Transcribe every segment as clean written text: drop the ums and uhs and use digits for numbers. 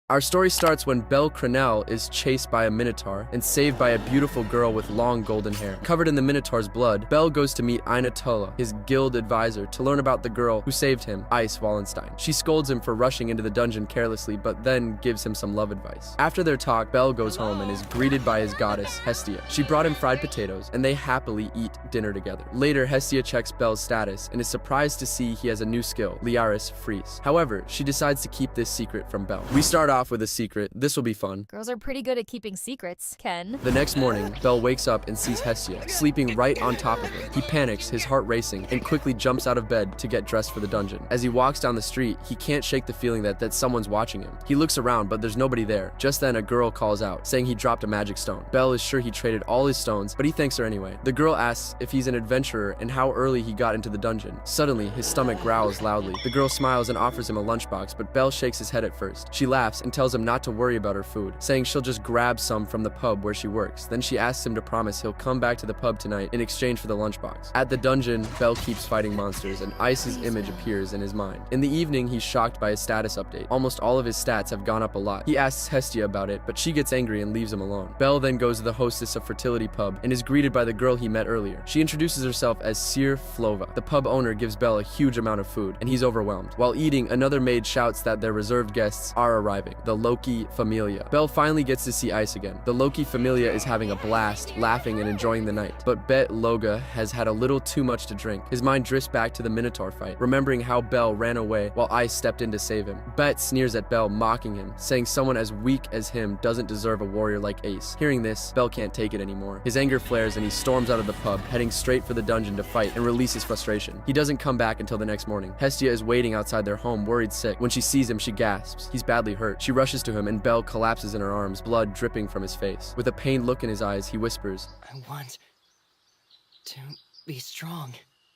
Our story starts when Belle Crenelle is chased by a minotaur and saved by a beautiful girl with long golden hair. Covered in the minotaur's blood, Belle goes to meet Einatola, his guild advisor, to learn about the girl who saved him, S1-S5. She scolds him for rushing into the dungeon carelessly, but then gives him some love advice. After their talk, Belle goes home and is greeted by his goddess, Hestia. She brought him fried potatoes, and they happily eat dinner together. Later, Hestia checks Belle's status and is surprised to see he has a new skill, Liaris Freeze. However, she decides to keep this secret from Belle. We start off with a secret. This will be fun. Girls are pretty good at keeping secrets, Ken. The next morning, Belle wakes up and sees Hestia sleeping right on top of her. He panics, his heart racing, and quickly jumps out of bed to get dressed for the dungeon. As he walks down the street, he can't shake the feeling that someone's watching him. He looks around, but there's nobody there. Just then, a girl calls out, saying he dropped a magic stone. Belle is sure he traded all his stones, but he thanks her anyway. The girl asks if he's an adventurer and how early he got into the dungeon. Suddenly, his stomach growls loudly. The girl smiles and offers him a lunchbox, but Belle shakes his head at first. She laughs and tells him not to worry about her food, saying she'll just grab some from the pub where she works. Then she asks him to promise he'll come back to the pub tonight in exchange for the lunchbox. At the dungeon, Belle keeps fighting monsters, and Ice's image appears in his mind. In the evening, he's shocked by his status update. Almost all of his stats have gone up a lot. He asks Hestia about it, but she gets angry and leaves him alone. Belle then goes to the hostess of Fertility Pub and is greeted by the girl he met earlier. She introduces herself as Sir Flova. The pub owner gives Belle a huge amount of food, and he's overwhelmed. While eating, another maid shouts that their reserved guests are arriving, the Loki Familia. Belle finally gets to see Ice again. The Loki Familia is having a blast, laughing and enjoying the night. But Bet Loga has had a little too much to drink. His mind drifts back to the Minotaur fight, remembering how Belle ran away while Ice stepped in to save him. Bet sneers at Belle, mocking him, saying someone as weak as him doesn't deserve a warrior like Ace. Hearing this, Belle can't take it anymore. His anger flares and he storms out of the pub, heading straight for the dungeon to fight and release his frustration. He doesn't come back until the next morning. Hestia is waiting outside their home, worried sick. When she sees him, she gasps. He's badly hurt. She rushes to him and Belle collapses in her arms, blood dripping from his face. With a pained look in his eyes, he whispers, "I want to be strong."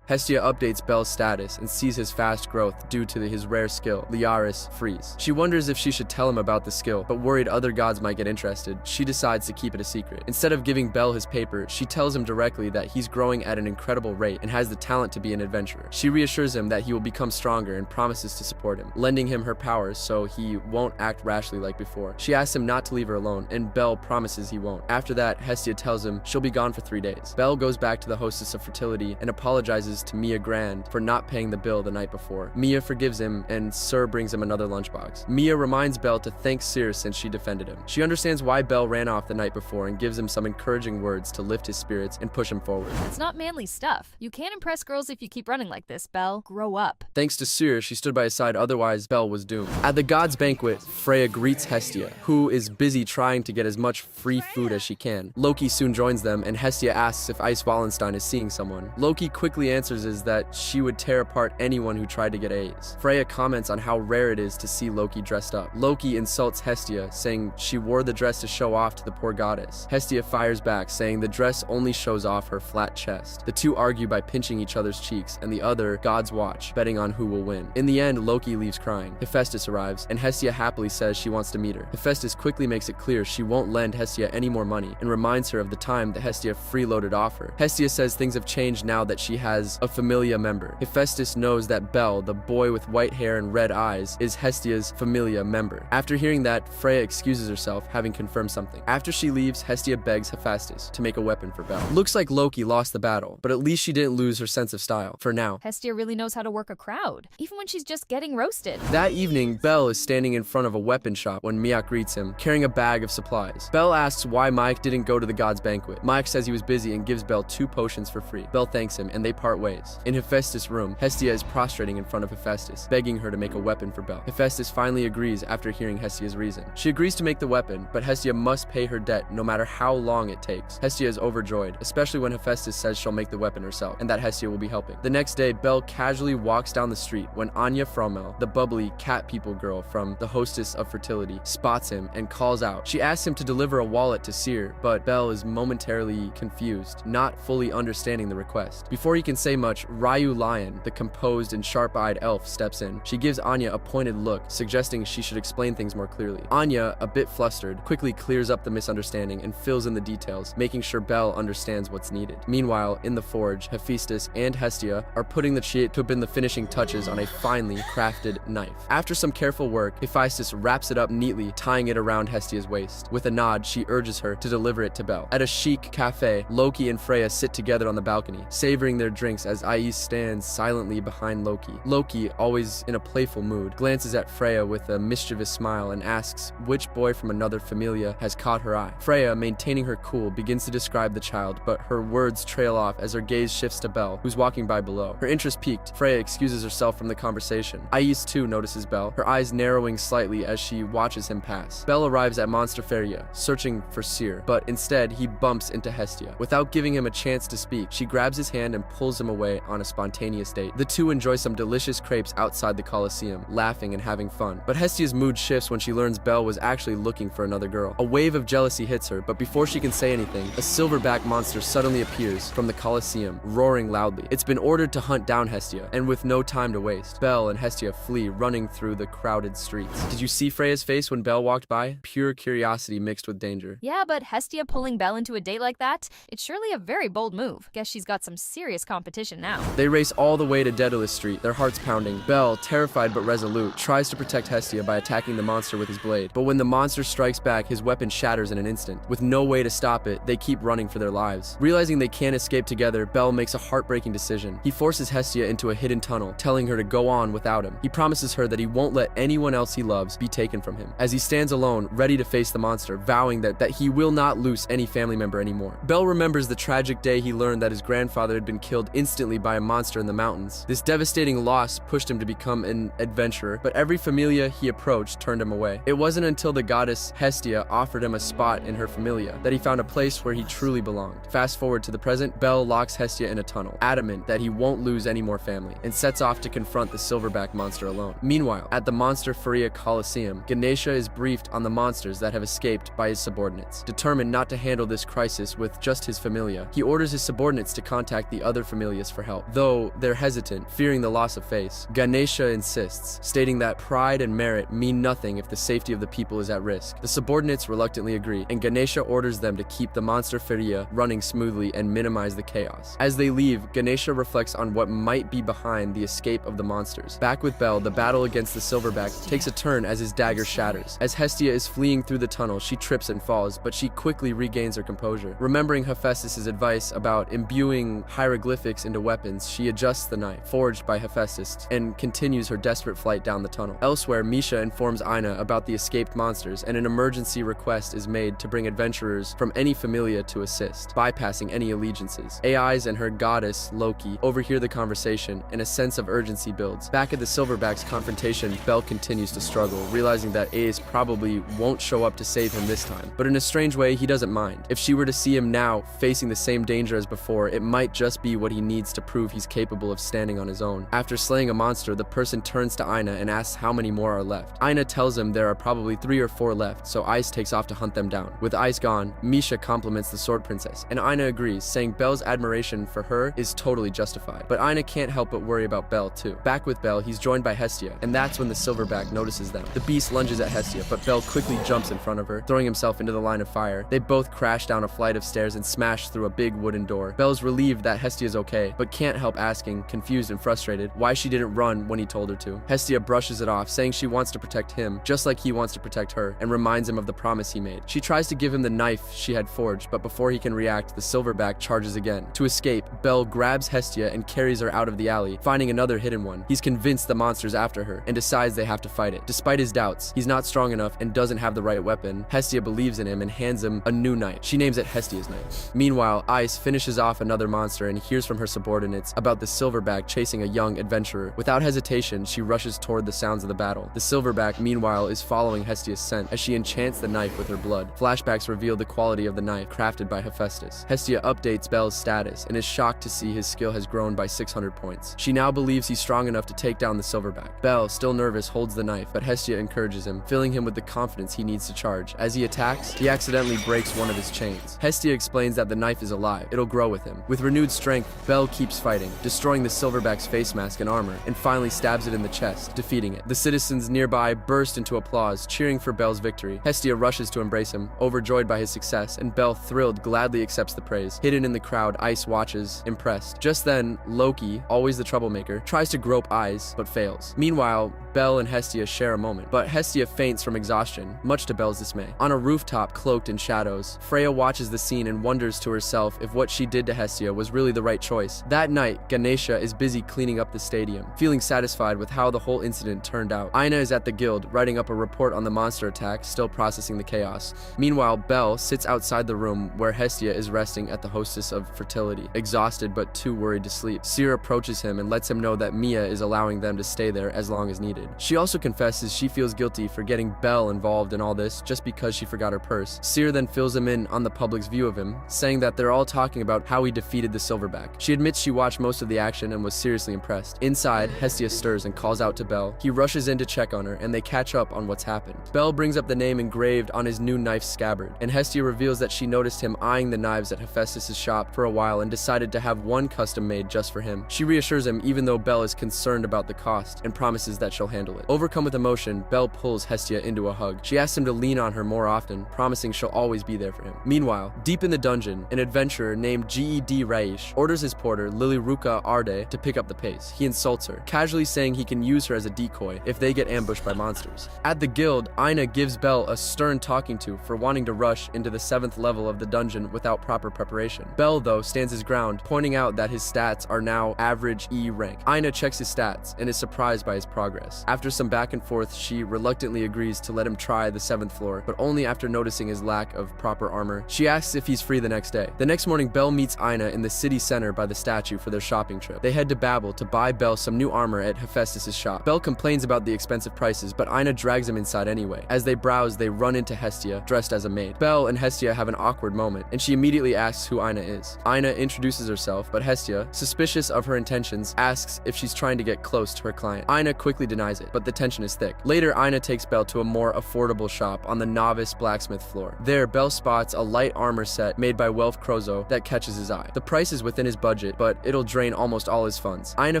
Hestia updates Belle's status and sees his fast growth due to his rare skill, Liaris Freeze. She wonders if she should tell him about the skill, but worried other gods might get interested, she decides to keep it a secret. Instead of giving Belle his paper, she tells him directly that he's growing at an incredible rate and has the talent to be an adventurer. She reassures him that he will become stronger and promises to support him, lending him her powers so he won't act rashly like before. She asks him not to leave her alone, and Belle promises he won't. After that, Hestia tells him she'll be gone for 3 days. Belle goes back to the hostess of Fertility and apologizes to Mia Grand for not paying the bill the night before. Mia forgives him and Sir brings him another lunchbox. Mia reminds Belle to thank Sir since she defended him. She understands why Belle ran off the night before and gives him some encouraging words to lift his spirits and push him forward. It's not manly stuff. You can't impress girls if you keep running like this, Belle. Grow up. Thanks to Sir, she stood by his side, otherwise Belle was doomed. At the gods' banquet, Freya greets Hestia, who is busy trying to get as much free food as she can. Loki soon joins them and Hestia asks if Ice Wallenstein is seeing someone. Loki quickly answers that she would tear apart anyone who tried to get A's. Freya comments on how rare it is to see Loki dressed up. Loki insults Hestia, saying she wore the dress to show off to the poor goddess. Hestia fires back, saying the dress only shows off her flat chest. The two argue by pinching each other's cheeks, and the other gods watch, betting on who will win. In the end, Loki leaves crying. Hephaestus arrives, and Hestia happily says she wants to meet her. Hephaestus quickly makes it clear she won't lend Hestia any more money, and reminds her of the time that Hestia freeloaded off her. Hestia says things have changed now that she has a Familia member. Hephaestus knows that Belle, the boy with white hair and red eyes, is Hestia's Familia member. After hearing that, Freya excuses herself, having confirmed something. After she leaves, Hestia begs Hephaestus to make a weapon for Belle. Looks like Loki lost the battle, but at least she didn't lose her sense of style, for now. Hestia really knows how to work a crowd, even when she's just getting roasted. That evening, Belle is standing in front of a weapon shop when Miak greets him, carrying a bag of supplies. Belle asks why Mike didn't go to the god's banquet. Mike says he was busy and gives Belle 2 potions for free. Belle thanks him, and they part ways. In Hephaestus' room, Hestia is prostrating in front of Hephaestus, begging her to make a weapon for Belle. Hephaestus finally agrees after hearing Hestia's reason. She agrees to make the weapon, but Hestia must pay her debt no matter how long it takes. Hestia is overjoyed, especially when Hephaestus says she'll make the weapon herself, and that Hestia will be helping. The next day, Belle casually walks down the street when Anya Fromel, the bubbly cat people girl from the hostess of Fertility, spots him and calls out. She asks him to deliver a wallet to Sir, but Belle is momentarily confused, not fully understanding the request. Before he can say say much, Ryu Lion, the composed and sharp-eyed elf, steps in. She gives Anya a pointed look, suggesting she should explain things more clearly. Anya, a bit flustered, quickly clears up the misunderstanding and fills in the details, making sure Belle understands what's needed. Meanwhile, in the forge, Hephaestus and Hestia are putting the to have been the finishing touches on a finely crafted knife. After some careful work, Hephaestus wraps it up neatly, tying it around Hestia's waist. With a nod, she urges her to deliver it to Belle. At a chic cafe, Loki and Freya sit together on the balcony, savoring their drinks as Ais stands silently behind Loki. Loki, always in a playful mood, glances at Freya with a mischievous smile and asks which boy from another familia has caught her eye. Freya, maintaining her cool, begins to describe the child, but her words trail off as her gaze shifts to Belle, who's walking by below. Her interest piqued, Freya excuses herself from the conversation. Ais too notices Belle, her eyes narrowing slightly as she watches him pass. Belle arrives at Monster Feria, searching for Seer, but instead he bumps into Hestia. Without giving him a chance to speak, she grabs his hand and pulls him away on a spontaneous date. The two enjoy some delicious crepes outside the Colosseum, laughing and having fun. But Hestia's mood shifts when she learns Belle was actually looking for another girl. A wave of jealousy hits her, but before she can say anything, a silverback monster suddenly appears from the Colosseum, roaring loudly. It's been ordered to hunt down Hestia, and with no time to waste, Belle and Hestia flee, running through the crowded streets. Did you see Freya's face when Belle walked by? Pure curiosity mixed with danger. Yeah, but Hestia pulling Belle into a date like that? It's surely a very bold move. Guess she's got some serious competition now. They race all the way to Daedalus Street, their hearts pounding. Belle, terrified but resolute, tries to protect Hestia by attacking the monster with his blade. But when the monster strikes back, his weapon shatters in an instant. With no way to stop it, they keep running for their lives. Realizing they can't escape together, Belle makes a heartbreaking decision. He forces Hestia into a hidden tunnel, telling her to go on without him. He promises her that he won't let anyone else he loves be taken from him. As he stands alone, ready to face the monster, vowing that he will not lose any family member anymore. Belle remembers the tragic day he learned that his grandfather had been killed instantly by a monster in the mountains. This devastating loss pushed him to become an adventurer, but every familia he approached turned him away. It wasn't until the goddess Hestia offered him a spot in her familia that he found a place where he truly belonged. Fast forward to the present, Belle locks Hestia in a tunnel, adamant that he won't lose any more family, and sets off to confront the silverback monster alone. Meanwhile, at the Monster Feria Colosseum, Ganesha is briefed on the monsters that have escaped by his subordinates. Determined not to handle this crisis with just his familia, he orders his subordinates to contact the other familias for help. Though they're hesitant, fearing the loss of face, Ganesha insists, stating that pride and merit mean nothing if the safety of the people is at risk. The subordinates reluctantly agree, and Ganesha orders them to keep the Monster Feria running smoothly and minimize the chaos. As they leave, Ganesha reflects on what might be behind the escape of the monsters. Back with Belle, the battle against the silverback takes a turn as his dagger shatters. As Hestia is fleeing through the tunnel, she trips and falls, but she quickly regains her composure. Remembering Hephaestus' advice about imbuing hieroglyphics into weapons, she adjusts the knife, forged by Hephaestus, and continues her desperate flight down the tunnel. Elsewhere, Misha informs Aina about the escaped monsters, and an emergency request is made to bring adventurers from any familia to assist, bypassing any allegiances. Ais and her goddess, Loki, overhear the conversation, and a sense of urgency builds. Back at the Silverback's confrontation, Belle continues to struggle, realizing that Ais probably won't show up to save him this time. But in a strange way, he doesn't mind. If she were to see him now, facing the same danger as before, it might just be what he needs to prove he's capable of standing on his own. After slaying a monster, the person turns to Aina and asks how many more are left. Aina tells him there are probably 3 or 4 left, so Ice takes off to hunt them down. With Ice gone, Misha compliments the Sword Princess, and Aina agrees, saying Belle's admiration for her is totally justified. But Aina can't help but worry about Belle too. Back with Belle, he's joined by Hestia, and that's when the Silverback notices them. The beast lunges at Hestia, but Belle quickly jumps in front of her, throwing himself into the line of fire. They both crash down a flight of stairs and smash through a big wooden door. Belle's relieved that Hestia is okay, but can't help asking, confused and frustrated, why she didn't run when he told her to. Hestia brushes it off, saying she wants to protect him, just like he wants to protect her, and reminds him of the promise he made. She tries to give him the knife she had forged, but before he can react, the Silverback charges again. To escape, Belle grabs Hestia and carries her out of the alley, finding another hidden one. He's convinced the monster's after her, and decides they have to fight it. Despite his doubts, he's not strong enough and doesn't have the right weapon. Hestia believes in him and hands him a new knife. She names it Hestia's knife. Meanwhile, Ice finishes off another monster and hears from her subordinates about the Silverback chasing a young adventurer. Without hesitation, she rushes toward the sounds of the battle. The Silverback, meanwhile, is following Hestia's scent as she enchants the knife with her blood. Flashbacks reveal the quality of the knife crafted by Hephaestus. Hestia updates Belle's status and is shocked to see his skill has grown by 600 points. She now believes he's strong enough to take down the Silverback. Belle, still nervous, holds the knife, but Hestia encourages him, filling him with the confidence he needs to charge. As he attacks, he accidentally breaks one of his chains. Hestia explains that the knife is alive. It'll grow with him. With renewed strength, Belle Belle keeps fighting, destroying the silverback's face mask and armor, and finally stabs it in the chest, defeating it. The citizens nearby burst into applause, cheering for Belle's victory. Hestia rushes to embrace him, overjoyed by his success, and Belle, thrilled, gladly accepts the praise. Hidden in the crowd, Ice watches, impressed. Just then, Loki, always the troublemaker, tries to grope Eyes, but fails. Meanwhile, Belle and Hestia share a moment, but Hestia faints from exhaustion, much to Belle's dismay. On a rooftop cloaked in shadows, Freya watches the scene and wonders to herself if what she did to Hestia was really the right choice. That night, Ganesha is busy cleaning up the stadium, feeling satisfied with how the whole incident turned out. Aina is at the guild, writing up a report on the monster attack, still processing the chaos. Meanwhile, Belle sits outside the room where Hestia is resting at the hostess of fertility, exhausted but too worried to sleep. Seer approaches him and lets him know that Mia is allowing them to stay there as long as needed. She also confesses she feels guilty for getting Belle involved in all this just because she forgot her purse. Seer then fills him in on the public's view of him, saying that they're all talking about how he defeated the Silverback. She admits she watched most of the action and was seriously impressed. Inside, Hestia stirs and calls out to Belle. He rushes in to check on her, and they catch up on what's happened. Belle brings up the name engraved on his new knife's scabbard, and Hestia reveals that she noticed him eyeing the knives at Hephaestus' shop for a while and decided to have one custom made just for him. She reassures him even though Belle is concerned about the cost and promises that she'll handle it. Overcome with emotion, Belle pulls Hestia into a hug. She asks him to lean on her more often, promising she'll always be there for him. Meanwhile, deep in the dungeon, an adventurer named Ged Raish orders his porter, Lilyruka Arde, to pick up the pace. He insults her, casually saying he can use her as a decoy if they get ambushed by monsters. At the guild, Aina gives Belle a stern talking to for wanting to rush into the 7th level of the dungeon without proper preparation. Belle, though, stands his ground, pointing out that his stats are now average E rank. Aina checks his stats and is surprised by his progress. After some back and forth, she reluctantly agrees to let him try the 7th floor, but only after noticing his lack of proper armor. She asks if he's free the next day. The next morning, Belle meets Aina in the city center by the statue for their shopping trip. They head to Babel to buy Belle some new armor at Hephaestus' shop. Belle complains about the expensive prices, but Aina drags him inside anyway. As they browse, they run into Hestia, dressed as a maid. Belle and Hestia have an awkward moment, and she immediately asks who Aina is. Aina introduces herself, but Hestia, suspicious of her intentions, asks if she's trying to get close to her client. Aina quickly denies it, but the tension is thick. Later, Aina takes Belle to a more affordable shop on the novice blacksmith floor. There, Belle spots a light armor set made by Welf Krozo that catches his eye. The price is within his budget, but it'll drain almost all his funds. Aina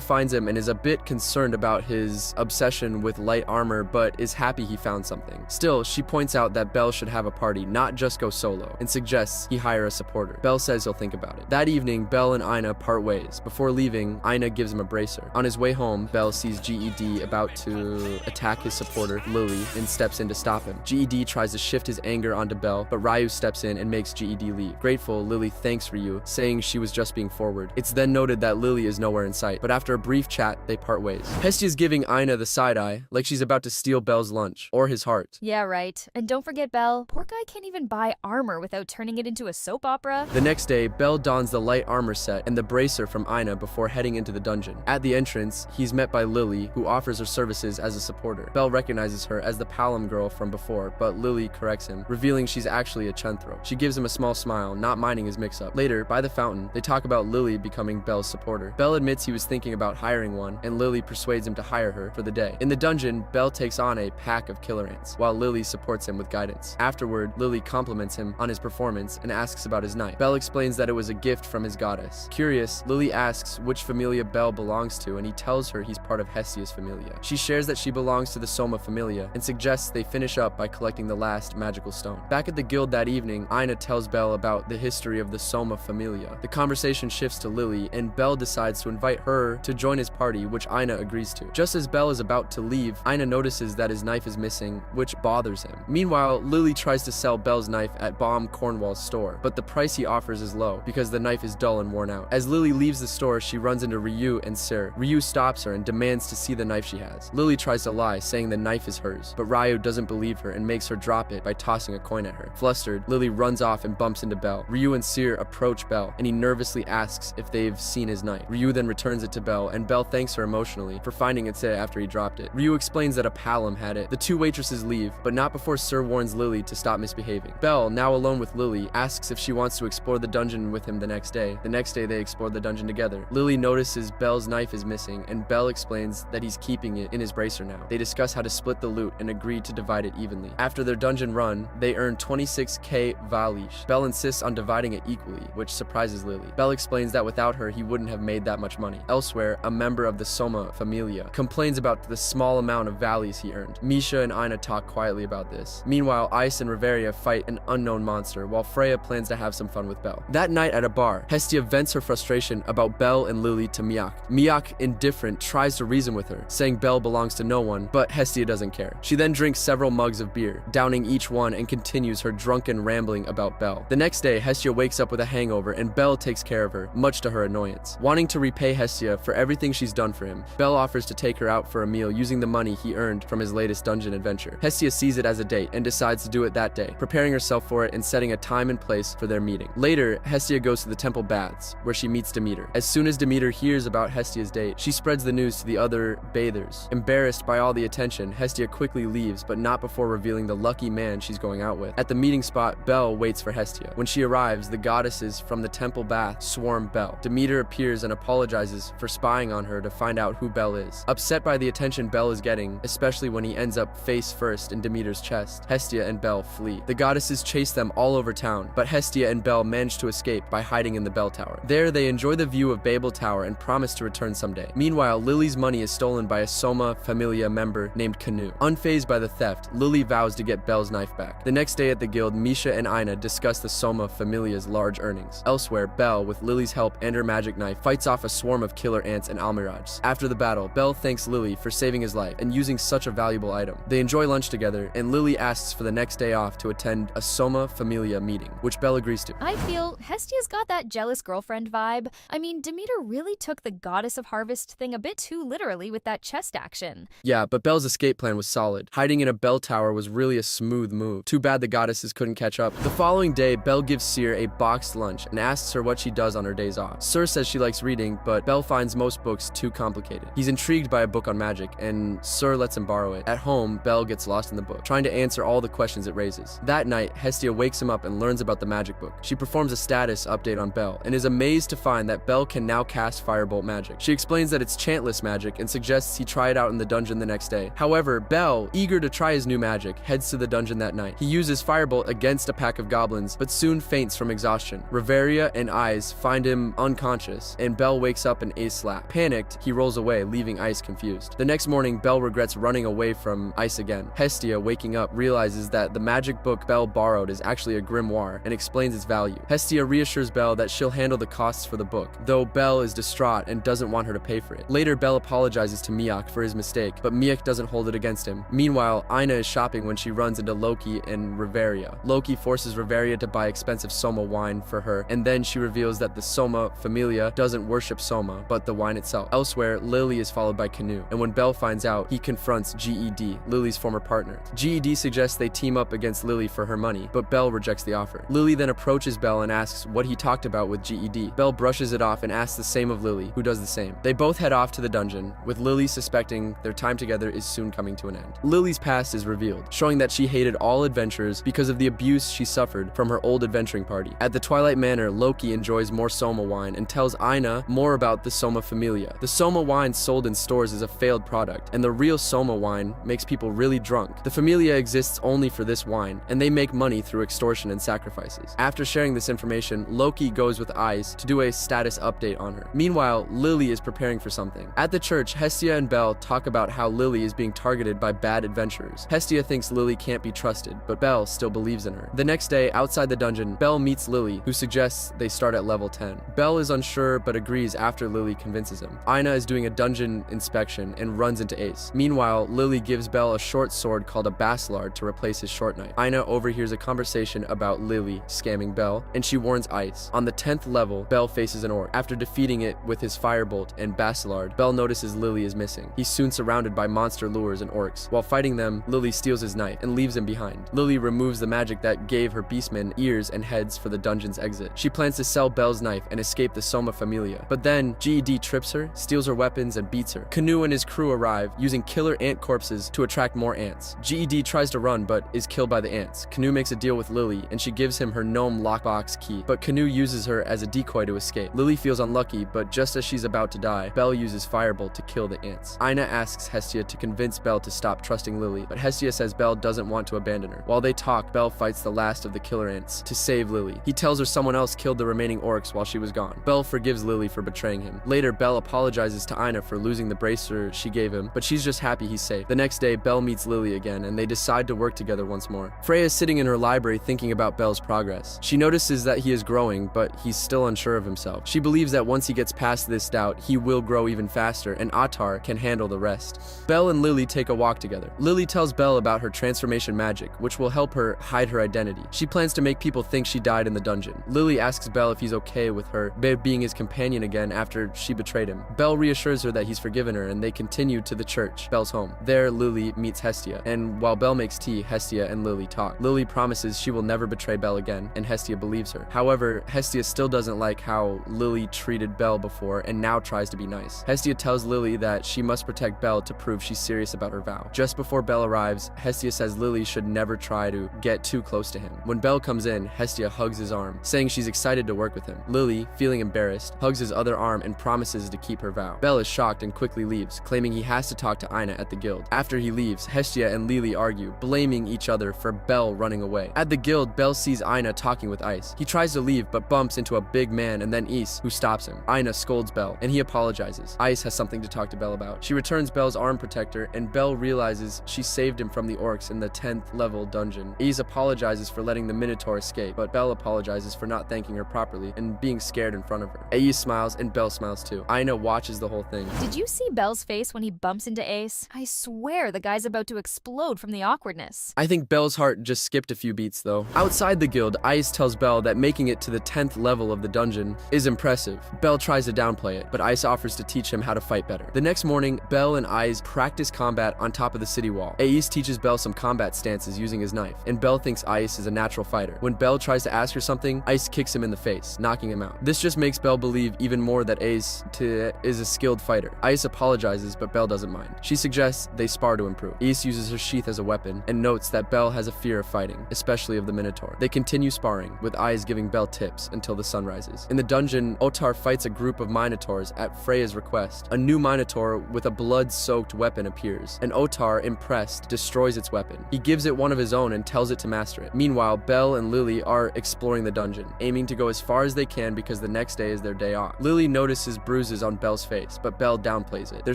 finds him and is a bit concerned about his obsession with light armor, but is happy he found something. Still, she points out that Belle should have a party, not just go solo, and suggests he hire a supporter. Belle says he'll think about it. That evening, Belle and Aina part ways. Before leaving, Aina gives him a bracer. On his way home, Belle sees Ged about to attack his supporter, Lily, and steps in to stop him. Ged tries to shift his anger onto Belle, but Ryu steps in and makes Ged leave. Grateful, Lily thanks Ryu, saying she was just being forward. It's then noted that Lily is nowhere in sight, but after a brief chat, they part ways. Hestia's giving Aina the side-eye, like she's about to steal Belle's lunch, or his heart. Yeah, right. And don't forget Belle. Poor guy can't even buy armor without turning it into a soap opera. The next day, Belle dons the light armor set and the bracer from Aina before heading into the dungeon. At the entrance, he's met by Lily, who offers her services as a supporter. Belle recognizes her as the Palom girl from before, but Lily corrects him, revealing she's actually a Chenthro. She gives him a small smile, not minding his mix-up. Later, by the fountain, they talk about Lily becoming Belle's supporter. Belle admits he was thinking about hiring one, and Lily persuades him to hire her for the day. In the dungeon, Belle takes on a pack of killer ants, while Lily supports him with guidance. Afterward, Lily compliments him on his performance and asks about his knife. Belle explains that it was a gift from his goddess. Curious, Lily asks which familia Belle belongs to, and he tells her he's part of Hestia's familia. She shares that she belongs to the Soma familia and suggests they finish up by collecting the last magical stone. Back at the guild that evening, Aina tells Belle about the history of the Soma familia. The conversation shifts to Lily, and Belle decides to invite her to join his party, which Aina agrees to. Just as Belle is about to leave, Aina notices that his knife is missing, which bothers him. Meanwhile, Lily tries to sell Belle's knife at Baum Cornwall's store, but the price he offers is low because the knife is dull and worn out. As Lily leaves the store, she runs into Ryu and Sir. Ryu stops her and demands to see the knife she has. Lily tries to lie, saying the knife is hers, but Ryu doesn't believe her and makes her drop it by tossing a coin at her. Flustered, Lily runs off and bumps into Belle. Ryu and Seer approach Belle, and he nervously asks if they've seen his knife. Ryu then returns it to Belle, and Belle thanks her emotionally for finding it after he dropped it. Ryu explains that a Palom had it. The two waitresses leave, but not before Sir warns Lily to stop misbehaving. Belle, now alone with Lily, asks if she wants to explore the dungeon with him the next day. The next day, they explore the dungeon together. Lily notices Belle's knife is missing, and Belle explains that he's keeping it in his bracer now. They discuss how to split the loot and agree to divide it evenly. After their dungeon run, they earn 26k Valish. Belle insists on dividing it equally, which surprises Lily. Belle explains that without her he wouldn't have made that much money. Elsewhere, a member of the Soma familia complains about the small amount of valleys he earned. Misha and Aina talk quietly about this. Meanwhile, Ice and Reveria fight an unknown monster, while Freya plans to have some fun with Belle. That night at a bar, Hestia vents her frustration about Belle and Lily to Miak. Miak, indifferent, tries to reason with her, saying Belle belongs to no one, but Hestia doesn't care. She then drinks several mugs of beer, downing each one, and continues her drunken rambling about Belle. The next day, Hestia wakes up with a hangover, and Belle takes care of her, much to her annoyance. Wanting to repay Hestia for everything she's done for him, Belle offers to take her out for a meal using the money he earned from his latest dungeon adventure. Hestia sees it as a date and decides to do it that day, preparing herself for it and setting a time and place for their meeting. Later, Hestia goes to the temple baths, where she meets Demeter. As soon as Demeter hears about Hestia's date, she spreads the news to the other bathers. Embarrassed by all the attention, Hestia quickly leaves, but not before revealing the lucky man she's going out with. At the meeting spot, Belle waits for Hestia. When she arrives, the goddesses from the temple bath swarm Belle. Demeter appears and apologizes for spying on her to find out who Belle is. Upset by the attention Belle is getting, especially when he ends up face first in Demeter's chest, Hestia and Belle flee. The goddesses chase them all over town, but Hestia and Belle manage to escape by hiding in the bell tower. There, they enjoy the view of Babel Tower and promise to return someday. Meanwhile, Lily's money is stolen by a Soma Familia member named Canoe. Unfazed by the theft, Lily vows to get Belle's knife back. The next day at the guild, Misha and Aina discuss the Soma Familia's large earnings. Elsewhere, Belle, with Lily's help and her magic knife, fights off a swarm of killer ants and almirages. After the battle, Belle thanks Lily for saving his life and using such a valuable item. They enjoy lunch together, and Lily asks for the next day off to attend a Soma Familia meeting, which Belle agrees to. I feel Hestia's got that jealous girlfriend vibe. I mean, Demeter really took the goddess of harvest thing a bit too literally with that chest action. Yeah, but Belle's escape plan was solid. Hiding in a bell tower was really a smooth move. Too bad the goddesses couldn't catch up. The following day, Belle gives Seer a boxed lunch and asks her what she does on her days off. Sir says she likes reading, but Belle finds most books too complicated. He's intrigued by a book on magic, and Sir lets him borrow it. At home, Belle gets lost in the book, trying to answer all the questions it raises. That night, Hestia wakes him up and learns about the magic book. She performs a status update on Belle, and is amazed to find that Belle can now cast firebolt magic. She explains that it's chantless magic and suggests he try it out in the dungeon the next day. However, Belle, eager to try his new magic, heads to the dungeon that night. He uses firebolt against a pack of goblins, but soon faints from exhaustion. Reveria and Ice find him unconscious, and Belle wakes up in a slap. Panicked, he rolls away, leaving Ice confused. The next morning, Belle regrets running away from Ice again. Hestia, waking up, realizes that the magic book Belle borrowed is actually a grimoire and explains its value. Hestia reassures Belle that she'll handle the costs for the book, though Belle is distraught and doesn't want her to pay for it. Later, Belle apologizes to Miak for his mistake, but Miak doesn't hold it against him. Meanwhile, Aina is shopping when she runs into Loki and Reveria. Loki forces Reveria to buy expensive Soma wine for her, and then she reveals that the Soma Familia doesn't worship Soma, but the wine itself. Elsewhere, Lily is followed by Canoe, and when Belle finds out, he confronts GED, Lily's former partner. GED suggests they team up against Lily for her money, but Belle rejects the offer. Lily then approaches Belle and asks what he talked about with GED. Belle brushes it off and asks the same of Lily, who does the same. They both head off to the dungeon, with Lily suspecting their time together is soon coming to an end. Lily's past is revealed, showing that she hated all adventurers because of the abuse she suffered from her old adventuring party. At the Twilight Manor, Loki enjoys more Soma wine and tells Aina more about the Soma Familia. The Soma wine sold in stores is a failed product, and the real Soma wine makes people really drunk. The Familia exists only for this wine, and they make money through extortion and sacrifices. After sharing this information, Loki goes with Ice to do a status update on her. Meanwhile, Lily is preparing for something. At the church, Hestia and Belle talk about how Lily is being targeted by bad adventurers. Hestia thinks Lily can't be trusted, but Belle still believes in her. The next day, outside the dungeon, Belle meets Lily, who suggests they start at level 10. Belle is unsure but agrees after Lily convinces him. Aina is doing a dungeon inspection and runs into Ace. Meanwhile, Lily gives Belle a short sword called a Bastard to replace his short knife. Aina overhears a conversation about Lily scamming Belle, and she warns Ice. On the 10th level, Belle faces an orc. After defeating it with his firebolt and Bastard, Belle notices Lily is missing. He's soon surrounded by monster lures and orcs. While fighting them, Lily steals his knife and leaves him behind. Lily removes the magic that gave her beastmen ears and heads for the dungeon's exit. She plans to sell Belle's knife and escape the Soma Familia, but then GED trips her, steals her weapons, and beats her. Canoe and his crew arrive, using killer ant corpses to attract more ants. GED tries to run but is killed by the ants. Canoe makes a deal with Lily, and she gives him her gnome lockbox key, but Canoe uses her as a decoy to escape. Lily feels unlucky, but just as she's about to die, Belle uses firebolt to kill the ants. Aina asks Hestia to convince Belle to stop trusting Lily, but Hestia says Belle doesn't want to abandon her. While they talk, Belle fights the last of the killer ants to save Lily. He tells her someone else killed the remaining orcs while she was gone. gone. Bell forgives Lily for betraying him. Later, Bell apologizes to Ina for losing the bracer she gave him, but she's just happy he's safe. The next day, Bell meets Lily again, and they decide to work together once more. Freya is sitting in her library thinking about Bell's progress. She notices that he is growing, but he's still unsure of himself. She believes that once he gets past this doubt, he will grow even faster, and Ottar can handle the rest. Bell and Lily take a walk together. Lily tells Bell about her transformation magic, which will help her hide her identity. She plans to make people think she died in the dungeon. Lily asks Bell if he's okay with her being his companion again after she betrayed him. Bell reassures her that he's forgiven her, and they continue to the church, Bell's home. There, Lily meets Hestia, and while Bell makes tea, Hestia and Lily talk. Lily promises she will never betray Bell again, and Hestia believes her. However, Hestia still doesn't like how Lily treated Bell before and now tries to be nice. Hestia tells Lily that she must protect Bell to prove she's serious about her vow. Just before Bell arrives, Hestia says Lily should never try to get too close to him. When Bell comes in, Hestia hugs his arm, saying she's excited to work with him. Lily, feeling embarrassed, hugs his other arm and promises to keep her vow. Bell is shocked and quickly leaves, claiming he has to talk to Ina at the guild. After he leaves, Hestia and Lily argue, blaming each other for Bell running away. At the guild, Bell sees Ina talking with Ice. He tries to leave but bumps into a big man and then Ys, who stops him. Ina scolds Bell, and he apologizes. Ice has something to talk to Bell about. She returns Bell's arm protector, and Bell realizes she saved him from the orcs in the 10th level dungeon. Ys apologizes for letting the Minotaur escape, but Bell apologizes for not thanking her properly and being scared in front of her. Ys smiles, and Bell smiles too. Ina watches the whole thing. Did you see Belle's face when he bumps into Ace? I swear the guy's about to explode from the awkwardness. I think Bell's heart just skipped a few beats though. Outside the guild, Ice tells Bell that making it to the 10th level of the dungeon is impressive. Bell tries to downplay it, but Ice offers to teach him how to fight better. The next morning, Bell and Ice practice combat on top of the city wall. Ace teaches Bell some combat stances using his knife, and Bell thinks Ice is a natural fighter. When Bell tries to ask her something, Ice kicks him in the face, knocking him out. This just makes Bell believe even more that Ace is a skilled fighter. Ice apologizes, but Bell doesn't mind. She suggests they spar to improve. Ace uses her sheath as a weapon and notes that Bell has a fear of fighting, especially of the Minotaur. They continue sparring, with Ice giving Bell tips until the sun rises. In the dungeon, Ottar fights a group of Minotaurs at Freya's request. A new Minotaur with a blood-soaked weapon appears, and Ottar, impressed, destroys its weapon. He gives it one of his own and tells it to master it. Meanwhile, Bell and Lily are exploring the dungeon, aiming to go as far as they can because the next day is their day off. Lily notices bruises on Bell's face, but Bell downplays it. They're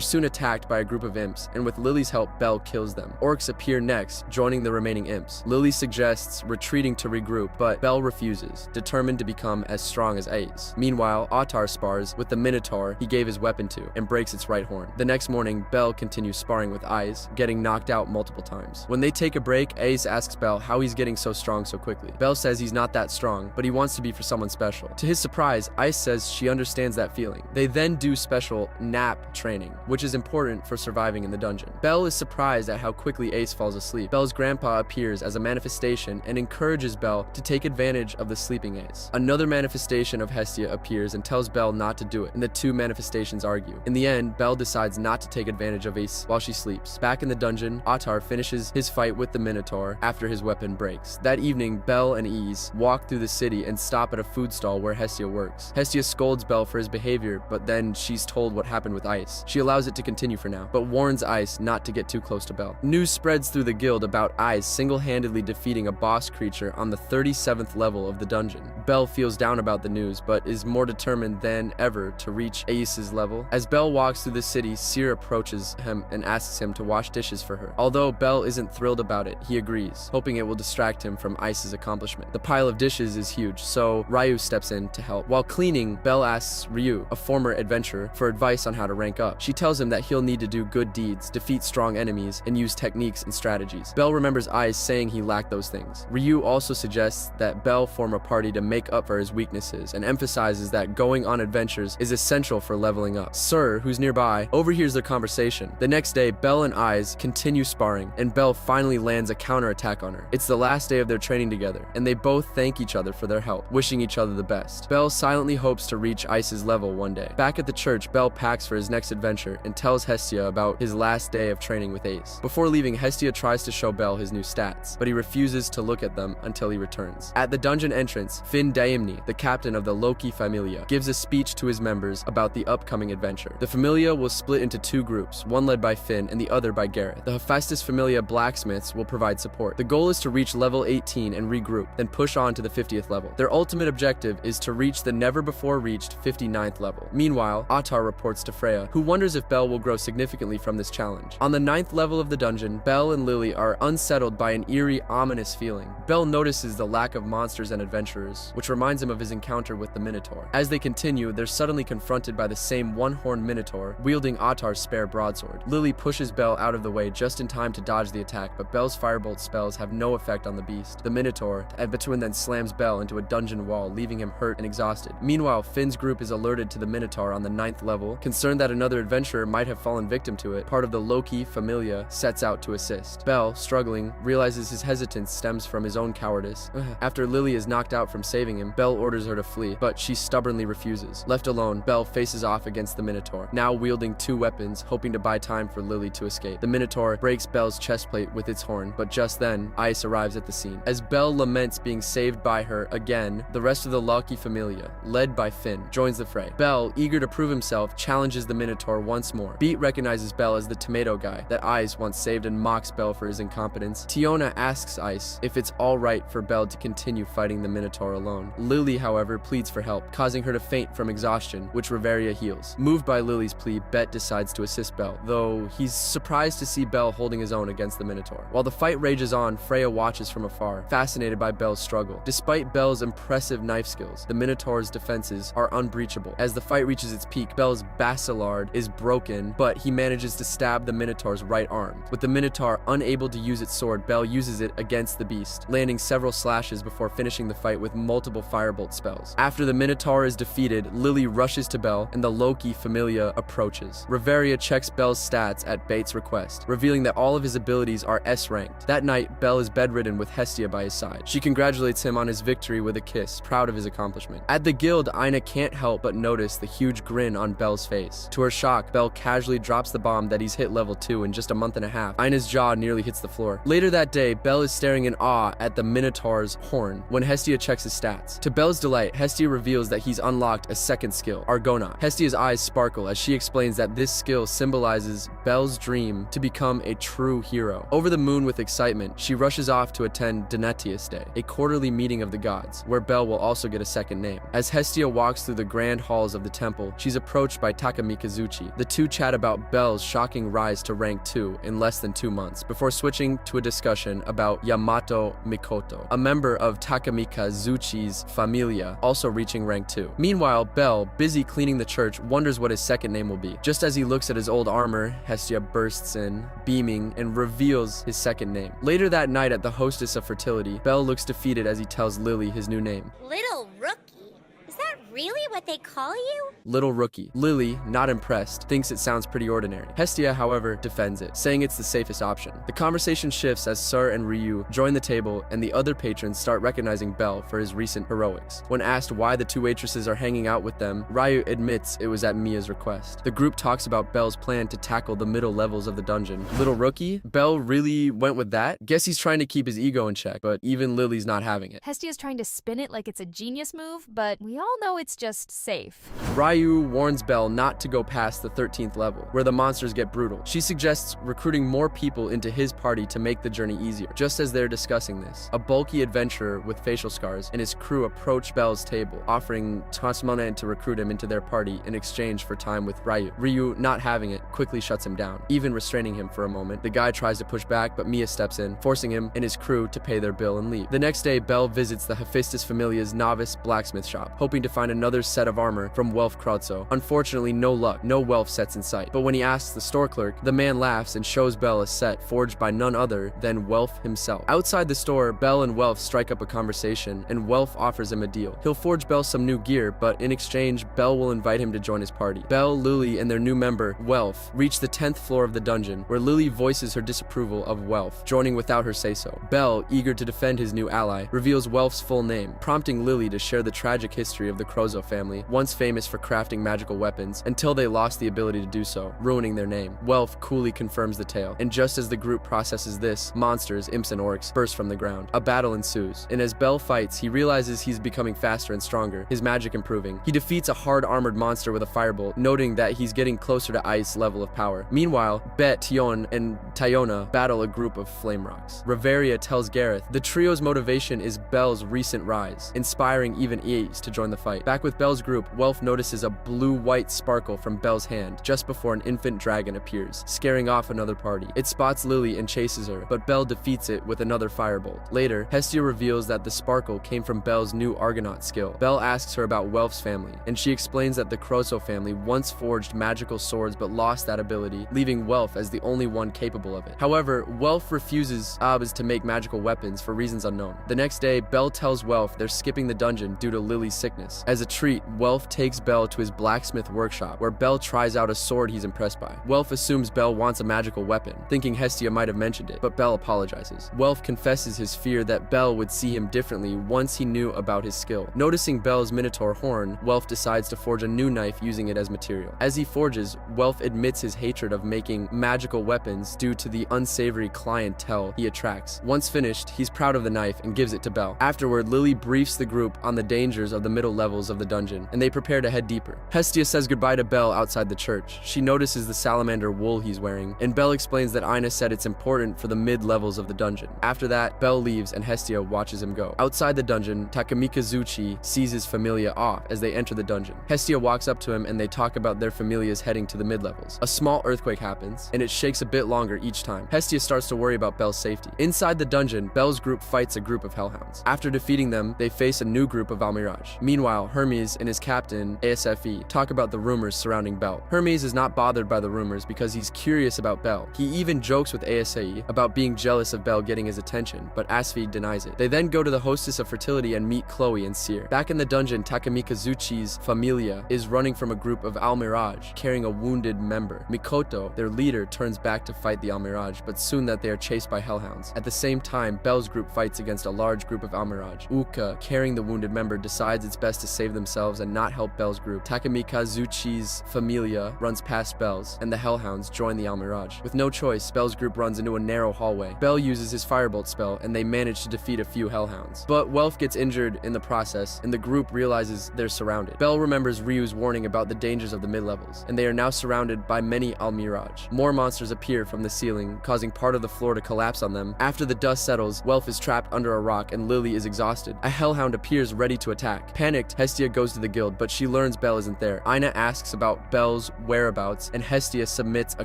soon attacked by a group of imps, and with Lily's help, Bell kills them. Orcs appear next, joining the remaining imps. Lily suggests retreating to regroup, but Bell refuses, determined to become as strong as Ace. Meanwhile, Ottar spars with the Minotaur he gave his weapon to and breaks its right horn. The next morning, Bell continues sparring with Ice, getting knocked out multiple times. When they take a break, Ace asks Bell how he's getting so strong so quickly. Bell says he's not that strong, but he wants to be for someone special. To his surprise, Ice says she understands that feeling. They then do special nap training, which is important for surviving in the dungeon. Bell is surprised at how quickly Ace falls asleep. Bell's grandpa appears as a manifestation and encourages Bell to take advantage of the sleeping Ace. Another manifestation of Hestia appears and tells Bell not to do it, and the two manifestations argue. In the end, Bell decides not to take advantage of Ace while she sleeps. Back in the dungeon, Ottar finishes his fight with the Minotaur after his weapon breaks. That evening, Bell and Ys walk through the city and stop at a food stall where Hestia works. Hestia scolds Bell for his behavior, but then she's told what happened with Ice. She allows it to continue for now, but warns Ice not to get too close to Bell. News spreads through the guild about Ice single-handedly defeating a boss creature on the 37th level of the dungeon. Bell feels down about the news, but is more determined than ever to reach Ace's level. As Bell walks through the city, Seer approaches him and asks him to wash dishes for her. Although Bell isn't thrilled about it, he agrees, hoping it will distract him from Ice's accomplishment. The pile of dishes is huge, so Ryu steps in to help. While cleaning, Bell asks Ryu, a former adventurer, for advice on how to rank up. She tells him that he'll need to do good deeds, defeat strong enemies, and use techniques and strategies. Bell remembers Ice saying he lacked those things. Ryu also suggests that Bell form a party to make up for his weaknesses and emphasizes that going on adventures is essential for leveling up. Sir, who's nearby, overhears their conversation. The next day, Bell and Ice continue sparring, and Bell finally lands a counterattack on her. It's the last day of their training together, and they both thank each other for their help, wishing each other the best. Bell silently hopes to reach Ice's level one day. Back at the church, Bell packs for his next adventure and tells Hestia about his last day of training with Ace. Before leaving, Hestia tries to show Bell his new stats, but he refuses to look at them until he returns. At the dungeon entrance, Finn DANMACHI, the captain of the Loki Familia, gives a speech to his members about the upcoming adventure. The Familia will split into two groups, one led by Finn and the other by Gareth. The Hephaestus Familia blacksmiths will provide support. The goal is to reach level 18 and regroup, then push on to the 50th level. Their ultimate objective is to reach the never-before-reached 59th level. Meanwhile, Ottar reports to Freya, who wonders if Belle will grow significantly from this challenge. On the 9th level of the dungeon, Belle and Lily are unsettled by an eerie, ominous feeling. Belle notices the lack of monsters and adventurers, which reminds him of his encounter with the Minotaur. As they continue, they're suddenly confronted by the same one-horned Minotaur, wielding Ottar's spare broadsword. Lily pushes Belle out of the way just in time to dodge the attack, but Belle's firebolt spells have no effect on the beast. The Minotaur, at between then slams Belle into a dungeon wall, leaving him hurt and exhausted. Meanwhile, Finn's group is alerted to the Minotaur on the 9th level. Concerned that another adventurer might have fallen victim to it, part of the Loki Familia sets out to assist. Belle, struggling, realizes his hesitance stems from his own cowardice. After Lily is knocked out from saving him, Belle orders her to flee, but she stubbornly refuses. Left alone, Belle faces off against the Minotaur, now wielding two weapons, hoping to buy time for Lily to escape. The Minotaur breaks Belle's chestplate with its horn, but just then, Ice arrives at the scene. As Belle laments being saved by her again, the rest of the Loki Familia, led by Finn, joins the fray. Belle, eager to prove himself, challenges the Minotaur once more. Beat recognizes Belle as the tomato guy that Ice once saved and mocks Belle for his incompetence. Tiona asks Ice if it's alright for Belle to continue fighting the Minotaur alone. Lily, however, pleads for help, causing her to faint from exhaustion, which Reveria heals. Moved by Lily's plea, Bet decides to assist Belle, though he's surprised to see Belle holding his own against the Minotaur. While the fight rages on, Freya watches from afar, fascinated by Belle's struggle. Despite Belle's impressive knife skills, the Minotaur's defenses are unbreachable. As the fight reaches its peak, Belle's Basilard is broken, but he manages to stab the Minotaur's right arm. With the Minotaur unable to use its sword, Belle uses it against the beast, landing several slashes before finishing the fight with multiple firebolt spells. After the Minotaur is defeated, Lily rushes to Belle, and the Loki Familia approaches. Reveria checks Belle's stats at Bates' request, revealing that all of his abilities are S-ranked. That night, Belle is bedridden with Hestia by his side. She congratulates him on his victory with a kiss, proud of his accomplishment. At the guild, Ina can't help but notice the huge grin on Belle's face. To her shock, Belle casually drops the bomb that he's hit level 2 in just a month and a half. Ina's jaw nearly hits the floor. Later that day, Belle is staring in awe at the Minotaur's horn when Hestia checks his stats. To Belle's delight, Hestia reveals that he's unlocked a second skill, Argonaut. Hestia's eyes sparkle as she explains that this skill symbolizes Belle's dream to become a true hero. Over the moon with excitement, she rushes off to attend Donatius Day, a quarterly meeting of the gods, where Belle will also get a second name. As Hestia walks through the grand halls of the temple, she's approached by Takamikazuchi. The two chat about Belle's shocking rise to rank 2 in less than 2 months, before switching to a discussion about Yamato Mikoto, a member of Takamikazuchi's familia, also reaching rank 2. Meanwhile, Belle, busy cleaning the church, wonders what his second name will be. Just as he looks at his old armor, Hestia bursts in, beaming, and reveals his second name. Later that night at the Hostess of Fertility, Belle looks defeated as he tells Lily his new name. Little Rookie? Is that really what they call you? Little Rookie. Lily, not impressed, thinks it sounds pretty ordinary. Hestia, however, defends it, saying it's the safest option. The conversation shifts as Sur and Ryu join the table and the other patrons start recognizing Belle for his recent heroics. When asked why the two waitresses are hanging out with them, Ryu admits it was at Mia's request. The group talks about Belle's plan to tackle the middle levels of the dungeon. Little Rookie? Belle really went with that? Guess he's trying to keep his ego in check, but even Lily's not having it. Hestia's trying to spin it like it's a genius move, but we all know it's just safe. Ryu warns Belle not to go past the 13th level, where the monsters get brutal. She suggests recruiting more people into his party to make the journey easier. Just as they're discussing this, a bulky adventurer with facial scars and his crew approach Belle's table, offering Tasmane to recruit him into their party in exchange for time with Ryu. Ryu, not having it, quickly shuts him down, even restraining him for a moment. The guy tries to push back, but Mia steps in, forcing him and his crew to pay their bill and leave. The next day, Belle visits the Hephaestus Familia's novice blacksmith shop, hoping to find another set of armor from Welf Krauzo. Unfortunately, no luck, no Welf sets in sight. But when he asks the store clerk, the man laughs and shows Belle a set forged by none other than Welf himself. Outside the store, Belle and Welf strike up a conversation, and Welf offers him a deal. He'll forge Belle some new gear, but in exchange, Belle will invite him to join his party. Belle, Lily, and their new member, Welf, reach the 10th floor of the dungeon, where Lily voices her disapproval of Welf, joining without her say-so. Belle, eager to defend his new ally, reveals Welf's full name, prompting Lily to share the tragic history of the Krauzo Crozo family, once famous for crafting magical weapons, until they lost the ability to do so, ruining their name. Welf coolly confirms the tale, and just as the group processes this, monsters, imps and orcs, burst from the ground. A battle ensues, and as Bell fights, he realizes he's becoming faster and stronger, his magic improving. He defeats a hard-armored monster with a firebolt, noting that he's getting closer to Ice level of power. Meanwhile, Bet, Tion, and Tyona battle a group of flame rocks. Reveria tells Gareth the trio's motivation is Bell's recent rise, inspiring even Ace to join the fight. Back with Bell's group, Welf notices a blue-white sparkle from Bell's hand just before an infant dragon appears, scaring off another party. It spots Lily and chases her, but Bell defeats it with another firebolt. Later, Hestia reveals that the sparkle came from Bell's new Argonaut skill. Bell asks her about Welf's family, and she explains that the Crozo family once forged magical swords but lost that ability, leaving Welf as the only one capable of it. However, Welf refuses Abas to make magical weapons for reasons unknown. The next day, Bell tells Welf they're skipping the dungeon due to Lily's sickness. As a treat, Welf takes Bell to his blacksmith workshop, where Bell tries out a sword he's impressed by. Welf assumes Bell wants a magical weapon, thinking Hestia might have mentioned it, but Bell apologizes. Welf confesses his fear that Bell would see him differently once he knew about his skill. Noticing Bell's minotaur horn, Welf decides to forge a new knife using it as material. As he forges, Welf admits his hatred of making magical weapons due to the unsavory clientele he attracts. Once finished, he's proud of the knife and gives it to Bell. Afterward, Lily briefs the group on the dangers of the middle levels of the dungeon, and they prepare to head deeper. Hestia says goodbye to Bell outside the church. She notices the salamander wool he's wearing, and Bell explains that Ina said it's important for the mid-levels of the dungeon. After that, Bell leaves and Hestia watches him go. Outside the dungeon, Takamikazuchi sees his familia off as they enter the dungeon. Hestia walks up to him and they talk about their familias heading to the mid-levels. A small earthquake happens, and it shakes a bit longer each time. Hestia starts to worry about Bell's safety. Inside the dungeon, Bell's group fights a group of hellhounds. After defeating them, they face a new group of Almiraj. Meanwhile, Hermes and his captain, ASFE, talk about the rumors surrounding Bell. Hermes is not bothered by the rumors because he's curious about Bell. He even jokes with ASAE about being jealous of Bell getting his attention, but Asfi denies it. They then go to the hostess of fertility and meet Chloe and Seer. Back in the dungeon, Takamikazuchi's familia is running from a group of Almiraj carrying a wounded member. Mikoto, their leader, turns back to fight the Almiraj, but soon that they are chased by hellhounds. At the same time, Bell's group fights against a large group of Almiraj. Uka, carrying the wounded member, decides it's best to save themselves and not help Bell's group. Takamikazuchi's familia runs past Bell's, and the hellhounds join the Almiraj. With no choice, Bell's group runs into a narrow hallway. Bell uses his firebolt spell, and they manage to defeat a few hellhounds. But Welf gets injured in the process, and the group realizes they're surrounded. Bell remembers Ryu's warning about the dangers of the mid-levels, and they are now surrounded by many Almiraj. More monsters appear from the ceiling, causing part of the floor to collapse on them. After the dust settles, Welf is trapped under a rock, and Lily is exhausted. A hellhound appears ready to attack. Panicked, Hestia goes to the guild, but she learns Bell isn't there. Ina asks about Bell's whereabouts, and Hestia submits a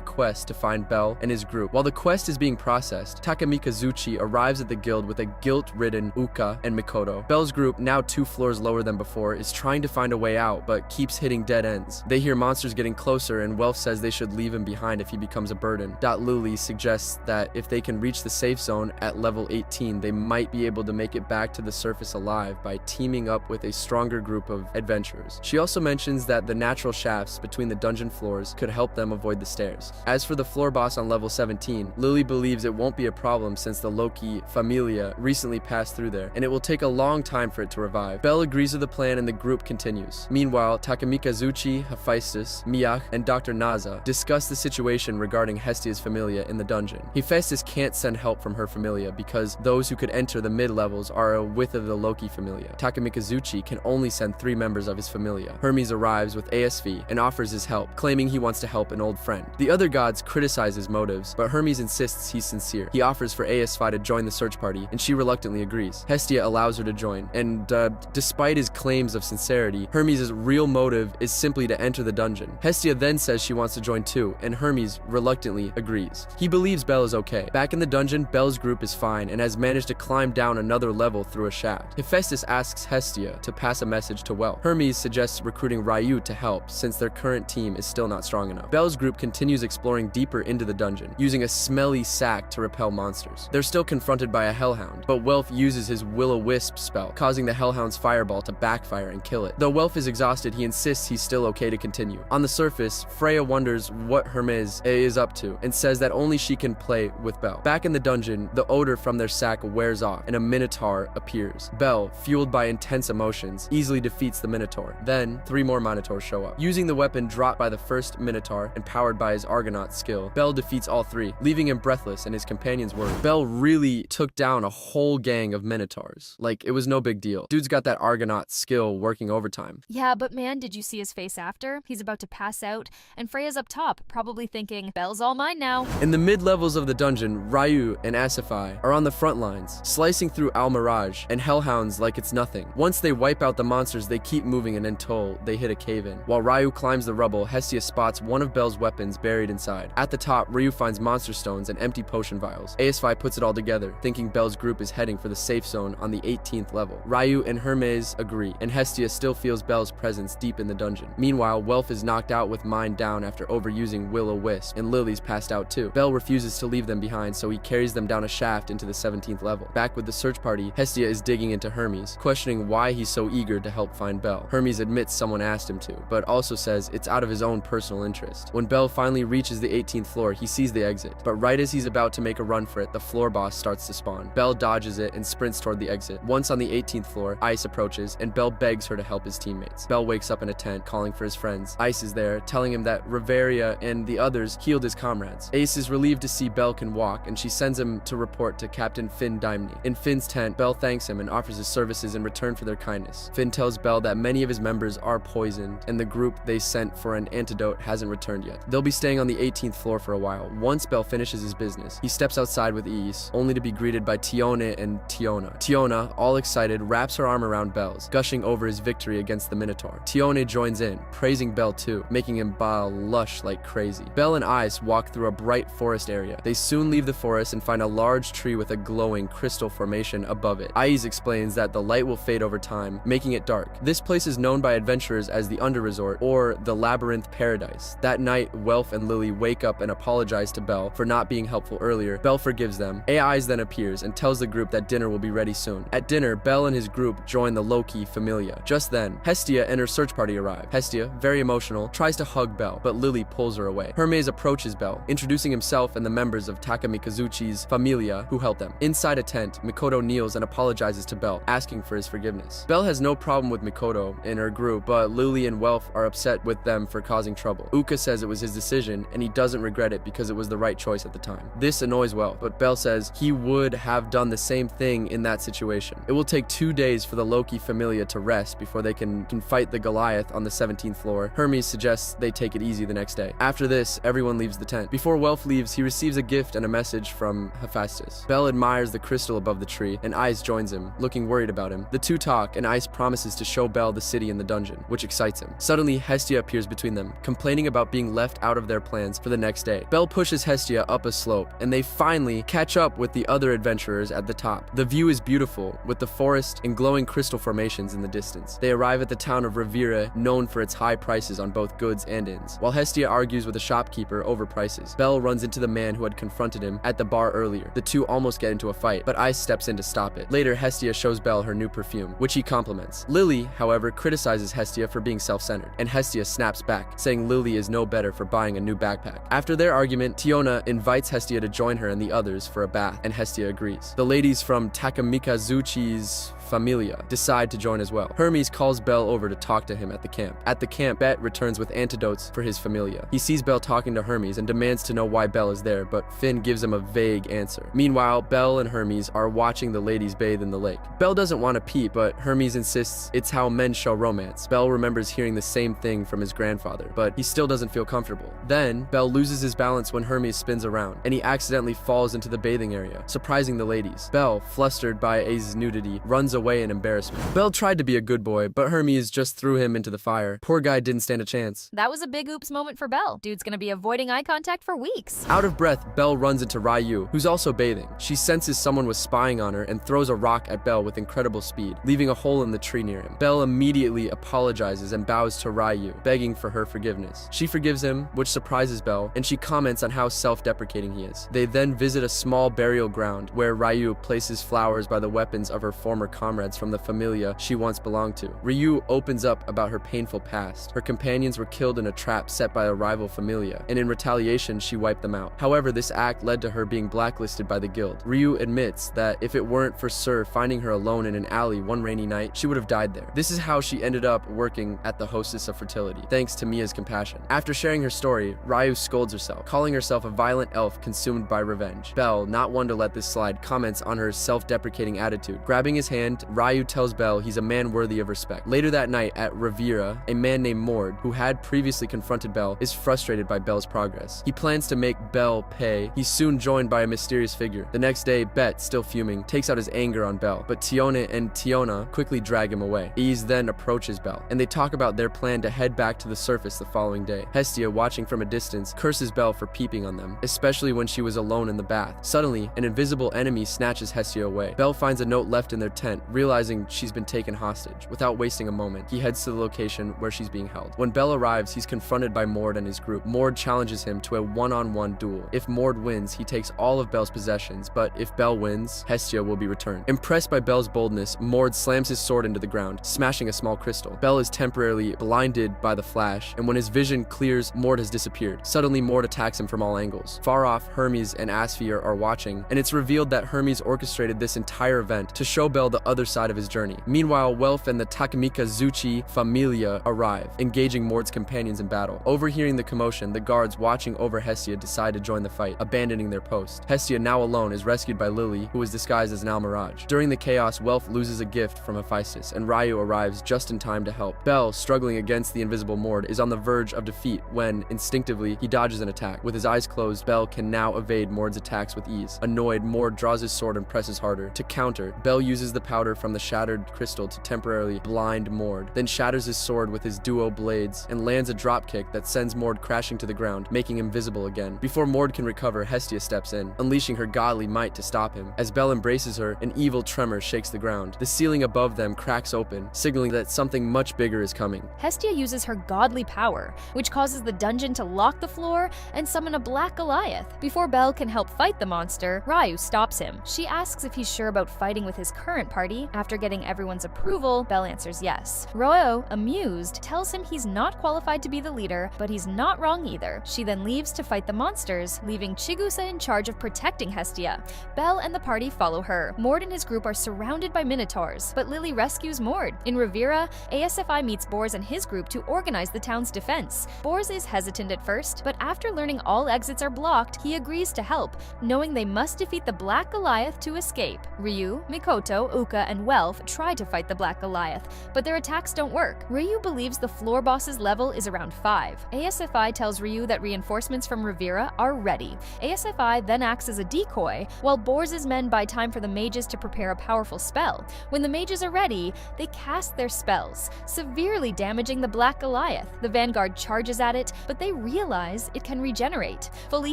quest to find Bell and his group. While the quest is being processed, Takamikazuchi arrives at the guild with a guilt-ridden Uka and Mikoto. Bell's group, now 2 floors lower than before, is trying to find a way out, but keeps hitting dead ends. They hear monsters getting closer, and Welf says they should leave him behind if he becomes a burden. Luli suggests that if they can reach the safe zone at level 18, they might be able to make it back to the surface alive by teaming up with a stronger group of adventurers. She also mentions that the natural shafts between the dungeon floors could help them avoid the stairs. As for the floor boss on level 17, Lily believes it won't be a problem since the Loki familia recently passed through there, and it will take a long time for it to revive. Bell agrees with the plan and the group continues. Meanwhile, Takamikazuchi, Hephaestus, Miyach, and Dr. Naza discuss the situation regarding Hestia's familia in the dungeon. Hephaestus can't send help from her familia because those who could enter the mid-levels are a width of the Loki familia. Takamikazuchi can only send 3 members of his familia. Hermes arrives with ASV and offers his help, claiming he wants to help an old friend. The other gods criticize his motives, but Hermes insists he's sincere. He offers for ASV to join the search party, and she reluctantly agrees. Hestia allows her to join, and despite his claims of sincerity, Hermes' real motive is simply to enter the dungeon. Hestia then says she wants to join too, and Hermes reluctantly agrees. He believes Bell is okay. Back in the dungeon, Bell's group is fine and has managed to climb down another level through a shaft. Hephaestus asks Hestia to pass a message to Welf. Hermes suggests recruiting Ryu to help since their current team is still not strong enough. Bell's group continues exploring deeper into the dungeon, using a smelly sack to repel monsters. They're still confronted by a hellhound, but Welf uses his will-o-wisp spell, causing the hellhound's fireball to backfire and kill it. Though Welf is exhausted, he insists he's still okay to continue. On the surface, Freya wonders what Hermes is up to and says that only she can play with Bell. Back in the dungeon, the odor from their sack wears off and a minotaur appears. Bell, fueled by intense emotions, easily defeats the Minotaur. Then, 3 more Minotaurs show up. Using the weapon dropped by the first Minotaur and powered by his Argonaut skill, Bell defeats all 3, leaving him breathless and his companions worried. Bell really took down a whole gang of Minotaurs. Like, it was no big deal. Dude's got that Argonaut skill working overtime. Yeah, but man, did you see his face after? He's about to pass out, and Freya's up top, probably thinking, Bell's all mine now. In the mid-levels of the dungeon, Ryu and Asifai are on the front lines, slicing through Al-Mirage and Hellhounds like it's nothing. Once they wipe out the monsters, they keep moving until they hit a cave-in. While Ryu climbs the rubble, Hestia spots one of Bell's weapons buried inside. At the top, Ryu finds monster stones and empty potion vials. Asifai puts it all together, thinking Bell's group is heading for the safe zone on the 18th level. Ryu and Hermes agree, and Hestia still feels Bell's presence deep in the dungeon. Meanwhile, Welf is knocked out with Mind down after overusing Will-O-Wisp, and Lily's passed out too. Bell refuses to leave them behind, so he carries them down a shaft into the 17th level. Back with the search party, Hestia is digging into Hermes, questioning why he's so eager to help find Bell. Hermes admits someone asked him to, but also says it's out of his own personal interest. When Bell finally reaches the 18th floor, he sees the exit, but right as he's about to make a run for it, the floor boss starts to spawn. Bell dodges it and sprints toward the exit. Once on the 18th floor, Ice approaches, and Bell begs her to help his teammates. Bell wakes up in a tent, calling for his friends. Ice is there, telling him that Riveria and the others healed his comrades. Ace is relieved to see Bell can walk, and she sends him to report to Captain Finn Dimney. In Finn's tent, Bell thanks him and offers his services in return for their kindness. Finn tells Bell that many of his members are poisoned, and the group they sent for an antidote hasn't returned yet. They'll be staying on the 18th floor for a while. Once Bell finishes his business, he steps outside with ease, only to be greeted by Tione and Tiona. Tiona, all excited, wraps her arm around Bell's, gushing over his victory against the Minotaur. Tione joins in, praising Bell too, making him bawl lush like crazy. Bell and Ice walk through a bright forest area. They soon leave the forest and find a large tree with a glowing crystal formation above it. Ice explains that the light will fade over time, making it dark. This place is known by adventurers as the Under Resort, or the Labyrinth Paradise. That night, Welf and Lily wake up and apologize to Bell for not being helpful earlier. Bell forgives them. AIs then appears and tells the group that dinner will be ready soon. At dinner, Bell and his group join the low-key Familia. Just then, Hestia and her search party arrive. Hestia, very emotional, tries to hug Bell, but Lily pulls her away. Hermes approaches Bell, introducing himself and the members of Takamikazuchi's Familia who helped them. Inside a tent, Mikoto kneels and apologizes to Bell, asking for his forgiveness. Bell has no problem with Mikoto and her group, but Lily and Welf are upset with them for causing trouble. Uka says it was his decision, and he doesn't regret it because it was the right choice at the time. This annoys Welf, but Bell says he would have done the same thing in that situation. It will take 2 days for the Loki Familia to rest before they can fight the Goliath on the 17th floor. Hermes suggests they take it easy the next day. After this, everyone leaves the tent. Before Welf leaves, he receives a gift and a message from Hephaestus. Bell admires the crystal above the tree, and Ice joins him, looking worried about him. The two talk, and Ice promises to show Bell the city in the dungeon, which excites him. Suddenly, Hestia appears between them, complaining about being left out of their plans for the next day. Bell pushes Hestia up a slope, and they finally catch up with the other adventurers at the top. The view is beautiful, with the forest and glowing crystal formations in the distance. They arrive at the town of Rivera, known for its high prices on both goods and inns. While Hestia argues with a shopkeeper over prices, Bell runs into the man who had confronted him at the bar earlier. The two almost get into a fight, but Ice steps in to stop it. Later, Hestia shows Bell her new perfume, which he compliments. Lily, however, criticizes Hestia for being self-centered, and Hestia snaps back, saying Lily is no better for buying a new backpack. After their argument, Tiona invites Hestia to join her and the others for a bath, and Hestia agrees. The ladies from Takamikazuchi's Familia decide to join as well. Hermes calls Bell over to talk to him at the camp. At the camp, Bet returns with antidotes for his Familia. He sees Bell talking to Hermes and demands to know why Bell is there, but Finn gives him a vague answer. Meanwhile, Bell and Hermes are watching the ladies bathe in the lake. Bell doesn't want to pee, but Hermes insists it's how men show romance. Bell remembers hearing the same thing from his grandfather, but he still doesn't feel comfortable. Then, Bell loses his balance when Hermes spins around, and he accidentally falls into the bathing area, surprising the ladies. Bell, flustered by Ace's nudity, runs away in embarrassment. Bell tried to be a good boy, but Hermes just threw him into the fire. Poor guy didn't stand a chance. That was a big oops moment for Bell. Dude's gonna be avoiding eye contact for weeks. Out of breath, Bell runs into Ryu, who's also bathing. She senses someone was spying on her and throws a rock at Bell with incredible speed, leaving a hole in the tree near him. Bell immediately apologizes and bows to Ryu, begging for her forgiveness. She forgives him, which surprises Bell, and she comments on how self-deprecating he is. They then visit a small burial ground where Ryu places flowers by the weapons of her former comrades. comrades from the familia she once belonged to. Ryu opens up about her painful past. Her companions were killed in a trap set by a rival familia, and in retaliation, she wiped them out. However, this act led to her being blacklisted by the guild. Ryu admits that if it weren't for Sir finding her alone in an alley one rainy night, she would have died there. This is how she ended up working at the Hostess of Fertility, thanks to Mia's compassion. After sharing her story, Ryu scolds herself, calling herself a violent elf consumed by revenge. Belle, not one to let this slide, comments on her self-deprecating attitude. Grabbing his hand, Ryu tells Belle he's a man worthy of respect. Later that night at Riviera, a man named Mord, who had previously confronted Belle, is frustrated by Belle's progress. He plans to make Belle pay. He's soon joined by a mysterious figure. The next day, Bet, still fuming, takes out his anger on Belle, but Tione and Tiona quickly drag him away. Ys then approaches Belle, and they talk about their plan to head back to the surface the following day. Hestia, watching from a distance, curses Belle for peeping on them, especially when she was alone in the bath. Suddenly, an invisible enemy snatches Hestia away. Belle finds a note left in their tent, realizing she's been taken hostage. Without wasting a moment, he heads to the location where she's being held. When Belle arrives, he's confronted by Mord and his group. Mord challenges him to a one-on-one duel. If Mord wins, he takes all of Belle's possessions, but if Belle wins, Hestia will be returned. Impressed by Belle's boldness, Mord slams his sword into the ground, smashing a small crystal. Belle is temporarily blinded by the flash, and when his vision clears, Mord has disappeared. Suddenly, Mord attacks him from all angles. Far off, Hermes and Asphere are watching, and it's revealed that Hermes orchestrated this entire event to show Belle the other side of his journey. Meanwhile, Welf and the Takamika Zuchi familia arrive, engaging Mord's companions in battle. Overhearing the commotion, the guards watching over Hestia decide to join the fight, abandoning their post. Hestia, now alone, is rescued by Lily, who is disguised as an Almirage. During the chaos, Welf loses a gift from Hephaestus, and Ryu arrives just in time to help. Belle, struggling against the invisible Mord, is on the verge of defeat when, instinctively, he dodges an attack. With his eyes closed, Belle can now evade Mord's attacks with ease. Annoyed, Mord draws his sword and presses harder. To counter, Belle uses the powder from the shattered crystal to temporarily blind Mord, then shatters his sword with his duo blades and lands a dropkick that sends Mord crashing to the ground, making him visible again. Before Mord can recover, Hestia steps in, unleashing her godly might to stop him. As Belle embraces her, an evil tremor shakes the ground. The ceiling above them cracks open, signaling that something much bigger is coming. Hestia uses her godly power, which causes the dungeon to lock the floor and summon a black Goliath. Before Belle can help fight the monster, Ryu stops him. She asks if he's sure about fighting with his current party. After getting everyone's approval, Belle answers yes. Royo, amused, tells him he's not qualified to be the leader, but he's not wrong either. She then leaves to fight the monsters, leaving Chigusa in charge of protecting Hestia. Belle and the party follow her. Mord and his group are surrounded by minotaurs, but Lily rescues Mord. In Riviera, ASFI meets Bors and his group to organize the town's defense. Bors is hesitant at first, but after learning all exits are blocked, he agrees to help, knowing they must defeat the Black Goliath to escape. Ryu, Mikoto, Uka, and Welf try to fight the Black Goliath, but their attacks don't work. Ryu believes the floor boss's level is around 5. ASFI tells Ryu that reinforcements from Riviera are ready. ASFI then acts as a decoy, while Bors' men buy time for the mages to prepare a powerful spell. When the mages are ready, they cast their spells, severely damaging the Black Goliath. The vanguard charges at it, but they realize it can regenerate. Fully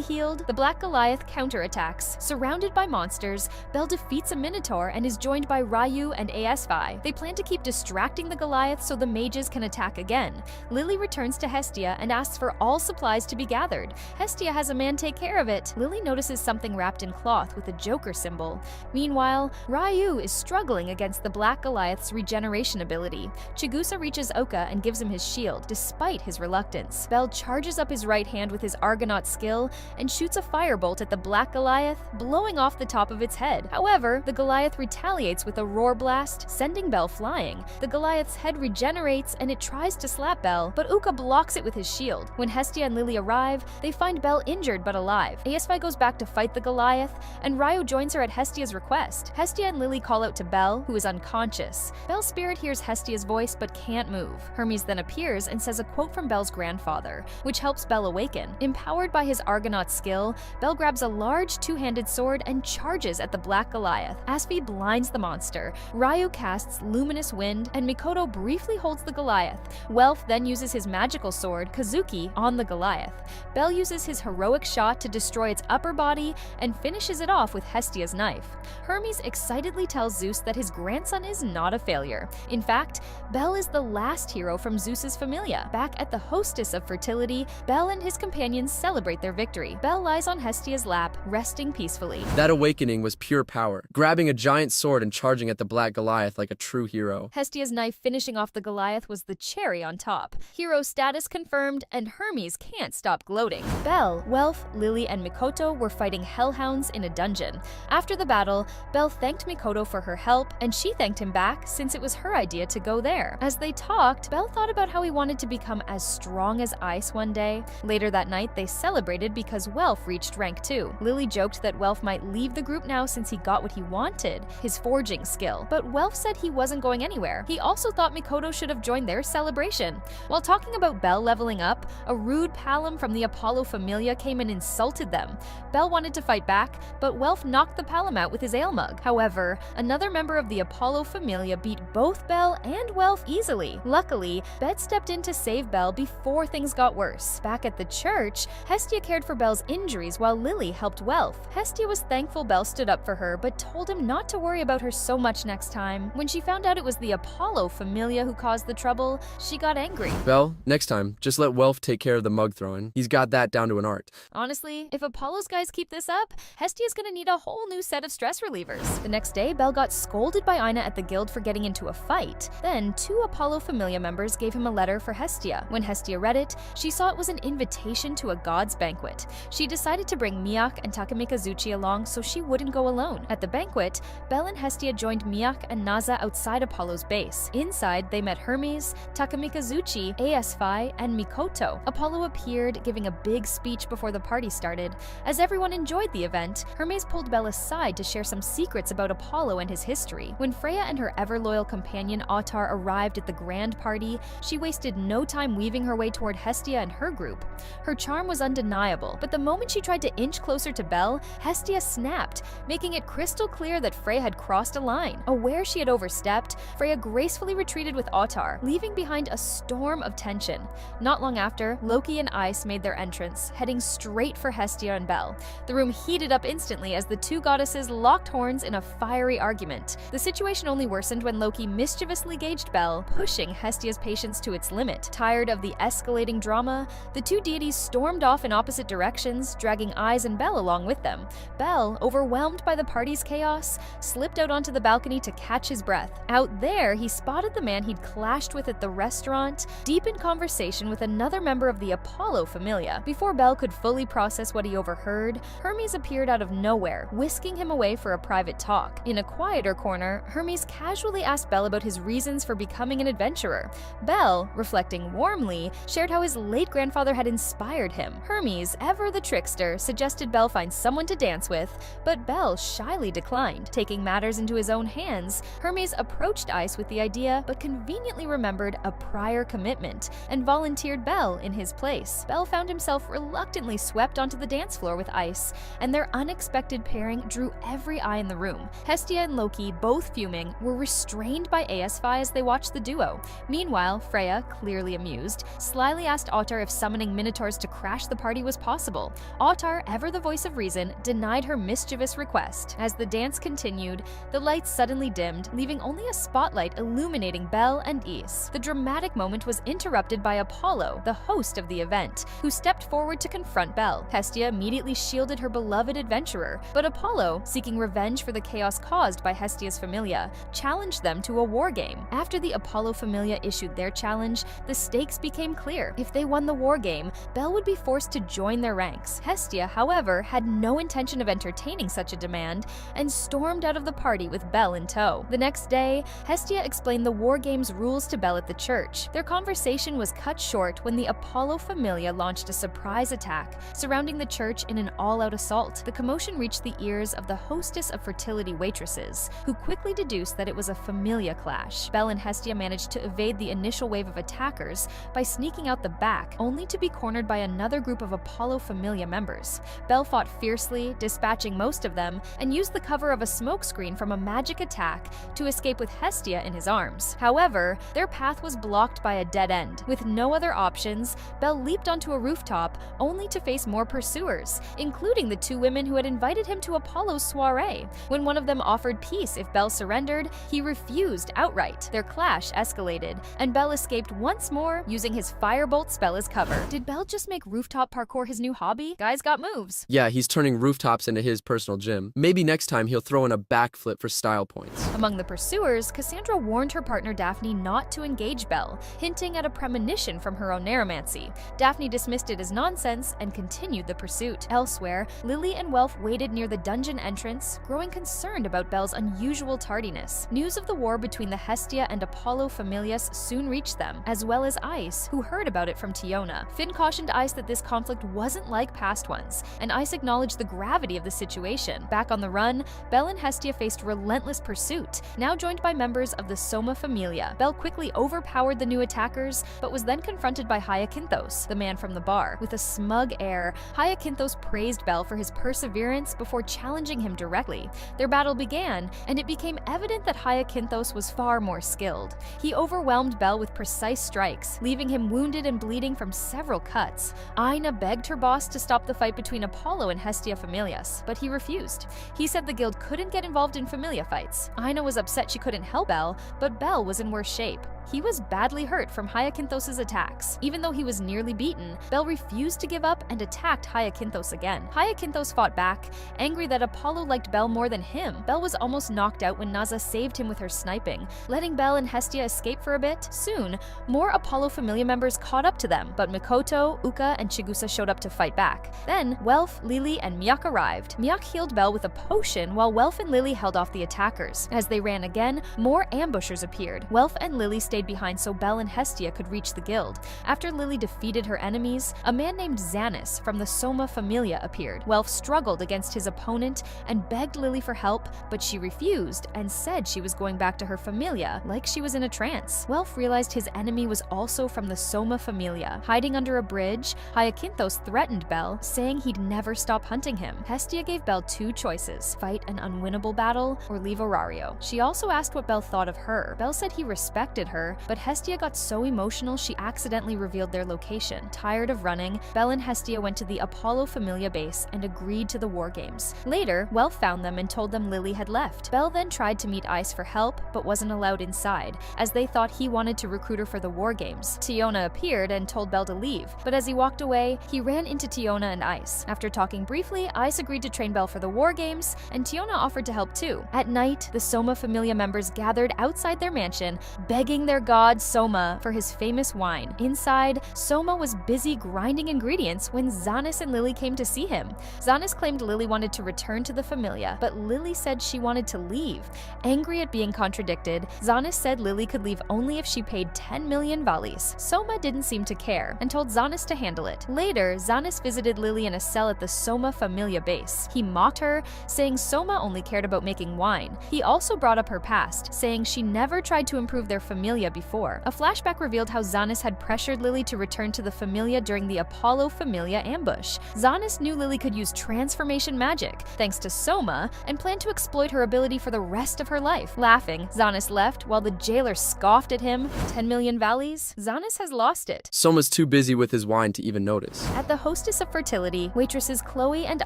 healed, the Black Goliath counterattacks. Surrounded by monsters, Belle defeats a Minotaur and is joined by Ryu and ASFI. They plan to keep distracting the Goliath so the mages can attack again. Lily returns to Hestia and asks for all supplies to be gathered. Hestia has a man take care of it. Lily notices something wrapped in cloth with a Joker symbol. Meanwhile, Ryu is struggling against the Black Goliath's regeneration ability. Chigusa reaches Oka and gives him his shield, despite his reluctance. Belle charges up his right hand with his Argonaut skill and shoots a firebolt at the Black Goliath, blowing off the top of its head. However, the Goliath retaliates with a roar blast, sending Belle flying. The Goliath's head regenerates and it tries to slap Belle, but Uka blocks it with his shield. When Hestia and Lily arrive, they find Belle injured but alive. ASFI goes back to fight the Goliath, and Ryu joins her at Hestia's request. Hestia and Lily call out to Belle, who is unconscious. Belle's spirit hears Hestia's voice but can't move. Hermes then appears and says a quote from Belle's grandfather, which helps Belle awaken. Empowered by his Argonaut skill, Belle grabs a large two-handed sword and charges at the Black Goliath. Asphy blinds the monster. Ryu casts Luminous Wind, and Mikoto briefly holds the Goliath. Welf then uses his magical sword, Kazuki, on the Goliath. Belle uses his heroic shot to destroy its upper body and finishes it off with Hestia's knife. Hermes excitedly tells Zeus that his grandson is not a failure. In fact, Belle is the last hero from Zeus's familia. Back at the Hostess of Fertility, Belle and his companions celebrate their victory. Belle lies on Hestia's lap, resting peacefully. That awakening was pure power. Grabbing a giant sword and charging slashing at the black Goliath like a true hero. Hestia's knife finishing off the Goliath was the cherry on top. Hero status confirmed, and Hermes can't stop gloating. Belle, Welf, Lily, and Mikoto were fighting hellhounds in a dungeon. After the battle, Belle thanked Mikoto for her help, and she thanked him back since it was her idea to go there. As they talked, Belle thought about how he wanted to become as strong as ice one day. Later that night, they celebrated because Welf reached rank 2. Lily joked that Welf might leave the group now since he got what he wanted, his forging skill, but Welf said he wasn't going anywhere. He also thought Mikoto should have joined their celebration. While talking about Belle leveling up, a rude Palom from the Apollo Familia came and insulted them. Belle wanted to fight back, but Welf knocked the Palom out with his ale mug. However, another member of the Apollo Familia beat both Belle and Welf easily. Luckily, Bet stepped in to save Belle before things got worse. Back at the church, Hestia cared for Belle's injuries while Lily helped Welf. Hestia was thankful Belle stood up for her, but told him not to worry about her so much next time. When she found out it was the Apollo Familia who caused the trouble, she got angry. Belle, next time, just let Welf take care of the mug throwing. He's got that down to an art. Honestly, if Apollo's guys keep this up, Hestia's gonna need a whole new set of stress relievers. The next day, Belle got scolded by Ina at the guild for getting into a fight. Then, 2 Apollo Familia members gave him a letter for Hestia. When Hestia read it, she saw it was an invitation to a god's banquet. She decided to bring Miak and Takamikazuchi along so she wouldn't go alone. At the banquet, Belle and Hestia joined Miak and Naza outside Apollo's base. Inside, they met Hermes, Takamikazuchi, S1-S5, and Mikoto. Apollo appeared, giving a big speech before the party started. As everyone enjoyed the event, Hermes pulled Belle aside to share some secrets about Apollo and his history. When Freya and her ever-loyal companion Autar arrived at the grand party, she wasted no time weaving her way toward Hestia and her group. Her charm was undeniable, but the moment she tried to inch closer to Belle, Hestia snapped, making it crystal clear that Freya had crossed a line. Aware she had overstepped, Freya gracefully retreated with Autar, leaving behind a storm of tension. Not long after, Loki and Ice made their entrance, heading straight for Hestia and Belle. The room heated up instantly as the 2 goddesses locked horns in a fiery argument. The situation only worsened when Loki mischievously gauged Belle, pushing Hestia's patience to its limit. Tired of the escalating drama, the 2 deities stormed off in opposite directions, dragging Ice and Belle along with them. Belle, overwhelmed by the party's chaos, slipped out onto the balcony to catch his breath. Out there, he spotted the man he'd clashed with at the restaurant, deep in conversation with another member of the Apollo Familia. Before Belle could fully process what he overheard, Hermes appeared out of nowhere, whisking him away for a private talk. In a quieter corner, Hermes casually asked Belle about his reasons for becoming an adventurer. Belle, reflecting warmly, shared how his late grandfather had inspired him. Hermes, ever the trickster, suggested Belle find someone to dance with, but Belle shyly declined. Taking matters into his own hands, Hermes approached Ice with the idea, but conveniently remembered a prior commitment and volunteered Belle in his place. Belle found himself reluctantly swept onto the dance floor with Ice, and their unexpected pairing drew every eye in the room. Hestia and Loki, both fuming, were restrained by S1-S5 as they watched the duo. Meanwhile, Freya, clearly amused, slyly asked Autar if summoning minotaurs to crash the party was possible. Autar, ever the voice of reason, denied her mischievous request. As the dance continued, the lights suddenly dimmed, leaving only a spotlight illuminating Belle and Ys. The dramatic moment was interrupted by Apollo, the host of the event, who stepped forward to confront Belle. Hestia immediately shielded her beloved adventurer, but Apollo, seeking revenge for the chaos caused by Hestia's Familia, challenged them to a war game. After the Apollo Familia issued their challenge, the stakes became clear. If they won the war game, Belle would be forced to join their ranks. Hestia, however, had no intention of entertaining such a demand and stormed out of the party with Belle in tow. The next day, Hestia explained the war game's rules to Belle at the church. Their conversation was cut short when the Apollo Familia launched a surprise attack, surrounding the church in an all-out assault. The commotion reached the ears of the hostess of fertility waitresses, who quickly deduced that it was a Familia clash. Belle and Hestia managed to evade the initial wave of attackers by sneaking out the back, only to be cornered by another group of Apollo Familia members. Belle fought fiercely, dispatching most of them, and used the cover of a smokescreen from a magic attack to escape with Hestia in his arms. However, their path was blocked by a dead end. With no other options, Belle leaped onto a rooftop, only to face more pursuers, including the 2 women who had invited him to Apollo's soiree. When one of them offered peace if Belle surrendered, he refused outright. Their clash escalated, and Belle escaped once more, using his firebolt spell as cover. Did Belle just make rooftop parkour his new hobby? Guy's got moves. Yeah, he's turning rooftops into his personal gym. Maybe next time he'll throw in a backflip for style. style points. Among the pursuers, Cassandra warned her partner Daphne not to engage Belle, hinting at a premonition from her own neuromancy. Daphne dismissed it as nonsense and continued the pursuit. Elsewhere, Lily and Welf waited near the dungeon entrance, growing concerned about Belle's unusual tardiness. News of the war between the Hestia and Apollo Familius soon reached them, as well as Ice, who heard about it from Tiona. Finn cautioned Ice that this conflict wasn't like past ones, and Ice acknowledged the gravity of the situation. Back on the run, Belle and Hestia faced relentless pursuit, now joined by members of the Soma Familia. Belle quickly overpowered the new attackers, but was then confronted by Hyacinthos, the man from the bar. With a smug air, Hyacinthos praised Belle for his perseverance before challenging him directly. Their battle began, and it became evident that Hyacinthos was far more skilled. He overwhelmed Belle with precise strikes, leaving him wounded and bleeding from several cuts. Aina begged her boss to stop the fight between Apollo and Hestia Familius, but he refused. He said the guild couldn't get involved in Familia fights. Aina was upset she couldn't help Belle, but Belle was in worse shape. He was badly hurt from Hyacinthos' attacks. Even though he was nearly beaten, Belle refused to give up and attacked Hyacinthos again. Hyacinthos fought back, angry that Apollo liked Belle more than him. Belle was almost knocked out when Naza saved him with her sniping, letting Belle and Hestia escape for a bit. Soon, more Apollo Familia members caught up to them, but Mikoto, Uka, and Chigusa showed up to fight back. Then, Welf, Lily, and Miak arrived. Miak healed Belle with a potion, while Welf and Lily held off the attackers. As they ran again, more ambushers appeared. Welf and Lily stayed behind so Belle and Hestia could reach the guild. After Lily defeated her enemies, a man named Xanis from the Soma Familia appeared. Welf struggled against his opponent and begged Lily for help, but she refused and said she was going back to her familia, like she was in a trance. Welf realized his enemy was also from the Soma Familia. Hiding under a bridge, Hyacinthos threatened Belle, saying he'd never stop hunting him. Hestia gave Belle two choices: fight an unwinnable battle or leave Orario. She also asked what Belle thought of her. Belle said he respected her, but Hestia got so emotional she accidentally revealed their location. Tired of running, Belle and Hestia went to the Apollo Familia base and agreed to the war games. Later, Welf found them and told them Lily had left. Belle then tried to meet Ice for help, but wasn't allowed inside, as they thought he wanted to recruit her for the war games. Tiona appeared and told Belle to leave, but as he walked away, he ran into Tiona and Ice. After talking briefly, Ice agreed to train Belle for the war games, and Tiona offered to help too. At night, the Soma Familia members gathered outside their mansion, begging their god Soma for his famous wine. Inside, Soma was busy grinding ingredients when Xanis and Lily came to see him. Xanis claimed Lily wanted to return to the Familia, but Lily said she wanted to leave. Angry at being contradicted, Xanis said Lily could leave only if she paid 10 million valis. Soma didn't seem to care and told Xanis to handle it. Later, Xanis visited Lily in a cell at the Soma Familia base. He mocked her, saying Soma only cared about making wine. He also brought up her past, saying she never tried to improve their Familia before. A flashback revealed how Xanis had pressured Lily to return to the Familia during the Apollo Familia ambush. Xanis knew Lily could use transformation magic, thanks to Soma, and planned to exploit her ability for the rest of her life. Laughing, Xanis left while the jailer scoffed at him. 10 million valis? Xanis has lost it. Soma's too busy with his wine to even notice. At the Hostess of Fertility, waitresses Chloe and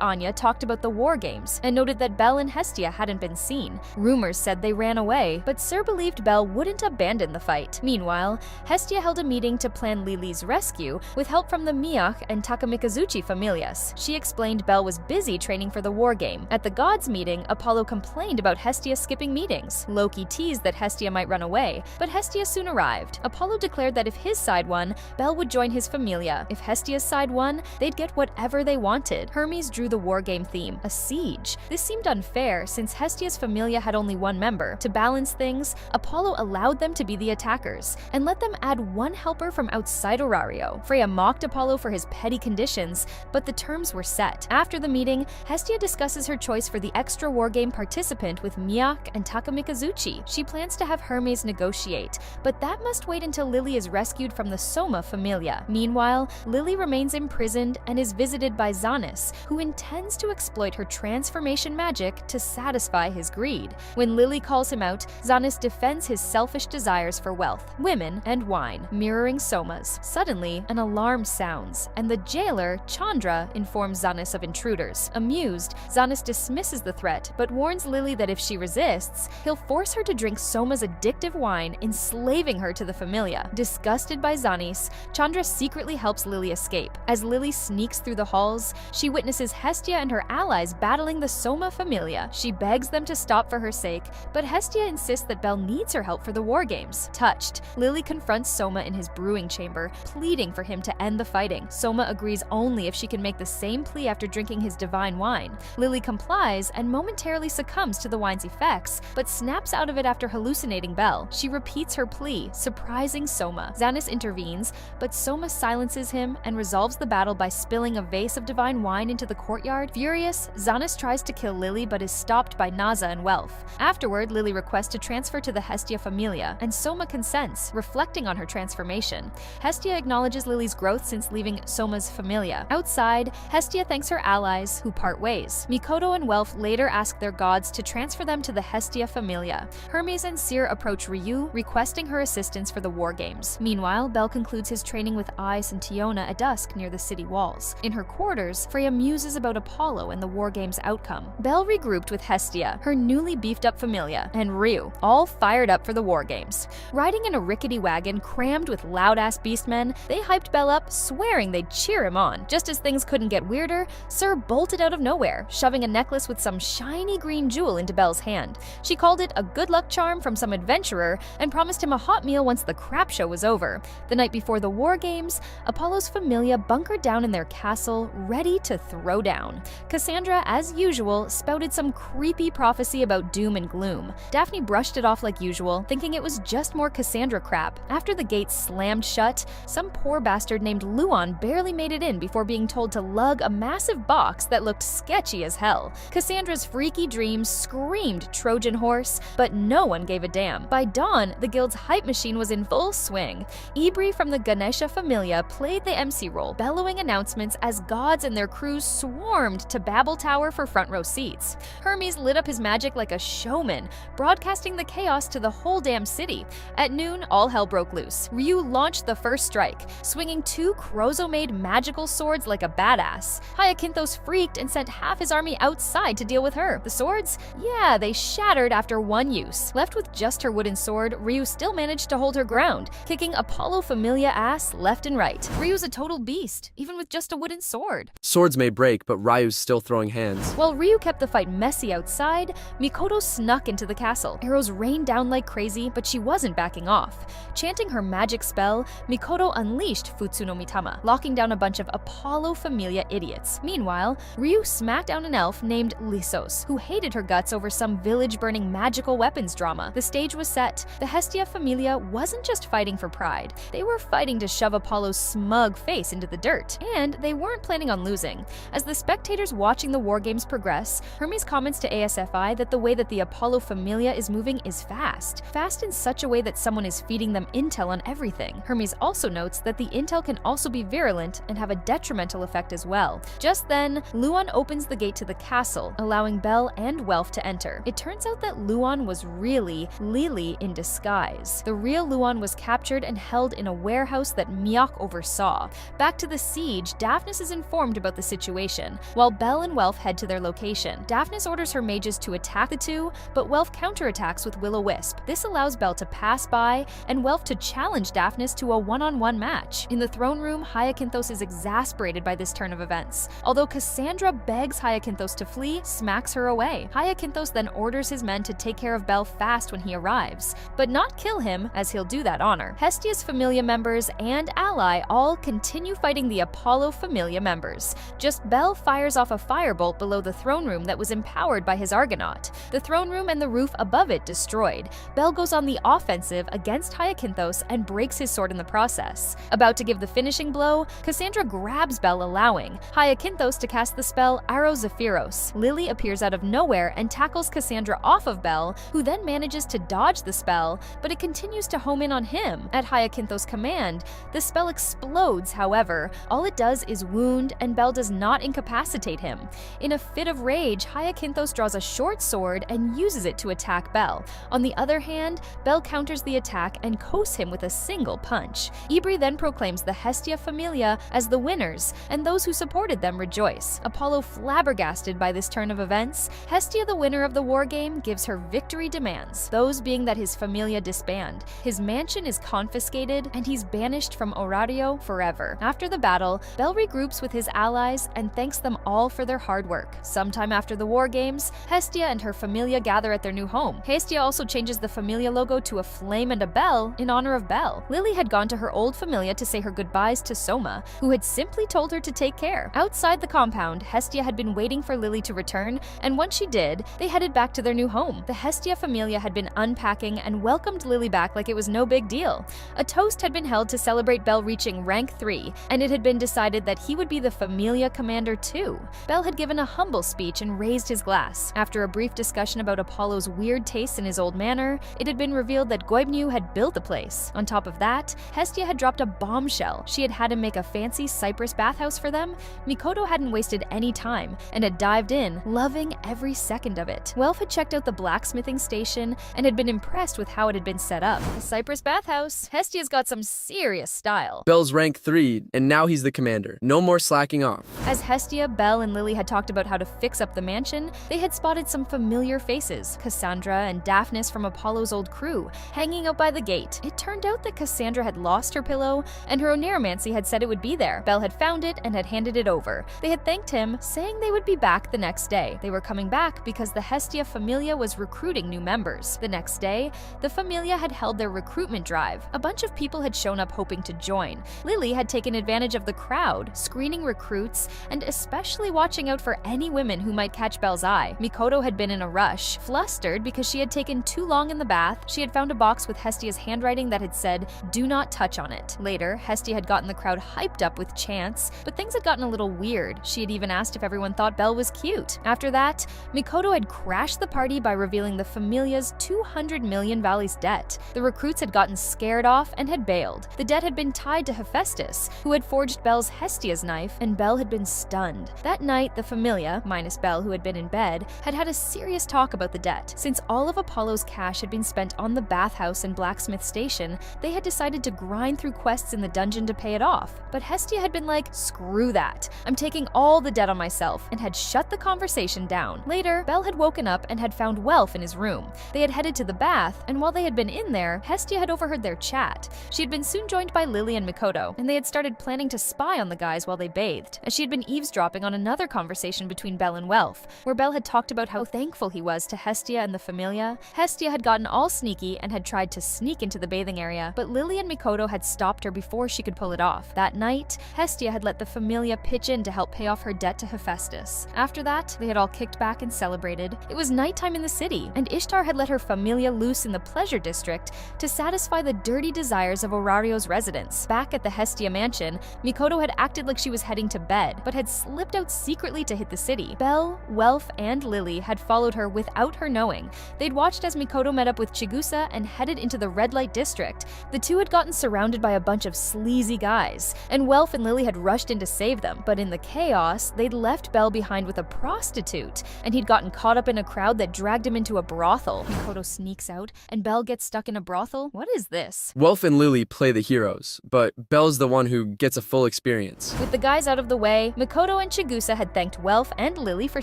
Anya talked about the war games and noted that Belle and Hestia hadn't been seen. Rumors said they ran away, but Sir believed Belle wouldn't abandon the fight. Meanwhile, Hestia held a meeting to plan Lily's rescue with help from the Miak and Takamikazuchi familias. She explained Belle was busy training for the war game. At the gods meeting, Apollo complained about Hestia skipping meetings. Loki teased that Hestia might run away, but Hestia soon arrived. Apollo declared that if his side won, Belle would join his familia. If Hestia's side won, they'd get whatever they wanted. Hermes drew the war game theme, a siege. This seemed unfair since Hestia's familia had only one member. To balance things, Apollo allowed them to be the attackers and let them add one helper from outside Orario. Freya mocked Apollo for his petty conditions, but the terms were set. After the meeting, Hestia discusses her choice for the extra wargame participant with Miak and Takamikazuchi. She plans to have Hermes negotiate, but that must wait until Lily is rescued from the Soma Familia. Meanwhile, Lily remains imprisoned and is visited by Xanis, who intends to exploit her transformation magic to satisfy his greed. When Lily calls him out, Xanis defends his selfish desires for wealth, women, and wine, mirroring Soma's. Suddenly, an alarm sounds, and the jailer, Chandra, informs Zanis of intruders. Amused, Zanis dismisses the threat, but warns Lily that if she resists, he'll force her to drink Soma's addictive wine, enslaving her to the Familia. Disgusted by Zanis, Chandra secretly helps Lily escape. As Lily sneaks through the halls, she witnesses Hestia and her allies battling the Soma Familia. She begs them to stop for her sake, but Hestia insists that Belle needs her help for the war games. Touched, Lily confronts Soma in his brewing chamber, pleading for him to end the fighting. Soma agrees only if she can make the same plea after drinking his divine wine. Lily complies and momentarily succumbs to the wine's effects, but snaps out of it after hallucinating Belle. She repeats her plea, surprising Soma. Zanis intervenes, but Soma silences him and resolves the battle by spilling a vase of divine wine into the courtyard. Furious, Zanis tries to kill Lily but is stopped by Naza and Welf. Afterward, Lily requests to transfer to the Hestia Familia, and Soma consents, reflecting on her transformation. Hestia acknowledges Lily's growth since leaving Soma's Familia. Outside, Hestia thanks her allies, who part ways. Mikoto and Welf later ask their gods to transfer them to the Hestia Familia. Hermes and Seer approach Ryu, requesting her assistance for the war games. Meanwhile, Belle concludes his training with Ice and Tiona at dusk near the city walls. In her quarters, Freya muses about Apollo and the war games' outcome. Belle regrouped with Hestia, her newly beefed up Familia, and Ryu, all fired up for the war games. Riding in a rickety wagon crammed with loud-ass beastmen, they hyped Belle up, swearing they'd cheer him on. Just as things couldn't get weirder, Sir bolted out of nowhere, shoving a necklace with some shiny green jewel into Belle's hand. She called it a good luck charm from some adventurer and promised him a hot meal once the crap show was over. The night before the war games, Apollo's Familia bunkered down in their castle, ready to throw down. Cassandra, as usual, spouted some creepy prophecy about doom and gloom. Daphne brushed it off like usual, thinking it was just more Cassandra crap. After the gates slammed shut, some poor bastard named Luan barely made it in before being told to lug a massive box that looked sketchy as hell. Cassandra's freaky dreams screamed Trojan horse, but no one gave a damn. By dawn, the guild's hype machine was in full swing. Ibri from the Ganesha Familia played the MC role, bellowing announcements as gods and their crews swarmed to Babel Tower for front row seats. Hermes lit up his magic like a showman, broadcasting the chaos to the whole damn city. At noon, all hell broke loose. Ryu launched the first strike, swinging 2 Krozo-made magical swords like a badass. Hyacinthos freaked and sent half his army outside to deal with her. The swords? Yeah, they shattered after one use. Left with just her wooden sword, Ryu still managed to hold her ground, kicking Apollo Familia ass left and right. Ryu's a total beast, even with just a wooden sword. Swords may break, but Ryu's still throwing hands. While Ryu kept the fight messy outside, Mikoto snuck into the castle. Arrows rained down like crazy, but she wasn't backing off. Chanting her magic spell, Mikoto unleashed Futsu no Mitama, locking down a bunch of Apollo Familia idiots. Meanwhile, Ryu smacked down an elf named Lissos, who hated her guts over some village-burning magical weapons drama. The stage was set. The Hestia Familia wasn't just fighting for pride. They were fighting to shove Apollo's smug face into the dirt, and they weren't planning on losing. As the spectators watching the war games progress, Hermes comments to ASFI that the way that the Apollo Familia is moving is fast. Fast in such a way that someone is feeding them intel on everything. Hermes also notes that the intel can also be virulent and have a detrimental effect as well. Just then, Luan opens the gate to the castle, allowing Belle and Welf to enter. It turns out that Luan was really Lily in disguise. The real Luan was captured and held in a warehouse that Miak oversaw. Back to the siege, Daphnis is informed about the situation, while Belle and Welf head to their location. Daphnis orders her mages to attack the two, but Welf counterattacks with Will-O-Wisp. This allows Belle to pass by, and Welf to challenge Daphnis to a one-on-one match. In the throne room, Hyacinthos is exasperated by this turn of events. Although Cassandra begs Hyacinthos to flee, smacks her away. Hyacinthos then orders his men to take care of Belle fast when he arrives, but not kill him, as he'll do that honor. Hestia's Familia members and ally all continue fighting the Apollo Familia members. Just Belle fires off a firebolt below the throne room that was empowered by his Argonaut. The throne room and the roof above it destroyed. Belle goes on the offensive against Hyacinthos and breaks his sword in the process. About to give the finishing blow, Cassandra grabs Belle, allowing Hyacinthos to cast the spell Arrow Zephyros. Lily appears out of nowhere and tackles Cassandra off of Belle, who then manages to dodge the spell, but it continues to home in on him. At Hyacinthos' command, the spell explodes, however. All it does is wound, and Belle does not incapacitate him. In a fit of rage, Hyacinthos draws a short sword and uses it to attack Belle. On the other hand, Belle counters counters the attack and coasts him with a single punch. Ibri then proclaims the Hestia Familia as the winners, and those who supported them rejoice. Apollo, flabbergasted by this turn of events, Hestia, the winner of the war game, gives her victory demands, those being that his Familia disband, his mansion is confiscated, and he's banished from Orario forever. After the battle, Bel regroups with his allies and thanks them all for their hard work. Sometime after the war games, Hestia and her Familia gather at their new home. Hestia also changes the Familia logo to a flame and a bell in honor of Bel. Lily had gone to her old Familia to say her goodbyes to Soma, who had simply told her to take care. Outside the compound, Hestia had been waiting for Lily to return, and once she did, they headed back to their new home. The Hestia Familia had been unpacking and welcomed Lily back like it was no big deal. A toast had been held to celebrate Bel reaching rank 3, and it had been decided that he would be the Familia commander too. Bel had given a humble speech and raised his glass. After a brief discussion about Apollo's weird tastes in his old manor, it had been revealed that Goibniu had built the place. On top of that, Hestia had dropped a bombshell. She had him make a fancy cypress bathhouse for them. Mikoto hadn't wasted any time and had dived in, loving every second of it. Welf had checked out the blacksmithing station and had been impressed with how it had been set up. A cypress bathhouse. Hestia's got some serious style. Bel's rank 3, and now he's the commander. No more slacking off. As Hestia, Bel, and Lily had talked about how to fix up the mansion, they had spotted some familiar faces, Cassandra and Daphnis from Apollo's old crew, hanging out by the gate. It turned out that Cassandra had lost her pillow, and her oneiromancy had said it would be there. Bel had found it and had handed it over. They had thanked him, saying they would be back the next day. They were coming back because the Hestia Familia was recruiting new members. The next day, the Familia had held their recruitment drive. A bunch of people had shown up hoping to join. Lily had taken advantage of the crowd, screening recruits, and especially watching out for any women who might catch Bel's eye. Mikoto had been in a rush, flustered because she had taken too long in the bath. She had found a box with Hestia's handwriting that had said, "Do not touch" on it. Later, Hestia had gotten the crowd hyped up with chants, but things had gotten a little weird. She had even asked if everyone thought Bel was cute. After that, Mikoto had crashed the party by revealing the Familia's 200 million Valley's debt. The recruits had gotten scared off and had bailed. The debt had been tied to Hephaestus, who had forged Bel's Hestia's knife, and Bel had been stunned. That night, the Familia, minus Bel who had been in bed, had had a serious talk about the debt. Since all of Apollo's cash had been spent on the bathhouse and blacksmith station, they had decided to grind through quests in the dungeon to pay it off. But Hestia had been like, "Screw that. I'm taking all the debt on myself," and had shut the conversation down. Later, Bel had woken up and had found Welf in his room. They had headed to the bath, and while they had been in there, Hestia had overheard their chat. She had been soon joined by Lily and Mikoto, and they had started planning to spy on the guys while they bathed, as she had been eavesdropping on another conversation between Bel and Welf, where Bel had talked about how thankful he was to Hestia and the Familia. Hestia had gotten all sneaky and had tried to sneak into the bathing area, but Lily and Mikoto had stopped her before she could pull it off. That night, Hestia had let the Familia pitch in to help pay off her debt to Hephaestus. After that, they had all kicked back and celebrated. It was nighttime in the city, and Ishtar had let her Familia loose in the pleasure district to satisfy the dirty desires of Orario's residents. Back at the Hestia mansion, Mikoto had acted like she was heading to bed, but had slipped out secretly to hit the city. Bel, Welf, and Lily had followed her without her knowing. They'd watched as Mikoto met up with Chigusa and headed into the red light district. The two had gotten surrounded by a bunch of sleazy guys, and Welf and Lily had rushed in to save them, but in the chaos, they'd left Bel behind with a prostitute, and he'd gotten caught up in a crowd that dragged him into a brothel. Mikoto sneaks out, and Bel gets stuck in a brothel? What is this? Welf and Lily play the heroes, but Bel's the one who gets a full experience. With the guys out of the way, Mikoto and Chigusa had thanked Welf and Lily for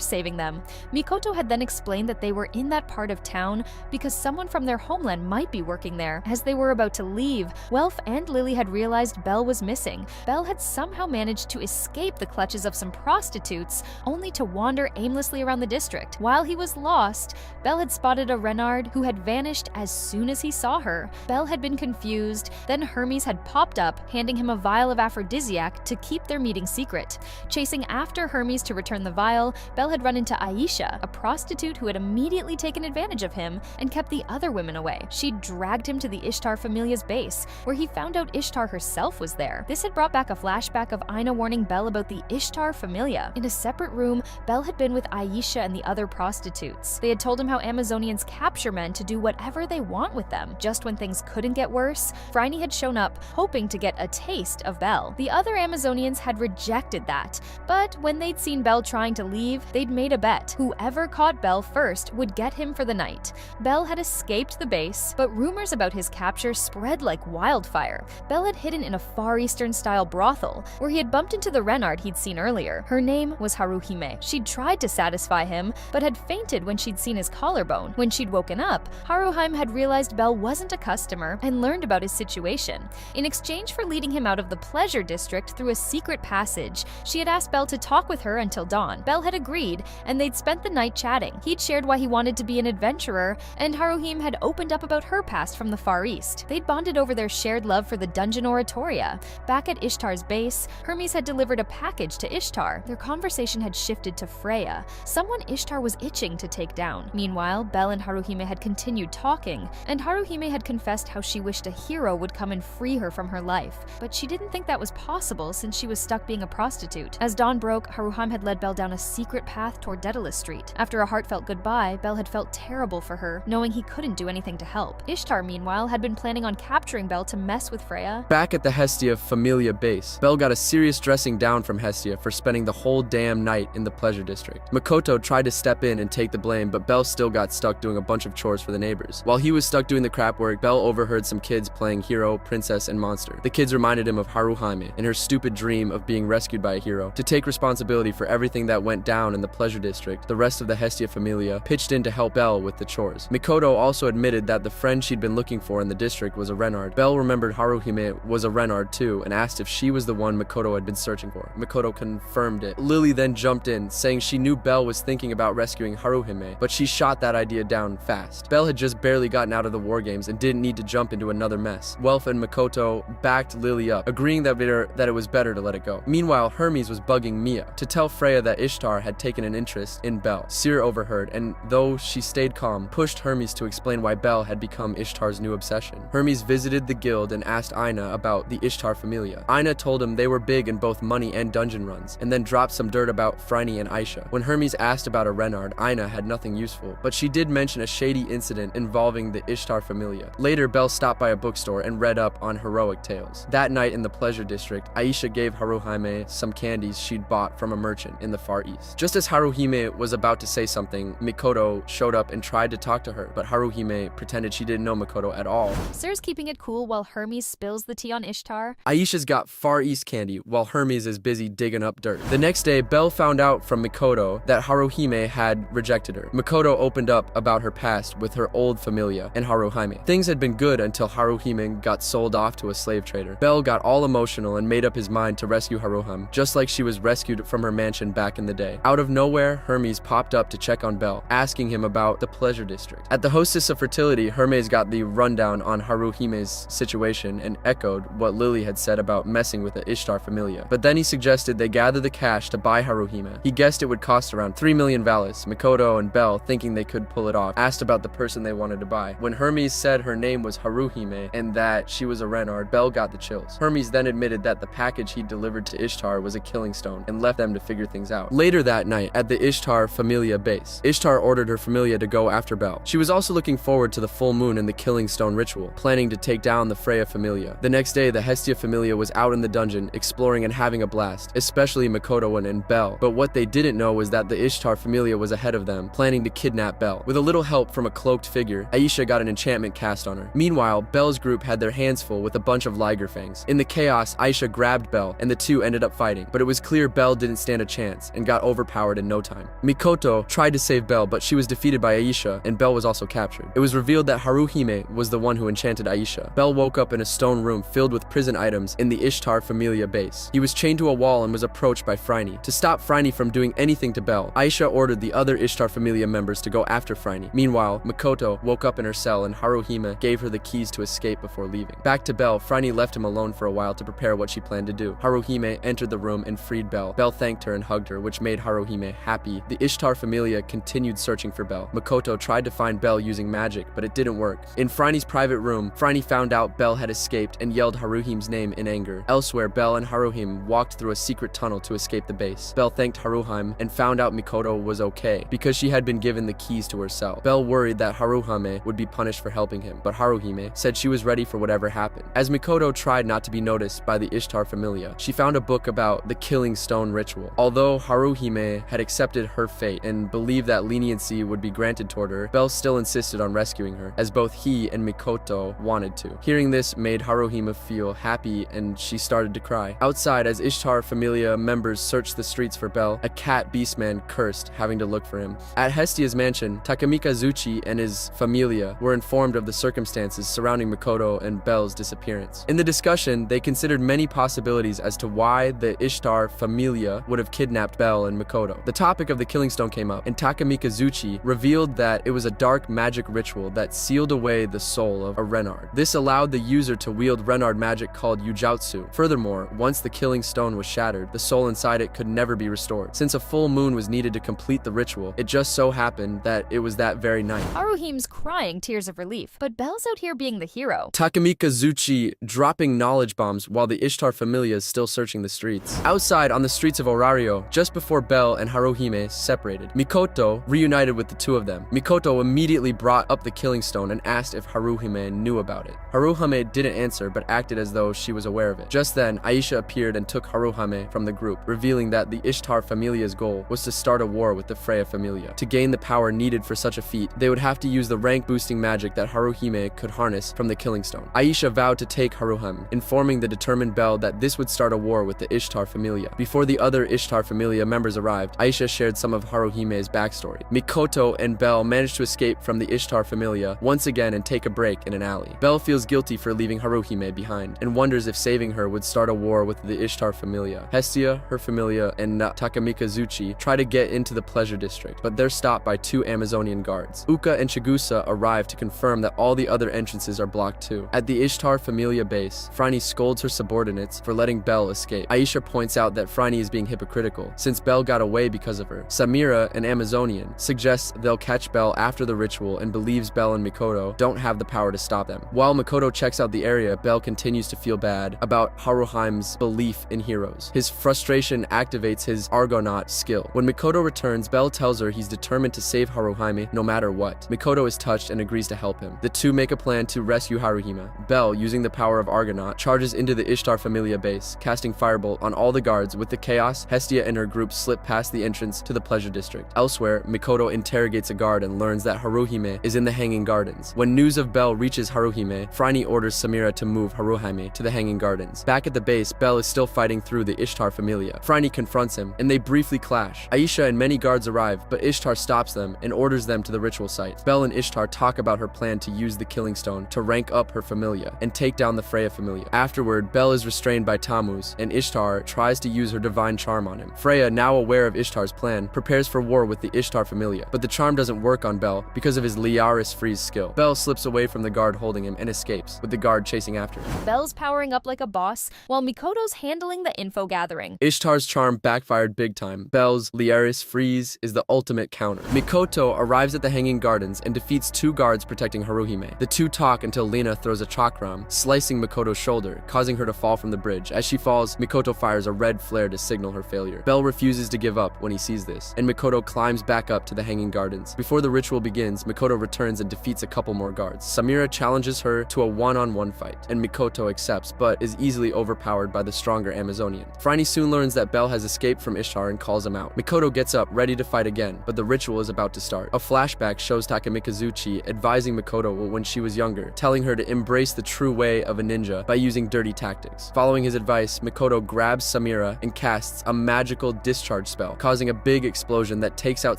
saving them. Mikoto had then explained that they were in that part of town because someone from their homeland might be working there. As they were about to leave, Welf and Lily had realized Bel was missing. Bel had somehow managed to escape the clutches of some prostitutes, only to wander aimlessly around the district. While he was lost, Bel had spotted a Renard who had vanished as soon as he saw her. Bel had been confused, then Hermes had popped up, handing him a vial of aphrodisiac to keep their meeting secret. Chasing after Hermes to return the vial, Bel had run into Aisha, a prostitute who had immediately taken advantage of him and kept the other women away. She dragged him to the Ishtar Familia's base, where he found out Ishtar herself was there. This had brought back a flashback of Aina warning Bel about the Ishtar Familia. In a separate room, Bel had been with Aisha and the other prostitutes. They had told him how Amazonians capture men to do whatever they want with them. Just when things couldn't get worse, Phryne had shown up, hoping to get a taste of Bel. The other Amazonians had rejected that, but when they'd seen Bel trying to leave, they'd made a bet. Whoever caught Bel first would get him for the night. Bel had escaped the base, but rumors about his capture spread like wildfire. Belle had hidden in a Far Eastern-style brothel, where he had bumped into the Renard he'd seen earlier. Her name was Haruhime. She'd tried to satisfy him, but had fainted when she'd seen his collarbone. When she'd woken up, Haruhime had realized Belle wasn't a customer and learned about his situation. In exchange for leading him out of the pleasure district through a secret passage, she had asked Belle to talk with her until dawn. Belle had agreed, and they'd spent the night chatting. He'd shared why he wanted to be an adventurer, and Haruhime had opened up about her past from the Far East. They'd bonded over their shared love for the dungeon oratoria. Back at Ishtar's base, Hermes had delivered a package to Ishtar. Their conversation had shifted to Freya, someone Ishtar was itching to take down. Meanwhile, Belle and Haruhime had continued talking, and Haruhime had confessed how she wished a hero would come and free her from her life, but she didn't think that was possible since she was stuck being a prostitute. As dawn broke, Haruhime had led Belle down a secret path toward Daedalus Street. After a heartfelt goodbye, Belle had felt terrible for her, knowing he couldn't do anything to help. Ishtar, meanwhile, had been planning on capturing Belle to mess with Freya. Back at the Hestia Familia base, Belle got a serious dressing down from Hestia for spending the whole damn night in the pleasure district. Makoto tried to step in and take the blame, but Belle still got stuck doing a bunch of chores for the neighbors. While he was stuck doing the crap work, Belle overheard some kids playing hero, princess, and monster. The kids reminded him of Haruhime and her stupid dream of being rescued by a hero. To take responsibility for everything that went down in the pleasure district, the rest of the Hestia Familia pitched in to help Belle with the chores. Mikoto also admitted that the friend she'd been looking for in the district was a Renard. Belle remembered Haruhime was a Renard too and asked if she was the one Mikoto had been searching for. Mikoto confirmed it. Lily then jumped in, saying she knew Belle was thinking about rescuing Haruhime, but she shot that idea down fast. Belle had just barely gotten out of the war games and didn't need to jump into another mess. Welf and Mikoto backed Lily up, agreeing that it was better to let it go. Meanwhile, Hermes was bugging Mia to tell Freya that Ishtar had taken an interest in Belle. Seer overheard, and though she stayed calm, pushed Hermes to explain why Belle had become Ishtar's new obsession. Hermes visited the guild and asked Aina about the Ishtar Familia. Aina told him they were big in both money and dungeon runs, and then dropped some dirt about Phryne and Aisha. When Hermes asked about a Renard, Aina had nothing useful, but she did mention a shady incident involving the Ishtar Familia. Later, Belle stopped by a bookstore and read up on heroic tales. That night in the pleasure district, Aisha gave Haruhime some candies she'd bought from a merchant in the Far East. Just as Haruhime was about to say something, Mikoto showed up and tried to talk to her, but Haruhime pretended she didn't know Mikoto at all. Sir's keeping it cool while Hermes spills the tea on Ishtar. Aisha's got Far East candy, while Hermes is busy digging up dirt. The next day, Belle found out from Mikoto that Haruhime had rejected her. Mikoto opened up about her past with her old familia and Haruhime. Things had been good until Haruhime got sold off to a slave trader. Belle got all emotional and made up his mind to rescue Haruhime, just like she was rescued from her mansion back in the day. Out of nowhere, Hermes popped up to check on Belle, asking him about the pleasure district. At the hostess of fertility, Hermes got the rundown on Haruhime's situation and echoed what Lily had said about messing with the Ishtar Familia. But then he suggested they gather the cash to buy Haruhime. He guessed it would cost around 3 million valis. Mikoto and Belle, thinking they could pull it off, asked about the person they wanted to buy. When Hermes said her name was Haruhime and that she was a Renard, Belle got the chills. Hermes then admitted that the package he delivered to Ishtar was a killing stone and left them to figure things out. Later that night, at the Ishtar Familia base, Ishtar ordered her familia to go after Belle. She was also looking forward to the full moon and the killing stone ritual, planning to take down the Freya Familia. The next day, the Hestia Familia was out in the dungeon, exploring and having a blast, especially Mikoto and Belle. But what they didn't know was that the Ishtar Familia was ahead of them, planning to kidnap Belle. With a little help from a cloaked figure, Aisha got an enchantment cast on her. Meanwhile, Belle's group had their hands full with a bunch of Liger Fangs. In the chaos, Aisha grabbed Belle, and the two ended up fighting, but it was clear Belle didn't stand a chance and got overpowered in no time. Mikoto tried to save Belle, but she was defeated by Aisha, and Belle was also captured. It was revealed that Haruhime was the one who enchanted Aisha. Belle woke up in a stone room filled with prison items in the Ishtar Familia base. He was chained to a wall and was approached by Phryne. To stop Phryne from doing anything to Belle, Aisha ordered the other Ishtar Familia members to go after Phryne. Meanwhile, Mikoto woke up in her cell and Haruhime gave her the keys to escape before leaving. Back to Belle, Phryne left him alone for a while to prepare what she planned to do. Haruhime entered the room and freed Belle. Belle thanked her and hugged her, which made Haruhime happy. The Ishtar Familia continued searching for Belle. Mikoto tried to find Belle using magic, but it didn't work. In Phryne's private room, Phryne found out Belle had escaped and yelled Haruhime's name in anger. Elsewhere, Belle and Haruhime walked through a secret tunnel to escape the base. Belle thanked Haruhime and found out Mikoto was okay because she had been given the keys to her cell. Belle worried that Haruhime would be punished for helping him, but Haruhime said she was ready for whatever happened. As Mikoto tried not to be noticed by the Ishtar Familia, she found a book about the killing stone ritual. Although Haruhime had accepted her fate and believed that leniency would be granted toward her, Belle still insisted on rescuing her. as both he and Mikoto wanted to. Hearing this made Haruhime feel happy and she started to cry. Outside, as Ishtar Familia members searched the streets for Bell, a cat beastman cursed having to look for him. At Hestia's mansion, Takamikazuchi and his familia were informed of the circumstances surrounding Mikoto and Bell's disappearance. In the discussion, they considered many possibilities as to why the Ishtar Familia would have kidnapped Bell and Mikoto. The topic of the killing stone came up, and Takamikazuchi revealed that it was a dark magic ritual that sealed away the soul of a Renard. This allowed the user to wield Renard magic called Yujutsu. Furthermore, once the killing stone was shattered, the soul inside it could never be restored. Since a full moon was needed to complete the ritual, it just so happened that it was that very night. Haruhime's crying tears of relief, but Bell's out here being the hero. Takamikazuchi dropping knowledge bombs while the Ishtar Familia is still searching the streets. Outside on the streets of Orario, just before Bell and Haruhime separated, Mikoto reunited with the two of them. Mikoto immediately brought up the killing stone and asked if Haruhime knew about it. Haruhime didn't answer but acted as though she was aware of it. Just then, Aisha appeared and took Haruhime from the group, revealing that the Ishtar Familia's goal was to start a war with the Freya Familia. To gain the power needed for such a feat, they would have to use the rank-boosting magic that Haruhime could harness from the killing stone. Aisha vowed to take Haruhime, informing the determined Bell that this would start a war with the Ishtar Familia. Before the other Ishtar Familia members arrived, Aisha shared some of Haruhime's backstory. Mikoto and Bell managed to escape from the Ishtar Familia once again and take a break in an alley. Bell feels guilty for leaving Haruhime behind and wonders if saving her would start a war with the Ishtar Familia. Hestia, her familia, and Takamikazuchi try to get into the pleasure district, but they're stopped by two Amazonian guards. Uka and Chigusa arrive to confirm that all the other entrances are blocked too. At the Ishtar Familia base, Franny scolds her subordinates for letting Bell escape. Aisha points out that Franny is being hypocritical, since Bell got away because of her. Samira, an Amazonian, suggests they'll catch Bell after the ritual and believes Bell and Mikoto don't have the power to stop them. While Mikoto checks out the area, Bell continues to feel bad about Haruhime's belief in heroes. His frustration activates his Argonaut skill. When Mikoto returns, Bell tells her he's determined to save Haruhime no matter what. Mikoto is touched and agrees to help him. The two make a plan to rescue Haruhime. Bell, using the power of Argonaut, charges into the Ishtar Familia base, casting Firebolt on all the guards. With the chaos, Hestia and her group slip past the entrance to the pleasure district. Elsewhere, Mikoto interrogates a guard and learns that Haruhime is in the Hanging Gardens. When news of Bell reaches Haruhime, Franny orders Samira to move Haruhime to the Hanging Gardens. Back at the base, Bell is still fighting through the Ishtar Familia. Franny confronts him, and they briefly clash. Aisha and many guards arrive, but Ishtar stops them and orders them to the ritual site. Bell and Ishtar talk about her plan to use the killing stone to rank up her familia and take down the Freya Familia. Afterward, Bell is restrained by Tammuz, and Ishtar tries to use her divine charm on him. Freya, now aware of Ishtar's plan, prepares for war with the Ishtar Familia, but the charm doesn't work on Bell because of his Liaris freeze skill. Bell slips away from the guard holding him and escapes, with the guard chasing after him. Bell's powering up like a boss, while Mikoto's handling the info gathering. Ishtar's charm backfired big time. Bell's Liaris freeze is the ultimate counter. Mikoto arrives at the Hanging Gardens and defeats two guards protecting Haruhime. The two talk until Lena throws a chakram, slicing Mikoto's shoulder, causing her to fall from the bridge. As she falls, Mikoto fires a red flare to signal her failure. Bell refuses to give up when he sees this, and Mikoto climbs back up to the Hanging Gardens. Before the ritual begins, Mikoto returns and defeats a couple more guards. Samira challenges her to a one-on-one fight, and Mikoto accepts, but is easily overpowered by the stronger Amazonian. Franny soon learns that Bell has escaped from Ishtar and calls him out. Mikoto gets up, ready to fight again, but the ritual is about to start. A flashback shows Takamikazuchi advising Mikoto when she was younger, telling her to embrace the true way of a ninja by using dirty tactics. Following his advice, Mikoto grabs Samira and casts a magical discharge spell, causing a big explosion that takes out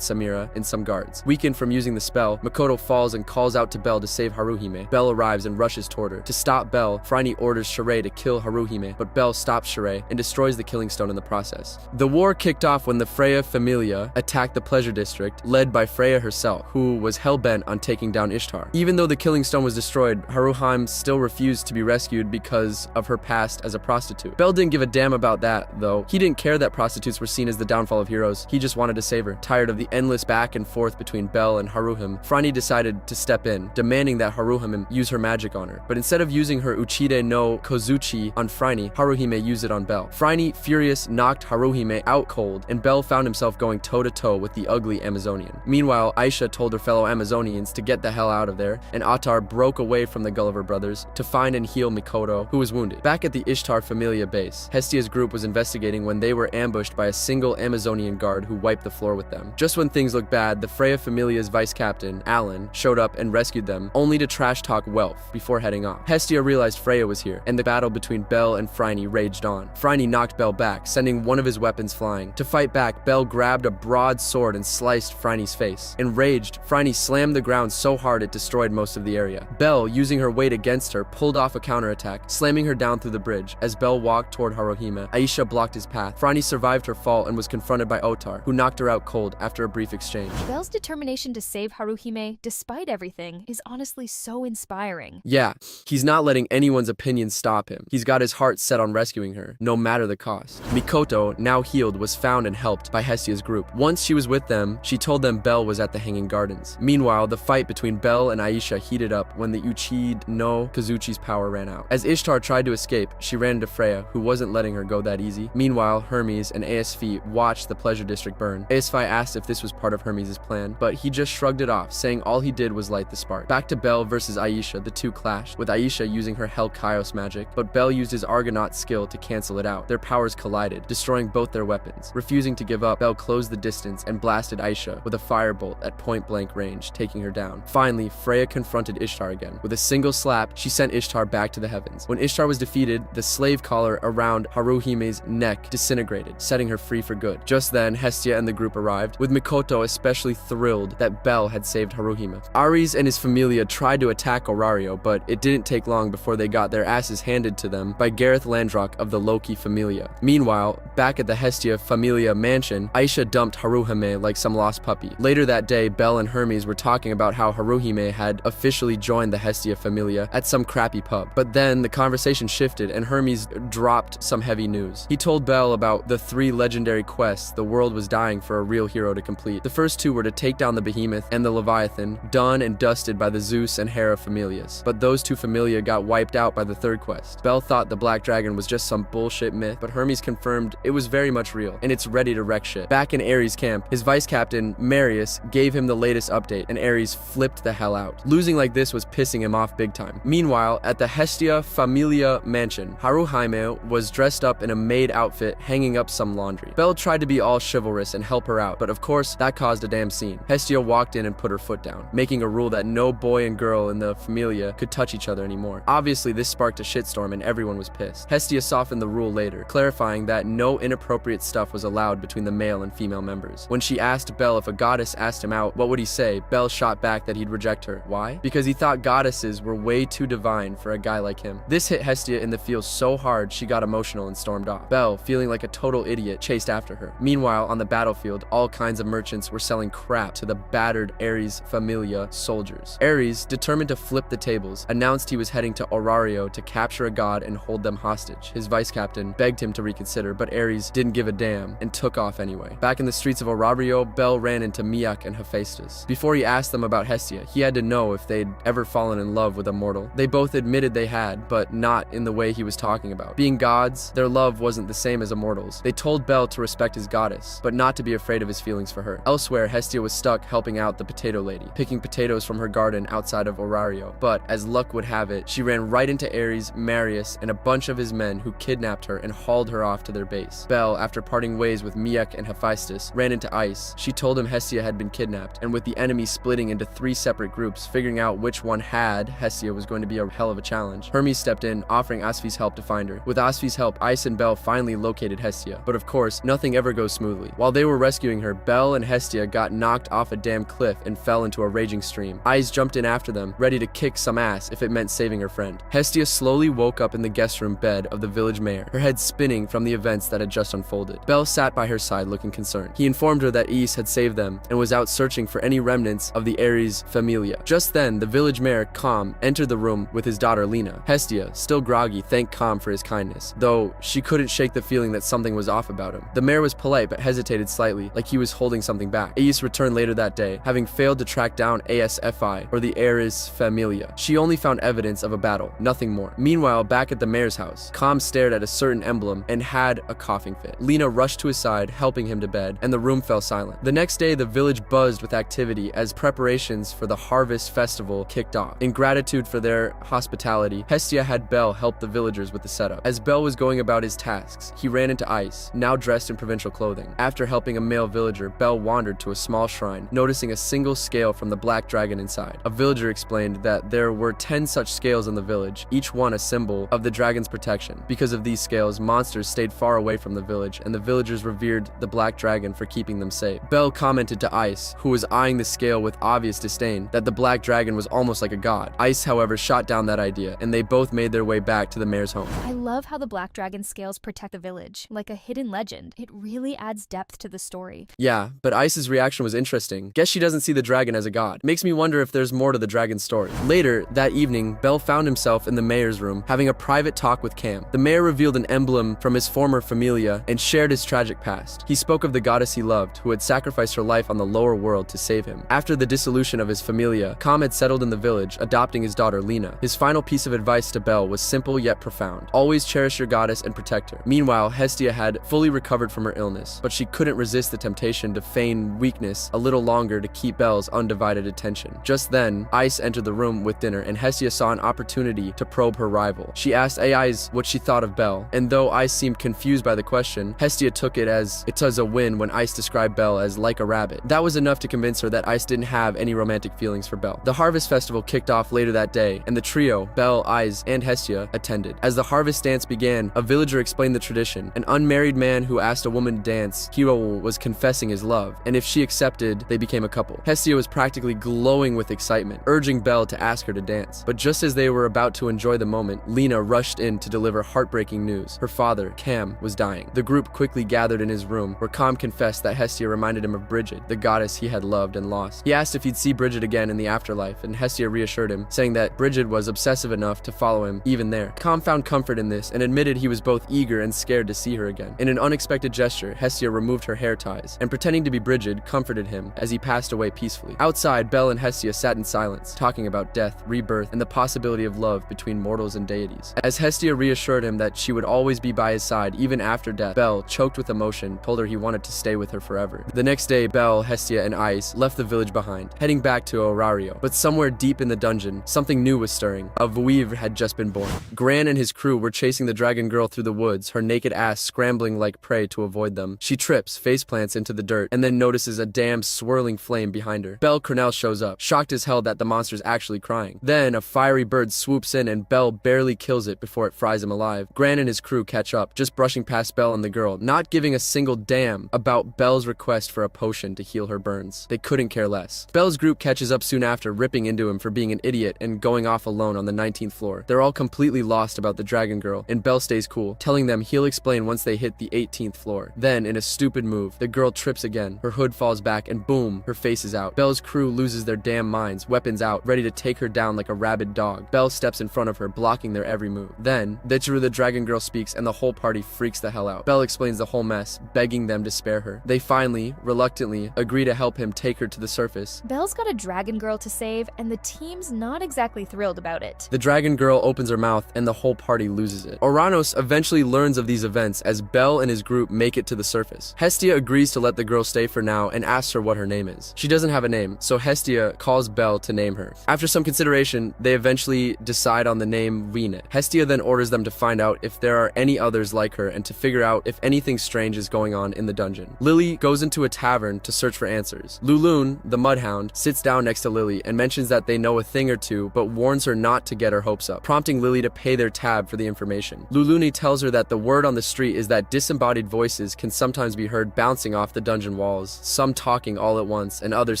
Samira and some guards. Weakened from using the spell, Mikoto falls and calls out to Bell to save Haruhime. Bell arrives and rushes toward her. To stop Bell, Franny orders Sherei to kill Haruhime, but Bell stops Sherei and destroys the killing stone in the process. The war kicked off when the Freya Familia attacked the pleasure district, led by Freya herself, who was hell-bent on taking down Ishtar. Even though the killing stone was destroyed, Haruhime still refused to be rescued because of her past as a prostitute. Bell didn't give a damn about that, though. He didn't care that prostitutes were seen as the downfall of heroes. He just wanted to save her. Tired of the endless back and forth between Bell and Haruhime, Franny decided to step in, demanding that Haruhime use her magic on her. But instead of using her Uchide no Kozuchi on Franny, Haruhime used it on Bell. Franny, furious, knocked Haruhime out cold, and Bell found himself going toe-to-toe with the ugly Amazonian. Meanwhile, Aisha told her fellow Amazonians to get the hell out of there, and Attar broke away from the Gulliver brothers to find and heal Mikoto, who was wounded. Back at the Ishtar Familia base, Hestia's group was investigating when they were ambushed by a single Amazonian guard who wiped the floor with them. Just when things looked bad, the Freya Familia's vice captain, Alan, showed up and and rescued them, only to trash talk wealth before heading off. Hestia realized Freya was here, and the battle between Belle and Phryne raged on. Phryne knocked Belle back, sending one of his weapons flying. To fight back, Belle grabbed a broad sword and sliced Phryne's face. Enraged, Phryne slammed the ground so hard it destroyed most of the area. Belle, using her weight against her, pulled off a counterattack, slamming her down through the bridge. As Belle walked toward Haruhime, Aisha blocked his path. Phryne survived her fall and was confronted by Otar, who knocked her out cold after a brief exchange. Belle's determination to save Haruhime, despite everything, is honestly so inspiring. Yeah, he's not letting anyone's opinions stop him. He's got his heart set on rescuing her, no matter the cost. Mikoto, now healed, was found and helped by Hestia's group. Once she was with them, she told them Belle was at the Hanging Gardens. Meanwhile, the fight between Belle and Aisha heated up when the Uchid no Kazuchi's power ran out. As Ishtar tried to escape, she ran into Freya, who wasn't letting her go that easy. Meanwhile, Hermes and ASV watched the Pleasure District burn. ASV asked if this was part of Hermes' plan, but he just shrugged it off, saying all he did was light the spark. Back to Belle versus Aisha, the two clashed, with Aisha using her Hell Kaios magic, but Belle used his Argonaut skill to cancel it out. Their powers collided, destroying both their weapons. Refusing to give up, Belle closed the distance and blasted Aisha with a firebolt at point-blank range, taking her down. Finally, Freya confronted Ishtar again. With a single slap, she sent Ishtar back to the heavens. When Ishtar was defeated, the slave collar around Haruhime's neck disintegrated, setting her free for good. Just then, Hestia and the group arrived, with Mikoto especially thrilled that Belle had saved Haruhime. Ares and his familia tried to attack Orario, but it didn't take long before they got their asses handed to them by Gareth Landrock of the Loki familia. Meanwhile, back at the Hestia familia mansion, Aisha dumped Haruhime like some lost puppy. Later that day, Belle and Hermes were talking about how Haruhime had officially joined the Hestia familia at some crappy pub. But then the conversation shifted and Hermes dropped some heavy news. He told Belle about the 3 legendary quests the world was dying for a real hero to complete. The first 2 were to take down the Behemoth and the Leviathan, done and dusted by the Zeus and Hera familias. But those 2 familia got wiped out by the 3rd quest. Belle thought the Black Dragon was just some bullshit myth, but Hermes confirmed it was very much real, and it's ready to wreck shit. Back in Ares' camp, his vice captain, Marius, gave him the latest update, and Ares flipped the hell out. Losing like this was pissing him off big time. Meanwhile, at the Hestia Familia mansion, Haruhime was dressed up in a maid outfit hanging up some laundry. Belle tried to be all chivalrous and help her out, but of course, that caused a damn scene. Hestia walked in and put her foot down, making a rule that no boy and girl in the Familia could touch each other anymore. Obviously, this sparked a shitstorm and everyone was pissed. Hestia softened the rule later, clarifying that no inappropriate stuff was allowed between the male and female members. When she asked Belle if a goddess asked him out, what would he say? Belle shot back that he'd reject her. Why? Because he thought goddesses were way too divine for a guy like him. This hit Hestia in the feels so hard she got emotional and stormed off. Belle, feeling like a total idiot, chased after her. Meanwhile, on the battlefield, all kinds of merchants were selling crap to the battered Ares Familia soldiers. Ares, determined to flip the tables, announced he was heading to Orario to capture a god and hold them hostage. His vice captain begged him to reconsider, but Ares didn't give a damn and took off anyway. Back in the streets of Orario, Belle ran into Miak and Hephaestus. Before he asked them about Hestia, he had to know if they'd ever fallen in love with a mortal. They both admitted they had, but not in the way he was talking about. Being gods, their love wasn't the same as a mortal's. They told Belle to respect his goddess, but not to be afraid of his feelings for her. Elsewhere, Hestia was stuck helping out the potato lady, picking potatoes from her garden outside of Orario. But as luck would have it, she ran right into Ares, Marius, and a bunch of his men who kidnapped her and hauled her off to their base. Belle, after parting ways with Miak and Hephaestus, ran into Ice. She told him Hestia had been kidnapped, and with the enemy splitting into 3 separate groups, figuring out which one had Hestia was going to be a hell of a challenge. Hermes stepped in, offering Asfi's help to find her. With Asfi's help, Ice and Belle finally located Hestia, but of course, nothing ever goes smoothly. While they were rescuing her, Belle and Hestia got knocked off a damn cliff and fell into a raging stream. Ice jumped in after them, ready to kick some ass if it meant saving her friend. Hestia slowly woke up in the guest room bed of the village mayor, her head spinning from the events that had just unfolded. Belle sat by her side looking concerned. He informed her that Is had saved them and was out searching for any remnants of the Ares Familia. Just then, the village mayor, Calm, entered the room with his daughter Lena. Hestia, still groggy, thanked Calm for his kindness, though she couldn't shake the feeling that something was off about him. The mayor was polite but hesitated slightly, like he was holding something back. Is returned later that day, having failed to track down ASFI, or the Ares Familia. She only found evidence of a battle, nothing more. Meanwhile, back at the mayor's house, Calm stared at a certain emblem and had a coughing fit. Lena rushed to his side, helping him to bed, and the room fell silent. The next day, the village buzzed with activity as preparations for the harvest festival kicked off. In gratitude for their hospitality, Hestia had Belle help the villagers with the setup. As Belle was going about his tasks, he ran into Ice, now dressed in provincial clothing. After helping a male villager, Belle wandered to a small shrine, noticing a single scale from the Black Dragon inside. A villager explained that there were 10 such scales in the village, each one a symbol of the dragon's protection. Because of these scales, monsters stayed far away from the village, and the villagers revered the black dragon for keeping them safe. Belle commented to Ice, who was eyeing the scale with obvious disdain, that the black dragon was almost like a god. Ice, however, shot down that idea, and they both made their way back to the mayor's home. I love how the black dragon scales protect the village, like a hidden legend. It really adds depth to the story. Yeah, but Ice's reaction was interesting. Guess she doesn't see the dragon as a god. Makes me wonder if there's more to the dragon's story. Later, that evening, Belle found himself in the mayor's room, having a private talk with Cam. The mayor revealed an emblem from his former familia and shared his tragic past. He spoke of the goddess he loved, who had sacrificed her life on the lower world to save him. After the dissolution of his familia, Cam had settled in the village, adopting his daughter Lena. His final piece of advice to Belle was simple yet profound. Always cherish your goddess and protect her. Meanwhile, Hestia had fully recovered from her illness, but she couldn't resist the temptation to feign weakness a little longer to keep Belle's undivided attention. Just then, Ice entered the room with dinner, and Hestia saw an opportunity to probe her rival. She asked Ice what she thought of Belle, and though Ice seemed confused by the question, Hestia took it as a win when Ice described Belle as like a rabbit. That was enough to convince her that Ice didn't have any romantic feelings for Belle. The Harvest Festival kicked off later that day, and the trio, Belle, Ice, and Hestia, attended. As the harvest dance began, a villager explained the tradition. An unmarried man who asked a woman to dance, Hero was confessing his love, and if she accepted, they became a couple. Hestia was practically glowing with excitement, urging Belle to ask her to dance. But just as they were about to enjoy the moment, Lena rushed in to deliver heartbreaking news. Her father, Cam, was dying. The group quickly gathered in his room, where Cam confessed that Hestia reminded him of Bridget, the goddess he had loved and lost. He asked if he'd see Bridget again in the afterlife, and Hestia reassured him, saying that Bridget was obsessive enough to follow him even there. Cam found comfort in this and admitted he was both eager and scared to see her again. In an unexpected gesture, Hestia removed her hair ties, and pretending to be Bridget, comforted him as he passed away peacefully. Outside, Belle and Hestia sat in silence, talking about death, rebirth, and the possibility of love between mortals and deities. As Hestia reassured him that she would always be by his side even after death, Belle, choked with emotion, told her he wanted to stay with her forever. The next day, Belle, Hestia, and Ice left the village behind, heading back to Orario. But somewhere deep in the dungeon, something new was stirring. A Vuivre had just been born. Gran and his crew were chasing the dragon girl through the woods, her naked ass scrambling like prey to avoid them. She trips, faceplants into the dirt, and then notices a damn swirling flame behind her. Belle Cornell shows up, shocked as hell that the monster's actually crying. Then, a fiery bird swoops in and Belle barely kills it before it fries him alive. Gran and his crew catch up, just brushing past Belle and the girl, not giving a single damn about Belle's request for a potion to heal her burns. They couldn't care less. Belle's group catches up soon after, ripping into him for being an idiot and going off alone on the 19th floor. They're all completely lost about the dragon girl, and Belle stays cool, telling them he'll explain once they hit the 18th floor. Then, in a stupid move, the girl trips again, her hood falls back, and boom, her face is out. Belle's crew loses their damn minds, weapons out, ready to take her down like a rabid dog. Belle steps in front of her, blocking their every move. Then, Ditcheru the dragon girl speaks, and the whole party freaks the hell out. Belle explains the whole mess, begging them to spare her. They finally, reluctantly, agree to help him take her to the surface. Belle's got a dragon girl to save, and the team's not exactly thrilled about it. The dragon girl opens her mouth, and the whole party loses it. Oranos eventually learns of these events as Belle and his group make it to the surface. Hestia agrees to let the girl stay for now and asks her what her name is. She doesn't have a name, so Hestia calls Belle to name her. After some consideration, they eventually decide on the name Rena. Hestia then orders them to find out if there are any others like her and to figure out if anything strange is going on in the dungeon. Lily goes into a tavern to search for answers. Lulun, the mudhound, sits down next to Lily and mentions that they know a thing or two, but warns her not to get her hopes up, prompting Lily to pay their tab for the information. Luluni tells her that the word on the street is that disembodied voices can sometimes be heard bouncing off the dungeon walls, some talking all at once and others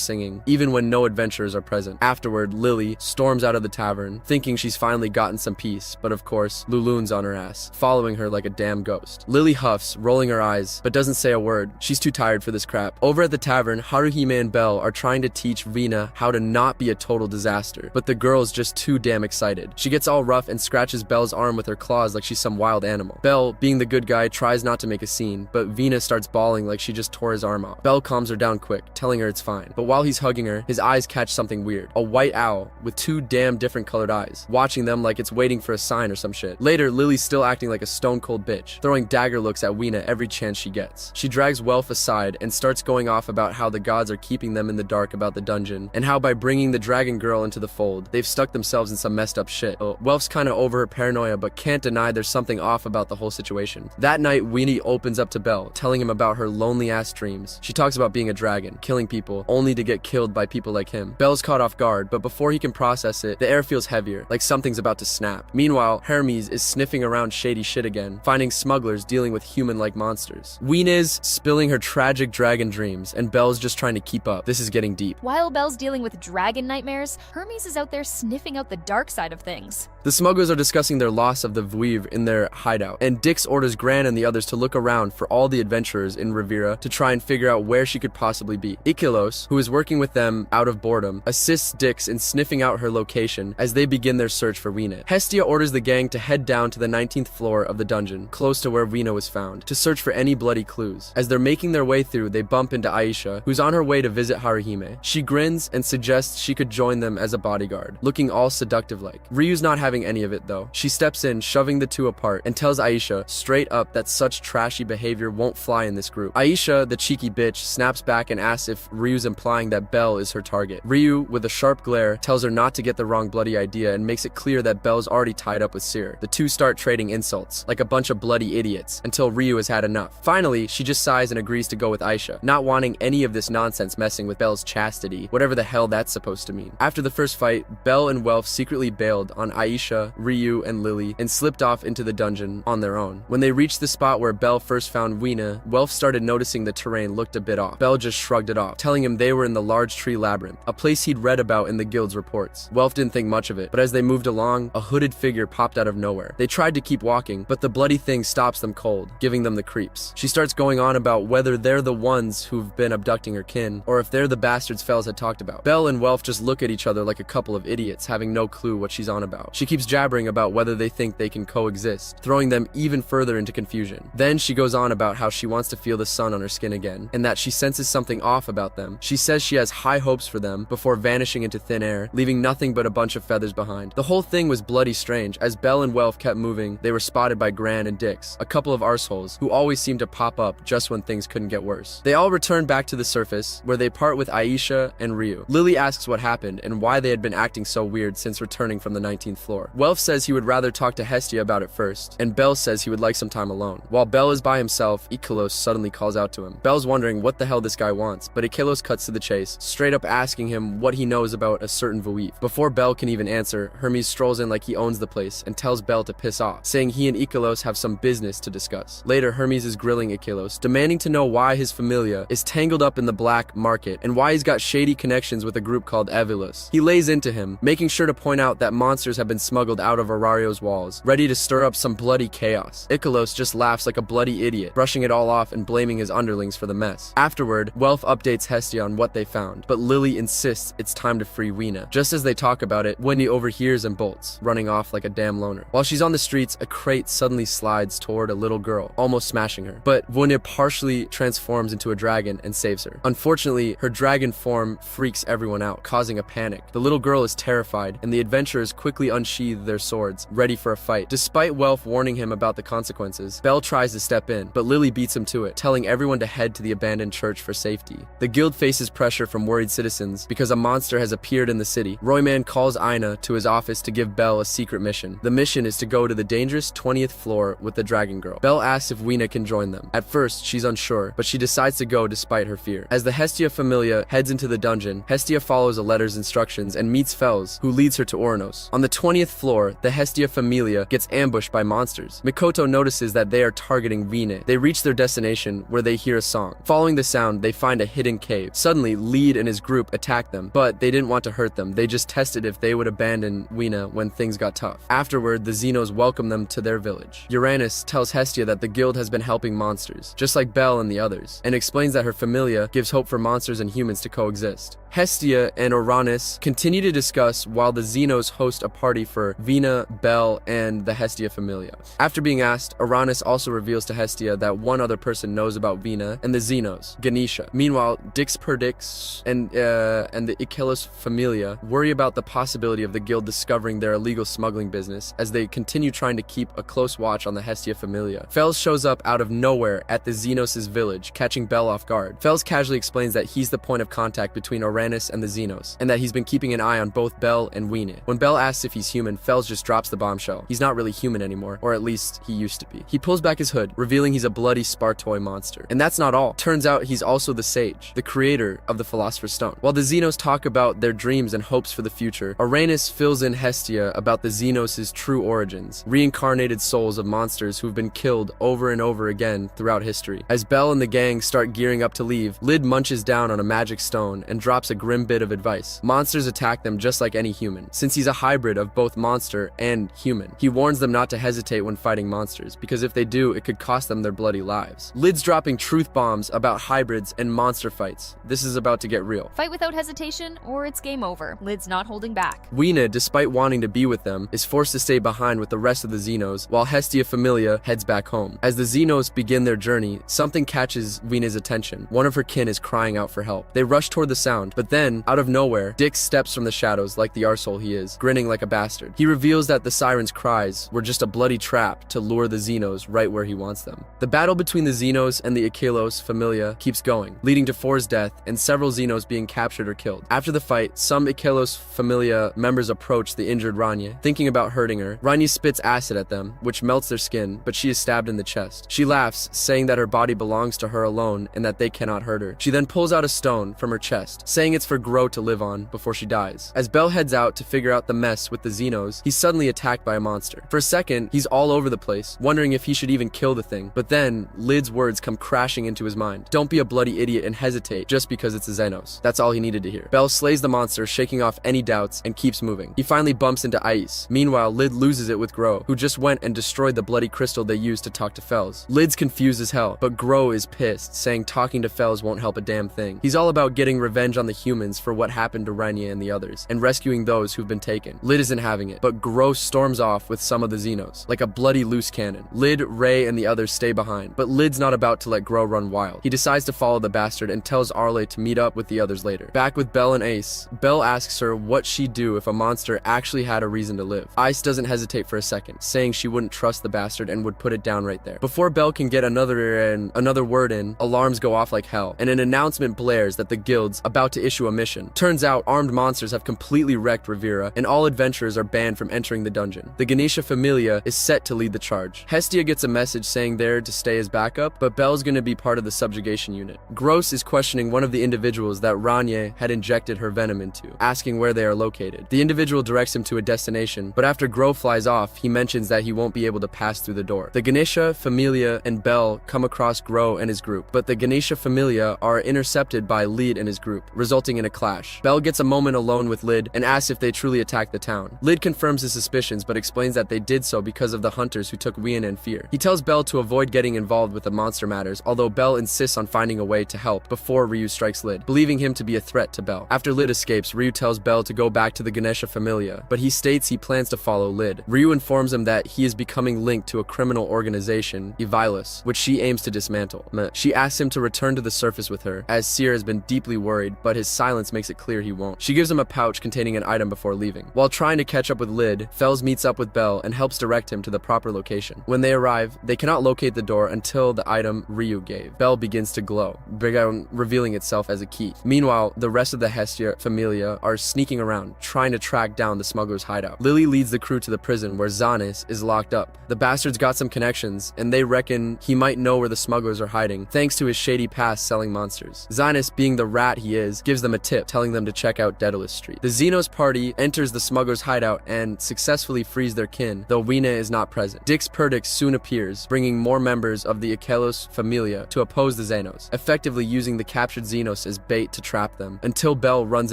singing, even when no adventurers are present. Afterward, Lily storms out of the tavern, thinking she's finally gotten some peace, but of course, Lulun's on her ass, following her like a damn ghost. Lily huffs, rolling her eyes, but doesn't say a word. She's too tired for this crap. Over at the tavern, Haruhime and Belle are trying to teach Rena how to not be a total disaster, but the girl's just too damn excited. She gets all rough and scratches Belle's arm with her claws like she's some wild animal. Belle, being the good guy, tries not to make a scene, but Vina starts bawling like she just tore his arm off. Belle calms her down quick, telling her it's fine. But while he's hugging her, his eyes catch something weird. A white owl with two damn different colored eyes, watching them like it's waiting for a sign or some shit. Later, Lily's still acting like a stone cold bitch, throwing dagger looks at Weena every chance she gets. She drags Welf aside and starts going off about how the gods are keeping them in the dark about the dungeon, and how by bringing the dragon girl into the fold, they've stuck themselves in some messed up shit. Welf's kinda over her paranoia, but can't deny there's something off about the whole situation. That night, Weenie opens up to Belle, telling him about her lonely ass dreams. She talks about being a dragon, killing people, only to get killed by people like him. him. Bel's caught off guard, but before he can process it, the air feels heavier, like something's about to snap. Meanwhile, Hermes is sniffing around shady shit again, finding smugglers dealing with human-like monsters. Weena's spilling her tragic dragon dreams, and Belle's just trying to keep up. This is getting deep. While Belle's dealing with dragon nightmares, Hermes is out there sniffing out the dark side of things. The smugglers are discussing their loss of the Vouivre in their hideout, and Dix orders Gran and the others to look around for all the adventurers in Rivera to try and figure out where she could possibly be. Ikilos, who is working with them out of boredom, assists Dix in sniffing out her location as they begin their search for Weena. Hestia orders the gang to head down to the 19th floor of the dungeon, close to where Weena was found, to search for any bloody clues. As they're making their way through, they bump into Aisha, who's on her way to visit Haruhime. She grins and suggests she could join them as a bodyguard, looking all seductive-like. Ryu's not having any of it though. She steps in, shoving the two apart, and tells Aisha straight up that such trashy behavior won't fly in this group. Aisha, the cheeky bitch, snaps back and asks if Ryu's implying that Belle is her target. Ryu, with a sharp glare, tells her not to get the wrong bloody idea and makes it clear that Belle's already tied up with Seer. The two start trading insults, like a bunch of bloody idiots, until Ryu has had enough. Finally, she just sighs and agrees to go with Aisha, not wanting any of this nonsense messing with Belle's chastity, whatever the hell that's supposed to mean. After the first fight, Belle and Welf secretly bailed on Aisha, Ryu, and Lily and slipped off into the dungeon on their own. When they reached the spot where Belle first found Weena, Welf started noticing the terrain looked a bit off. Belle just shrugged it off, telling him they were in the large tree labyrinth, a place he'd read about in the guild's reports. Welf didn't think much of it, but as they moved along, a hooded figure popped out of nowhere. They tried to keep walking, but the bloody thing stops them cold, giving them the creeps. She starts going on about whether they're the ones who've been abducting her kin, or if they're the bastards Fells had talked about. Belle and Welf just look at each other like a couple of idiots, having no clue what she's on about. She keeps jabbering about whether they think they can coexist, throwing them even further into confusion. Then she goes on about how she wants to feel the sun on her skin again, and that she senses something off about them. She says she has high hopes for them before vanishing into thin air, leaving nothing but a bunch of feathers behind. The whole thing was bloody strange. As Belle and Welf kept moving, they were spotted by Gran and Dix, a couple of arseholes who always seemed to pop up just when things couldn't get worse. They all return back to the surface, where they part with Aisha and Ryu. Lily asks what happened and why they had been acting so weird since returning from the 19th floor. Welf says he would rather talk to Hestia about it first, and Belle says he would like some time alone. While Belle is by himself, Ikilos suddenly calls out to him. Belle's wondering what the hell this guy wants, but Ikilos cuts to the chase, straight up asking him what he knows about a certain Vouivre. Before Belle can even answer, Hermes strolls in like he owns the place and tells Belle to piss off, saying he and Ikilos have some business to discuss. Later, Hermes is grilling Ikilos, demanding to know why his familia is tangled up in the black market and why he's got shady connections with a group called Evilus. He lays into him, making sure to point out that monsters have been smuggled out of Arario's walls, ready to stir up some bloody chaos. Ikilos just laughs like a bloody idiot, brushing it all off and blaming his underlings for the mess. Afterward, Welf updates Hestia on what they found, but Lily insists it's time to free Weena. Just as they talk about it, Wendy overhears and bolts, running off like a damn loner. While she's on the streets, a crate suddenly slides toward a little girl, almost smashing her. But Vonya partially transforms into a dragon and saves her. Unfortunately, her dragon form freaks everyone out, causing a panic. The little girl is terrified, and the adventurers quickly unsheath their swords, ready for a fight. Despite Welf warning him about the consequences, Belle tries to step in, but Lily beats him to it, telling everyone to head to the abandoned church for safety. The guild faces pressure from worried citizens because a monster has appeared in the city. Royman calls Aina to his office to give Belle a secret mission. The mission is to go to the dangerous 20th floor with the dragon girl. Belle asks if Weena can join them. At first, she's unsure, but she decides to go despite her fear. As the Hestia familia heads into the dungeon, Hestia follows a letter's instructions and meets Fells, who leads her to Oranos. On the 20th floor, the Hestia familia gets ambushed by monsters. Mikoto notices that they are targeting Weena. They reach their destination, where they hear a song. Following the sound, they find a hidden cave. Suddenly, Lead and his group attack them, but they didn't want to hurt them. They just tested if they would abandon Weena when things got tough. Afterward, the Xenos welcome them to their village. Uranus tells Hestia that the guild has been helping monsters, just like Belle and the others, and explains that her familia gives hope for monsters and humans to coexist. Hestia and Uranus continue to discuss while the Xenos host a party for Weena, Belle, and the Hestia familia. After being asked, Uranus also reveals to Hestia that one other person knows about Weena and the Xenos, Ganesha. Meanwhile, Dix Perdix and the Ikilos familia worry about the possibility of the guild discovering their illegal smuggling business as they continue trying to keep a close watch on the Hestia familia. Fells shows up out of nowhere at the Xenos' village, catching Belle off guard. Fells casually explains that he's the point of contact between Uranus and the Xenos, and that he's been keeping an eye on both Belle and Weena. When Belle asks if he's human, human, Fels just drops the bombshell. He's not really human anymore, or at least he used to be. He pulls back his hood, revealing he's a bloody Spartoi monster. And that's not all. Turns out he's also the sage, the creator of the Philosopher's Stone. While the Xenos talk about their dreams and hopes for the future, Uranus fills in Hestia about the Xenos' true origins, reincarnated souls of monsters who've been killed over and over again throughout history. As Belle and the gang start gearing up to leave, Lyd munches down on a magic stone and drops a grim bit of advice. Monsters attack them just like any human, since he's a hybrid of both monster and human. He warns them not to hesitate when fighting monsters, because if they do, it could cost them their bloody lives. Lyd's dropping truth bombs about hybrids and monster fights. This is about to get real. Fight without hesitation, or it's game over. Lyd's not holding back. Weena, despite wanting to be with them, is forced to stay behind with the rest of the Xenos, while Hestia Familia heads back home. As the Xenos begin their journey, something catches Weena's attention. One of her kin is crying out for help. They rush toward the sound, but then, out of nowhere, Dix steps from the shadows like the arsehole he is, grinning like a bastard. He reveals that the siren's cries were just a bloody trap to lure the Xenos right where he wants them. The battle between the Xenos and the Achelos Familia keeps going, leading to Four's death and several Xenos being captured or killed. After the fight, some Achelos Familia members approach the injured Rania, thinking about hurting her. Rania spits acid at them, which melts their skin, but she is stabbed in the chest. She laughs, saying that her body belongs to her alone and that they cannot hurt her. She then pulls out a stone from her chest, saying it's for Gro to live on before she dies. As Belle heads out to figure out the mess with the Xenos, he's suddenly attacked by a monster. For a second, he's all over the place, wondering if he should even kill the thing, but then Lyd's words come crashing into his mind. Don't be a bloody idiot and hesitate just because it's a Xenos. That's all he needed to hear. Belle slays the monster, shaking off any doubts, and keeps moving. He finally bumps into Ice. Meanwhile, Lyd loses it with Gro, who just went and destroyed the bloody crystal they used to talk to Fels. Lyd's confused as hell, but Gro is pissed, saying talking to Fels won't help a damn thing. He's all about getting revenge on the humans for what happened to Rania and the others, and rescuing those who've been taken. Lyd isn't having it, but Gro storms off with some of the Xenos, like a bloody loose cannon. Lyd, Ray, and the others stay behind, but Lyd's not about to let Gro run wild. He decides to follow the bastard and tells Arle to meet up with the others later. Back with Belle and Ace, Belle asks her what she'd do if a monster actually had a reason to live. Ice doesn't hesitate for a second, saying she wouldn't trust the bastard and would put it down right there. Before Belle can get another word in, alarms go off like hell, and an announcement blares that the guild's about to issue a mission. Turns out armed monsters have completely wrecked Rivera, and all adventurers are banned from entering the dungeon. The Ganesha Familia is set to lead the charge. Hestia gets a message saying they're to stay as backup, but Belle's gonna be part of the subjugation unit. Gross is questioning one of the individuals that Rania had injected her venom into, asking where they are located. The individual directs him to a destination, but after Gro flies off, he mentions that he won't be able to pass through the door. The Ganesha Familia and Belle come across Gro and his group, but the Ganesha Familia are intercepted by Lyd and his group, resulting in a clash. Belle gets a moment alone with Lyd and asks if they truly attacked the town. Lyd confirms his suspicions, but explains that they did so because of the hunters who took Wien in fear. He tells Belle to avoid getting involved with the monster matters, although Belle insists on finding a way to help before Ryu strikes Lyd, believing him to be a threat to Belle. After Lyd escapes, Ryu tells Belle to go back to the Ganesha Familia, but he states he plans to follow Lyd. Ryu informs him that he is becoming linked to a criminal organization, Evilus, which she aims to dismantle. She asks him to return to the surface with her, as Seer has been deeply worried, but his silence makes it clear he won't. She gives him a pouch containing an item before leaving. While trying to catch up with Lyd, Fels meets up with Belle and helps direct him to the proper location. When they arrive, they cannot locate the door until the item Ryu gave. Belle begins to glow, revealing itself as a key. Meanwhile, the rest of the Hestia Familia are sneaking around, trying to track down the smuggler's hideout. Lily leads the crew to the prison where Zanis is locked up. The bastard's got some connections, and they reckon he might know where the smugglers are hiding, thanks to his shady past selling monsters. Zanis, being the rat he is, gives them a tip, telling them to check out Daedalus Street. The Xenos party enters the smuggler's hideout and successfully frees their kin, though Weena is not present. Dix Perdix soon appears, bringing more members of the Achelos Familia to oppose the Xenos, effectively using the captured Xenos as bait to trap them, until Belle runs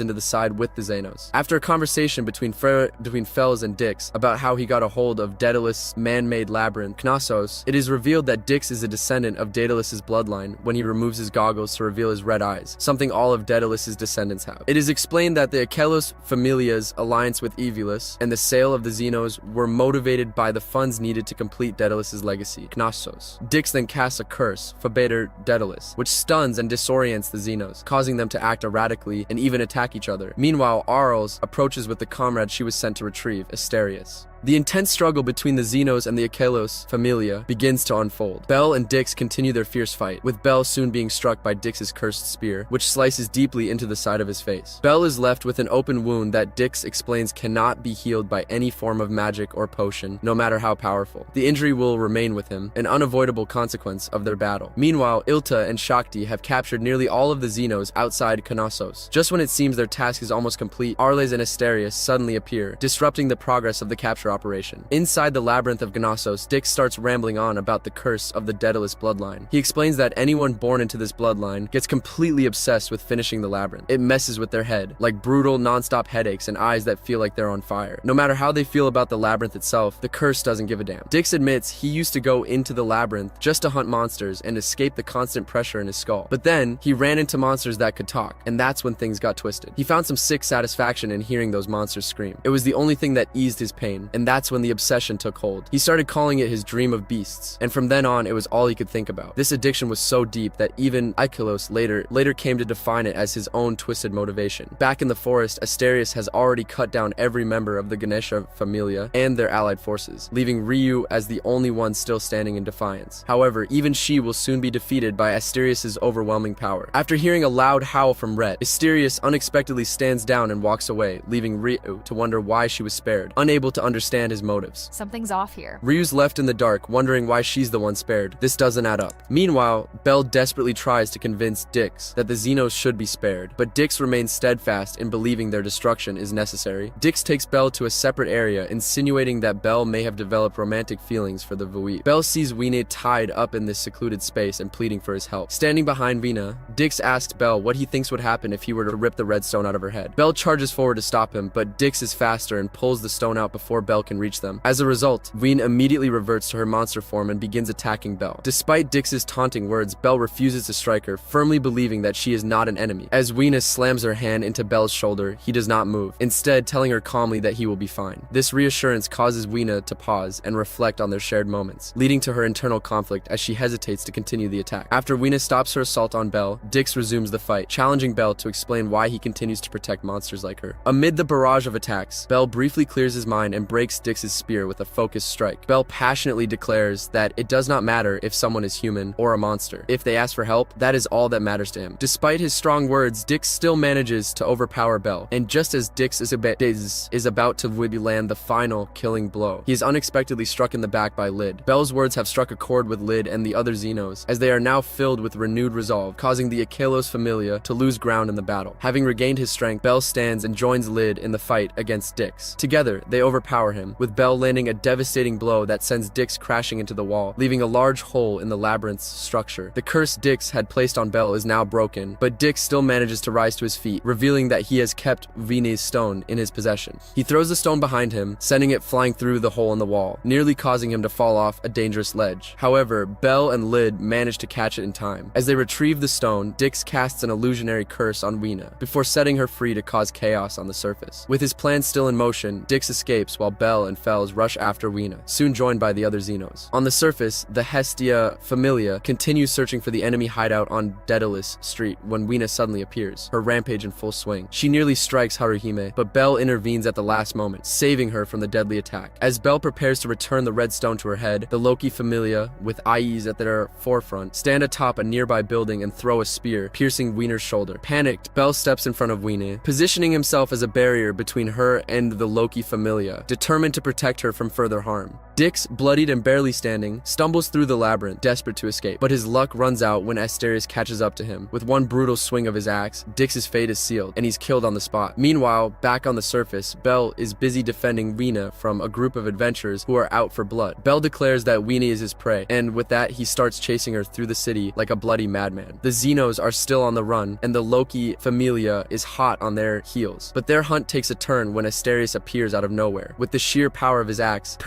into the side with the Xenos. After a conversation between Fels and Dix about how he got a hold of Daedalus' man-made labyrinth, Knossos, it is revealed that Dix is a descendant of Daedalus' bloodline when he removes his goggles to reveal his red eyes, something all of Daedalus' descendants have. It is explained that the Achelos Familia's alliance with Evilus and the sale of the Xenos were motivated by the funds needed to complete Daedalus' legacy, Knossos. Dix then casts a curse, Fabator Daedalus, which stuns and disorients the Xenos, causing them to act erratically and even attack each other. Meanwhile, Arles approaches with the comrade she was sent to retrieve, Asterius. The intense struggle between the Xenos and the Akelos Familia begins to unfold. Bell and Dix continue their fierce fight, with Bell soon being struck by Dix's cursed spear, which slices deeply into the side of his face. Bell is left with an open wound that Dix explains cannot be healed by any form of magic or potion, no matter how powerful. The injury will remain with him, an unavoidable consequence of their battle. Meanwhile, Ilta and Shakti have captured nearly all of the Xenos outside Knossos. Just when it seems their task is almost complete, Arles and Asterius suddenly appear, disrupting the progress of the capture operation. Inside the labyrinth of Knossos, Dix starts rambling on about the curse of the Daedalus bloodline. He explains that anyone born into this bloodline gets completely obsessed with finishing the labyrinth. It messes with their head, like brutal, non-stop headaches and eyes that feel like they're on fire. No matter how they feel about the labyrinth itself, the curse doesn't give a damn. Dix admits he used to go into the labyrinth just to hunt monsters and escape the constant pressure in his skull. But then, he ran into monsters that could talk, and that's when things got twisted. He found some sick satisfaction in hearing those monsters scream. It was the only thing that eased his pain, and that's when the obsession took hold. He started calling it his dream of beasts, and from then on, it was all he could think about. This addiction was so deep that even Akelos later came to define it as his own twisted motivation. Back in the forest, Asterius has already cut down every member of the Ganesha Familia and their allied forces, leaving Ryu as the only one still standing in defiance. However, even she will soon be defeated by Asterius' overwhelming power. After hearing a loud howl from Rhett, Asterius unexpectedly stands down and walks away, leaving Ryu to wonder why she was spared, unable to understand his motives. Something's off here. Ryu's left in the dark, wondering why she's the one spared. This doesn't add up. Meanwhile, Bell desperately tries to convince Dix that the Xenos should be spared, but Dix remains steadfast in believing their destruction is necessary. Dix takes Bell to a separate area, insinuating that Bell may have developed romantic feelings for the Vuit. Bell sees Weena tied up in this secluded space and pleading for his help. Standing behind Weena, Dix asks Bell what he thinks would happen if he were to rip the red stone out of her head. Bell charges forward to stop him, but Dix is faster and pulls the stone out before Bell can reach them. As a result, Weena immediately reverts to her monster form and begins attacking Bell. Despite Dix's taunting words, Bell refuses to strike her, firmly believing that she is not an enemy. As Weena slams her hand into Bell's shoulder, he does not move, instead telling her calmly that he will be fine. This reassurance causes Weena to pause and reflect on their shared moments, leading to her internal conflict as she hesitates to continue the attack. After Weena stops her assault on Bell, Dix resumes the fight, challenging Bell to explain why he continues to protect monsters like her. Amid the barrage of attacks, Bell briefly clears his mind and breaks Dix's spear with a focused strike. Bell passionately declares that it does not matter if someone is human or a monster. If they ask for help, that is all that matters to him. Despite his strong words, Dix still manages to overpower Bell, and just as Dix is about to land the final killing blow, he is unexpectedly struck in the back by Lid. Bell's words have struck a chord with Lid and the other Xenos, as they are now filled with renewed resolve, causing the Akelos Familia to lose ground in the battle. Having regained his strength, Bell stands and joins Lid in the fight against Dix. Together, they overpower him, with Bell landing a devastating blow that sends Dix crashing into the wall, leaving a large hole in the labyrinth's structure. The curse Dix had placed on Bell is now broken, but Dix still manages to rise to his feet, revealing that he has kept Vini's stone in his possession. He throws the stone behind him, sending it flying through the hole in the wall, nearly causing him to fall off a dangerous ledge. However, Bell and Lid manage to catch it in time. As they retrieve the stone, Dix casts an illusionary curse on Weena, before setting her free to cause chaos on the surface. With his plan still in motion, Dix escapes while Bell and Fells rush after Weena, soon joined by the other Xenos. On the surface, the Hestia Familia continues searching for the enemy hideout on Daedalus Street when Weena suddenly appears, her rampage in full swing. She nearly strikes Haruhime, but Bell intervenes at the last moment, saving her from the deadly attack. As Bell prepares to return the red stone to her head, the Loki Familia, with IEs at their forefront, stand atop a nearby building and throw a spear, piercing Wiener's shoulder. Panicked, Bell steps in front of Weena, positioning himself as a barrier between her and the Loki Familia, determined to protect her from further harm. Dix, bloodied and barely standing, stumbles through the labyrinth, desperate to escape, but his luck runs out when Asterius catches up to him. With one brutal swing of his axe, Dix's fate is sealed, and he's killed on the spot. Meanwhile, back on the surface, Bell is busy defending Weena from a group of adventurers who are out for blood. Bell declares that Weena is his prey, and with that, he starts chasing her through the city like a bloody madman. The Xenos are still on the run, and the Loki Familia is hot on their heels. But their hunt takes a turn when Asterius appears out of nowhere. With the sheer power of his axe,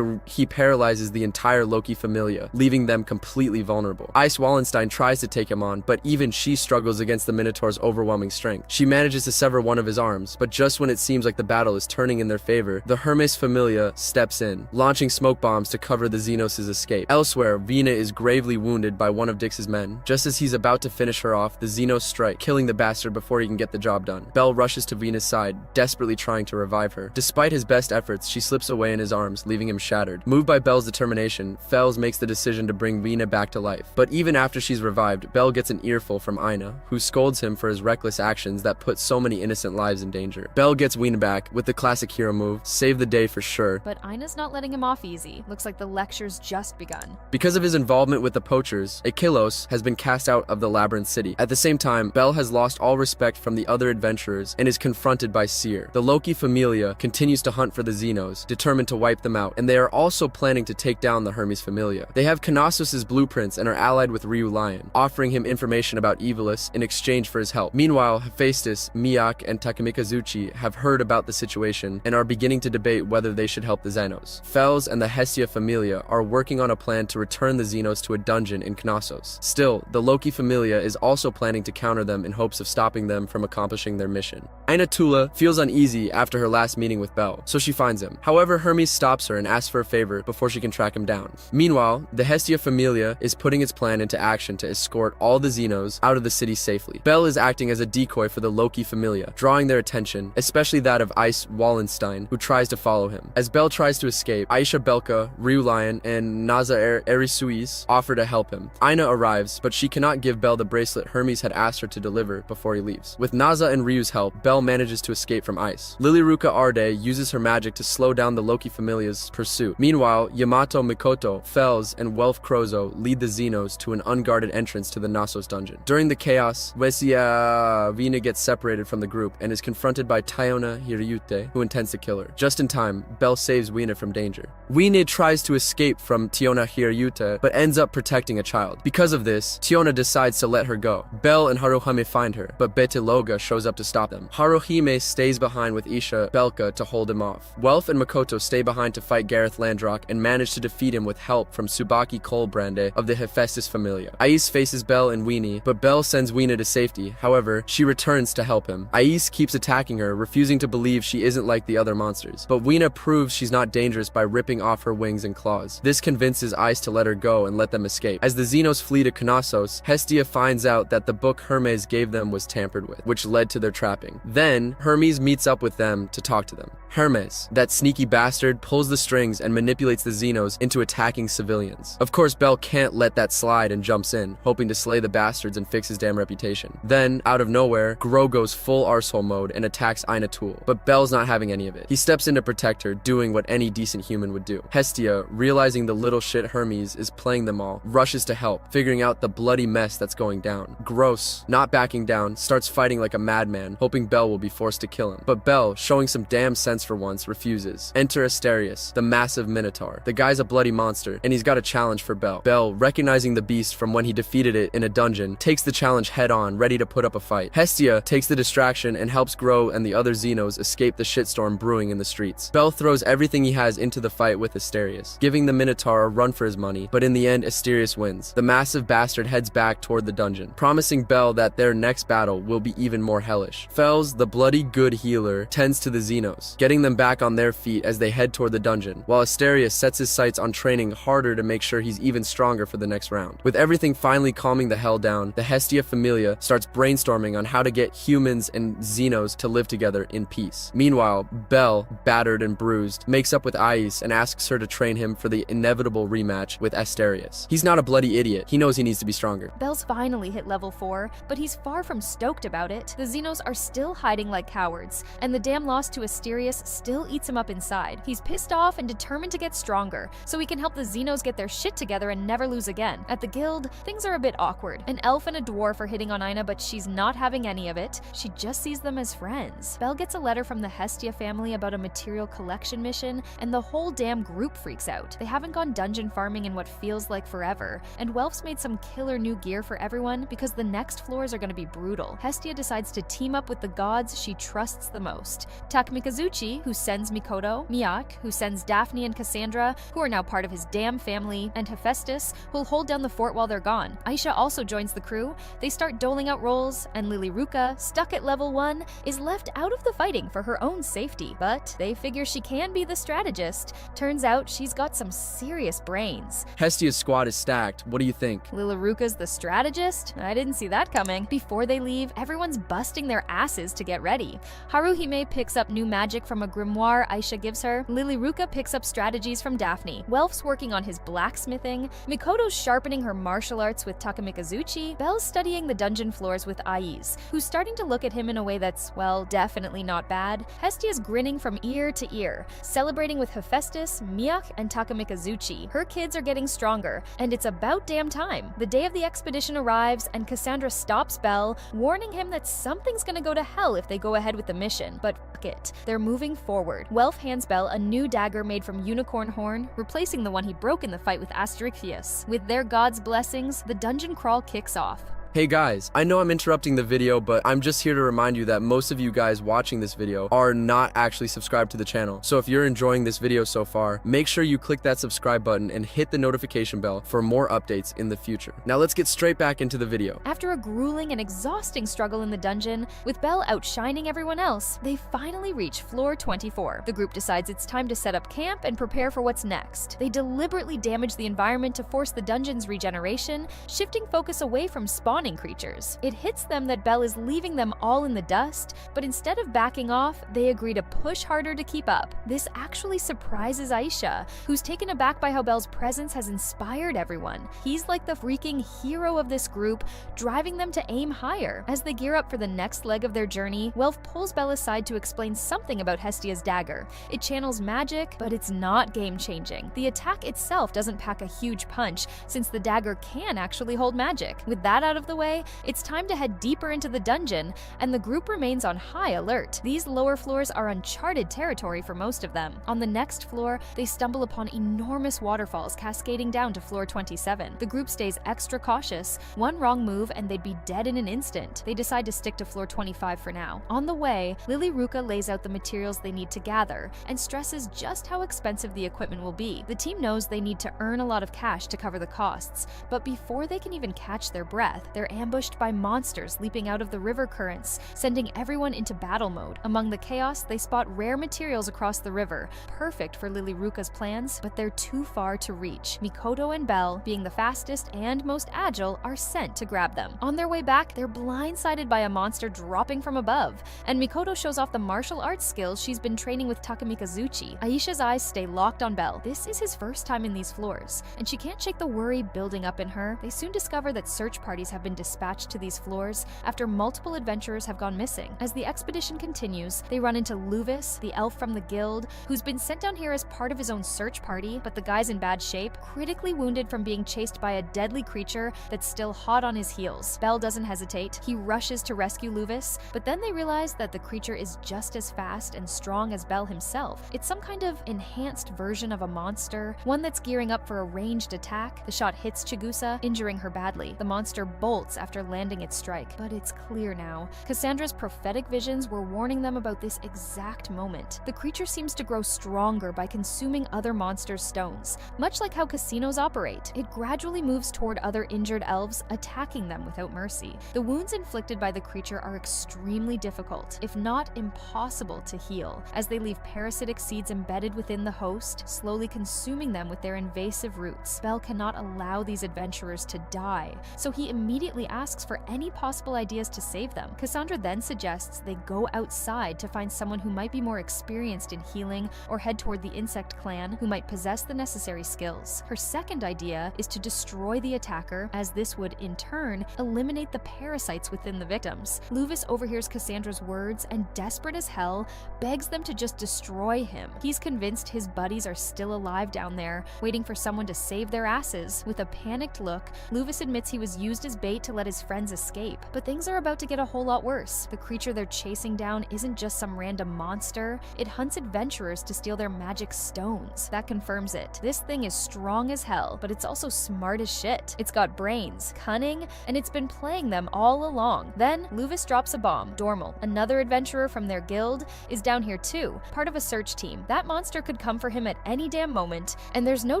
he paralyzes the entire Loki Familia, leaving them completely vulnerable. Ice Wallenstein tries to take him on, but even she struggles against the Minotaur's overwhelming strength. She manages to sever one of his arms, but just when it seems like the battle is turning in their favor, the Hermes Familia steps in, launching smoke bombs to cover the Xenos' escape. Elsewhere, Weena is gravely wounded by one of Dix's men. Just as he's about to finish her off, the Xenos strike, killing the bastard before he can get the job done. Bell rushes to Weena's side, desperately trying to revive her. Despite his best efforts, she slips away in his arms, leaving him shattered. Moved by Belle's determination, Fels makes the decision to bring Weena back to life. But even after she's revived, Belle gets an earful from Ina, who scolds him for his reckless actions that put so many innocent lives in danger. Belle gets Weena back with the classic hero move, save the day for sure. But Ina's not letting him off easy. Looks like the lecture's just begun. Because of his involvement with the poachers, Achilles has been cast out of the Labyrinth City. At the same time, Belle has lost all respect from the other adventurers and is confronted by Seer. The Loki Familia continues to hunt for the Xenos, determined to wipe them out, and they are also planning to take down the Hermes Familia. They have Knossos' blueprints and are allied with Ryu Lion, offering him information about Evilus in exchange for his help. Meanwhile, Hephaestus, Miak, and Takamikazuchi have heard about the situation and are beginning to debate whether they should help the Xenos. Fels and the Hestia Familia are working on a plan to return the Xenos to a dungeon in Knossos. Still, the Loki Familia is also planning to counter them in hopes of stopping them from accomplishing their mission. Ina Tula feels uneasy after her last meeting with Belle, so she finds him. However, Hermes stops her and asks for a favor before she can track him down. Meanwhile, the Hestia Familia is putting its plan into action to escort all the Xenos out of the city safely. Belle is acting as a decoy for the Loki Familia, drawing their attention, especially that of Ice Wallenstein, who tries to follow him. As Belle tries to escape, Aisha Belka, Ryu Lion, and Naza Erisuis offer to help him. Ina arrives, but she cannot give Belle the bracelet Hermes had asked her to deliver before he leaves. With Naza and Ryu's help, Belle manages to escape from Ice. Lilyruka Arde uses her magic to slow down the Loki Familia's pursuit. Meanwhile, Yamato Mikoto, Fels, and Welf Krozo lead the Xenos to an unguarded entrance to the Knossos dungeon. During the chaos, Weena gets separated from the group and is confronted by Taiona Hiryute, who intends to kill her. Just in time, Belle saves Weena from danger. Weena tries to escape from Tiona Hiryute, but ends up protecting a child. Because of this, Tiona decides to let her go. Belle and Haruhime find her, but Beteloga shows up to stop them. Haruhime stays behind with Isha Belka to hold him off. Welf and Makoto stay behind to fight Gareth Landrock and manage to defeat him with help from Tsubaki Colbrande of the Hephaestus Familia. Ais faces Belle and Weenie, but Belle sends Weena to safety. However, she returns to help him. Ais keeps attacking her, refusing to believe she isn't like the other monsters. But Weena proves she's not dangerous by ripping off her wings and claws. This convinces Ais to let her go and let them escape. As the Xenos flee to Knossos, Hestia finds out that the book Hermes gave them was tampered with, which led to their trapping. Then, Hermes meets up with them to talk to them. Hermes, that sneaky bastard, pulls the strings and manipulates the Xenos into attacking civilians. Of course, Belle can't let that slide and jumps in, hoping to slay the bastards and fix his damn reputation. Then, out of nowhere, Gro goes full arsehole mode and attacks Ina Tool, but Belle's not having any of it. He steps in to protect her, doing what any decent human would do. Hestia, realizing the little shit Hermes is playing them all, rushes to help, figuring out the bloody mess that's going down. Gross, not backing down, starts fighting like a madman, hoping Belle will be forced to kill him. But Belle, showing some damn sense for once, refuses. Enter Asterius, the massive minotaur. The guy's a bloody monster, and he's got a challenge for Belle. Belle, recognizing the beast from when he defeated it in a dungeon, takes the challenge head on, ready to put up a fight. Hestia takes the distraction and helps Gro and the other Xenos escape the shitstorm brewing in the streets. Belle throws everything he has into the fight with Asterius, giving the minotaur a run for his money, but in the end, Asterius wins. The massive bastard heads back toward the dungeon, promising Belle that their next battle will be even more hellish. Fels, the bloody good healer, tends to the Xenos, getting them back on their feet as they head toward the dungeon, while Asterius sets his sights on training harder to make sure he's even stronger for the next round. With everything finally calming the hell down, the Hestia Familia starts brainstorming on how to get humans and Xenos to live together in peace. Meanwhile, Belle, battered and bruised, makes up with Ais and asks her to train him for the inevitable rematch with Asterius. He's not a bloody idiot. He knows he needs to be stronger. Belle's finally hit level 4, but he's far from stoked about it. The Xenos are still hiding like cowards, and the damn loss to Asterius still eats him up inside. He's pissed off and determined to get stronger, so he can help the Xenos get their shit together and never lose again. At the guild, things are a bit awkward. An elf and a dwarf are hitting on Ina, but she's not having any of it. She just sees them as friends. Belle gets a letter from the Hestia family about a material collection mission, and the whole damn group freaks out. They haven't gone dungeon farming in what feels like forever, and Welf's made some killer new gear for everyone because the next floors are going to be brutal. Hestia decides to team up with the gods she trusts the most. Takamikazuchi, who sends Mikoto, Miak, who sends Daphne and Cassandra, who are now part of his damn family, and Hephaestus, who'll hold down the fort while they're gone. Aisha also joins the crew. They start doling out roles, and Lilyruka, stuck at level 1, is left out of the fighting for her own safety. But they figure she can be the strategist. Turns out she's got some serious brains. Hestia's squad is stacked. What do you think? Lilyruka's the strategist? I didn't see that coming. Before they leave, everyone's busting their asses to get ready. Haruhime picks up new magic from a grimoire Aisha gives her. Lilyruka picks up strategies from Daphne. Welf's working on his blacksmithing. Mikoto's sharpening her martial arts with Takamikazuchi. Belle's studying the dungeon floors with Aiz, who's starting to look at him in a way that's, well, definitely not bad. Hestia's grinning from ear to ear, celebrating with Hephaestus, Miak, and Takamikazuchi. Her kids are getting stronger, and it's about damn time. The day of the expedition arrives, and Cassandra stops Belle, warning him that something's gonna go to hell if they go ahead with the mission, but fuck it. They're moving forward. Welf hands Belle a new dagger made from unicorn horn, replacing the one he broke in the fight with Asterixpius. With their god's blessings, the dungeon crawl kicks off. Hey guys, I know I'm interrupting the video, but I'm just here to remind you that most of you guys watching this video are not actually subscribed to the channel. So if you're enjoying this video so far, make sure you click that subscribe button and hit the notification bell for more updates in the future. Now let's get straight back into the video. After a grueling and exhausting struggle in the dungeon, with Belle outshining everyone else, they finally reach floor 24. The group decides it's time to set up camp and prepare for what's next. They deliberately damage the environment to force the dungeon's regeneration, shifting focus away from spawning creatures. It hits them that Belle is leaving them all in the dust, but instead of backing off, they agree to push harder to keep up. This actually surprises Aisha, who's taken aback by how Belle's presence has inspired everyone. He's like the freaking hero of this group, driving them to aim higher. As they gear up for the next leg of their journey, Welf pulls Belle aside to explain something about Hestia's dagger. It channels magic, but it's not game-changing. The attack itself doesn't pack a huge punch, since the dagger can actually hold magic. With that out of the way, it's time to head deeper into the dungeon, and the group remains on high alert. These lower floors are uncharted territory for most of them. On the next floor, they stumble upon enormous waterfalls cascading down to floor 27. The group stays extra cautious. One wrong move and they'd be dead in an instant. They decide to stick to floor 25 for now. On the way, Lilyruka lays out the materials they need to gather and stresses just how expensive the equipment will be. The team knows they need to earn a lot of cash to cover the costs, but before they can even catch their breath, they're ambushed by monsters leaping out of the river currents, sending everyone into battle mode. Among the chaos, they spot rare materials across the river, perfect for Lilyruka's plans, but they're too far to reach. Mikoto and Belle, being the fastest and most agile, are sent to grab them. On their way back, they're blindsided by a monster dropping from above, and Mikoto shows off the martial arts skills she's been training with Takamikazuchi. Aisha's eyes stay locked on Belle. This is his first time in these floors, and she can't shake the worry building up in her. They soon discover that search parties have been dispatched to these floors after multiple adventurers have gone missing. As the expedition continues, they run into Luvis, the elf from the guild, who's been sent down here as part of his own search party, but the guy's in bad shape, critically wounded from being chased by a deadly creature that's still hot on his heels. Belle doesn't hesitate. He rushes to rescue Luvis, but then they realize that the creature is just as fast and strong as Belle himself. It's some kind of enhanced version of a monster, one that's gearing up for a ranged attack. The shot hits Chigusa, injuring her badly. The monster bolts after landing its strike, but it's clear now. Cassandra's prophetic visions were warning them about this exact moment. The creature seems to grow stronger by consuming other monsters' stones. Much like how casinos operate, it gradually moves toward other injured elves, attacking them without mercy. The wounds inflicted by the creature are extremely difficult, if not impossible to heal, as they leave parasitic seeds embedded within the host, slowly consuming them with their invasive roots. Belle cannot allow these adventurers to die, so he immediately asks for any possible ideas to save them. Cassandra then suggests they go outside to find someone who might be more experienced in healing, or head toward the insect clan who might possess the necessary skills. Her second idea is to destroy the attacker, as this would, in turn, eliminate the parasites within the victims. Luvis overhears Cassandra's words and, desperate as hell, begs them to just destroy him. He's convinced his buddies are still alive down there, waiting for someone to save their asses. With a panicked look, Luvis admits he was used as bait to let his friends escape. But things are about to get a whole lot worse. The creature they're chasing down isn't just some random monster. It hunts adventurers to steal their magic stones. That confirms it. This thing is strong as hell, but it's also smart as shit. It's got brains, cunning, and it's been playing them all along. Then, Luvis drops a bomb. Dormal, another adventurer from their guild, is down here too, part of a search team. That monster could come for him at any damn moment, and there's no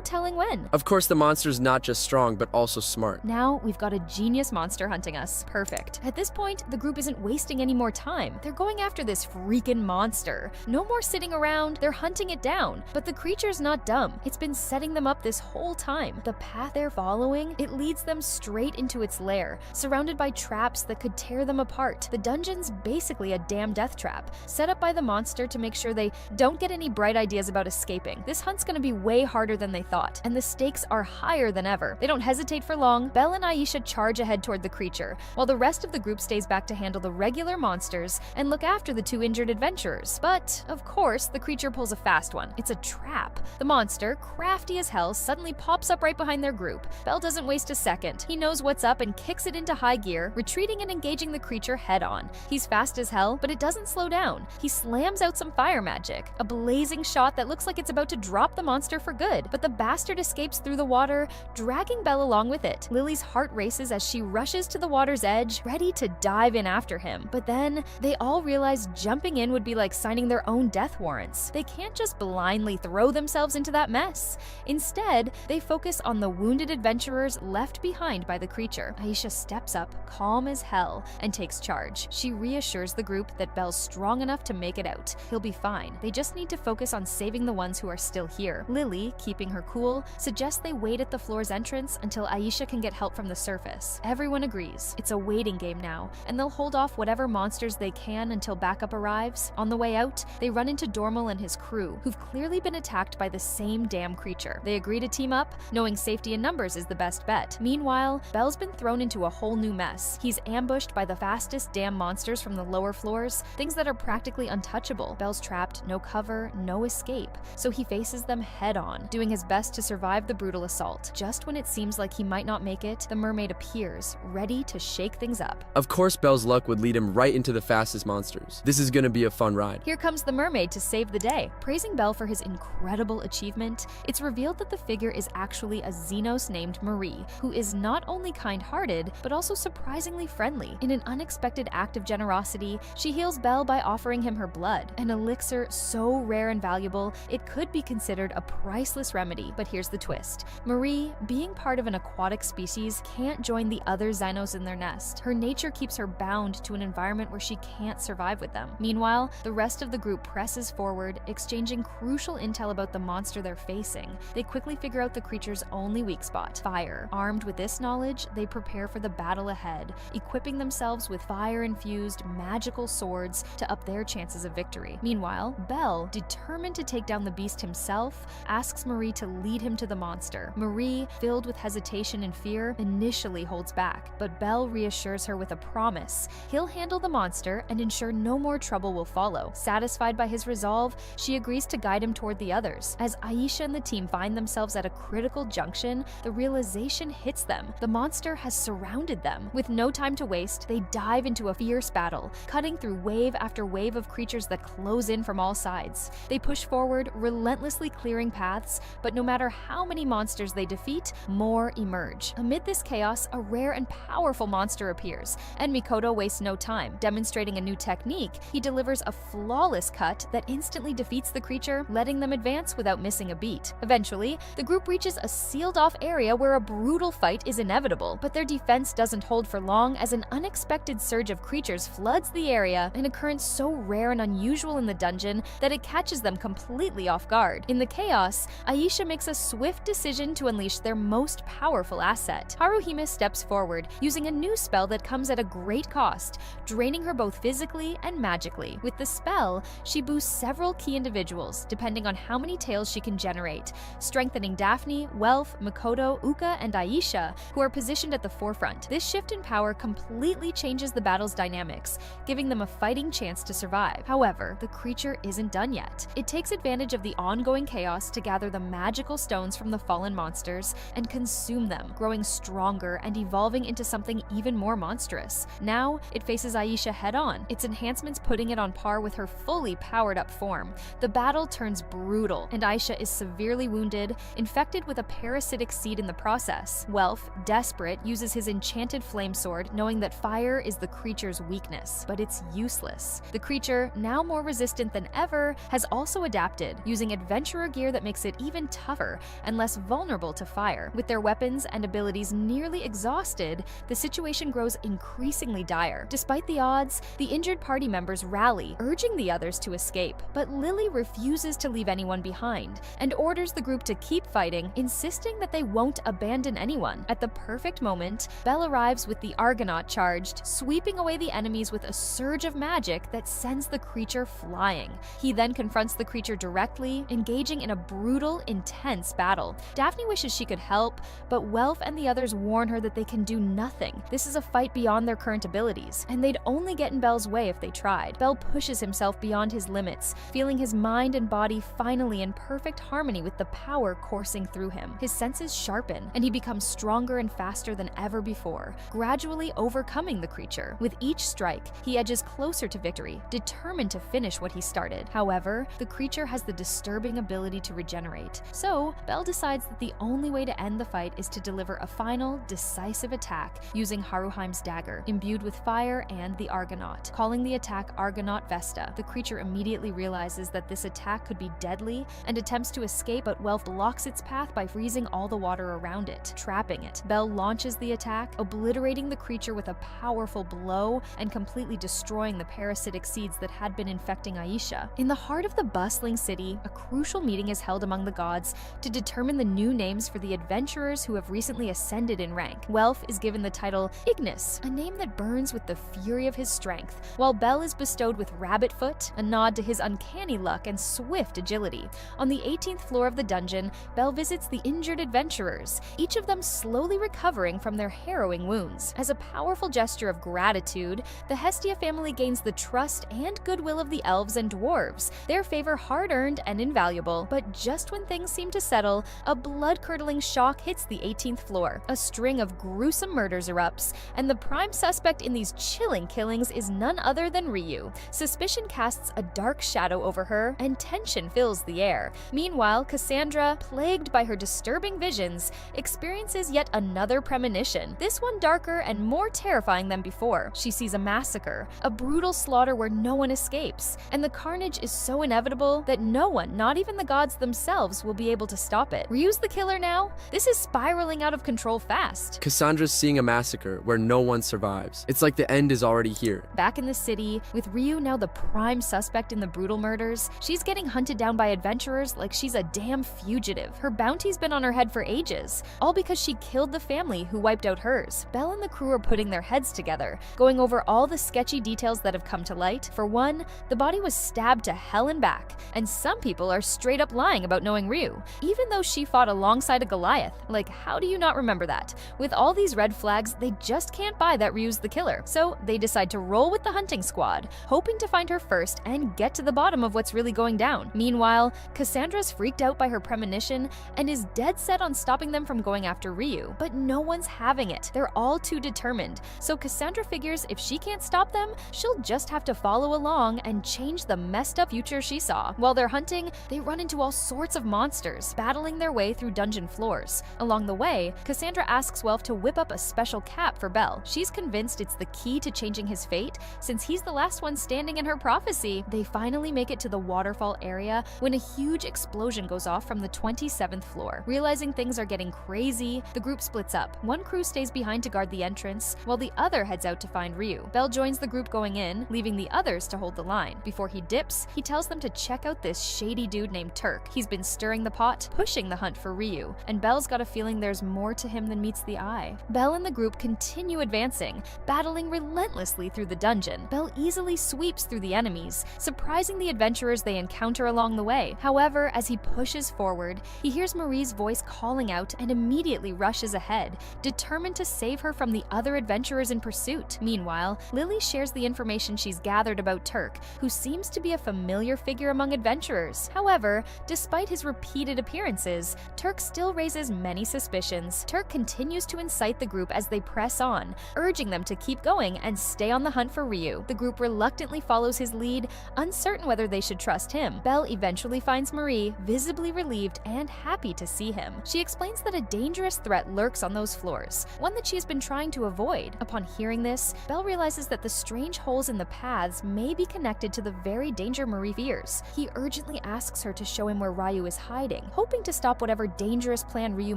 telling when. Of course, the monster's not just strong, but also smart. Now, we've got a genius mysterious monster hunting us. Perfect. At this point, the group isn't wasting any more time. They're going after this freaking monster. No more sitting around, they're hunting it down. But the creature's not dumb. It's been setting them up this whole time. The path they're following, it leads them straight into its lair, surrounded by traps that could tear them apart. The dungeon's basically a damn death trap, set up by the monster to make sure they don't get any bright ideas about escaping. This hunt's gonna be way harder than they thought, and the stakes are higher than ever. They don't hesitate for long. Belle and Aisha charge ahead toward the creature, while the rest of the group stays back to handle the regular monsters and look after the two injured adventurers. But, of course, the creature pulls a fast one. It's a trap. The monster, crafty as hell, suddenly pops up right behind their group. Belle doesn't waste a second. He knows what's up and kicks it into high gear, retreating and engaging the creature head on. He's fast as hell, but it doesn't slow down. He slams out some fire magic, a blazing shot that looks like it's about to drop the monster for good, but the bastard escapes through the water, dragging Belle along with it. Lily's heart races as she rushes to the water's edge, ready to dive in after him. But then, they all realize jumping in would be like signing their own death warrants. They can't just blindly throw themselves into that mess. Instead, they focus on the wounded adventurers left behind by the creature. Aisha steps up, calm as hell, and takes charge. She reassures the group that Belle's strong enough to make it out. He'll be fine. They just need to focus on saving the ones who are still here. Lily, keeping her cool, suggests they wait at the floor's entrance until Aisha can get help from the surface. Everyone agrees. It's a waiting game now, and they'll hold off whatever monsters they can until backup arrives. On the way out, they run into Dormal and his crew, who've clearly been attacked by the same damn creature. They agree to team up, knowing safety in numbers is the best bet. Meanwhile, Belle's been thrown into a whole new mess. He's ambushed by the fastest damn monsters from the lower floors, things that are practically untouchable. Belle's trapped, no cover, no escape, so he faces them head on, doing his best to survive the brutal assault. Just when it seems like he might not make it, the mermaid appears, ready to shake things up. Of course, Belle's luck would lead him right into the fastest monsters. This is gonna be a fun ride. Here comes the mermaid to save the day. Praising Belle for his incredible achievement, it's revealed that the figure is actually a Xenos named Marie, who is not only kind-hearted, but also surprisingly friendly. In an unexpected act of generosity, she heals Belle by offering him her blood, an elixir so rare and valuable, it could be considered a priceless remedy. But here's the twist. Marie, being part of an aquatic species, can't join the other Xenos in their nest. Her nature keeps her bound to an environment where she can't survive with them. Meanwhile, the rest of the group presses forward, exchanging crucial intel about the monster they're facing. They quickly figure out the creature's only weak spot, fire. Armed with this knowledge, they prepare for the battle ahead, equipping themselves with fire-infused magical swords to up their chances of victory. Meanwhile, Belle, determined to take down the beast himself, asks Marie to lead him to the monster. Marie, filled with hesitation and fear, initially holds back, but Belle reassures her with a promise. He'll handle the monster and ensure no more trouble will follow. Satisfied by his resolve, she agrees to guide him toward the others. As Aisha and the team find themselves at a critical junction, the realization hits them. The monster has surrounded them. With no time to waste, they dive into a fierce battle, cutting through wave after wave of creatures that close in from all sides. They push forward, relentlessly clearing paths, but no matter how many monsters they defeat, more emerge. Amid this chaos, a rare and powerful monster appears, and Mikoto wastes no time. Demonstrating a new technique, he delivers a flawless cut that instantly defeats the creature, letting them advance without missing a beat. Eventually, the group reaches a sealed-off area where a brutal fight is inevitable, but their defense doesn't hold for long as an unexpected surge of creatures floods the area, an occurrence so rare and unusual in the dungeon that it catches them completely off guard. In the chaos, Aisha makes a swift decision to unleash their most powerful asset. Haruhime steps forward, using a new spell that comes at a great cost, draining her both physically and magically. With the spell, she boosts several key individuals, depending on how many tails she can generate, strengthening Daphne, Welf, Mikoto, Uka, and Aisha, who are positioned at the forefront. This shift in power completely changes the battle's dynamics, giving them a fighting chance to survive. However, the creature isn't done yet. It takes advantage of the ongoing chaos to gather the magical stones from the fallen monsters and consume them, growing stronger and evolving into something even more monstrous. Now, it faces Aisha head-on, its enhancements putting it on par with her fully powered-up form. The battle turns brutal, and Aisha is severely wounded, infected with a parasitic seed in the process. Welf, desperate, uses his enchanted flame sword, knowing that fire is the creature's weakness, but it's useless. The creature, now more resistant than ever, has also adapted, using adventurer gear that makes it even tougher and less vulnerable to fire. With their weapons and abilities nearly exhausted, Exhausted, the situation grows increasingly dire. Despite the odds, the injured party members rally, urging the others to escape. But Lily refuses to leave anyone behind and orders the group to keep fighting, insisting that they won't abandon anyone. At the perfect moment, Belle arrives with the Argonaut charged, sweeping away the enemies with a surge of magic that sends the creature flying. He then confronts the creature directly, engaging in a brutal, intense battle. Daphne wishes she could help, but Welf and the others warn her that they can do nothing. This is a fight beyond their current abilities, and they'd only get in Belle's way if they tried. Belle pushes himself beyond his limits, feeling his mind and body finally in perfect harmony with the power coursing through him. His senses sharpen, and he becomes stronger and faster than ever before, gradually overcoming the creature. With each strike, he edges closer to victory, determined to finish what he started. However, the creature has the disturbing ability to regenerate. So, Belle decides that the only way to end the fight is to deliver a final, decisive attack using Haruheim's dagger, imbued with fire and the Argonaut. Calling the attack Argonaut Vesta, the creature immediately realizes that this attack could be deadly and attempts to escape, but Welf blocks its path by freezing all the water around it, trapping it. Belle launches the attack, obliterating the creature with a powerful blow and completely destroying the parasitic seeds that had been infecting Aisha. In the heart of the bustling city, a crucial meeting is held among the gods to determine the new names for the adventurers who have recently ascended in rank. Welf is given the title Ignis, a name that burns with the fury of his strength, while Belle is bestowed with Rabbitfoot, a nod to his uncanny luck and swift agility. On the 18th floor of the dungeon, Belle visits the injured adventurers, each of them slowly recovering from their harrowing wounds. As a powerful gesture of gratitude, the Hestia family gains the trust and goodwill of the elves and dwarves, their favor hard-earned and invaluable. But just when things seem to settle, a blood-curdling shock hits the 18th floor. A string of gruesome murders erupts, and the prime suspect in these chilling killings is none other than Ryu. Suspicion casts a dark shadow over her, and tension fills the air. Meanwhile, Cassandra, plagued by her disturbing visions, experiences yet another premonition, this one darker and more terrifying than before. She sees a massacre, a brutal slaughter where no one escapes, and the carnage is so inevitable that no one, not even the gods themselves, will be able to stop it. Ryu's the killer now? This is spiraling out of control fast. Cassandra's seeing a massacre where no one survives. It's like the end is already here. Back in the city, with Ryu now the prime suspect in the brutal murders, she's getting hunted down by adventurers like she's a damn fugitive. Her bounty's been on her head for ages, all because she killed the family who wiped out hers. Belle and the crew are putting their heads together, going over all the sketchy details that have come to light. For one, the body was stabbed to hell and back, and some people are straight up lying about knowing Ryu, even though she fought alongside a Goliath. Like, how do you not remember that? With all these red flags, they just can't buy that Ryu's the killer. So they decide to roll with the hunting squad, hoping to find her first and get to the bottom of what's really going down. Meanwhile, Cassandra's freaked out by her premonition and is dead set on stopping them from going after Ryu, but no one's having it. They're all too determined. So Cassandra figures if she can't stop them, she'll just have to follow along and change the messed up future she saw. While they're hunting, they run into all sorts of monsters, battling their way through dungeon floors. Along the way, Cassandra asks Welf to whip up a special cap for Belle. She's convinced it's the key to changing his fate, since he's the last one standing in her prophecy. They finally make it to the waterfall area when a huge explosion goes off from the 27th floor. Realizing things are getting crazy, the group splits up. One crew stays behind to guard the entrance, while the other heads out to find Ryu. Belle joins the group going in, leaving the others to hold the line. Before he dips, he tells them to check out this shady dude named Turk. He's been stirring the pot, pushing the hunt for Ryu, and Belle's got a feeling there's more to him than meets the eye. Belle and the group continue advancing, battling relentlessly through the dungeon. Belle easily sweeps through the enemies, surprising the adventurers they encounter along the way. However, as he pushes forward, he hears Marie's voice calling out and immediately rushes ahead, determined to save her from the other adventurers in pursuit. Meanwhile, Lily shares the information she's gathered about Turk, who seems to be a familiar figure among adventurers. However, despite his repeated appearances, Turk still raises many suspicions. Turk continues to incite the group as they press on, urging them to keep going and stay on the hunt for Ryu. The group reluctantly follows his lead, uncertain whether they should trust him. Belle eventually finds Marie, visibly relieved and happy to see him. She explains that a dangerous threat lurks on those floors, one that she has been trying to avoid. Upon hearing this, Belle realizes that the strange holes in the paths may be connected to the very danger Marie fears. He urgently asks her to show him where Ryu is hiding, hoping to stop whatever dangerous plan Ryu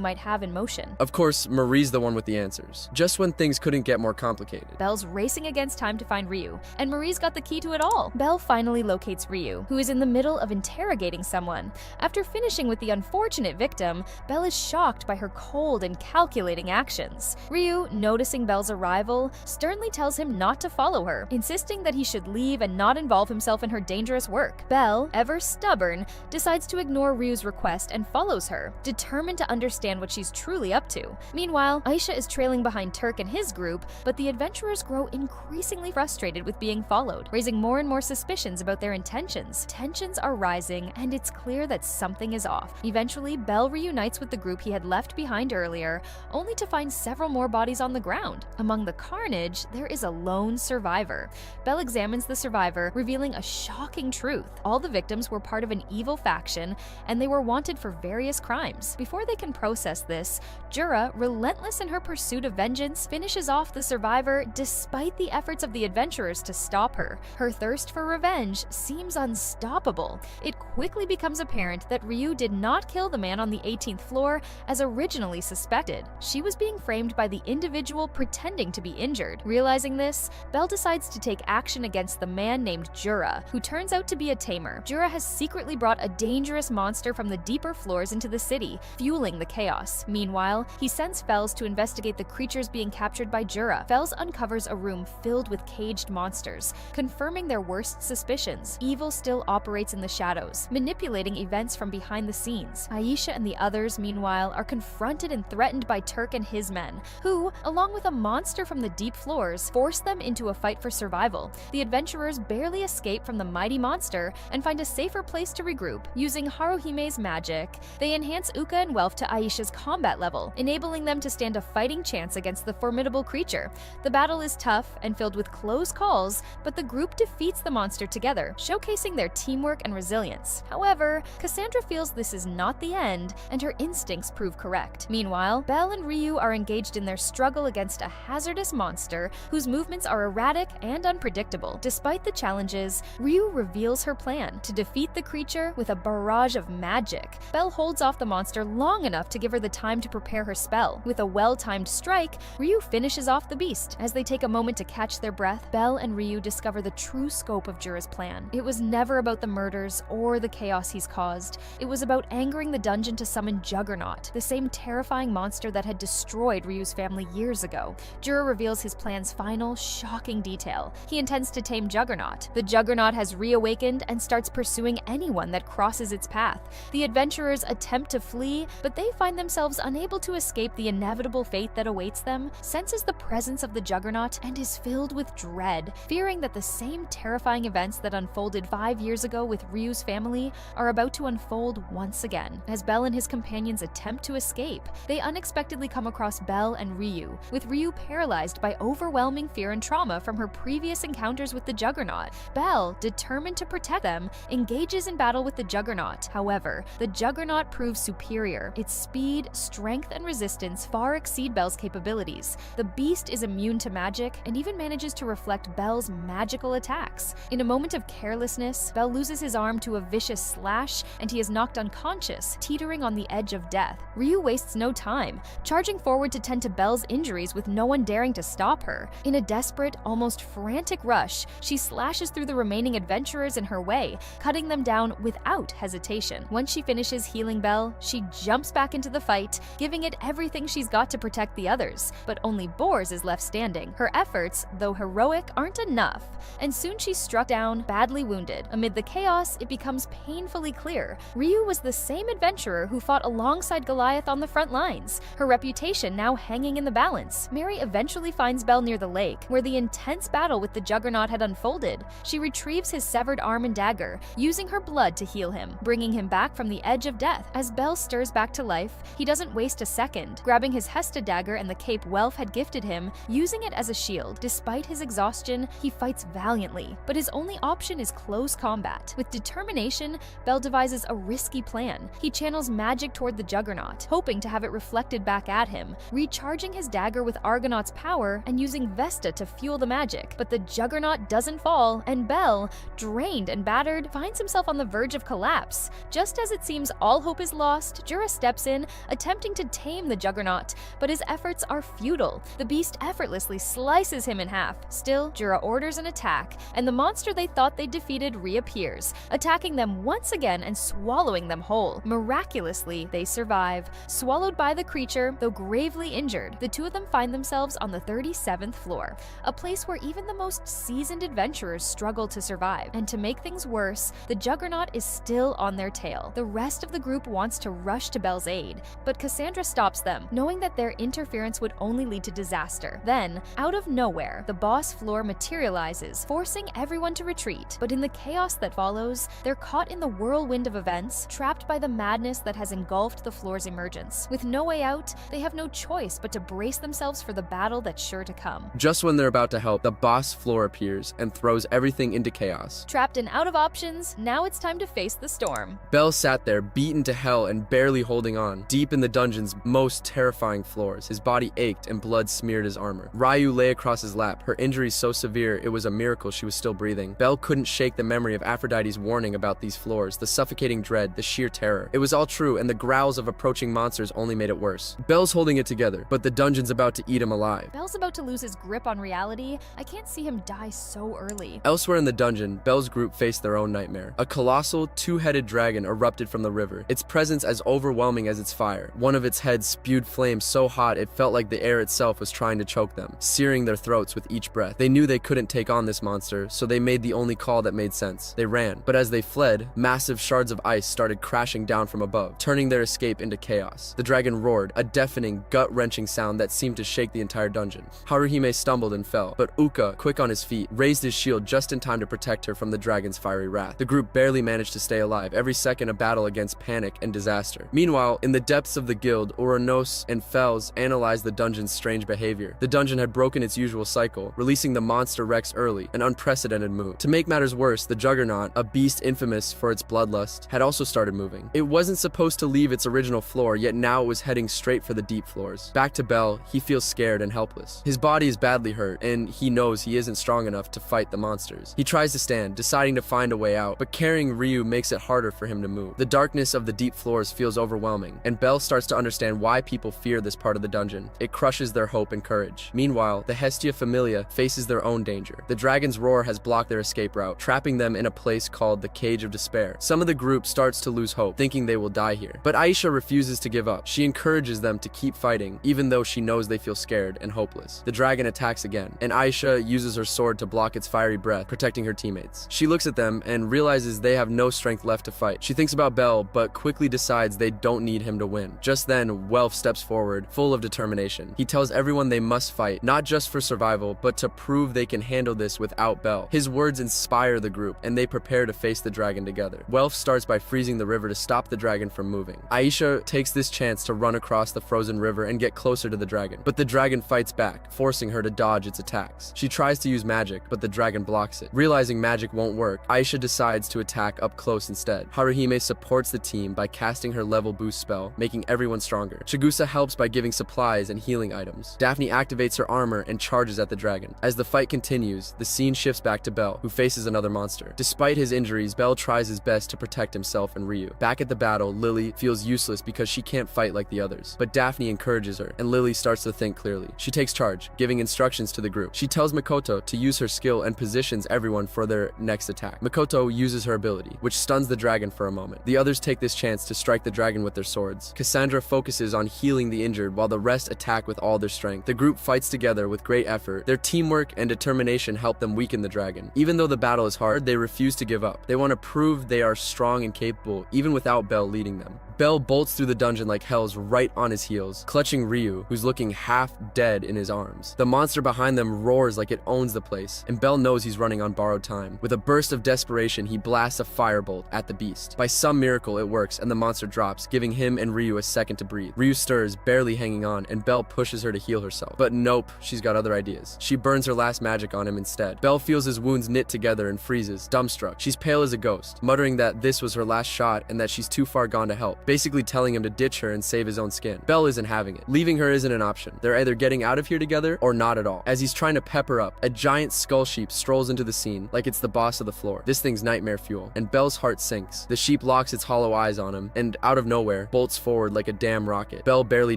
might have in motion. Of course, Marie's the one with with the answers. Just when things couldn't get more complicated. Belle's racing against time to find Ryu, and Marie's got the key to it all. Belle finally locates Ryu, who is in the middle of interrogating someone. After finishing with the unfortunate victim, Belle is shocked by her cold and calculating actions. Ryu, noticing Belle's arrival, sternly tells him not to follow her, insisting that he should leave and not involve himself in her dangerous work. Belle, ever stubborn, decides to ignore Ryu's request and follows her, determined to understand what she's truly up to. Meanwhile, Aisha is trailing behind Turk and his group, but the adventurers grow increasingly frustrated with being followed, raising more and more suspicions about their intentions. Tensions are rising, and it's clear that something is off. Eventually, Belle reunites with the group he had left behind earlier, only to find several more bodies on the ground. Among the carnage, there is a lone survivor. Belle examines the survivor, revealing a shocking truth. All the victims were part of an evil faction, and they were wanted for various crimes. Before they can process this, Jura, relentless in her pursuit of vengeance, finishes off the survivor despite the efforts of the adventurers to stop her. Her thirst for revenge seems unstoppable. It quickly becomes apparent that Ryu did not kill the man on the 18th floor as originally suspected. She was being framed by the individual pretending to be injured. Realizing this, Belle decides to take action against the man named Jura, who turns out to be a tamer. Jura has secretly brought a dangerous monster from the deeper floors into the city, fueling the chaos. Meanwhile, he sends Fels to investigate the creatures being captured by Jura. Fels uncovers a room filled with caged monsters, confirming their worst suspicions. Evil still operates in the shadows, manipulating events from behind the scenes. Aisha and the others, meanwhile, are confronted and threatened by Turk and his men, who, along with a monster from the deep floors, force them into a fight for survival. The adventurers barely escape from the mighty monster and find a safer place to regroup. Using Haruhime's magic, they enhance Uka and Welf to Aisha's combat level, enabling them to stand a fighting chance against the formidable creature. The battle is tough and filled with close calls, but the group defeats the monster together, showcasing their teamwork and resilience. However, Cassandra feels this is not the end, and her instincts prove correct. Meanwhile, Belle and Ryu are engaged in their struggle against a hazardous monster whose movements are erratic and unpredictable. Despite the challenges, Ryu reveals her plan to defeat the creature with a barrage of magic. Belle holds off the monster long enough to give her the time to prepare her spell. With a well-timed strike, Ryu finishes off the beast. As they take a moment to catch their breath, Belle and Ryu discover the true scope of Jura's plan. It was never about the murders or the chaos he's caused. It was about angering the dungeon to summon Juggernaut, the same terrifying monster that had destroyed Ryu's family years ago. Jura reveals his plan's final, shocking detail. He intends to tame Juggernaut. The Juggernaut has reawakened and starts pursuing anyone that crosses its path. The adventurers attempt to flee, but they find themselves unable to escape the inevitable fate that awaits them, senses the presence of the Juggernaut, and is filled with dread, fearing that the same terrifying events that unfolded 5 years ago with Ryu's family are about to unfold once again. As Belle and his companions attempt to escape, they unexpectedly come across Belle and Ryu, with Ryu paralyzed by overwhelming fear and trauma from her previous encounters with the Juggernaut. Belle, determined to protect them, engages in battle with the Juggernaut. However, the Juggernaut proves superior. Its speed, strength, and resistance far exceed Belle's capabilities. The beast is immune to magic and even manages to reflect Belle's magical attacks. In a moment of carelessness, Belle loses his arm to a vicious slash, and he is knocked unconscious, teetering on the edge of death. Ryu wastes no time, charging forward to tend to Belle's injuries with no one daring to stop her. In a desperate, almost frantic rush, she slashes through the remaining adventurers in her way, cutting them down without hesitation. Once she finishes healing Belle, she jumps back into the fight, giving it everything she's got to protect the others. But only Bors is left standing. Her efforts, though heroic, aren't enough, and soon she's struck down, badly wounded. Amid the chaos, it becomes painfully clear Ryu was the same adventurer who fought alongside Goliath on the front lines, her reputation now hanging in the balance. Mary eventually finds Belle near the lake, where the intense battle with the Juggernaut had unfolded. She retrieves his severed arm and dagger, using her blood to heal him, bringing him back from the edge of death. As Belle stirs back to life, he doesn't waste a second, grabbing his Hesta dagger and the cape Welf had gifted him, using it as a shield. Despite his exhaustion, he fights valiantly, but his only option is close combat. With determination, Belle devises a risky plan. He channels magic toward the Juggernaut, hoping to have it reflected back at him, recharging his dagger with Argonaut's power and using Vesta to fuel the magic. But the Juggernaut doesn't fall, and Belle, drained and battered, finds himself on the verge of collapse. Just as it seems all hope is lost, Jura steps in, attempting to tame the Juggernaut, but but his efforts are futile. The beast effortlessly slices him in half. Still, Jura orders an attack, and the monster they thought they defeated reappears, attacking them once again and swallowing them whole. Miraculously, they survive. Swallowed by the creature, though gravely injured, the two of them find themselves on the 37th floor, a place where even the most seasoned adventurers struggle to survive. And to make things worse, the Juggernaut is still on their tail. The rest of the group wants to rush to Belle's aid, but Cassandra stops them, knowing that their interference would only lead to disaster. Then, out of nowhere, the boss floor materializes, forcing everyone to retreat. But in the chaos that follows, they're caught in the whirlwind of events, trapped by the madness that has engulfed the floor's emergence. With no way out, they have no choice but to brace themselves for the battle that's sure to come. Just when they're about to help, the boss floor appears and throws everything into chaos. Trapped and out of options, now it's time to face the storm. Belle sat there, beaten to hell and barely holding on, deep in the dungeon's most terrifying floors. His body ached and blood smeared his armor. Ryu lay across his lap, her injuries so severe it was a miracle she was still breathing. Belle couldn't shake the memory of Aphrodite's warning about these floors, the suffocating dread, the sheer terror. It was all true, and the growls of approaching monsters only made it worse. Belle's holding it together, but the dungeon's about to eat him alive. Belle's about to lose his grip on reality. I can't see him die so early. Elsewhere in the dungeon, Belle's group faced their own nightmare. A colossal, two-headed dragon erupted from the river, its presence as overwhelming as its fire. One of its heads spewed flames so hot it felt like the air itself was trying to choke them, searing their throats with each breath. They knew they couldn't take on this monster, so they made the only call that made sense. They ran, but as they fled, massive shards of ice started crashing down from above, turning their escape into chaos. The dragon roared, a deafening, gut-wrenching sound that seemed to shake the entire dungeon. Haruhime stumbled and fell, but Uka, quick on his feet, raised his shield just in time to protect her from the dragon's fiery wrath. The group barely managed to stay alive, every second a battle against panic and disaster. Meanwhile, in the depths of the guild, Uranos and Fels analyzed the dungeon's strange behavior. The dungeon had broken its usual cycle, releasing the monster Rex early, an unprecedented move. To make matters worse, the Juggernaut, a beast infamous for its bloodlust, had also started moving. It wasn't supposed to leave its original floor, yet now it was heading straight for the deep floors. Back to Belle, he feels scared and helpless. His body is badly hurt, and he knows he isn't strong enough to fight the monsters. He tries to stand, deciding to find a way out, but carrying Ryu makes it harder for him to move. The darkness of the deep floors feels overwhelming, and Belle starts to understand why people fear this part of the dungeon. It crushes their hope and courage. Meanwhile, the Hestia Familia faces their own danger. The dragon's roar has blocked their escape route, trapping them in a place called the Cage of Despair. Some of the group starts to lose hope, thinking they will die here. But Aisha refuses to give up. She encourages them to keep fighting, even though she knows they feel scared and hopeless. The dragon attacks again, and Aisha uses her sword to block its fiery breath, protecting her teammates. She looks at them and realizes they have no strength left to fight. She thinks about Belle, but quickly decides they don't need him to win. Just then, Welf steps forward, full of determination. He tells everyone they must fight, not just for survival, but to prove they can handle this without Belle. His words inspire the group, and they prepare to face the dragon together. Welf starts by freezing the river to stop the dragon from moving. Aisha takes this chance to run across the frozen river and get closer to the dragon, but the dragon fights back, forcing her to dodge its attacks. She tries to use magic, but the dragon blocks it. Realizing magic won't work, Aisha decides to attack up close instead. Haruhime supports the team by casting her level boost spell, making everyone stronger. Chigusa helps by giving supplies and healing items. Daphne activates her armor and charges at the dragon. As the fight continues, the scene shifts back to Belle, who faces another monster. Despite his injuries, Belle tries his best to protect himself and Ryu. Back at the battle, Lily feels useless because she can't fight like the others. But Daphne encourages her, and Lily starts to think clearly. She takes charge, giving instructions to the group. She tells Mikoto to use her skill and positions everyone for their next attack. Mikoto uses her ability, which stuns the dragon for a moment. The others take this chance to strike the dragon with their swords. Cassandra focuses on healing the injured while the rest attack with all their strength. The group fights together with great effort. Their teamwork and determination help them weaken the dragon. Even though the battle is hard, they refuse to give up. They want to prove they are strong and capable, even without Belle leading them. Belle bolts through the dungeon like hell's right on his heels, clutching Ryu, who's looking half dead in his arms. The monster behind them roars like it owns the place, and Belle knows he's running on borrowed time. With a burst of desperation, he blasts a firebolt at the beast. By some miracle, it works, and the monster drops, giving him and Ryu a second to breathe. Ryu stirs, barely hanging on, and Belle pushes her to heal herself. But nope, she's got other ideas. She burns her last magic on him instead. Belle feels his wounds knit together and freezes, dumbstruck. She's pale as a ghost, muttering that this was her last shot and that she's too far gone to help. basically telling him to ditch her and save his own skin. Belle isn't having it. Leaving her isn't an option. They're either getting out of here together or not at all. As he's trying to pep her up, a giant skull sheep strolls into the scene like it's the boss of the floor. This thing's nightmare fuel, and Belle's heart sinks. The sheep locks its hollow eyes on him, and out of nowhere, bolts forward like a damn rocket. Belle barely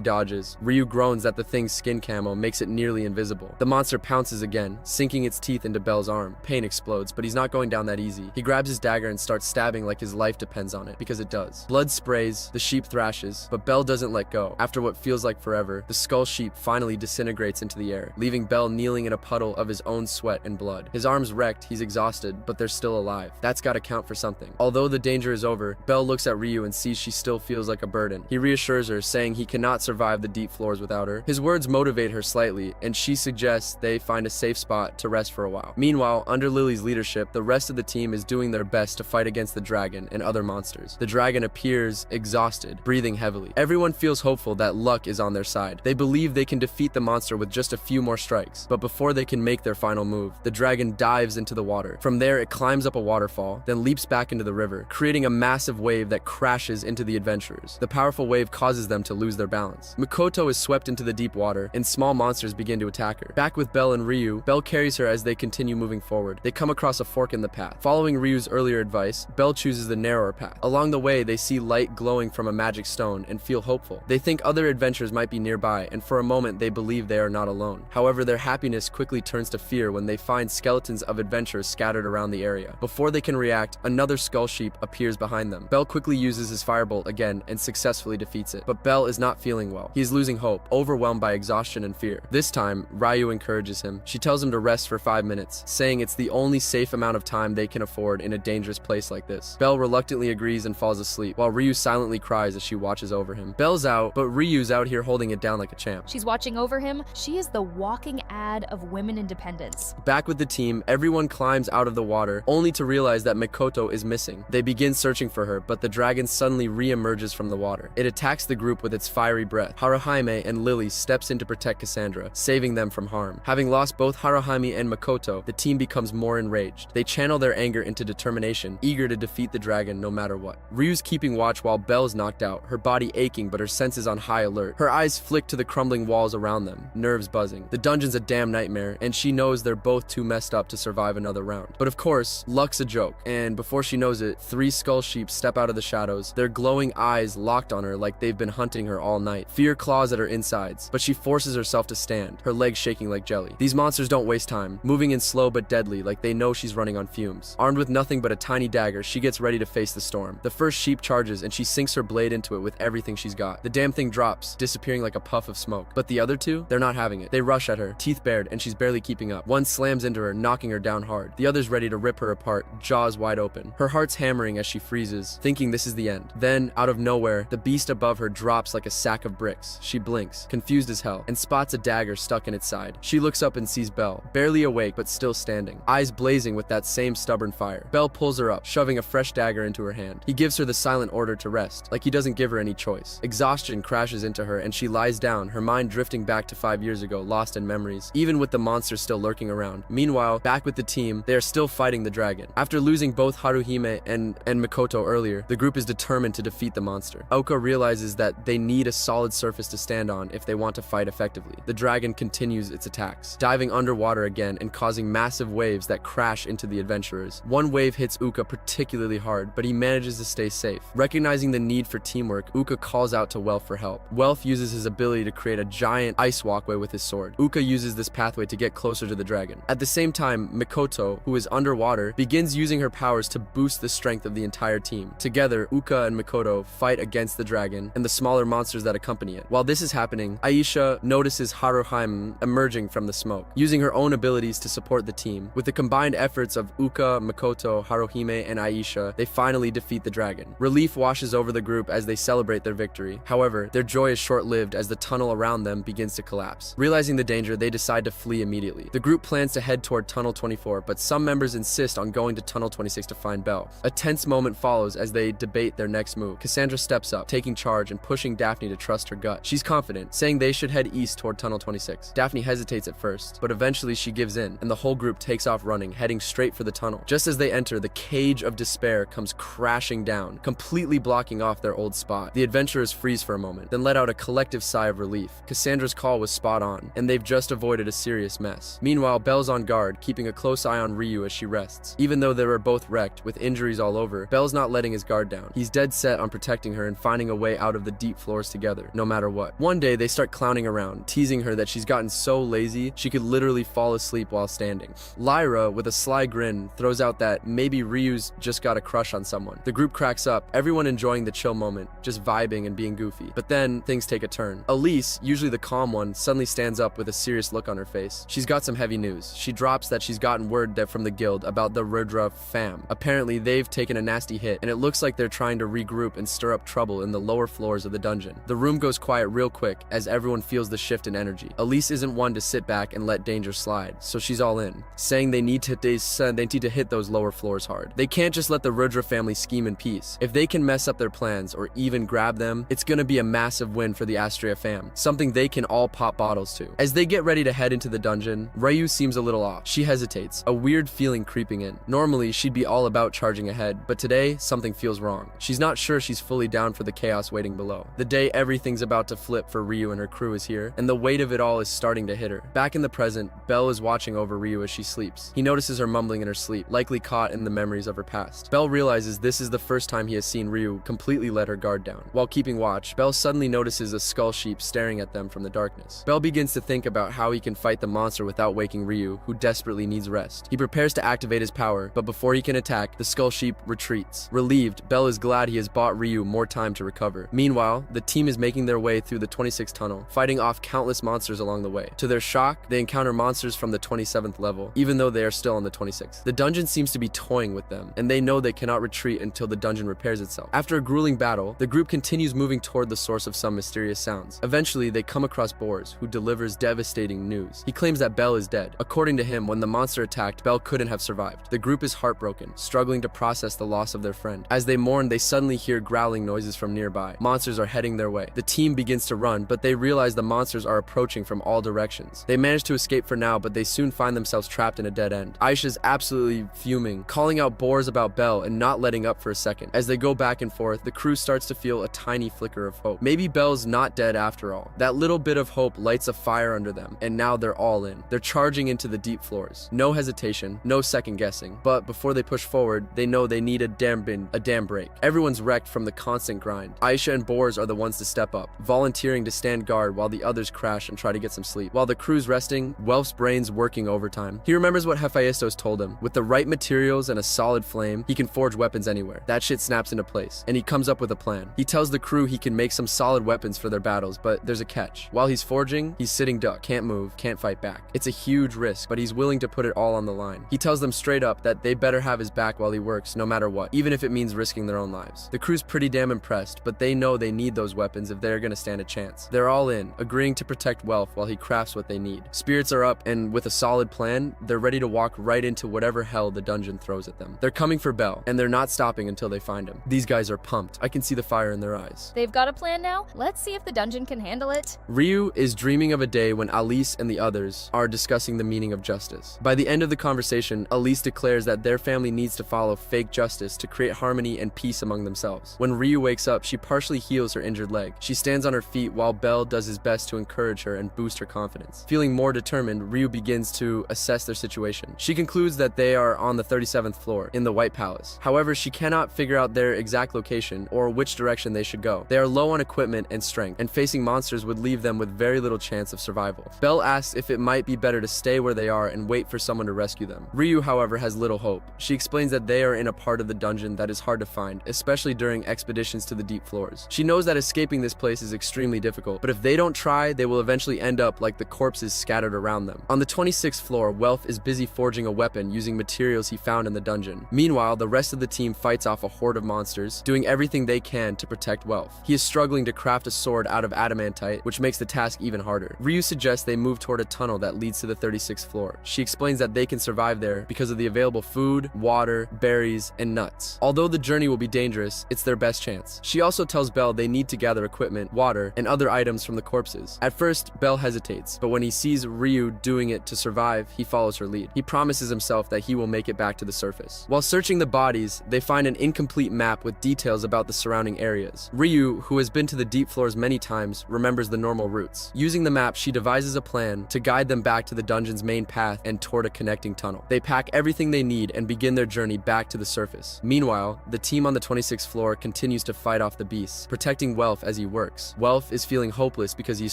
dodges. Ryu groans that the thing's skin camo makes it nearly invisible. The monster pounces again, sinking its teeth into Belle's arm. Pain explodes, but he's not going down that easy. He grabs his dagger and starts stabbing like his life depends on it, because it does. Blood sprays, the sheep thrashes, but Belle doesn't let go. After what feels like forever, the skull sheep finally disintegrates into the air, leaving Belle kneeling in a puddle of his own sweat and blood. His arms wrecked, he's exhausted, but they're still alive. That's gotta count for something. Although the danger is over, Belle looks at Ryu and sees she still feels like a burden. He reassures her, saying he cannot survive the deep floors without her. His words motivate her slightly, and she suggests they find a safe spot to rest for a while. Meanwhile, under Lily's leadership, the rest of the team is doing their best to fight against the dragon and other monsters. The dragon appears exhausted, breathing heavily. Everyone feels hopeful that luck is on their side. They believe they can defeat the monster with just a few more strikes, but before they can make their final move, the dragon dives into the water. From there, it climbs up a waterfall, then leaps back into the river, creating a massive wave that crashes into the adventurers. The powerful wave causes them to lose their balance. Mikoto is swept into the deep water, and small monsters begin to attack her. Back with Belle and Ryu, Belle carries her as they continue moving forward. They come across a fork in the path. Following Ryu's earlier advice, Belle chooses the narrower path. Along the way, they see light glowing from a magic stone and feel hopeful. They think other adventures might be nearby, and for a moment they believe they are not alone. However, their happiness quickly turns to fear when they find skeletons of adventurers scattered around the area. Before they can react, another skull sheep appears behind them. Belle quickly uses his firebolt again and successfully defeats it. But Belle is not feeling well. He is losing hope, overwhelmed by exhaustion and fear. This time, Ryu encourages him. She tells him to rest for 5 minutes, saying it's the only safe amount of time they can afford in a dangerous place like this. Belle reluctantly agrees and falls asleep, while Ryu silently cries as she watches over him. Belle's out, but Ryu's out here holding it down like a champ. She's watching over him. She is the walking ad of women independence. Back with the team, everyone climbs out of the water, only to realize that Mikoto is missing. They begin searching for her, but the dragon suddenly re-emerges from the water. It attacks the group with its fiery breath. Haruhime and Lily steps in to protect Cassandra, saving them from harm. Having lost both Haruhime and Mikoto, the team becomes more enraged. They channel their anger into determination, eager to defeat the dragon no matter what. Ryu's keeping watch while Belle's knocked out, her body aching but her senses on high alert. Her eyes flick to the crumbling walls around them, nerves buzzing. The dungeon's a damn nightmare, and she knows they're both too messed up to survive another round. But of course, luck's a joke, and before she knows it, 3 skull sheep step out of the shadows, their glowing eyes locked on her like they've been hunting her all night. Fear claws at her insides, but she forces herself to stand, her legs shaking like jelly. These monsters don't waste time, moving in slow but deadly like they know she's running on fumes. Armed with nothing but a tiny dagger, she gets ready to face the storm. The first sheep charges and she sinks her blade into it with everything she's got. The damn thing drops, disappearing like a puff of smoke. But the other 2, they're not having it. They rush at her, teeth bared, and she's barely keeping up. One slams into her, knocking her down hard. The other's ready to rip her apart, jaws wide open. Her heart's hammering as she freezes, thinking this is the end. Then, out of nowhere, the beast above her drops like a sack of bricks. She blinks, confused as hell, and spots a dagger stuck in its side. She looks up and sees Belle, barely awake but still standing, eyes blazing with that same stubborn fire. Belle pulls her up, shoving a fresh dagger into her hand. He gives her the silent order to rest, like he doesn't give her any choice. Exhaustion crashes into her and she lies down, her mind drifting back to 5 years ago, lost in memories, even with the monster still lurking around. Meanwhile, back with the team, they are still fighting the dragon. After losing both Haruhime and Mikoto earlier, the group is determined to defeat the monster. Aoka realizes that they need a solid surface to stand on if they want to fight effectively. The dragon continues its attacks, diving underwater again and causing massive waves that crash into the adventurers. One wave hits Uka particularly hard, but he manages to stay safe. Recognizing the need for teamwork, Uka calls out to Welf for help. Welf uses his ability to create a giant ice walkway with his sword. Uka uses this pathway to get closer to the dragon. At the same time, Mikoto, who is underwater, begins using her powers to boost the strength of the entire team. Together, Uka and Mikoto fight against the dragon and the smaller monsters that accompany it. While this is happening, Aisha notices Haruhime emerging from the smoke, using her own abilities to support the team. With the combined efforts of Uka, Mikoto, Haruhime, and Aisha, they finally defeat the dragon. Relief washes over the group as they celebrate their victory. However, their joy is short-lived as the tunnel around them begins to collapse. Realizing the danger, they decide to flee immediately. The group plans to head toward Tunnel 24, but some members insist on going to Tunnel 26 to find Belle. A tense moment follows as they debate their next move. Cassandra steps up, taking charge and pushing Daphne to trust her gut. She's confident, saying they should head east toward Tunnel 26. Daphne hesitates at first, but eventually she gives in, and the whole group takes off running, heading straight for the tunnel. Just as they enter, the cage of despair comes crashing down, completely blocking off their old spot. The adventurers freeze for a moment, then let out a collective sigh of relief. Cassandra's call was spot on, and they've just avoided a serious mess. Meanwhile, Belle's on guard, keeping a close eye on Ryu as she rests. Even though they were both wrecked, with injuries all over, Belle's not letting his guard down. He's dead set on protecting her and finding a way out of the deep floors together, no matter what. One day, they start clowning around, teasing her that she's gotten so lazy, she could literally fall asleep while standing. Lyra, with a sly grin, throws out that maybe Ryu's just got a crush on someone. The group cracks up, everyone enjoying the chill moment, just vibing and being goofy. But then, things take a turn. Elise, usually the calm one, suddenly stands up with a serious look on her face. She's got some heavy news. She drops that she's gotten word that from the guild about the Rudra fam. Apparently, they've taken a nasty hit, and it looks like they're trying to regroup and stir up trouble in the lower floors of the dungeon. The room goes quiet real quick as everyone feels the shift in energy. Elise isn't one to sit back and let danger slide, so she's all in, saying they need to hit those lower floors hard. They can't just let the Rudra family scheme in peace. If they can mess up their plans or even grab them, it's gonna be a massive win for the Astria fam, something they can all pop bottles to. As they get ready to head into the dungeon, Ryu seems a little off. She hesitates, a weird feeling creeping in. Normally, she'd be all about charging ahead, but today, something feels wrong. She's not sure she's fully down for the chaos waiting below. The day everything's about to flip for Ryu and her crew is here, and the weight of it all is starting to hit her. Back in the present, Belle is watching over Ryu as she sleeps. He notices her mumbling in her sleep, likely caught in the memories of her past. Belle realizes this is the first time he has seen Ryu completely let her guard down. While keeping watch, Belle suddenly notices a skull sheep staring at them from the darkness. Belle begins to think about how he can fight the monster without waking Ryu, who desperately needs rest. He prepares to activate his power, but before he can attack, the skull sheep retreats. Relieved, Belle is glad he has bought Ryu more time to recover. Meanwhile, the team is making their way through the 26th tunnel, fighting off countless monsters along the way. To their shock, they encounter monsters from the 27th level, even though they are still on the 26th. The dungeon seems to be toying with them, and they know they cannot retreat until the dungeon repairs itself. After a grueling battle, the group continues moving toward the source of some mysterious sounds. Eventually, they come across Boris, who delivers devastating news. He claims that Belle is dead. According to him, when the monster attacked, Belle couldn't have survived. The group is heartbroken, struggling to process the loss of their friend. As they mourn, they suddenly hear growling noises from nearby. Monsters are heading their way. The team begins to run, but they realize the monsters are approaching from all directions. They manage to escape for now, but they soon find themselves trapped in a dead end. Aisha's absolutely fuming, calling out Boris about Belle and not letting up for a second. As they go back and forth, the crew starts to feel a tiny flicker of hope. Maybe Belle's not dead after all. That little bit of hope lights a fire under them, and now they're all in. They're charging into the deep floors. No hesitation, no second guessing. But before they push forward, they know they need a damn break. Everyone's wrecked from the constant grind. Aisha and Boris are the ones to step up, volunteering to stand guard while the others crash and try to get some sleep. While the crew's resting, Welf's brain's working overtime. He remembers what Hephaestos told him. With the right materials and a solid flame, he can forge weapons anywhere. That shit snaps into place, and he comes up with a plan. He tells the crew he can make some solid weapons for their battles, but there's a catch. While he's forging, he's sitting duck, can't move, can't fight back. It's a huge risk, but he's willing to put it all on the line. He tells them straight up that they better have his back while he works, no matter what, even if it means risking their own lives. The crew's pretty damn impressed, but they know they need those weapons if they're gonna stand a chance. They're all in, agreeing to protect Welf while he crafts what they need. Spirits are up, and with a solid plan, they're ready to walk right into whatever hell the dungeon throws at them. They're coming for Belle, and they're not stopping until they find him. These guys are pumped. I can see the fire in their eyes. They've got a plan now? Let's see if the dungeon can handle it. Ryu is dreaming of a day when Alice and the others are discussing the meaning of justice. By the end of the conversation, Alice declares that their family needs to follow fake justice to create harmony and peace among themselves. When Ryu wakes up, she partially heals her injured leg. She stands on her feet while Belle does his best to encourage her and boost her confidence. Feeling more determined, Ryu begins to assess their situation. She concludes that they are on the 37th floor in the White Palace. However, she cannot figure out their exact location or which direction they should go. They are low on equipment and strength, and facing monsters would leave them with very little chance of survival. Belle asks if it might be better to stay where they are and wait for someone to rescue them. Ryu, however, has little hope. She explains that they are in a part of the dungeon that is hard to find, especially during expeditions to the deep floors. She knows that escaping this place is extremely difficult, but if they don't try, they will eventually end up like the corpses scattered around them. On the 26th floor, Welf is busy forging a weapon using materials he found in the dungeon. Meanwhile, the rest of the team fights off a horde of monsters, doing everything they can to protect Welf. He is struggling to craft a sword out of adamantite, which makes the task even harder. Ryu suggests they move toward a tunnel that leads to the 36th floor. She explains that they can survive there because of the available food, water, berries, and nuts. Although the journey will be dangerous, it's their best chance. She also tells Belle they need to gather equipment, water, and other items from the corpses. At first, Belle hesitates, but when he sees Ryu doing it to survive, he follows her lead. He promises himself that he will make it back to the surface. While searching the bodies, they find an incomplete map with details details about the surrounding areas. Ryu, who has been to the deep floors many times, remembers the normal routes. Using the map, she devises a plan to guide them back to the dungeon's main path and toward a connecting tunnel. They pack everything they need and begin their journey back to the surface. Meanwhile, the team on the 26th floor continues to fight off the beasts, protecting Welf as he works. Welf is feeling hopeless because he is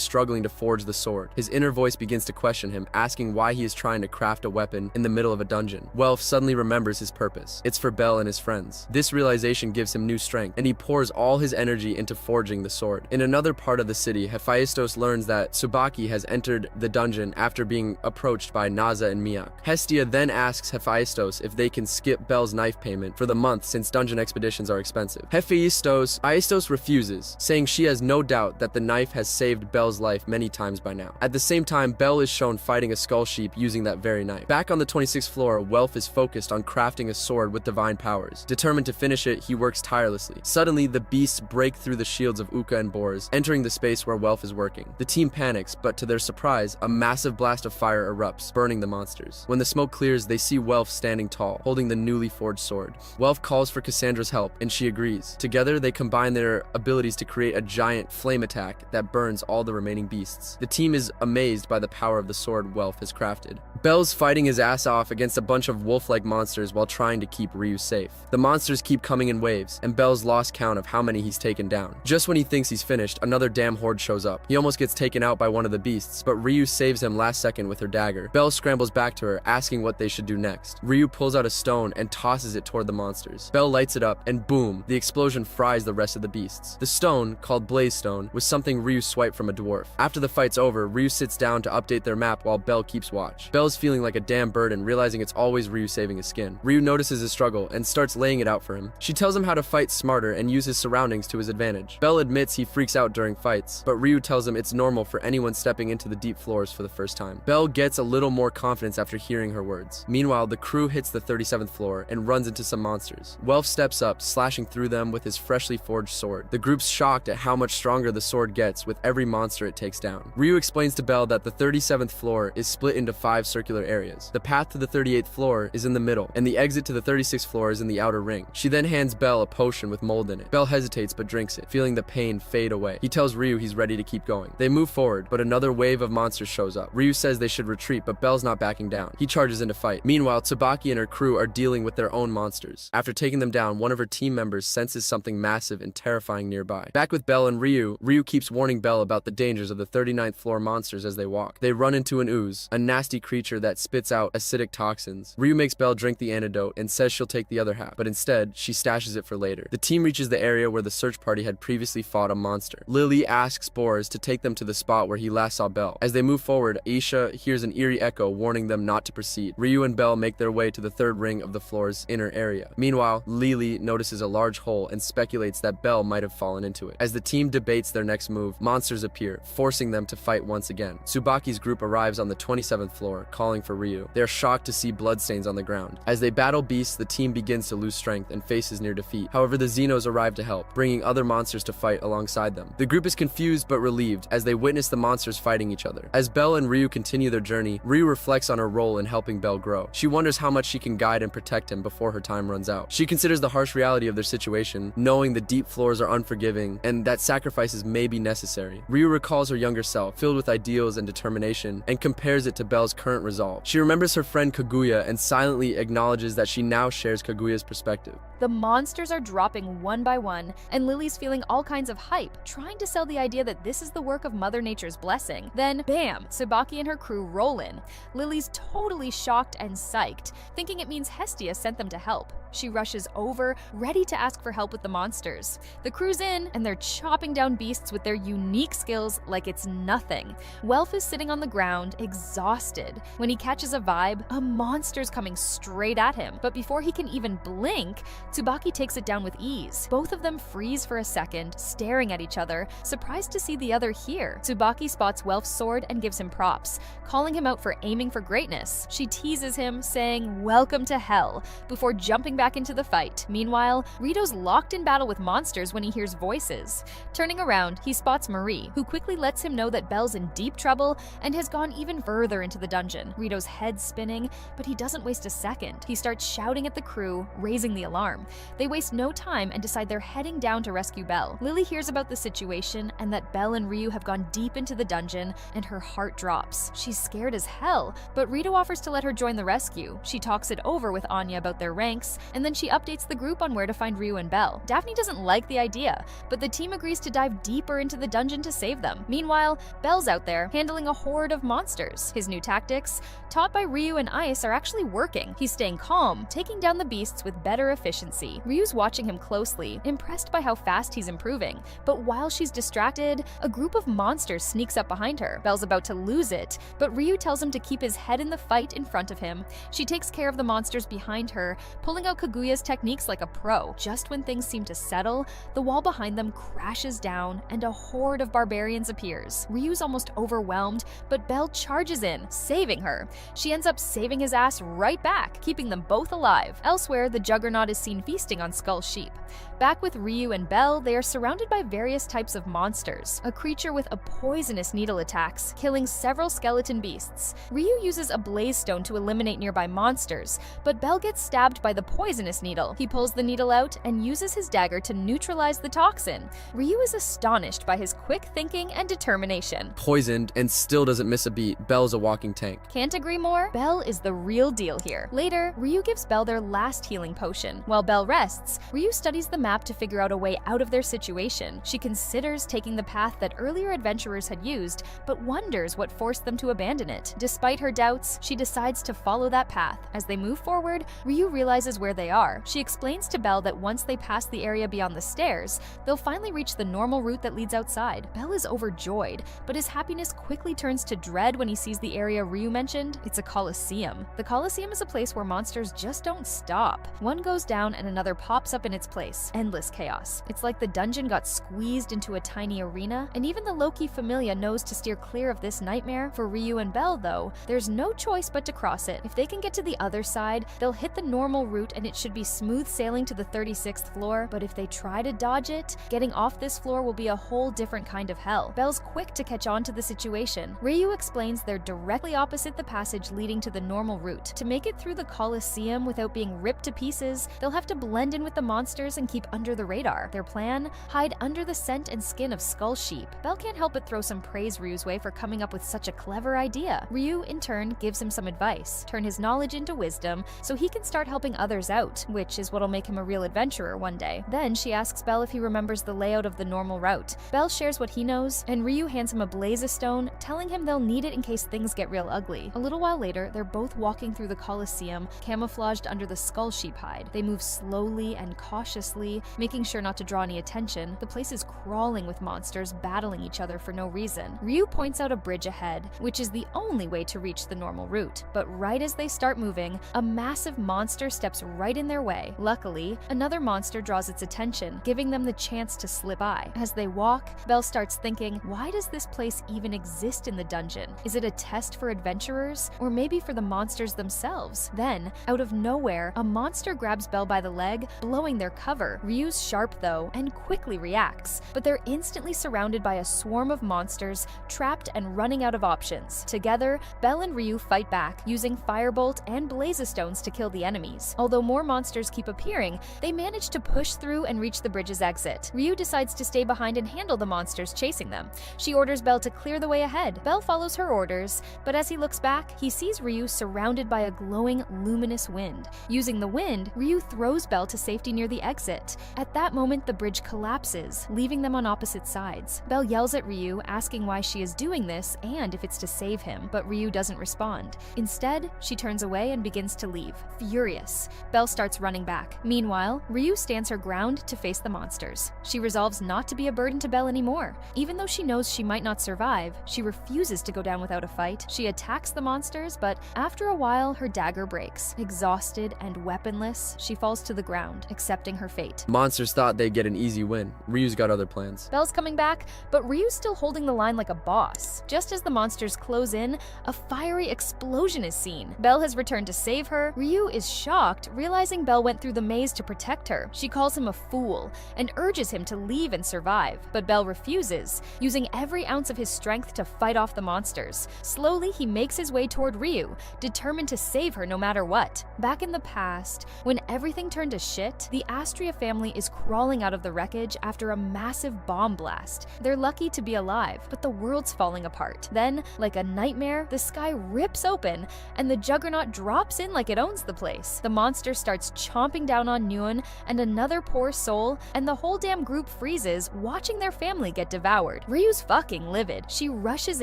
struggling to forge the sword. His inner voice begins to question him, asking why he is trying to craft a weapon in the middle of a dungeon. Welf suddenly remembers his purpose. It's for Bell and his friends. This realization gives him new strength, and he pours all his energy into forging the sword. In another part of the city, Hephaestus learns that Tsubaki has entered the dungeon after being approached by Naza and Miak. Hestia then asks Hephaestus if they can skip Bell's knife payment for the month since dungeon expeditions are expensive. Hephaestus refuses, saying she has no doubt that the knife has saved Bell's life many times by now. At the same time, Bell is shown fighting a skull sheep using that very knife. Back on the 26th floor, Welf is focused on crafting a sword with divine powers. Determined to finish it, he works tirelessly. Suddenly, the beasts break through the shields of Uka and Boris, entering the space where Welf is working. The team panics, but to their surprise, a massive blast of fire erupts, burning the monsters. When the smoke clears, they see Welf standing tall, holding the newly forged sword. Welf calls for Cassandra's help, and she agrees. Together, they combine their abilities to create a giant flame attack that burns all the remaining beasts. The team is amazed by the power of the sword Welf has crafted. Bell's fighting his ass off against a bunch of wolf-like monsters while trying to keep Ryu safe. The monsters keep coming in waves, and Bell's lost count of how many he's taken down. Just when he thinks he's finished, another damn horde shows up. He almost gets taken out by one of the beasts, but Ryu saves him last second with her dagger. Bell scrambles back to her, asking what they should do next. Ryu pulls out a stone and tosses it toward the monsters. Bell lights it up, and boom, the explosion fries the rest of the beasts. The stone, called Blaze Stone, was something Ryu swiped from a dwarf. After the fight's over, Ryu sits down to update their map while Bell keeps watch. Bell's feeling like a damn burden, realizing it's always Ryu saving his skin. Ryu notices his struggle and starts laying it out for him. She tells him how to fight smarter and use his surroundings to his advantage. Bell admits he freaks out during fights, but Ryu tells him it's normal for anyone stepping into the deep floors for the first time. Bell gets a little more confidence after hearing her words. Meanwhile, the crew hits the 37th floor and runs into some monsters. Welf steps up, slashing through them with his freshly forged sword. The group's shocked at how much stronger the sword gets with every monster it takes down. Ryu explains to Bell that the 37th floor is split into 5 circular areas. The path to the 38th floor is in the middle, and the exit to the 36th floor is in the outer ring. She then hands Bell a potion with mold in it. Bell hesitates but drinks it, feeling the pain fade away. He tells Ryu he's ready to keep going. They move forward, but another wave of monsters shows up. Ryu says they should retreat, but Bell's not backing down. He charges in to fight. Meanwhile, Tsubaki and her crew are dealing with their own monsters. After taking them down, one of her team members senses something massive and terrifying nearby. Back with Bell and Ryu keeps warning Bell about the dangers of the 39th floor monsters as they walk. They run into an ooze, a nasty creature that spits out acidic toxins. Ryu makes Bell drink the antidote and says she'll take the other half, but instead, she stashes it for later. The team reaches the area where the search party had previously fought a monster. Lily asks Boris to take them to the spot where he last saw Bell. As they move forward, Aisha hears an eerie echo warning them not to proceed. Ryu and Bell make their way to the 3rd ring of the floor's inner area. Meanwhile, Lily notices a large hole and speculates that Bell might have fallen into it. As the team debates their next move, monsters appear, forcing them to fight once again. Tsubaki's group arrives on the 27th floor, calling for Ryu. They are shocked to see bloodstains on the ground. As they battle beasts, the team begins to lose strength and faces near defeat. However, the Xenos arrive to help, bringing other monsters to fight alongside them. The group is confused but relieved as they witness the monsters fighting each other. As Bell and Ryu continue their journey, Ryu reflects on her role in helping Bell grow. She wonders how much she can guide and protect him before her time runs out. She considers the harsh reality of their situation, knowing the deep floors are unforgiving and that sacrifices may be necessary. Ryu recalls her younger self, filled with ideals and determination, and compares it to Bell's current resolve. She remembers her friend Kaguya and silently acknowledges that she now shares Kaguya's perspective. The monsters are dropping one by one, and Lily's feeling all kinds of hype, trying to sell the idea that this is the work of Mother Nature's blessing. Then, bam, Tsubaki and her crew roll in. Lily's totally shocked and psyched, thinking it means Hestia sent them to help. She rushes over, ready to ask for help with the monsters. The crew's in, and they're chopping down beasts with their unique skills like it's nothing. Welf is sitting on the ground, exhausted. When he catches a vibe, a monster's coming straight at him, but before he can even blink, Tsubaki takes it down with ease. Both of them freeze for a second, staring at each other, surprised to see the other here. Tsubaki spots Welf's sword and gives him props, calling him out for aiming for greatness. She teases him, saying, "Welcome to hell," before jumping back into the fight. Meanwhile, Rito's locked in battle with monsters when he hears voices. Turning around, he spots Marie, who quickly lets him know that Belle's in deep trouble and has gone even further into the dungeon. Rito's head spinning, but he doesn't waste a second. He starts shouting at the crew, raising the alarm. storm. They waste no time and decide they're heading down to rescue Belle. Lily hears about the situation and that Belle and Ryu have gone deep into the dungeon, and her heart drops. She's scared as hell, but Rito offers to let her join the rescue. She talks it over with Anya about their ranks, and then she updates the group on where to find Ryu and Belle. Daphne doesn't like the idea, but the team agrees to dive deeper into the dungeon to save them. Meanwhile, Belle's out there handling a horde of monsters. His new tactics, taught by Ryu and Ice, are actually working. He's staying calm, taking down the beasts with better efficiency. Ryu's watching him closely, impressed by how fast he's improving. But while she's distracted, a group of monsters sneaks up behind her. Belle's about to lose it, but Ryu tells him to keep his head in the fight in front of him. She takes care of the monsters behind her, pulling out Kaguya's techniques like a pro. Just when things seem to settle, the wall behind them crashes down and a horde of barbarians appears. Ryu's almost overwhelmed, but Belle charges in, saving her. She ends up saving his ass right back, keeping them both alive. Elsewhere, the Juggernaut is seen feasting on Skull Sheep. Back with Ryu and Belle, they are surrounded by various types of monsters. A creature with a poisonous needle attacks, killing several skeleton beasts. Ryu uses a blaze stone to eliminate nearby monsters, but Belle gets stabbed by the poisonous needle. He pulls the needle out and uses his dagger to neutralize the toxin. Ryu is astonished by his quick thinking and determination. Poisoned and still doesn't miss a beat, Belle's a walking tank. Can't agree more? Belle is the real deal here. Later, Ryu gives Belle their last healing potion. While Belle rests, Ryu studies the map to figure out a way out of their situation. She considers taking the path that earlier adventurers had used, but wonders what forced them to abandon it. Despite her doubts, she decides to follow that path. As they move forward, Ryu realizes where they are. She explains to Belle that once they pass the area beyond the stairs, they'll finally reach the normal route that leads outside. Belle is overjoyed, but his happiness quickly turns to dread when he sees the area Ryu mentioned. It's a coliseum. The coliseum is a place where monsters just don't stop. One goes down and another pops up in its place. Endless chaos. It's like the dungeon got squeezed into a tiny arena, and even the Loki Familia knows to steer clear of this nightmare. For Ryu and Belle, though, there's no choice but to cross it. If they can get to the other side, they'll hit the normal route and it should be smooth sailing to the 36th floor, but if they try to dodge it, getting off this floor will be a whole different kind of hell. Belle's quick to catch on to the situation. Ryu explains they're directly opposite the passage leading to the normal route. To make it through the Coliseum without being ripped to pieces, they'll have to blend in with the monsters and keep under the radar. Their plan? Hide under the scent and skin of Skull Sheep. Belle can't help but throw some praise Ryu's way for coming up with such a clever idea. Ryu, in turn, gives him some advice. Turn his knowledge into wisdom so he can start helping others out, which is what'll make him a real adventurer one day. Then she asks Belle if he remembers the layout of the normal route. Belle shares what he knows, and Ryu hands him a blaze stone, telling him they'll need it in case things get real ugly. A little while later, they're both walking through the Coliseum, camouflaged under the Skull Sheep hide. They move slowly and cautiously, making sure not to draw any attention. The place is crawling with monsters battling each other for no reason. Ryu points out a bridge ahead, which is the only way to reach the normal route. But right as they start moving, a massive monster steps right in their way. Luckily, another monster draws its attention, giving them the chance to slip by. As they walk, Belle starts thinking, why does this place even exist in the dungeon? Is it a test for adventurers? Or maybe for the monsters themselves? Then, out of nowhere, a monster grabs Belle by the leg, blowing their cover. Ryu's sharp though, and quickly reacts, but they're instantly surrounded by a swarm of monsters, trapped and running out of options. Together, Belle and Ryu fight back, using Firebolt and Blaze-stones to kill the enemies. Although more monsters keep appearing, they manage to push through and reach the bridge's exit. Ryu decides to stay behind and handle the monsters chasing them. She orders Belle to clear the way ahead. Belle follows her orders, but as he looks back, he sees Ryu surrounded by a glowing, luminous wind. Using the wind, Ryu throws Belle to safety near the exit. At that moment, the bridge collapses, leaving them on opposite sides. Belle yells at Ryu, asking why she is doing this and if it's to save him, but Ryu doesn't respond. Instead, she turns away and begins to leave. Furious, Belle starts running back. Meanwhile, Ryu stands her ground to face the monsters. She resolves not to be a burden to Belle anymore. Even though she knows she might not survive, she refuses to go down without a fight. She attacks the monsters, but after a while, her dagger breaks. Exhausted and weaponless, she falls to the ground, accepting her fate. Monsters thought they'd get an easy win. Ryu's got other plans. Belle's coming back, but Ryu's still holding the line like a boss. Just as the monsters close in, a fiery explosion is seen. Belle has returned to save her. Ryu is shocked, realizing Belle went through the maze to protect her. She calls him a fool and urges him to leave and survive, but Belle refuses, using every ounce of his strength to fight off the monsters. Slowly, he makes his way toward Ryu, determined to save her no matter what. Back in the past, when everything turned to shit, the Astria family is crawling out of the wreckage after a massive bomb blast. They're lucky to be alive, but the world's falling apart. Then, like a nightmare, the sky rips open and the Juggernaut drops in like it owns the place. The monster starts chomping down on Nguyen and another poor soul, and the whole damn group freezes, watching their family get devoured. Ryu's fucking livid. She rushes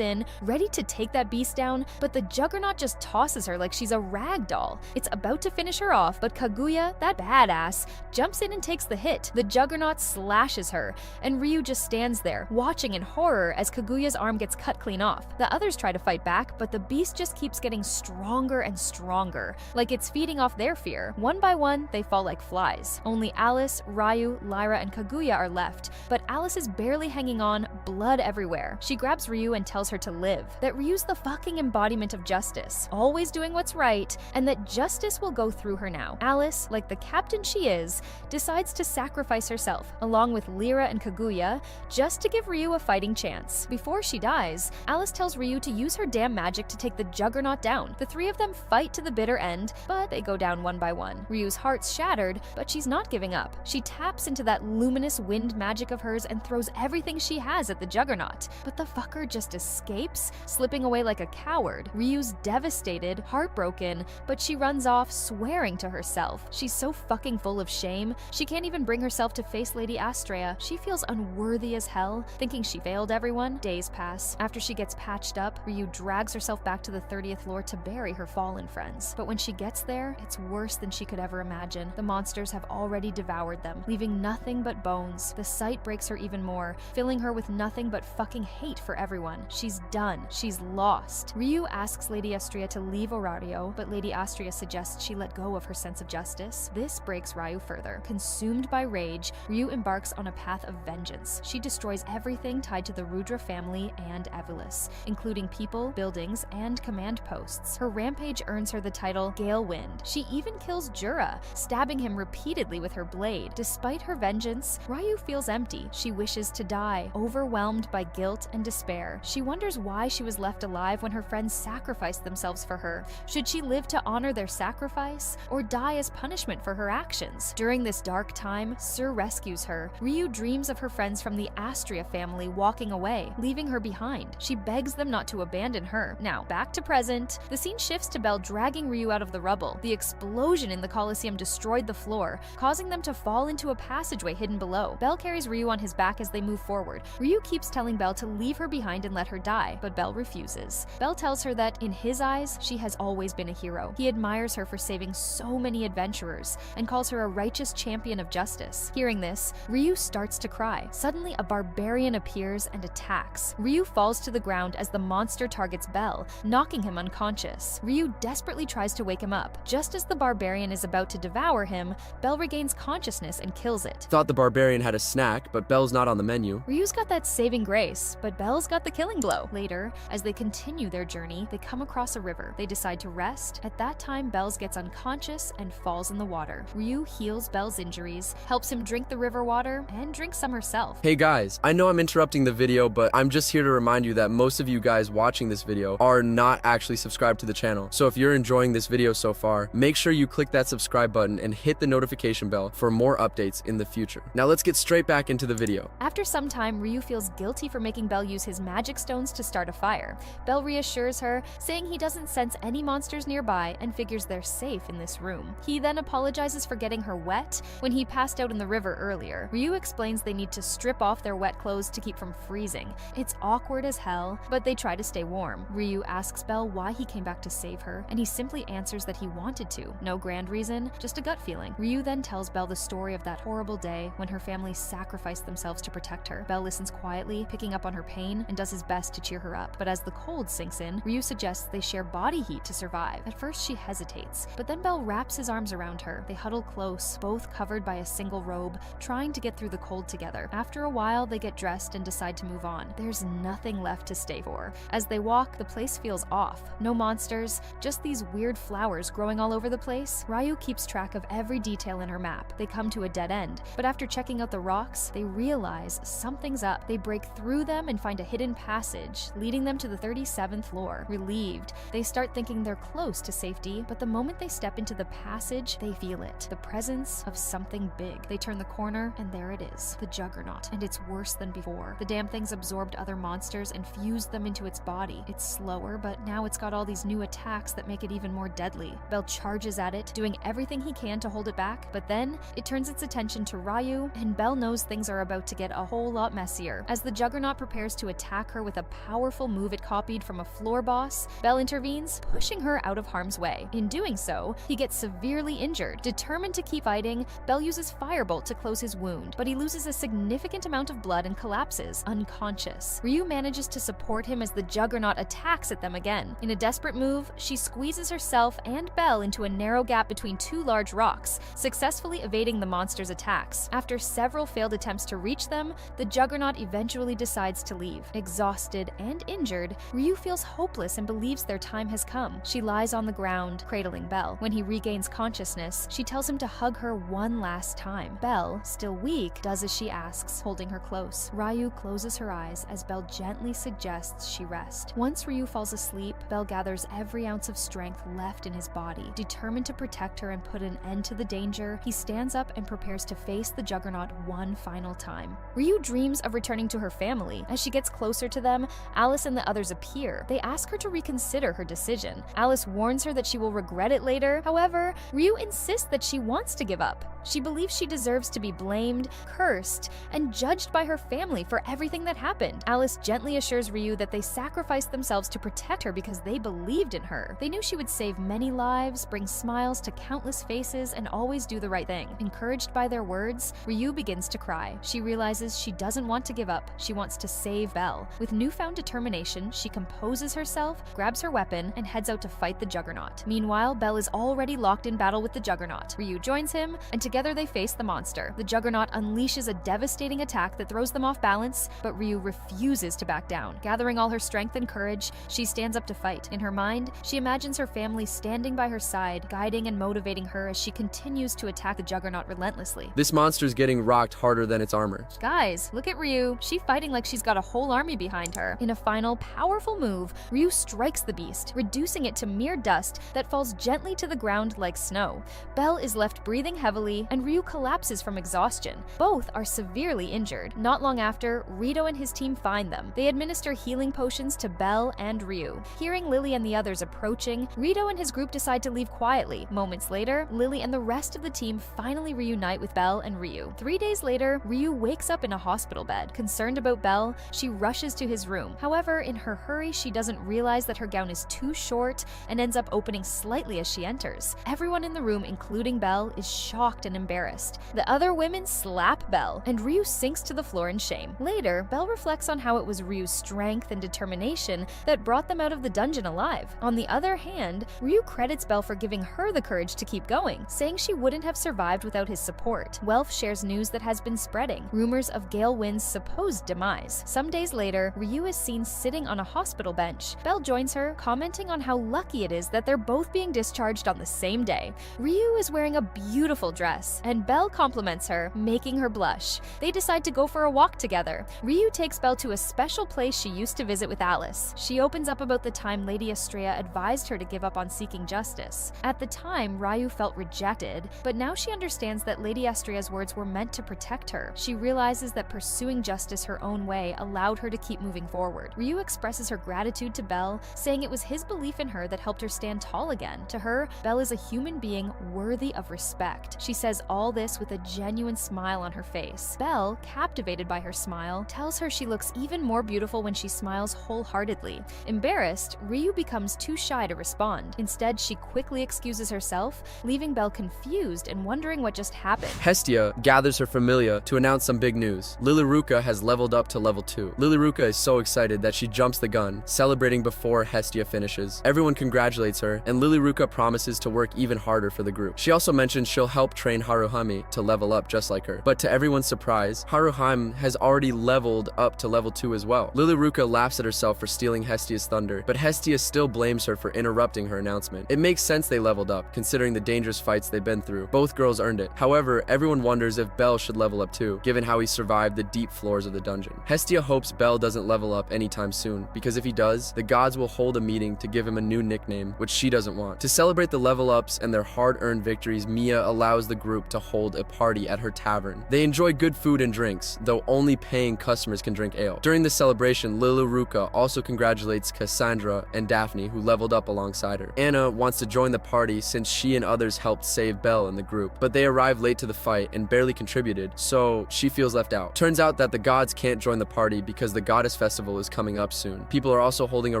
in, ready to take that beast down, but the Juggernaut just tosses her like she's a rag doll. It's about to finish her off, but Kaguya, that badass, jumps in and takes the hit. The Juggernaut slashes her, and Ryu just stands there, watching in horror as Kaguya's arm gets cut clean off. The others try to fight back, but the beast just keeps getting stronger and stronger, like it's feeding off their fear. One by one, they fall like flies. Only Alice, Ryu, Lyra, and Kaguya are left, but Alice is barely hanging on, blood everywhere. She grabs Ryu and tells her to live, that Ryu's the fucking embodiment of justice, always doing what's right, and that justice will go through her now. Alice, like the captain she is, decides to sacrifice herself, along with Lyra and Kaguya, just to give Ryu a fighting chance. Before she dies, Alice tells Ryu to use her damn magic to take the Juggernaut down. The three of them fight to the bitter end, but they go down one by one. Ryu's heart's shattered, but she's not giving up. She taps into that luminous wind magic of hers and throws everything she has at the Juggernaut. But the fucker just escapes, slipping away like a coward. Ryu's devastated, heartbroken, but she runs off, swearing to herself. She's so fucking full of shame, she can't even bring herself to face Lady Astrea. She feels unworthy as hell, thinking she failed everyone. Days pass. After she gets patched up, Ryu drags herself back to the 30th floor to bury her fallen friends. But when she gets there, it's worse than she could ever imagine. The monsters have already devoured them, leaving nothing but bones. The sight breaks her even more, filling her with nothing but fucking hate for everyone. She's done. She's lost. Ryu asks Lady Astrea to leave Orario, but Lady Astrea suggests she let go of her sense of justice. This breaks Ryu further. Consumed by rage, Ryu embarks on a path of vengeance. She destroys everything tied to the Rudra family and Evolus, including people, buildings, and command posts. Her rampage earns her the title Gale Wind. She even kills Jura, stabbing him repeatedly with her blade. Despite her vengeance, Ryu feels empty. She wishes to die, overwhelmed by guilt and despair. She wonders why she was left alive when her friends sacrificed themselves for her. Should she live to honor their sacrifice, or die as punishment for her actions? During this dark time, Sir rescues her. Ryu dreams of her friends from the Astrea family walking away, leaving her behind. She begs them not to abandon her. Now, back to present. The scene shifts to Belle dragging Ryu out of the rubble. The explosion in the Colosseum destroyed the floor, causing them to fall into a passageway hidden below. Belle carries Ryu on his back as they move forward. Ryu keeps telling Belle to leave her behind and let her die, but Belle refuses. Belle tells her that, in his eyes, she has always been a hero. He admires her for saving so many adventurers, and calls her a righteous champion of justice. Hearing this, Ryu starts to cry. Suddenly, a barbarian appears and attacks. Ryu falls to the ground as the monster targets Belle, knocking him unconscious. Ryu desperately tries to wake him up. Just as the barbarian is about to devour him, Belle regains consciousness and kills it. Thought the barbarian had a snack, but Belle's not on the menu. Ryu's got that saving grace, but Belle's got the killing blow. Later, as they continue their journey, they come across a river. They decide to rest. At that time, Belle's gets unconscious and falls in the water. Ryu heals Belle's injuries, helps him drink the river water, and drinks some herself. Hey guys, I know I'm interrupting the video, but I'm just here to remind you that most of you guys watching this video are not actually subscribed to the channel. So if you're enjoying this video so far, make sure you click that subscribe button and hit the notification bell for more updates in the future. Now let's get straight back into the video. After some time, Ryu feels guilty for making Belle use his magic stones to start a fire. Belle reassures her, saying he doesn't sense any monsters nearby and figures they're safe in this room. He then apologizes for getting her wet when he passed out in the river earlier. Ryu explains they need to strip off their wet clothes to keep from freezing. It's awkward as hell, but they try to stay warm. Ryu asks Belle why he came back to save her, and he simply answers that he wanted to. No grand reason, just a gut feeling. Ryu then tells Belle the story of that horrible day when her family sacrificed themselves to protect her. Belle listens quietly, picking up on her pain, and does his best to cheer her up. But as the cold sinks in, Ryu suggests they share body heat to survive. At first she hesitates, but then Belle wraps his arms around her. They huddle close, both covered by a single robe, trying to get through the cold together. After a while, they get dressed and decide to move on. There's nothing left to stay for. As they walk, the place feels off. No monsters, just these weird flowers growing all over the place. Ryu keeps track of every detail in her map. They come to a dead end, but after checking out the rocks, they realize something's up. They break through them and find a hidden passage, leading them to the 37th floor. Relieved, they start thinking they're close to safety, but the moment they step into the passage, they feel feel it, the presence of something big. They turn the corner, and there it is, the Juggernaut, and it's worse than before. The damn thing's absorbed other monsters and fused them into its body. It's slower, but now it's got all these new attacks that make it even more deadly. Belle charges at it, doing everything he can to hold it back, but then it turns its attention to Ryu, and Belle knows things are about to get a whole lot messier. As the Juggernaut prepares to attack her with a powerful move it copied from a floor boss, Belle intervenes, pushing her out of harm's way. In doing so, he gets severely injured. Determined to keep fighting, Belle uses Firebolt to close his wound, but he loses a significant amount of blood and collapses, unconscious. Ryu manages to support him as the Juggernaut attacks at them again. In a desperate move, she squeezes herself and Belle into a narrow gap between two large rocks, successfully evading the monster's attacks. After several failed attempts to reach them, the Juggernaut eventually decides to leave. Exhausted and injured, Ryu feels hopeless and believes their time has come. She lies on the ground, cradling Belle. When he regains consciousness, she tells him to hug her one last time. Belle, still weak, does as she asks, holding her close. Ryu closes her eyes as Belle gently suggests she rest. Once Ryu falls asleep, Belle gathers every ounce of strength left in his body. Determined to protect her and put an end to the danger, he stands up and prepares to face the Juggernaut one final time. Ryu dreams of returning to her family. As she gets closer to them, Alice and the others appear. They ask her to reconsider her decision. Alice warns her that she will regret it later. However, Ryu insists that she wants to give up. She believes she deserves to be blamed, cursed, and judged by her family for everything that happened. Alice gently assures Ryu that they sacrificed themselves to protect her because they believed in her. They knew she would save many lives, bring smiles to countless faces, and always do the right thing. Encouraged by their words, Ryu begins to cry. She realizes she doesn't want to give up. She wants to save Belle. With newfound determination, she composes herself, grabs her weapon, and heads out to fight the Juggernaut. Meanwhile, Belle is already locked in battle with the Juggernaut. Ryu joins him, and together they face the monster. The Juggernaut unleashes a devastating attack that throws them off balance, but Ryu refuses to back down. Gathering all her strength and courage, she stands up to fight. In her mind, she imagines her family standing by her side, guiding and motivating her as she continues to attack the Juggernaut relentlessly. This monster's getting rocked harder than its armor. Guys, look at Ryu. She's fighting like she's got a whole army behind her. In a final, powerful move, Ryu strikes the beast, reducing it to mere dust that falls gently to the ground like snow. Belle is left breathing heavily, and Ryu collapses from exhaustion. Both are severely injured. Not long after, Rito and his team find them. They administer healing potions to Belle and Ryu. Hearing Lily and the others approaching, Rito and his group decide to leave quietly. Moments later, Lily and the rest of the team finally reunite with Belle and Ryu. 3 days later, Ryu wakes up in a hospital bed. Concerned about Belle, she rushes to his room. However, in her hurry, she doesn't realize that her gown is too short and ends up opening slightly as she enters. Everyone in the room, including Belle, is shocked and embarrassed. The other women slap Belle, and Ryu sinks to the floor in shame. Later, Belle reflects on how it was Ryu's strength and determination that brought them out of the dungeon alive. On the other hand, Ryu credits Belle for giving her the courage to keep going, saying she wouldn't have survived without his support. Welf shares news that has been spreading, rumors of Gale Wynn's supposed demise. Some days later, Ryu is seen sitting on a hospital bench. Belle joins her, commenting on how lucky it is that they're both being discharged on the same day. Ryu is wearing a beautiful dress, and Belle compliments her, making her blush. They decide to go for a walk together. Ryu takes Belle to a special place she used to visit with Alice. She opens up about the time Lady Estrella advised her to give up on seeking justice. At the time, Ryu felt rejected, but now she understands that Lady Estrella's words were meant to protect her. She realizes that pursuing justice her own way allowed her to keep moving forward. Ryu expresses her gratitude to Belle, saying it was his belief in her that helped her stand tall again. To her, Belle is a human being worthy of respect. She says all this with a genuine smile on her face. Belle, captivated by her smile, tells her she looks even more beautiful when she smiles wholeheartedly. Embarrassed, Ryu becomes too shy to respond. Instead, she quickly excuses herself, leaving Belle confused and wondering what just happened. Hestia gathers her familia to announce some big news. Lilyruka has leveled up to level 2. Lilyruka is so excited that she jumps the gun, celebrating before Hestia finishes. Everyone congratulates her, and Lilyruka promises to work even harder for the group. She also mentions she'll help train Haruhime to level up just like her. But to everyone's surprise, Haruhime has already leveled up to level 2 as well. Lilyruka laughs at herself for stealing Hestia's thunder, but Hestia still blames her for interrupting her announcement. It makes sense they leveled up, considering the dangerous fights they've been through. Both girls earned it. However, everyone wonders if Belle should level up too, given how he survived the deep floors of the dungeon. Hestia hopes Belle doesn't level up anytime soon, because if he does, the gods will hold a meeting to give him a new nickname, which she doesn't want. To celebrate the level ups and their hard-earned tavern victories, Mia allows the group to hold a party at her tavern. They enjoy good food and drinks, though only paying customers can drink ale. During the celebration, Liluruka also congratulates Cassandra and Daphne, who leveled up alongside her. Anna wants to join the party since she and others helped save Belle in the group, but they arrive late to the fight and barely contributed, so she feels left out. Turns out that the gods can't join the party because the goddess festival is coming up soon. People are also holding a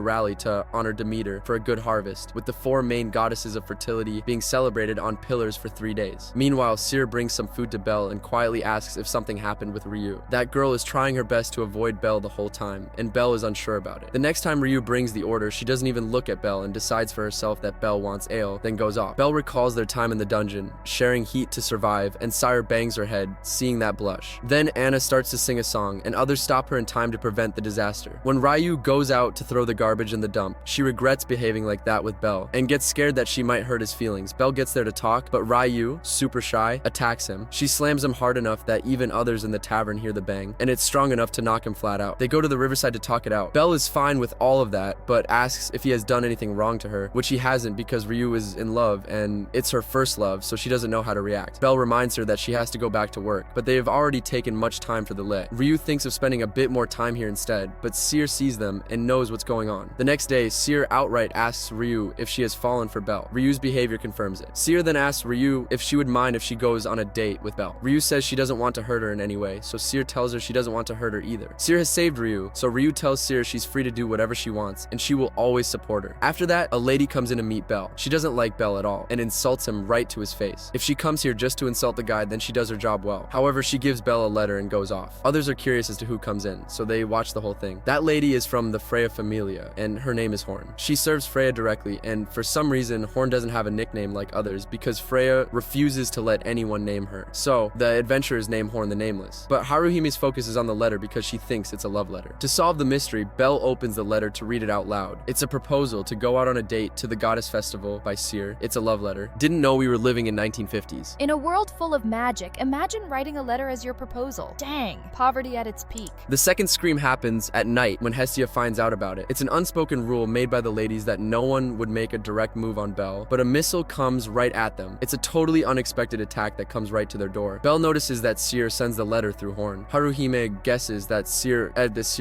rally to honor Demeter for a good harvest, with the 4 main goddesses of fertility being celebrated on pillars for 3 days. Meanwhile, Cyr brings some food to Belle and quietly asks if something happened with Ryu. That girl is trying her best to avoid Belle the whole time, and Belle is unsure about it. The next time Ryu brings the order, she doesn't even look at Belle and decides for herself that Belle wants ale, then goes off. Belle recalls their time in the dungeon, sharing heat to survive, and Cyr bangs her head, seeing that blush. Then Anna starts to sing a song, and others stop her in time to prevent the disaster. When Ryu goes out to throw the garbage in the dump, she regrets behaving like that with Belle, and gets scared that she might hurt his feelings. Belle gets there to talk, but Ryu, super shy, attacks him. She slams him hard enough that even others in the tavern hear the bang, and it's strong enough to knock him flat out. They go to the riverside to talk it out. Belle is fine with all of that, but asks if he has done anything wrong to her, which he hasn't because Ryu is in love, and it's her first love, so she doesn't know how to react. Belle reminds her that she has to go back to work, but they have already taken much time for the lay. Ryu thinks of spending a bit more time here instead, but Cyr sees them and knows what's going on. The next day, Cyr outright asks Ryu if she has fallen for Belle. Ryu's behavior confirms it. Cyr then asks Ryu if she would mind if she goes on a date with Belle. Ryu says she doesn't want to hurt her in any way, so Cyr tells her she doesn't want to hurt her either. Cyr has saved Ryu, so Ryu tells Cyr she's free to do whatever she wants, and she will always support her. After that, a lady comes in to meet Belle. She doesn't like Belle at all, and insults him right to his face. If she comes here just to insult the guy, then she does her job well. However, she gives Belle a letter and goes off. Others are curious as to who comes in, so they watch the whole thing. That lady is from the Freya Familia, and her name is Horn. She serves Freya directly, and for some reason, Horn doesn't have a nickname like others because Freya refuses to let anyone name her. So, the adventurers name Horn the Nameless. But Haruhime's focus is on the letter because she thinks it's a love letter. To solve the mystery, Belle opens the letter to read it out loud. It's a proposal to go out on a date to the Goddess Festival by Cyr. It's a love letter. Didn't know we were living in 1950s. In a world full of magic, imagine writing a letter as your proposal. Dang, poverty at its peak. The second scream happens at night when Hestia finds out about it. It's an unspoken rule made by the ladies that no one would make a direct move on Belle, but a missile comes right at them. It's a totally unexpected attack that comes right to their door. Belle notices that Cyr sends the letter through Horn. Haruhime guesses that Cyr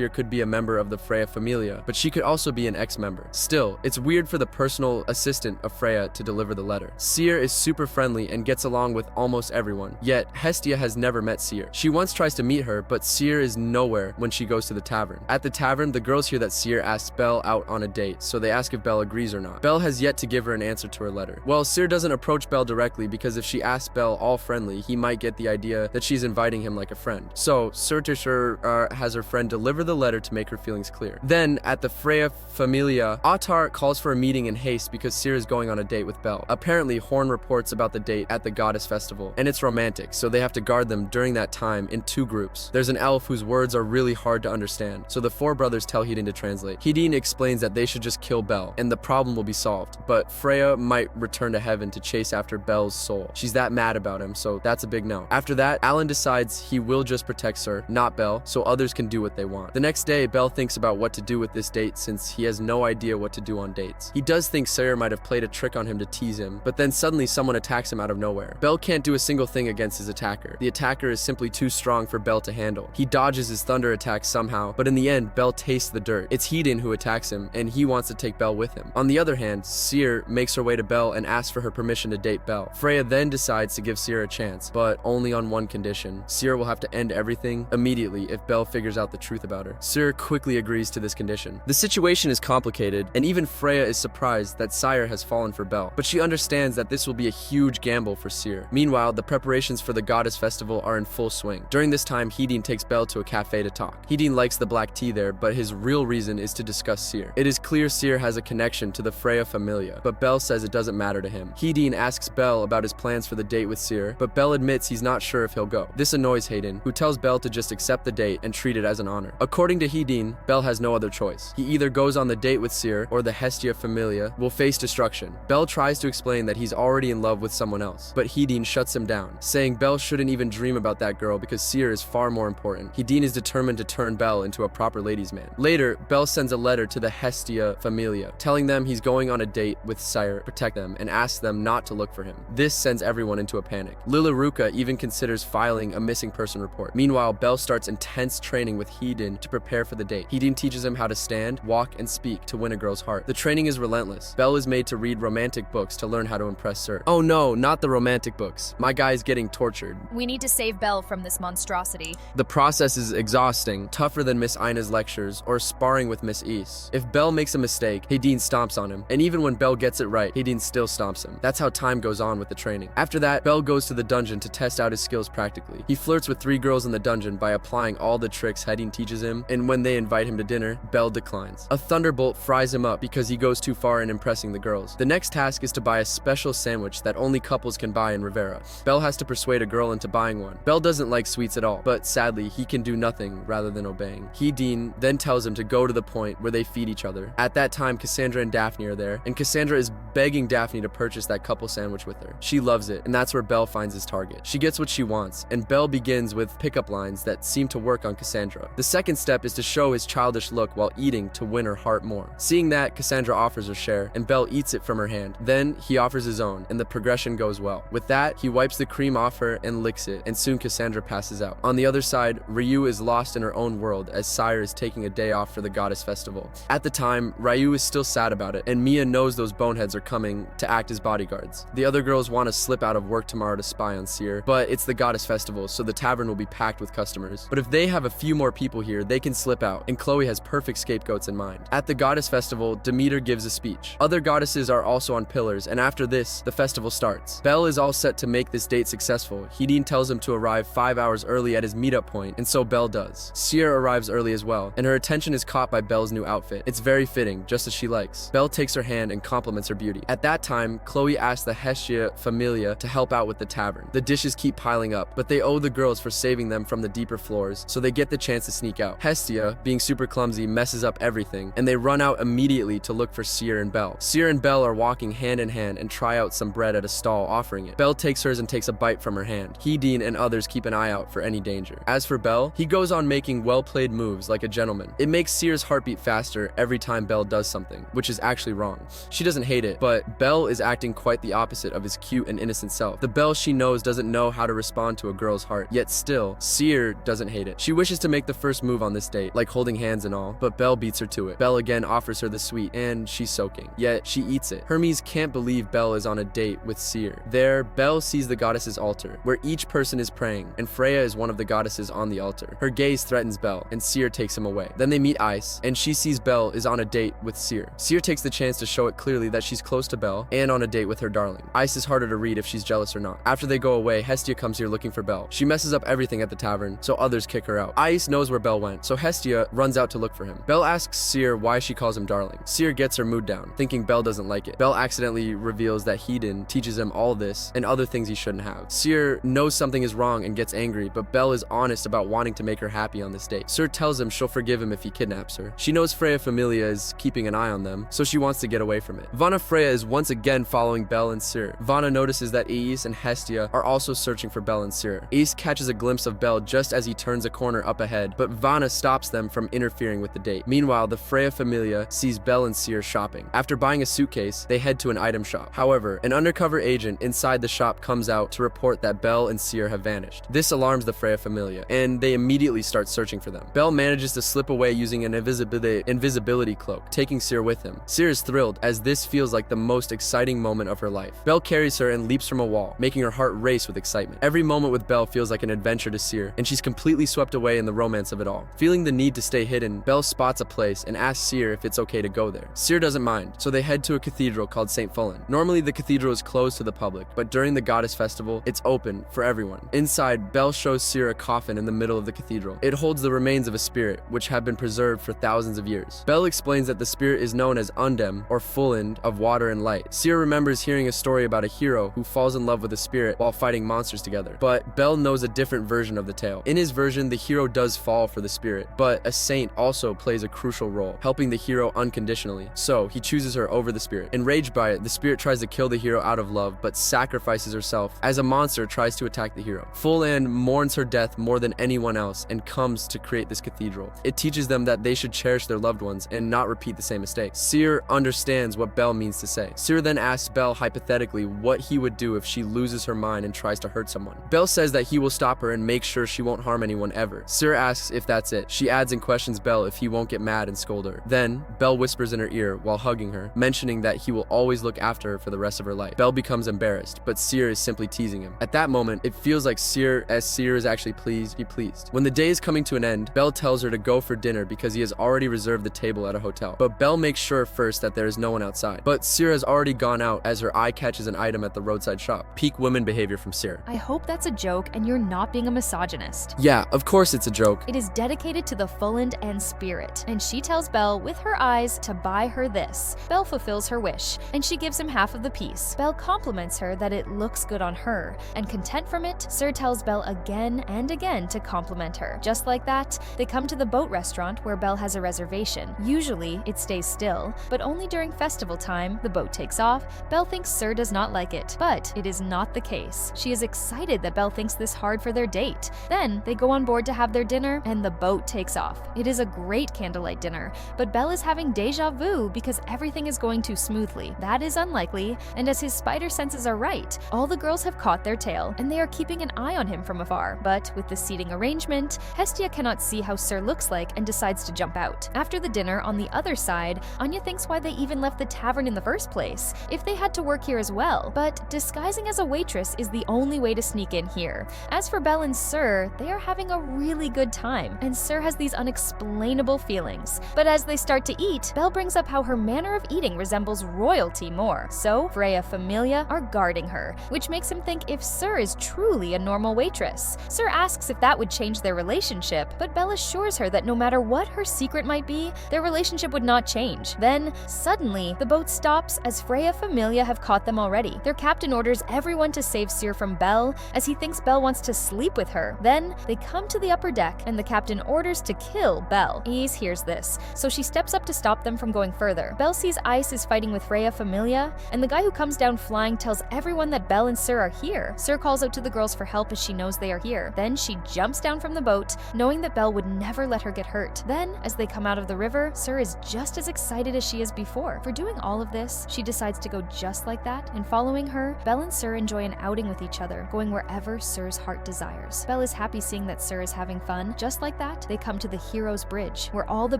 could be a member of the Freya Familia, but she could also be an ex-member. Still, it's weird for the personal assistant of Freya to deliver the letter. Cyr is super friendly and gets along with almost everyone, yet Hestia has never met Cyr. She once tries to meet her, but Cyr is nowhere when she goes to the tavern. At the tavern, the girls hear that Cyr asks Belle out on a date, so they ask if Belle agrees or not. Belle has yet to give her an answer to her letter. Well, Cyr doesn't approach Belle directly because if she asks Belle all friendly, he might get the idea that she's inviting him like a friend. So, Surtisher has her friend deliver the letter to make her feelings clear. Then, at the Freya Familia, Autar calls for a meeting in haste because Cyr is going on a date with Belle. Apparently, Horn reports about the date at the Goddess Festival, and it's romantic, so they have to guard them during that time in 2 groups. There's an elf whose words are really hard to understand, so the 4 brothers tell Hedin to translate. Hedin explains that they should just kill Belle, and the problem will be solved, but Freya might return to heaven to chase after Belle's soul. She's that mad about him, so that's a big no. After that, Alan decides he will just protect Cyr, not Belle, so others can do what they want. The next day, Belle thinks about what to do with this date since he has no idea what to do on dates. He does think Cyr might have played a trick on him to tease him, but then suddenly someone attacks him out of nowhere. Belle can't do a single thing against his attacker. The attacker is simply too strong for Belle to handle. He dodges his thunder attack somehow, but in the end, Belle tastes the dirt. It's Hedin who attacks him, and he wants to take Belle with him. On the other hand, Cyr makes her way to Belle and asks for her permission to date Belle. Freya then decides to give Cyr a chance, but only on one condition. Cyr will have to end everything immediately if Belle figures out the truth about her. Cyr quickly agrees to this condition. The situation is complicated, and even Freya is surprised that Cyr has fallen for Belle, but she understands that this will be a huge gamble for Cyr. Meanwhile, the preparations for the Goddess Festival are in full swing. During this time, Hedin takes Belle to a cafe to talk. Hedin likes the black tea there, but his real reason is to discuss Cyr. It is clear Cyr has a connection to the Freya Familia, but Belle says it doesn't matter to him. Hedin asks Belle about his plans for the date with Cyr, but Belle admits he's not sure if he'll go. This annoys Hedin, who tells Belle to just accept the date and treat it as an honor. According to Hedin, Belle has no other choice. He either goes on the date with Cyr, or the Hestia Familia will face destruction. Belle tries to explain that he's already in love with someone else, but Hedin shuts him down, saying Belle shouldn't even dream about that girl because Cyr is far more important. Hedin is determined to turn Belle into a proper ladies' man. Later, Belle sends a letter to the Hestia Familia, telling them he's going on a date with Cyr, protect them, and asks them not to look for him. This sends everyone into a panic. Lilaruka even considers filing a missing person report. Meanwhile, Belle starts intense training with Heedin to prepare for the date. Heedin teaches him how to stand, walk, and speak to win a girl's heart. The training is relentless. Belle is made to read romantic books to learn how to impress Sir. Oh no, not the romantic books. My guy's getting tortured. We need to save Belle from this monstrosity. The process is exhausting, tougher than Miss Ina's lectures or sparring with Miss East. If Belle makes a mistake, Heedin stomps on him, and even when Belle gets it right, Heedin still stomps him. That's how time goes on with the training. After that, Belle goes to the dungeon to test out his skills practically. He flirts with 3 girls in the dungeon by applying all the tricks Heedin teaches him, and when they invite him to dinner, Belle declines. A thunderbolt fries him up because he goes too far in impressing the girls. The next task is to buy a special sandwich that only couples can buy in Rivera. Belle has to persuade a girl into buying one. Belle doesn't like sweets at all, but sadly, he can do nothing rather than obeying. Heedin then tells him to go to the point where they feed each other. At that time, Cassandra and Daphne are there, and Cassandra is begging Daphne to purchase that couple sandwich with her. She loves it, and that's where Belle finds his target. She gets what she wants, and Belle begins with pickup lines that seem to work on Cassandra. The second step is to show his childish look while eating to win her heart more. Seeing that, Cassandra offers her share, and Belle eats it from her hand. Then, he offers his own, and the progression goes well. With that, he wipes the cream off her and licks it, and soon Cassandra passes out. On the other side, Ryu is lost in her own world as Sire is taking a day off for the Goddess Festival. At the time, Ryu is still sad about it, and Mia knows those boneheads are coming to act as bodyguards. The other girls want to slip out of work tomorrow to spy on Seer, but it's the Goddess Festival, so the tavern will be packed with customers. But if they have a few more people here, they can slip out, and Chloe has perfect scapegoats in mind. At the Goddess Festival, Demeter gives a speech. Other goddesses are also on pillars, and after this, the festival starts. Belle is all set to make this date successful. Heedin tells him to arrive 5 hours early at his meetup point, and so Belle does. Seer arrives early as well, and her attention is caught by Belle's new outfit. It's very fitting, just as she likes. Belle takes her hand and compliments her beauty. At that time, Chloe asks the Hestia Familia to help out with the tavern. The dishes keep piling up, but they owe the girls for saving them from the deeper floors, so they get the chance to sneak out. Hestia, being super clumsy, messes up everything, and they run out immediately to look for Seer and Belle. Seer and Belle are walking hand in hand and try out some bread at a stall offering it. Belle takes hers and takes a bite from her hand. Heedin and others keep an eye out for any danger. As for Belle, he goes on making well-played moves like a gentleman. It makes Seer's heartbeat faster every time Belle does something, which is actually wrong. She doesn't hate it, but Belle is acting quite the opposite of his cute and innocent self. The Belle she knows doesn't know how to respond to a girl's heart, yet still, Seer doesn't hate it. She wishes to make the first move on this date, like holding hands and all, but Belle beats her to it. Belle again offers her the sweet, and she's soaking. Yet, she eats it. Hermes can't believe Belle is on a date with Seer. There, Belle sees the goddess's altar, where each person is praying, and Freya is one of the goddesses on the altar. Her gaze threatens Belle, and Seer takes him away. Then they meet Ice, and she sees Belle is on a date with Seer. Seer takes the chance to show it clearly that she's close to Belle, and on a date with her darling. Ice is harder to read if she's jealous or not. After they go away, Hestia comes here looking for Belle. She messes up everything at the tavern, so others kick her out. Ice knows where Belle went, so Hestia runs out to look for him. Belle asks Seer why she calls him darling. Seer gets her mood down, thinking Belle doesn't like it. Belle accidentally reveals that Heedin teaches him all this and other things he shouldn't have. Seer knows something is wrong and gets angry, but Belle is honest about wanting to make her happy on this date. Seer tells him she'll forgive him if he kidnaps her. She knows Freya Familia is keeping an eye on them, so she wants to get away from it. Vana Freya is once again following Belle and Seer. Vana notices that Ais and Hestia are also searching for Belle and Seer. Ais catches a glimpse of Belle just as he turns a corner up ahead, but Vana stops them from interfering with the date. Meanwhile, the Freya Familia sees Belle and Seer shopping. After buying a suitcase, they head to an item shop. However, an undercover agent inside the shop comes out to report that Belle and Seer have vanished. This alarms the Freya Familia, and they immediately start searching for them. Belle manages to slip away using an invisibility cloak, taking Seer with him. Seer is thrilled, as this feels like the most exciting moment of her life. Belle carries her and leaps from a wall, making her heart race with excitement. Every moment with Belle feels like an adventure to Seer, and she's completely swept away in the romance of it all. Feeling the need to stay hidden, Belle spots a place and asks Seer if it's okay to go there. Seer doesn't mind, so they head to a cathedral called St. Fullen. Normally, the cathedral is closed to the public, but during the Goddess Festival, it's open for everyone. Inside, Belle shows Seer a coffin in the middle of the cathedral. It holds the remains of a spirit, which have been preserved for thousands of years. Belle explains that the spirit is known as Undem, or Fulland, of water and light. Seer remembers hearing a story about a hero who falls in love with a spirit while fighting monsters together, but Belle knows a different version of the tale. In his version, the hero does fall for the spirit, but a saint also plays a crucial role, helping the hero unconditionally, so he chooses her over the spirit. Enraged by it, the spirit tries to kill the hero out of love, but sacrifices herself as a monster tries to attack the hero. Fulland mourns her death more than anyone else and comes to create this cathedral. It teaches them that they should cherish their loved ones and not repeat the same mistakes. Seer understands what Belle means to say. Seer then asks Belle hypothetically what he would do if she loses her mind and tries to hurt someone. Belle says that he will stop her and make sure she won't harm anyone ever. Sir asks if that's it. She adds and questions Belle if he won't get mad and scold her. Then, Belle whispers in her ear while hugging her, mentioning that he will always look after her for the rest of her life. Belle becomes embarrassed, but Sir is simply teasing him. At that moment, it feels like Sir is actually pleased. When the day is coming to an end, Belle tells her to go for dinner because he has already reserved the table at a hotel. But Belle makes sure first that there is no one outside. But Sir has already gone out as her eye catches an item at the roadside shop. Peak woman behavior from Sir. I hope that's a joke and you're not being a misogynist. Yeah, of course it's a joke. It is dedicated to the Fulland and Spirit, and she tells Belle with her eyes to buy her this. Belle fulfills her wish, and she gives him half of the piece. Belle compliments her that it looks good on her, and content from it, Sir tells Belle again and again to compliment her. Just like that, they come to the boat restaurant where Belle has a reservation. Usually, it stays still, but only during festival time, the boat takes off. Belle thinks Sir does not like it, but it is not the case. She is excited that Belle thinks this hard for their date. Then, they go on board to have their dinner, and the boat takes off. It is a great candlelight dinner, but Belle is having deja vu because everything is going too smoothly. That is unlikely, and as his spider senses are right, all the girls have caught their tail, and they are keeping an eye on him from afar. But with the seating arrangement, Hestia cannot see how Sir looks like and decides to jump out. After the dinner, on the other side, Anya thinks why they even left the tavern in the first place, if they had to work here as well. But disguising as a waitress is the only way to sneak in here. As for Belle and Sir, they are having a really good time, and Sir has these unexplainable feelings. But as they start to eat, Belle brings up how her manner of eating resembles royalty more. So Freya Familia are guarding her, which makes him think if Sir is truly a normal waitress. Sir asks if that would change their relationship, but Belle assures her that no matter what her secret might be, their relationship would not change. Then, suddenly, the boat stops as Freya Familia have caught them already. Their captain orders everyone to save Sir from Belle, as he thinks Belle wants to sleep with her. Then, they come to the upper deck, and the captain orders to kill Belle. Ace hears this, so she steps up to stop them from going further. Belle sees Ice is fighting with Freya Familia, and the guy who comes down flying tells everyone that Belle and Sir are here. Sir calls out to the girls for help as she knows they are here. Then she jumps down from the boat, knowing that Belle would never let her get hurt. Then, as they come out of the river, Sir is just as excited as she is before. For doing all of this, she decides to go just like that, and following her, Belle and Sir enjoy an outing with each other, going wherever Sir's heart desires. Belle is happy seeing that Sir is having fun. Just like that, they come to the Heroes Bridge, where all the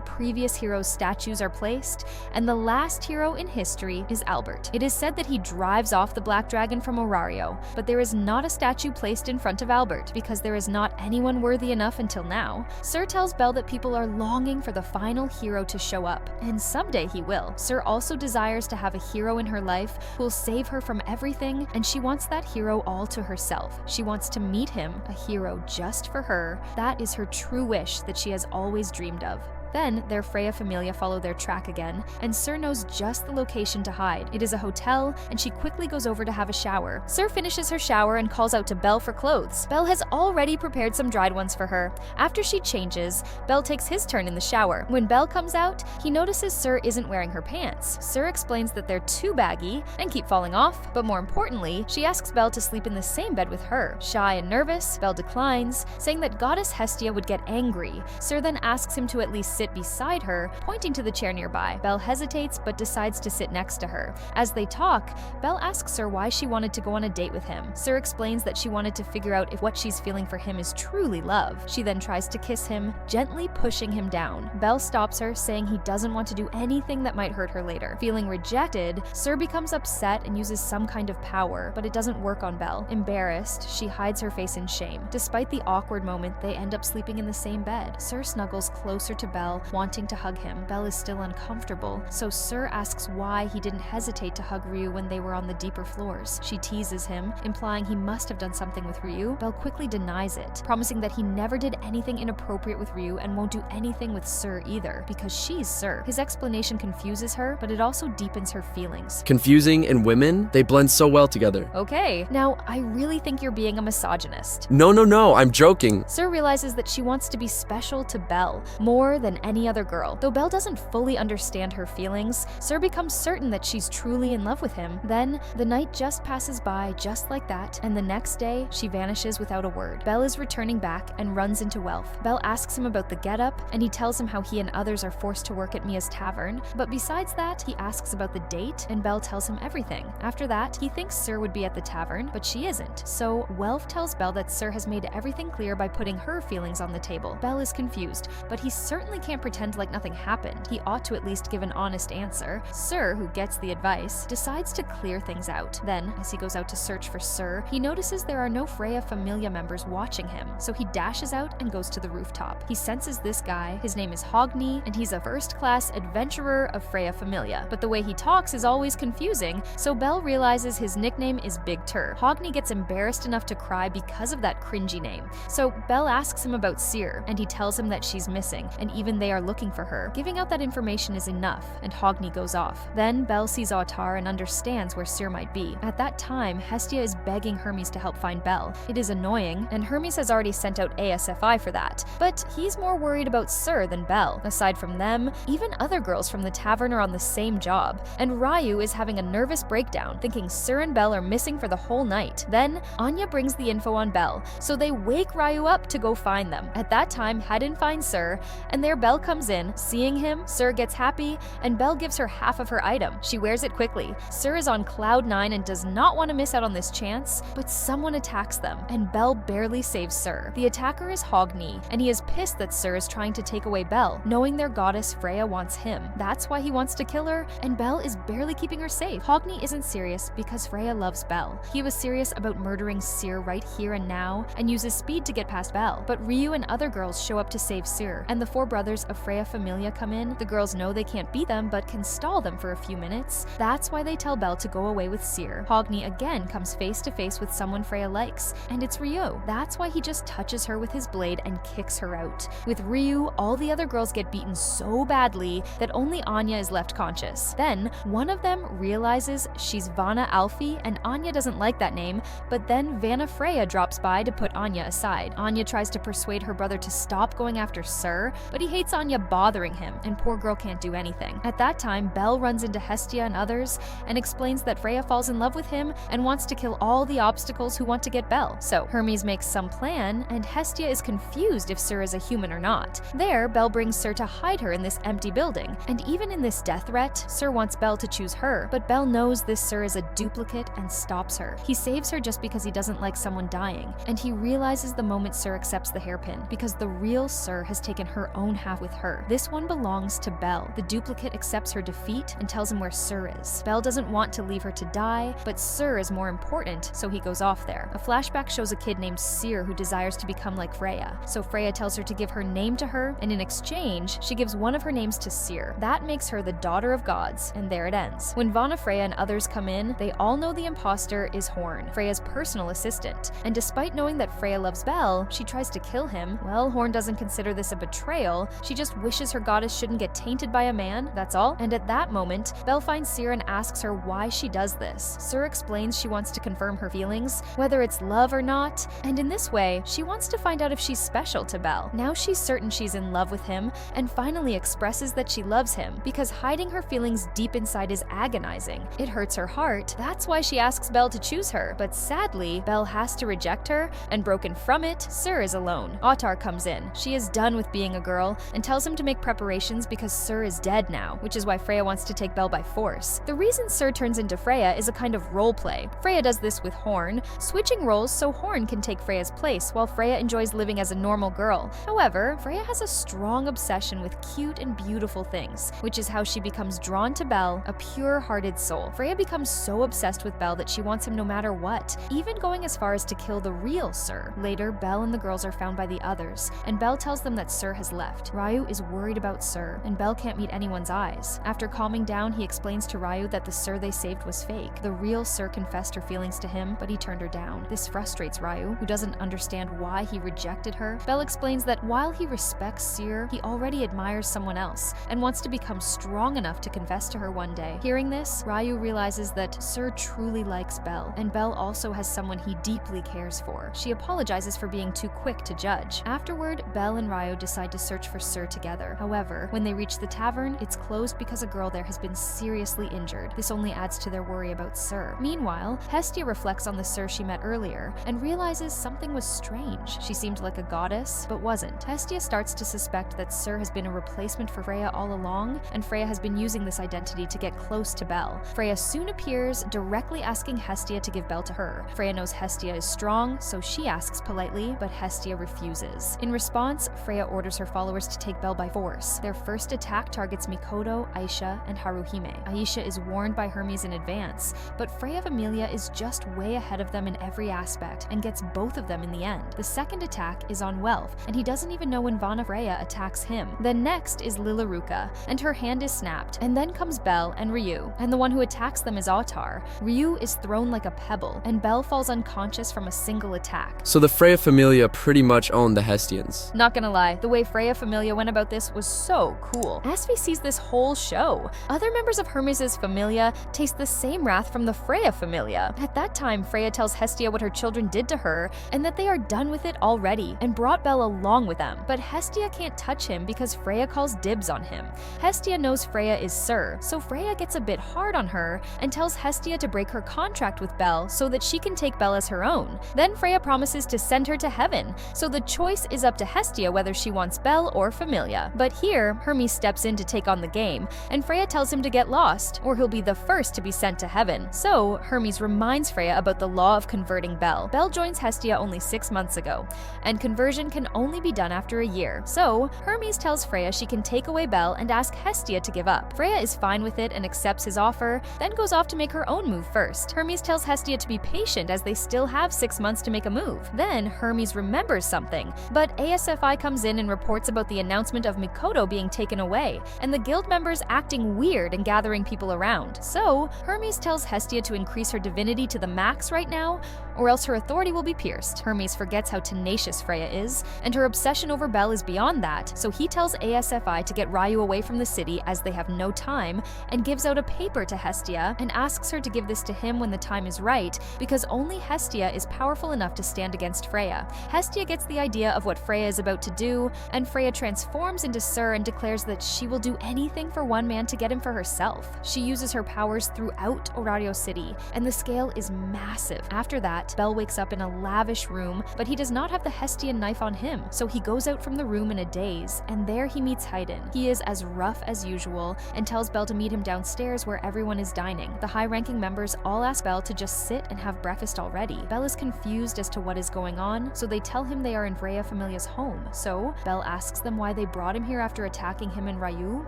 previous heroes' statues are placed, and the last hero in history is Albert. It is said that he drives off the Black Dragon from Orario, but there is not a statue placed in front of Albert because there is not anyone worthy enough until now. Sir tells Belle that people are longing for the final hero to show up, and someday he will. Sir also desires to have a hero in her life who will save her from everything, and she wants that hero all to herself. She wants to meet him, a hero just for her. That is her true wish that she has always dreamed of. Then, their Freya Familia follow their track again, and Sir knows just the location to hide. It is a hotel, and she quickly goes over to have a shower. Sir finishes her shower and calls out to Belle for clothes. Belle has already prepared some dried ones for her. After she changes, Belle takes his turn in the shower. When Belle comes out, he notices Sir isn't wearing her pants. Sir explains that they're too baggy and keep falling off, but more importantly, she asks Belle to sleep in the same bed with her. Shy and nervous, Belle declines, saying that Goddess Hestia would get angry. Sir then asks him to at least sit beside her, pointing to the chair nearby. Belle hesitates but decides to sit next to her. As they talk, Belle asks Sir why she wanted to go on a date with him. Sir explains that she wanted to figure out if what she's feeling for him is truly love. She then tries to kiss him, gently pushing him down. Belle stops her, saying he doesn't want to do anything that might hurt her later. Feeling rejected, Sir becomes upset and uses some kind of power, but it doesn't work on Belle. Embarrassed, she hides her face in shame. Despite the awkward moment, they end up sleeping in the same bed. Sir snuggles closer to Belle, wanting to hug him. Belle is still uncomfortable, so Sir asks why he didn't hesitate to hug Ryu when they were on the deeper floors. She teases him, implying he must have done something with Ryu. Belle quickly denies it, promising that he never did anything inappropriate with Ryu and won't do anything with Sir either, because she's Sir. His explanation confuses her, but it also deepens her feelings. Confusing and women, they blend so well together. Okay, now I really think you're being a misogynist. No, I'm joking. Sir realizes that she wants to be special to Belle, more than any other girl. Though Belle doesn't fully understand her feelings, Sir becomes certain that she's truly in love with him. Then, the night just passes by just like that, and the next day, she vanishes without a word. Belle is returning back and runs into Welf. Belle asks him about the getup, and he tells him how he and others are forced to work at Mia's tavern. But besides that, he asks about the date, and Belle tells him everything. After that, he thinks Sir would be at the tavern, but she isn't. So, Welf tells Belle that Sir has made everything clear by putting her feelings on the table. Belle is confused, but he certainly can't pretend like nothing happened. He ought to at least give an honest answer. Sir, who gets the advice, decides to clear things out. Then, as he goes out to search for Sir, he notices there are no Freya Familia members watching him, so he dashes out and goes to the rooftop. He senses this guy, his name is Hogni, and he's a first-class adventurer of Freya Familia. But the way he talks is always confusing, so Belle realizes his nickname is Big Tur. Hogni gets embarrassed enough to cry because of that cringy name. So Belle asks him about Cyr, and he tells him that she's missing, and even they are looking for her. Giving out that information is enough, and Hogni goes off. Then Belle sees Autar and understands where Cyr might be. At that time, Hestia is begging Hermes to help find Belle. It is annoying, and Hermes has already sent out ASFI for that, but he's more worried about Cyr than Belle. Aside from them, even other girls from the tavern are on the same job, and Ryu is having a nervous breakdown, thinking Cyr and Belle are missing for the whole night. Then, Anya brings the info on Belle, so they wake Ryu up to go find them. At that time, Hadin finds Cyr, and there Belle comes in. Seeing him, Cyr gets happy, and Belle gives her half of her item. She wears it quickly. Cyr is on cloud 9 and does not want to miss out on this chance, but someone attacks them, and Belle barely saves Cyr. The attacker is Hogni, and he is pissed that Cyr is trying to take away Belle, knowing their goddess Freya wants him. That's why he wants to kill her, and Belle is barely keeping her safe. Hogni isn't serious because Freya loves Belle. He was serious about murdering Cyr right here and now, and uses speed to get past Belle. But Ryu and other girls show up to save Cyr, and the 4 brothers of Freya Familia come in. The girls know they can't beat them, but can stall them for a few minutes. That's why they tell Belle to go away with Cyr. Hogni again comes face to face with someone Freya likes, and it's Ryu. That's why he just touches her with his blade and kicks her out. With Ryu, all the other girls get beaten so badly that only Anya is left conscious. Then, one of them realizes she's Vanna Alfie, and Anya doesn't like that name, but then Vanna Freya drops by to put Anya aside. Anya tries to persuade her brother to stop going after Cyr, but he hates Anya bothering him, and poor girl can't do anything. At that time, Belle runs into Hestia and others, and explains that Freya falls in love with him and wants to kill all the obstacles who want to get Belle. So, Hermes makes some plan, and Hestia is confused if Cyr is a human or not. There, Belle brings Cyr to hide her in this empty building, and even in this death threat, Cyr wants Belle to choose her, but Belle knows this Cyr is a duplicate and stops her. He saves her just because he doesn't like someone dying, and he realizes the moment Cyr accepts the hairpin, because the real Cyr has taken her own half with her. This one belongs to Belle. The duplicate accepts her defeat and tells him where Cyr is. Belle doesn't want to leave her to die, but Cyr is more important, so he goes off there. A flashback shows a kid named Cyr who desires to become like Freya. So Freya tells her to give her name to her, and in exchange, she gives one of her names to Cyr. That makes her the daughter of gods, and there it ends. When Vanna Freya and others come in, they all know the imposter is Horn, Freya's personal assistant. And despite knowing that Freya loves Belle, she tries to kill him. Well, Horn doesn't consider this a betrayal. She just wishes her goddess shouldn't get tainted by a man, that's all. And at that moment, Belle finds Cyr and asks her why she does this. Cyr explains she wants to confirm her feelings, whether it's love or not, and in this way, she wants to find out if she's special to Belle. Now she's certain she's in love with him, and finally expresses that she loves him, because hiding her feelings deep inside is agonizing. It hurts her heart, that's why she asks Belle to choose her, but sadly, Belle has to reject her, and broken from it, Cyr is alone. Autar comes in. She is done with being a girl, and tells him to make preparations because Cyr is dead now, which is why Freya wants to take Belle by force. The reason Cyr turns into Freya is a kind of role play. Freya does this with Horn, switching roles so Horn can take Freya's place while Freya enjoys living as a normal girl. However, Freya has a strong obsession with cute and beautiful things, which is how she becomes drawn to Belle, a pure-hearted soul. Freya becomes so obsessed with Belle that she wants him no matter what, even going as far as to kill the real Cyr. Later, Belle and the girls are found by the others, and Belle tells them that Cyr has left. Ryu is worried about Cyr, and Belle can't meet anyone's eyes. After calming down, he explains to Ryu that the Cyr they saved was fake. The real Cyr confessed her feelings to him, but he turned her down. This frustrates Ryu, who doesn't understand why he rejected her. Belle explains that while he respects Cyr, he already admires someone else, and wants to become strong enough to confess to her one day. Hearing this, Ryu realizes that Cyr truly likes Belle, and Belle also has someone he deeply cares for. She apologizes for being too quick to judge. Afterward, Belle and Ryu decide to search for Sir together. However, when they reach the tavern, it's closed because a girl there has been seriously injured. This only adds to their worry about Sir. Meanwhile, Hestia reflects on the Sir she met earlier and realizes something was strange. She seemed like a goddess, but wasn't. Hestia starts to suspect that Sir has been a replacement for Freya all along, and Freya has been using this identity to get close to Belle. Freya soon appears, directly asking Hestia to give Belle to her. Freya knows Hestia is strong, so she asks politely, but Hestia refuses. In response, Freya orders her followers to take Belle by force. Their first attack targets Mikoto, Aisha, and Haruhime. Aisha is warned by Hermes in advance, but Freya Familia is just way ahead of them in every aspect and gets both of them in the end. The second attack is on Welf, and he doesn't even know when Vana Freya attacks him. Then next is Lilaruka, and her hand is snapped, and then comes Belle and Ryu, and the one who attacks them is Autar. Ryu is thrown like a pebble, and Belle falls unconscious from a single attack. So the Freya Familia pretty much owned the Hestians. Not gonna lie, the way Freya Familia went about this was so cool. Asfi sees this whole show. Other members of Hermes' Familia taste the same wrath from the Freya Familia. At that time, Freya tells Hestia what her children did to her, and that they are done with it already, and brought Belle along with them. But Hestia can't touch him because Freya calls dibs on him. Hestia knows Freya is Sir, so Freya gets a bit hard on her and tells Hestia to break her contract with Belle so that she can take Belle as her own. Then Freya promises to send her to heaven, so the choice is up to Hestia whether she wants Belle or Familia. But here, Hermes steps in to take on the game, and Freya tells him to get lost, or he'll be the first to be sent to heaven. So Hermes reminds Freya about the law of converting Belle. Belle joins Hestia only 6 months ago, and conversion can only be done after a year. So Hermes tells Freya she can take away Belle and ask Hestia to give up. Freya is fine with it and accepts his offer, then goes off to make her own move first. Hermes tells Hestia to be patient as they still have 6 months to make a move. Then Hermes remembers something, but ASFI comes in and reports about the announcement of Mikoto being taken away, and the guild members acting weird and gathering people around. So Hermes tells Hestia to increase her divinity to the max right now, or else her authority will be pierced. Hermes forgets how tenacious Freya is, and her obsession over Belle is beyond that, so he tells ASFI to get Ryu away from the city as they have no time, and gives out a paper to Hestia and asks her to give this to him when the time is right, because only Hestia is powerful enough to stand against Freya. Hestia gets the idea of what Freya is about to do, and Freya transforms into Sir and declares that she will do anything for one man to get him for herself. She uses her powers throughout Orario City, and the scale is massive. After that, Belle wakes up in a lavish room, but he does not have the Hestian knife on him, so he goes out from the room in a daze, and there he meets Haydn. He is as rough as usual, and tells Belle to meet him downstairs where everyone is dining. The high-ranking members all ask Belle to just sit and have breakfast already. Belle is confused as to what is going on, so they tell him they are in Freya Familia's home. So Belle asks them why they brought him here after attacking him and Ryu.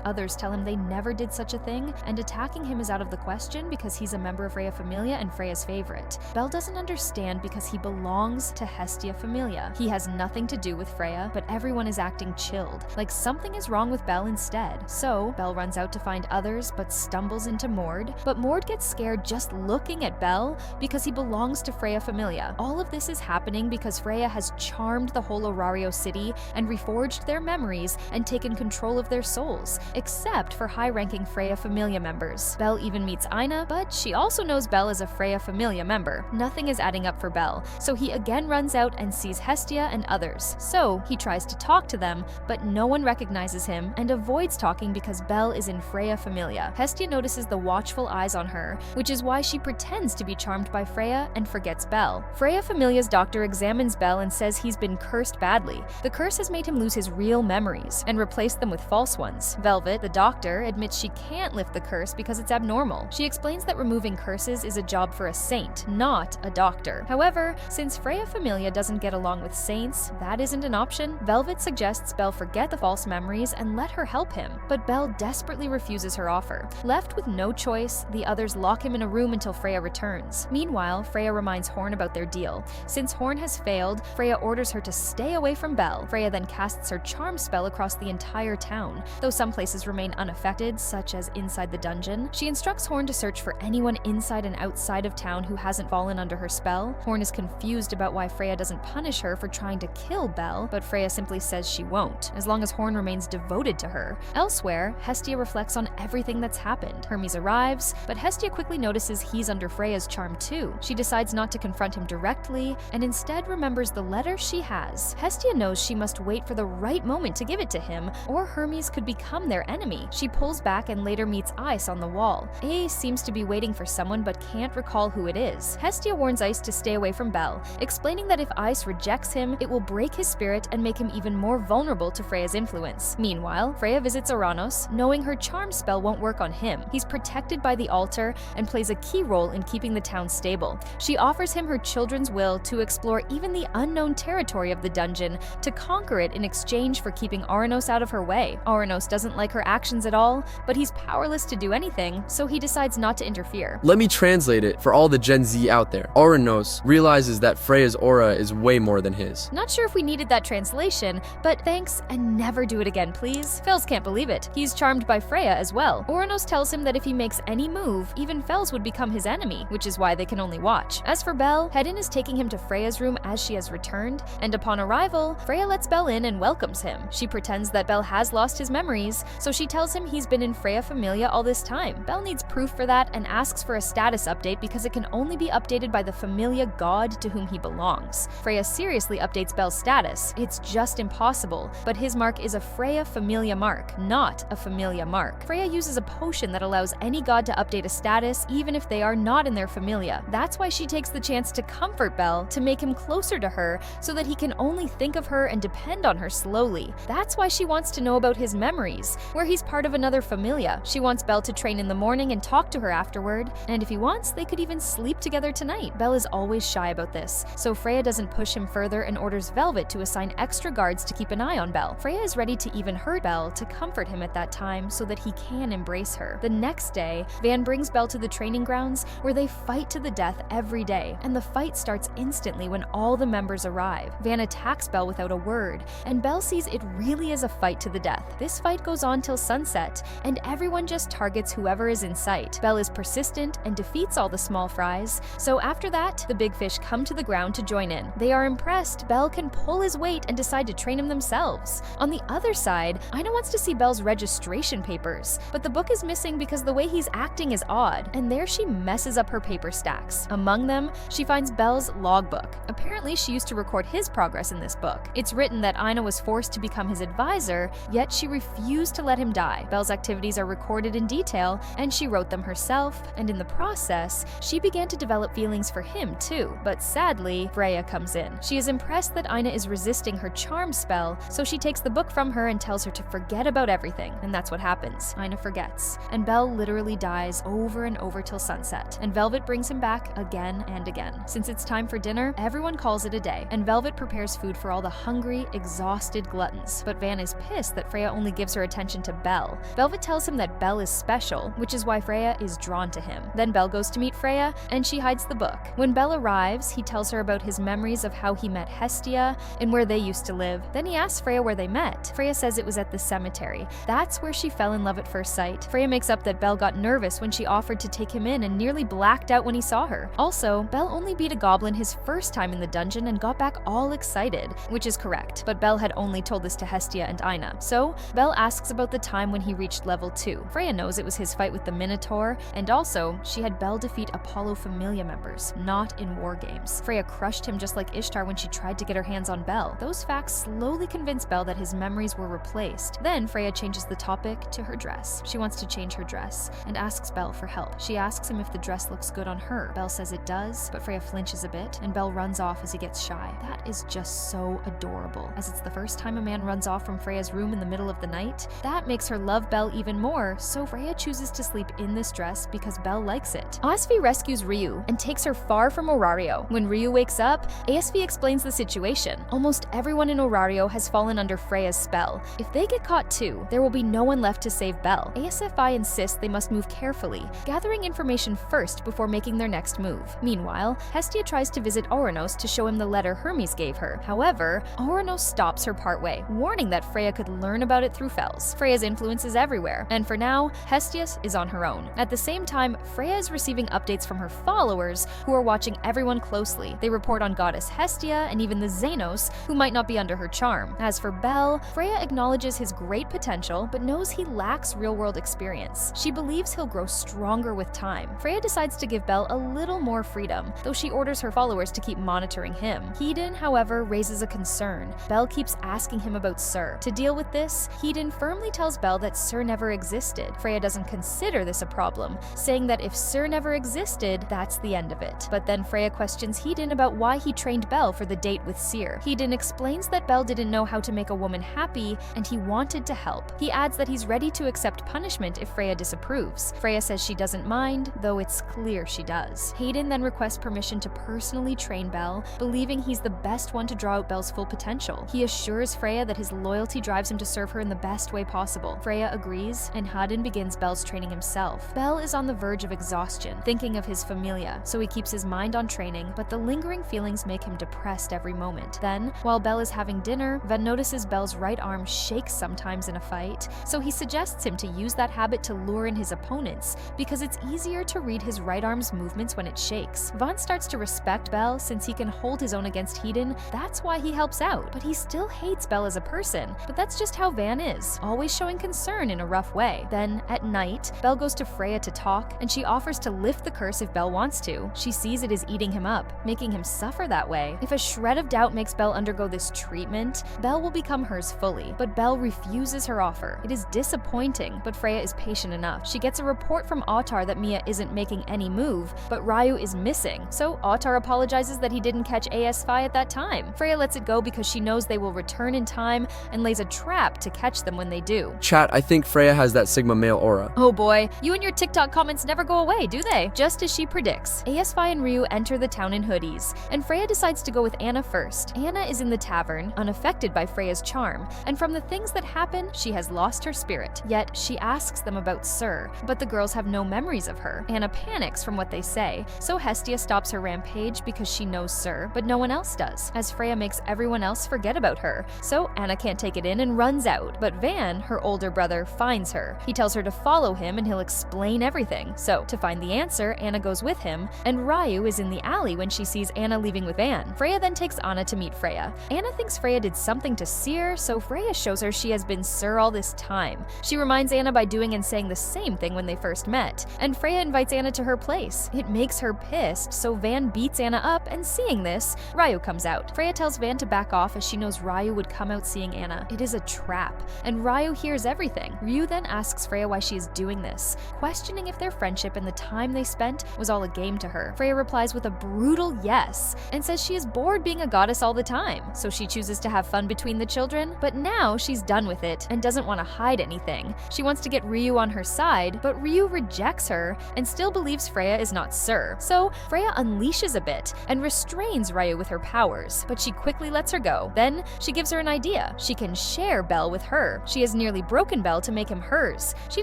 Others tell him they never did such a thing, and attacking him is out of the question because he's a member of Freya Familia and Freya's favorite. Belle doesn't understand because he belongs to Hestia Familia. He has nothing to do with Freya, but everyone is acting chilled, like something is wrong with Belle instead. So Belle runs out to find others, but stumbles into Mord. But Mord gets scared just looking at Belle because he belongs to Freya Familia. All of this is happening because Freya has charmed the whole Orario City and reforged their memories and taken control of their souls, except for high-ranking Freya Familia members. Belle even meets Aina, but she also knows Belle is a Freya Familia member. Nothing is adding up for Belle, so he again runs out and sees Hestia and others. So he tries to talk to them, but no one recognizes him and avoids talking because Belle is in Freya Familia. Hestia notices the watchful eyes on her, which is why she pretends to be charmed by Freya and forgets Belle. Freya Familia's doctor examines Belle and says he's been cursed badly. The curse has made him lose his real memories and replaced them with false ones. Velvet, the doctor, admits she can't lift the curse because it's abnormal. She explains that removing curses is a job for a saint, not a doctor. However, since Freya Familia doesn't get along with saints, that isn't an option. Velvet suggests Belle forget the false memories and let her help him, but Belle desperately refuses her offer. Left with no choice, the others lock him in a room until Freya returns. Meanwhile, Freya reminds Horn about their deal. Since Horn has failed, Freya orders her to stay away from Belle. Freya then casts her charm spell across the entire town. Though some places remain unaffected, such as inside the dungeon, she instructs Horn to search for anyone inside and outside of town who hasn't fallen under her spell. Belle. Horn is confused about why Freya doesn't punish her for trying to kill Belle, but Freya simply says she won't, as long as Horn remains devoted to her. Elsewhere, Hestia reflects on everything that's happened. Hermes arrives, but Hestia quickly notices he's under Freya's charm too. She decides not to confront him directly, and instead remembers the letter she has. Hestia knows she must wait for the right moment to give it to him, or Hermes could become their enemy. She pulls back and later meets Ice on the wall. Ice seems to be waiting for someone but can't recall who it is. Hestia warns Ice to stay away from Belle, explaining that if Ice rejects him, it will break his spirit and make him even more vulnerable to Freya's influence. Meanwhile, Freya visits Oranos, knowing her charm spell won't work on him. He's protected by the altar and plays a key role in keeping the town stable. She offers him her children's will to explore even the unknown territory of the dungeon, to conquer it in exchange for keeping Oranos out of her way. Oranos doesn't like her actions at all, but he's powerless to do anything, so he decides not to interfere. Let me translate it for all the Gen Z out there. Oranos realizes that Freya's aura is way more than his. Not sure if we needed that translation, but thanks and never do it again, please. Fels can't believe it. He's charmed by Freya as well. Oranos tells him that if he makes any move, even Fels would become his enemy, which is why they can only watch. As for Belle, Hedin is taking him to Freya's room as she has returned, and upon arrival, Freya lets Belle in and welcomes him. She pretends that Belle has lost his memories, so she tells him he's been in Freya Familia all this time. Belle needs proof for that and asks for a status update because it can only be updated by the Familia god to whom he belongs. Freya seriously updates Belle's status. It's just impossible, but his mark is a Freya Familia mark, not a Familia mark. Freya uses a potion that allows any god to update a status even if they are not in their Familia. That's why she takes the chance to comfort Belle, to make him closer to her so that he can only think of her and depend on her slowly. That's why she wants to know about his memories, where he's part of another Familia. She wants Belle to train in the morning and talk to her afterward, and if he wants, they could even sleep together tonight. Belle is always shy about this, so Freya doesn't push him further and orders Velvet to assign extra guards to keep an eye on Belle. Freya is ready to even hurt Belle to comfort him at that time so that he can embrace her. The next day, Van brings Belle to the training grounds where they fight to the death every day, and the fight starts instantly when all the members arrive. Van attacks Belle without a word, and Belle sees it really is a fight to the death. This fight goes on till sunset, and everyone just targets whoever is in sight. Belle is persistent and defeats all the small fries, so after that, the big fish come to the ground to join in. They are impressed Belle can pull his weight and decide to train him themselves. On the other side, Ina wants to see Belle's registration papers, but the book is missing because the way he's acting is odd, and there she messes up her paper stacks. Among them, she finds Belle's logbook. Apparently, she used to record his progress in this book. It's written that Ina was forced to become his advisor, yet she refused to let him die. Belle's activities are recorded in detail, and she wrote them herself, and in the process, she began to develop feelings for him too. But sadly, Freya comes in. She is impressed that Ina is resisting her charm spell, so she takes the book from her and tells her to forget about everything, and that's what happens. Ina forgets, and Belle literally dies over and over till sunset, and Velvet brings him back again and again. Since it's time for dinner, everyone calls it a day, and Velvet prepares food for all the hungry, exhausted gluttons. But Van is pissed that Freya only gives her attention to Belle. Velvet tells him that Belle is special, which is why Freya is drawn to him. Then Belle goes to meet Freya, and she hides the book. When Belle arrives, he tells her about his memories of how he met Hestia and where they used to live. Then he asks Freya where they met. Freya says it was at the cemetery. That's where she fell in love at first sight. Freya makes up that Belle got nervous when she offered to take him in and nearly blacked out when he saw her. Also, Belle only beat a goblin his first time in the dungeon and got back all excited, which is correct, but Belle had only told this to Hestia and Ina. So, Belle asks about the time when he reached level 2. Freya knows it was his fight with the Minotaur, and also, she had Belle defeat Apollo Familia members, not in war games. Freya crushed him just like Ishtar when she tried to get her hands on Belle. Those facts slowly convince Belle that his memories were replaced. Then, Freya changes the topic to her dress. She wants to change her dress, and asks Belle for help. She asks him if the dress looks good on her. Belle says it does, but Freya flinches a bit, and Belle runs off as he gets shy. That is just so adorable, as it's the first time a man runs off from Freya's room in the middle of the night. That makes her love Belle even more, so Freya chooses to sleep in this dress because Belle likes it. Asvi rescues Ryu and takes her far from Orario. When Ryu wakes up, Asvi explains the situation. Almost everyone in Orario has fallen under Freya's spell. If they get caught too, there will be no one left to save Belle. ASFI insists they must move carefully, gathering information first before making their next move. Meanwhile, Hestia tries to visit Oranos to show him the letter Hermes gave her. However, Oranos stops her partway, warning that Freya could learn about it through Fels. Freya's influence is everywhere, and for now, Hestia is on her own. At the same time, Freya is receiving updates from her followers who are watching watching everyone closely. They report on goddess Hestia and even the Xenos, who might not be under her charm. As for Bel, Freya acknowledges his great potential, but knows he lacks real-world experience. She believes he'll grow stronger with time. Freya decides to give Bel a little more freedom, though she orders her followers to keep monitoring him. Hedon, however, raises a concern. Bel keeps asking him about Sir. To deal with this, Hedon firmly tells Bel that Sir never existed. Freya doesn't consider this a problem, saying that if Sir never existed, that's the end of it. But then Freya questions Hedon about why he trained Bel for the date with Seer. Hedon explains that Bel didn't know how to make a woman happy, and he wanted to help. He adds that he's ready to accept punishment if Freya disapproves. Freya says she doesn't mind, though it's clear she does. Hedon then requests permission to personally train Bel, believing he's the best one to draw out Bel's full potential. He assures Freya that his loyalty drives him to serve her in the best way possible. Freya agrees, and Hedon begins Bel's training himself. Bel is on the verge of exhaustion, thinking of his familia, so he keeps his mind on training, but the lingering feelings make him depressed every moment. Then, while Bel is having dinner, Ven notices Bel's right arm shakes sometimes in a fight, so he suggests him to use that habit to lure in his opponents, because it's easier to read his right arm's movements when it shakes. Vaughn starts to respect Bel since he can hold his own against Hedon. That's why he helps out, but he still hates Bel as a person. But that's just how Van is, always showing concern in a rough way. Then, at night, Bel goes to Freya to talk, and she offers to lift the curse if Bel wants to. She sees it is eating him up, making him suffer that way. If a shred of doubt makes Bel undergo this treatment, Bel will become hers fully, but Bel refuses her offer. It is disappointing, but Freya is patient enough. She gets a report from Autar that Mia isn't making any move, but Ryu is missing, so Autar apologizes that he didn't catch S5 at that time. Freya lets it go because she knows they will return in time and lays a trap to catch them when they do. Chat, I think Freya has that Sigma male aura. Oh boy, you and your TikTok comments never go away, do they? Just as she predicts, S5 and Ryu enter the town in hoodies, and Freya decides to go with Anna first. Anna is in the tavern, unaffected by Freya's charm, and from the things that happen, she has lost her spirit. Yet, she asks them about Sir, but the girls have no memories of her. Anna panics from what they say, so Hestia stops her rampage because she knows Sir, but no one else does, as Freya makes everyone else forget about her. So Anna can't take it in and runs out, but Van, her older brother, finds her. He tells her to follow him and he'll explain everything. So, to find the answer, Anna goes with him, and Ryu is in the alley when she sees Anna leaving with Van. Freya then takes Anna to meet Freya. Anna thinks Freya did something to Seer, so Freya shows her she has been Sir all this time. She reminds Anna by doing and saying the same thing when they first met, and Freya invites Anna to her place. It makes her pissed, so Van beats Anna up, and seeing this, Ryu comes out. Freya tells Van to back off as she knows Ryu would come out seeing Anna. It is a trap, and Ryu hears everything. Ryu then asks Freya why she is doing this, questioning if their friendship and the time they spent was all a game to her. Freya replies with a brutal yes, and says she is bored being a goddess all the time, so she chooses to have fun between the children, but now she's done with it and doesn't want to hide anything. She wants to get Ryu on her side, but Ryu rejects her and still believes Freya is not Sir. So Freya unleashes a bit and restrains Ryu with her powers, but she quickly lets her go. Then she gives her an idea. She can share Bel with her. She has nearly broken Bel to make him hers. She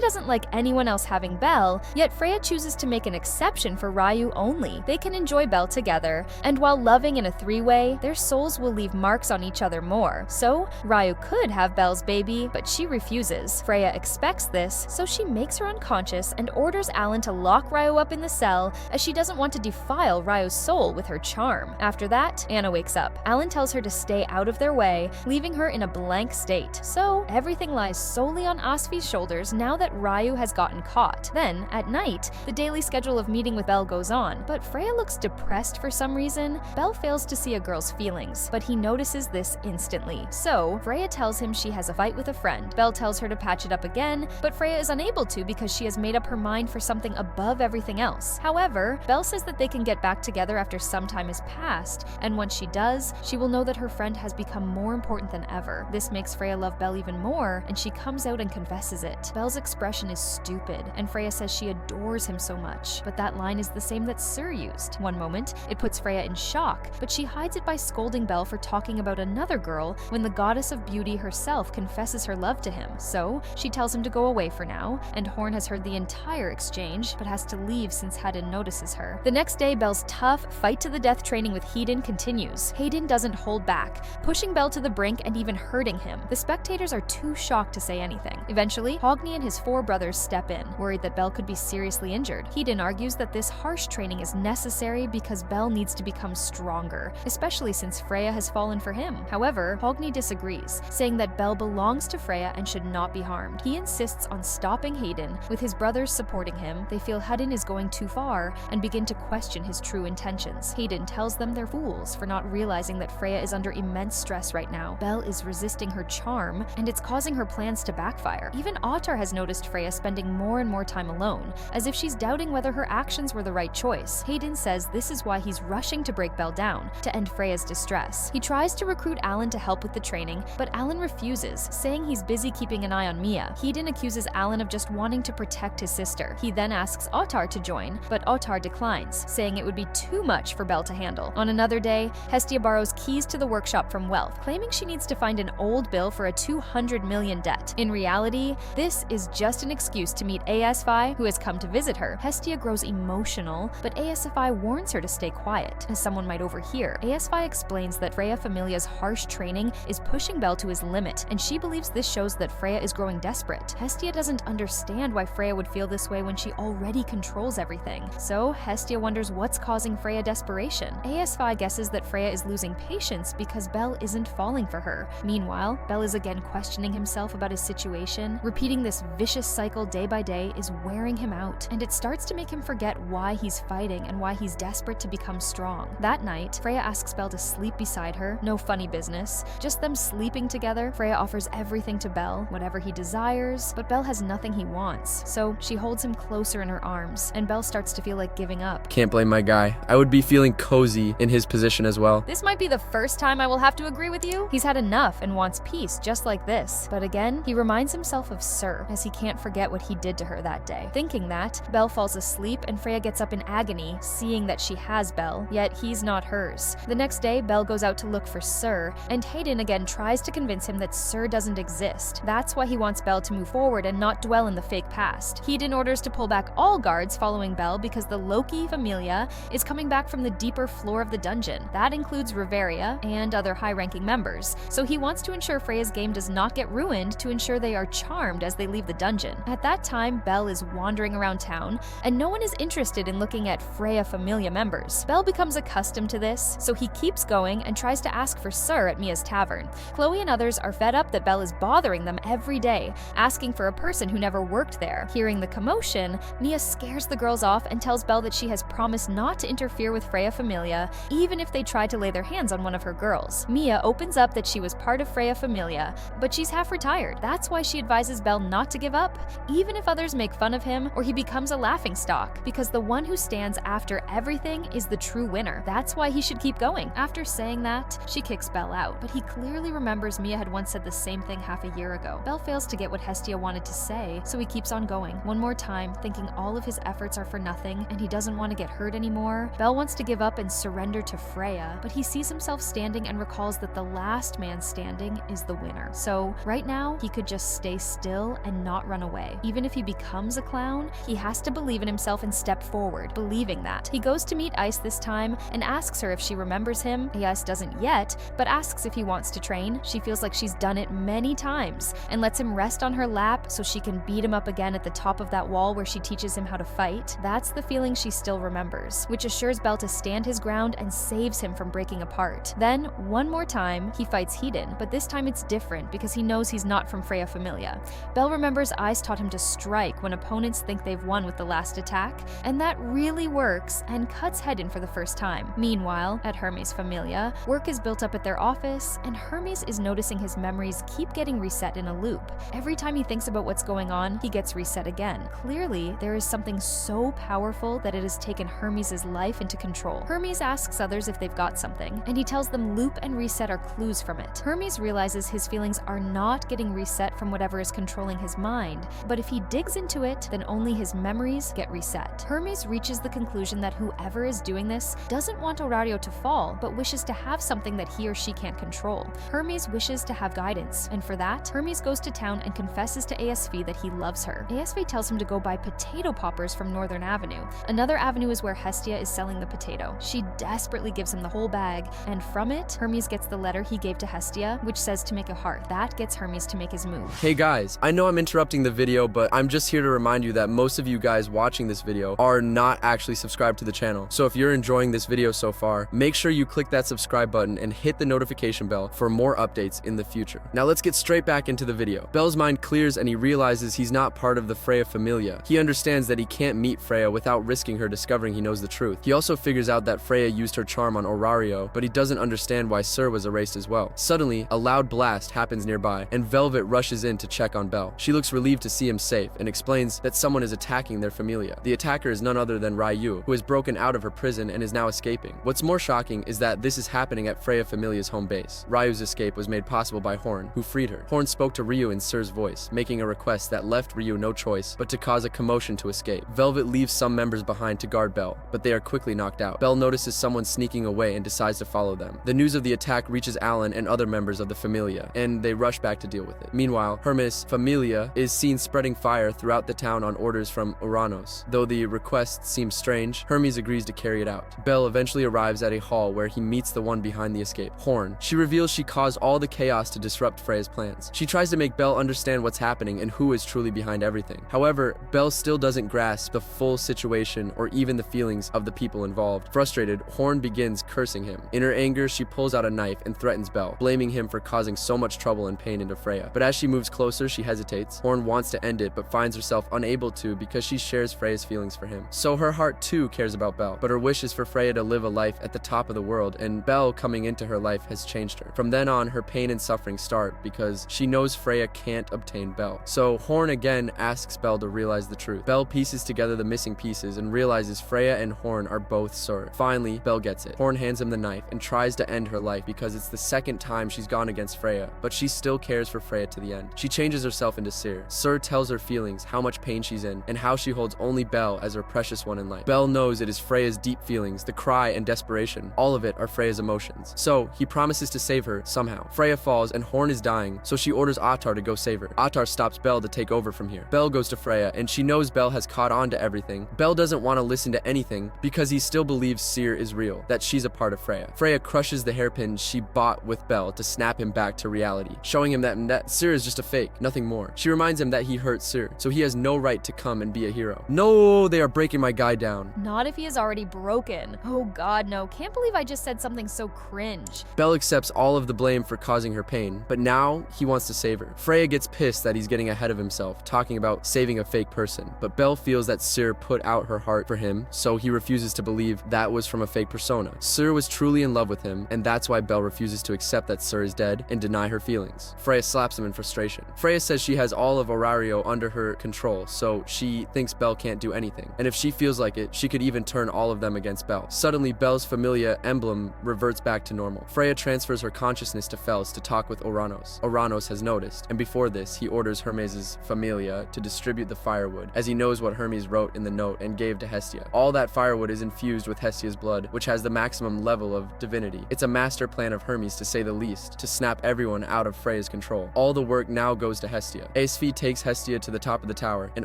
doesn't like anyone else having Bel, yet Freya chooses to make an exception for Ryu only. They can enjoy Bel together, and while loving in a three-way, their souls will leave marks on each other more. So Ryu could have Bel's baby, but she refuses. Freya expects this, so she makes her unconscious and orders Alan to lock Ryu up in the cell, as she doesn't want to defile Ryu's soul with her charm. After that, Anna wakes up. Alan tells her to stay out of their way, leaving her in a blank state. So everything lies solely on Asfi's shoulders now that Ryu has gotten caught. Then, at night, the daily schedule of meeting with Bel goes on, but Freya looks depressed for some reason. Bel fails to see a girl's feelings, but he notices this instantly. So, Freya tells him she has a fight with a friend. Bel tells her to patch it up again, but Freya is unable to because she has made up her mind for something above everything else. However, Bel says that they can get back together after some time has passed, and once she does, she will know that her friend has become more important than ever. This makes Freya love Bel even more, and she comes out and confesses it. Bel's expression is stupid, and Freya says she adores him so much, but that line is the same that Sir used. One moment, it puts Freya in shock, but she hides it by scolding Bel for talking about another girl when the goddess of beauty herself confesses her love to him. So, she tells him to go away for now, and Horn has heard the entire exchange, but has to leave since Hedon notices her. The next day, Bel's tough, fight-to-the-death training with Hedon continues. Hedon doesn't hold back, pushing Bel to the brink and even hurting him. The spectators are too shocked to say anything. Eventually, Hogni and his 4 brothers step in, worried that Bel could be seriously injured. Hedon argues that this harsh training is necessary necessary because Bel needs to become stronger, especially since Freya has fallen for him. However, Hogni disagrees, saying that Bel belongs to Freya and should not be harmed. He insists on stopping Hayden, with his brothers supporting him. They feel Hudden is going too far and begin to question his true intentions. Hayden tells them they're fools for not realizing that Freya is under immense stress right now. Bel is resisting her charm, and it's causing her plans to backfire. Even Ottar has noticed Freya spending more and more time alone, as if she's doubting whether her actions were the right choice. Hayden says this is why he's rushing to break Bel down, to end Freya's distress. He tries to recruit Alan to help with the training, but Alan refuses, saying he's busy keeping an eye on Mia. Hayden accuses Alan of just wanting to protect his sister. He then asks Ottar to join, but Ottar declines, saying it would be too much for Bel to handle. On another day, Hestia borrows keys to the workshop from Wealth, claiming she needs to find an old bill for a 200 million debt. In reality, this is just an excuse to meet AS5, who has come to visit her. Hestia grows emotional, but AS5 warns her to stay quiet, as someone might overhear. AS5 explains that Freya Familia's harsh training is pushing Bel to his limit, and she believes this shows that Freya is growing desperate. Hestia doesn't understand why Freya would feel this way when she already controls everything. So Hestia wonders what's causing Freya desperation. AS5 guesses that Freya is losing patience because Bel isn't falling for her. Meanwhile, Bel is again questioning himself about his situation. Repeating this vicious cycle day by day is wearing him out, and it starts to make him forget why he's fighting and why he's desperate to become strong. That night, Freya asks Bel to sleep beside her. No funny business, just them sleeping together. Freya offers everything to Bel, whatever he desires, but Bel has nothing he wants, so she holds him closer in her arms, and Bel starts to feel like giving up. Can't blame my guy. I would be feeling cozy in his position as well. This might be the first time I will have to agree with you. He's had enough and wants peace just like this. But again, he reminds himself of Sir, as he can't forget what he did to her that day. Thinking that, Bel falls asleep and Freya gets up in agony, seeing that she has Bel, yet he's not hers. The next day, Bel goes out to look for Sir, and Hayden again tries to convince him that Sir doesn't exist. That's why he wants Bel to move forward and not dwell in the fake past. Hayden orders to pull back all guards following Bel because the Loki Familia is coming back from the deeper floor of the dungeon. That includes Riveria and other high-ranking members, so he wants to ensure Freya's game does not get ruined to ensure they are charmed as they leave the dungeon. At that time, Bel is wandering around town, and no one is interested in looking at Freya Familia members. Bel becomes accustomed to this, so he keeps going and tries to ask for Sir at Mia's tavern. Chloe and others are fed up that Bel is bothering them every day, asking for a person who never worked there. Hearing the commotion, Mia scares the girls off and tells Bel that she has promised not to interfere with Freya Familia, even if they try to lay their hands on one of her girls. Mia opens up that she was part of Freya Familia, but she's half retired. That's why she advises Bel not to give up, even if others make fun of him or he becomes a laughingstock, because the one who stands after everything is the true winner. That's why he should keep going. After saying that, she kicks Bel out, but he clearly remembers Mia had once said the same thing half a year ago. Bel fails to get what Hestia wanted to say, so he keeps on going. One more time, thinking all of his efforts are for nothing and he doesn't want to get hurt anymore. Bel wants to give up and surrender to Freya, but he sees himself standing and recalls that the last man standing is the winner. So right now, he could just stay still and not run away. Even if he becomes a clown, he has to believe in himself and step forward, believing that. He goes to meet Ice this time and asks her if she remembers him. Ice doesn't yet, but asks if he wants to train. She feels like she's done it many times and lets him rest on her lap so she can beat him up again at the top of that wall where she teaches him how to fight. That's the feeling she still remembers, which assures Bel to stand his ground and saves him from breaking apart. Then, one more time, he fights Hedon, but this time it's different because he knows he's not from Freya Familia. Bel remembers Ice taught him to strike when opponents think they've won with the last attack, and that really works and cuts Hedon for the first time. Meanwhile, at Hermes Familia, work is built up at their office, and Hermes is noticing his memories keep getting reset in a loop. Every time he thinks about what's going on, he gets reset again. Clearly, there is something so powerful that it has taken Hermes' life into control. Hermes asks others if they've got something, and he tells them loop and reset are clues from it. Hermes realizes his feelings are not getting reset from whatever is controlling his mind, but if he digs into it, then only his memories get reset. Hermes reaches the conclusion that whoever is doing this doesn't want Horario to fall, but wishes to have something that he or she can't control. Hermes wishes to have guidance, and for that, Hermes goes to town and confesses to ASV that he loves her. ASV tells him to go buy potato poppers from Northern Avenue. Another avenue is where Hestia is selling the potato. She desperately gives him the whole bag, and from it, Hermes gets the letter he gave to Hestia, which says to make a heart. That gets Hermes to make his move. Hey guys, I know I'm interrupting the video, but I'm just here to remind you that most of you guys watching this video are not actually subscribed to to the channel. So if you're enjoying this video so far, make sure you click that subscribe button and hit the notification bell for more updates in the future. Now let's get straight back into the video. Bel's mind clears and he realizes he's not part of the Freya familia. He understands that he can't meet Freya without risking her discovering he knows the truth. He also figures out that Freya used her charm on Orario, but he doesn't understand why Sir was erased as well. Suddenly, a loud blast happens nearby, and Velvet rushes in to check on Bel. She looks relieved to see him safe and explains that someone is attacking their familia. The attacker is none other than Ryu, who has broken out of her prison and is now escaping. What's more shocking is that this is happening at Freya familia's home base. Ryu's escape was made possible by Horn, who freed her. Horn spoke to Ryu in Sir's voice, making a request that left Ryu no choice but to cause a commotion to escape. Velvet leaves some members behind to guard Bel, but they are quickly knocked out. Bel notices someone sneaking away and decides to follow them. The news of the attack reaches Alan and other members of the familia, and they rush back to deal with it. Meanwhile, Hermes' familia is seen spreading fire throughout the town on orders from Uranos. Though the request seems strange, Hermes agrees to carry it out. Bel eventually arrives at a hall where he meets the one behind the escape, Horn. She reveals she caused all the chaos to disrupt Freya's plans. She tries to make Bel understand what's happening and who is truly behind everything. However, Bel still doesn't grasp the full situation or even the feelings of the people involved. Frustrated, Horn begins cursing him. In her anger, she pulls out a knife and threatens Bel, blaming him for causing so much trouble and pain into Freya. But as she moves closer, she hesitates. Horn wants to end it, but finds herself unable to because she shares Freya's feelings for him. So her heart too cares about Bel, but her wish is for Freya to live a life at the top of the world, and Bel coming into her life has changed her. From then on, her pain and suffering start because she knows Freya can't obtain Bel. So Horn again asks Bel to realize the truth. Bel pieces together the missing pieces and realizes Freya and Horn are both Sir. Finally, Bel gets it. Horn hands him the knife and tries to end her life because it's the second time she's gone against Freya, but she still cares for Freya to the end. She changes herself into Sir. Sir tells her feelings, how much pain she's in, and how she holds only Bel as her precious one in life. Bel knows it is Freya's deep feelings, the cry and desperation. All of it are Freya's emotions. So he promises to save her somehow. Freya falls and Horn is dying, so she orders Attar to go save her. Attar stops Bel to take over from here. Bel goes to Freya and she knows Bel has caught on to everything. Bel doesn't want to listen to anything because he still believes Seer is real, that she's a part of Freya. Freya crushes the hairpin she bought with Bel to snap him back to reality, showing him that Seer is just a fake, nothing more. She reminds him that he hurt Seer, so he has no right to come and be a hero. No, they are breaking my guy down. Not if he is already broken. Oh god, no. Can't believe I just said something so cringe. Bel accepts all of the blame for causing her pain, but now he wants to save her. Freya gets pissed that he's getting ahead of himself, talking about saving a fake person, but Bel feels that Seer put out her heart for him, so he refuses to believe that was from a fake persona. Seer was truly in love with him, and that's why Bel refuses to accept that Seer is dead and deny her feelings. Freya slaps him in frustration. Freya says she has all of Orario under her control, so she thinks Bel can't do anything, and if she feels like it, she could even turn all of them against Bel. Suddenly, Bel's familia emblem reverts back to normal. Freya transfers her consciousness to Fels to talk with Oranos. Oranos has noticed, and before this, he orders Hermes' familia to distribute the firewood, as he knows what Hermes wrote in the note and gave to Hestia. All that firewood is infused with Hestia's blood, which has the maximum level of divinity. It's a master plan of Hermes, to say the least, to snap everyone out of Freya's control. All the work now goes to Hestia. S1 takes Hestia to the top of the tower, and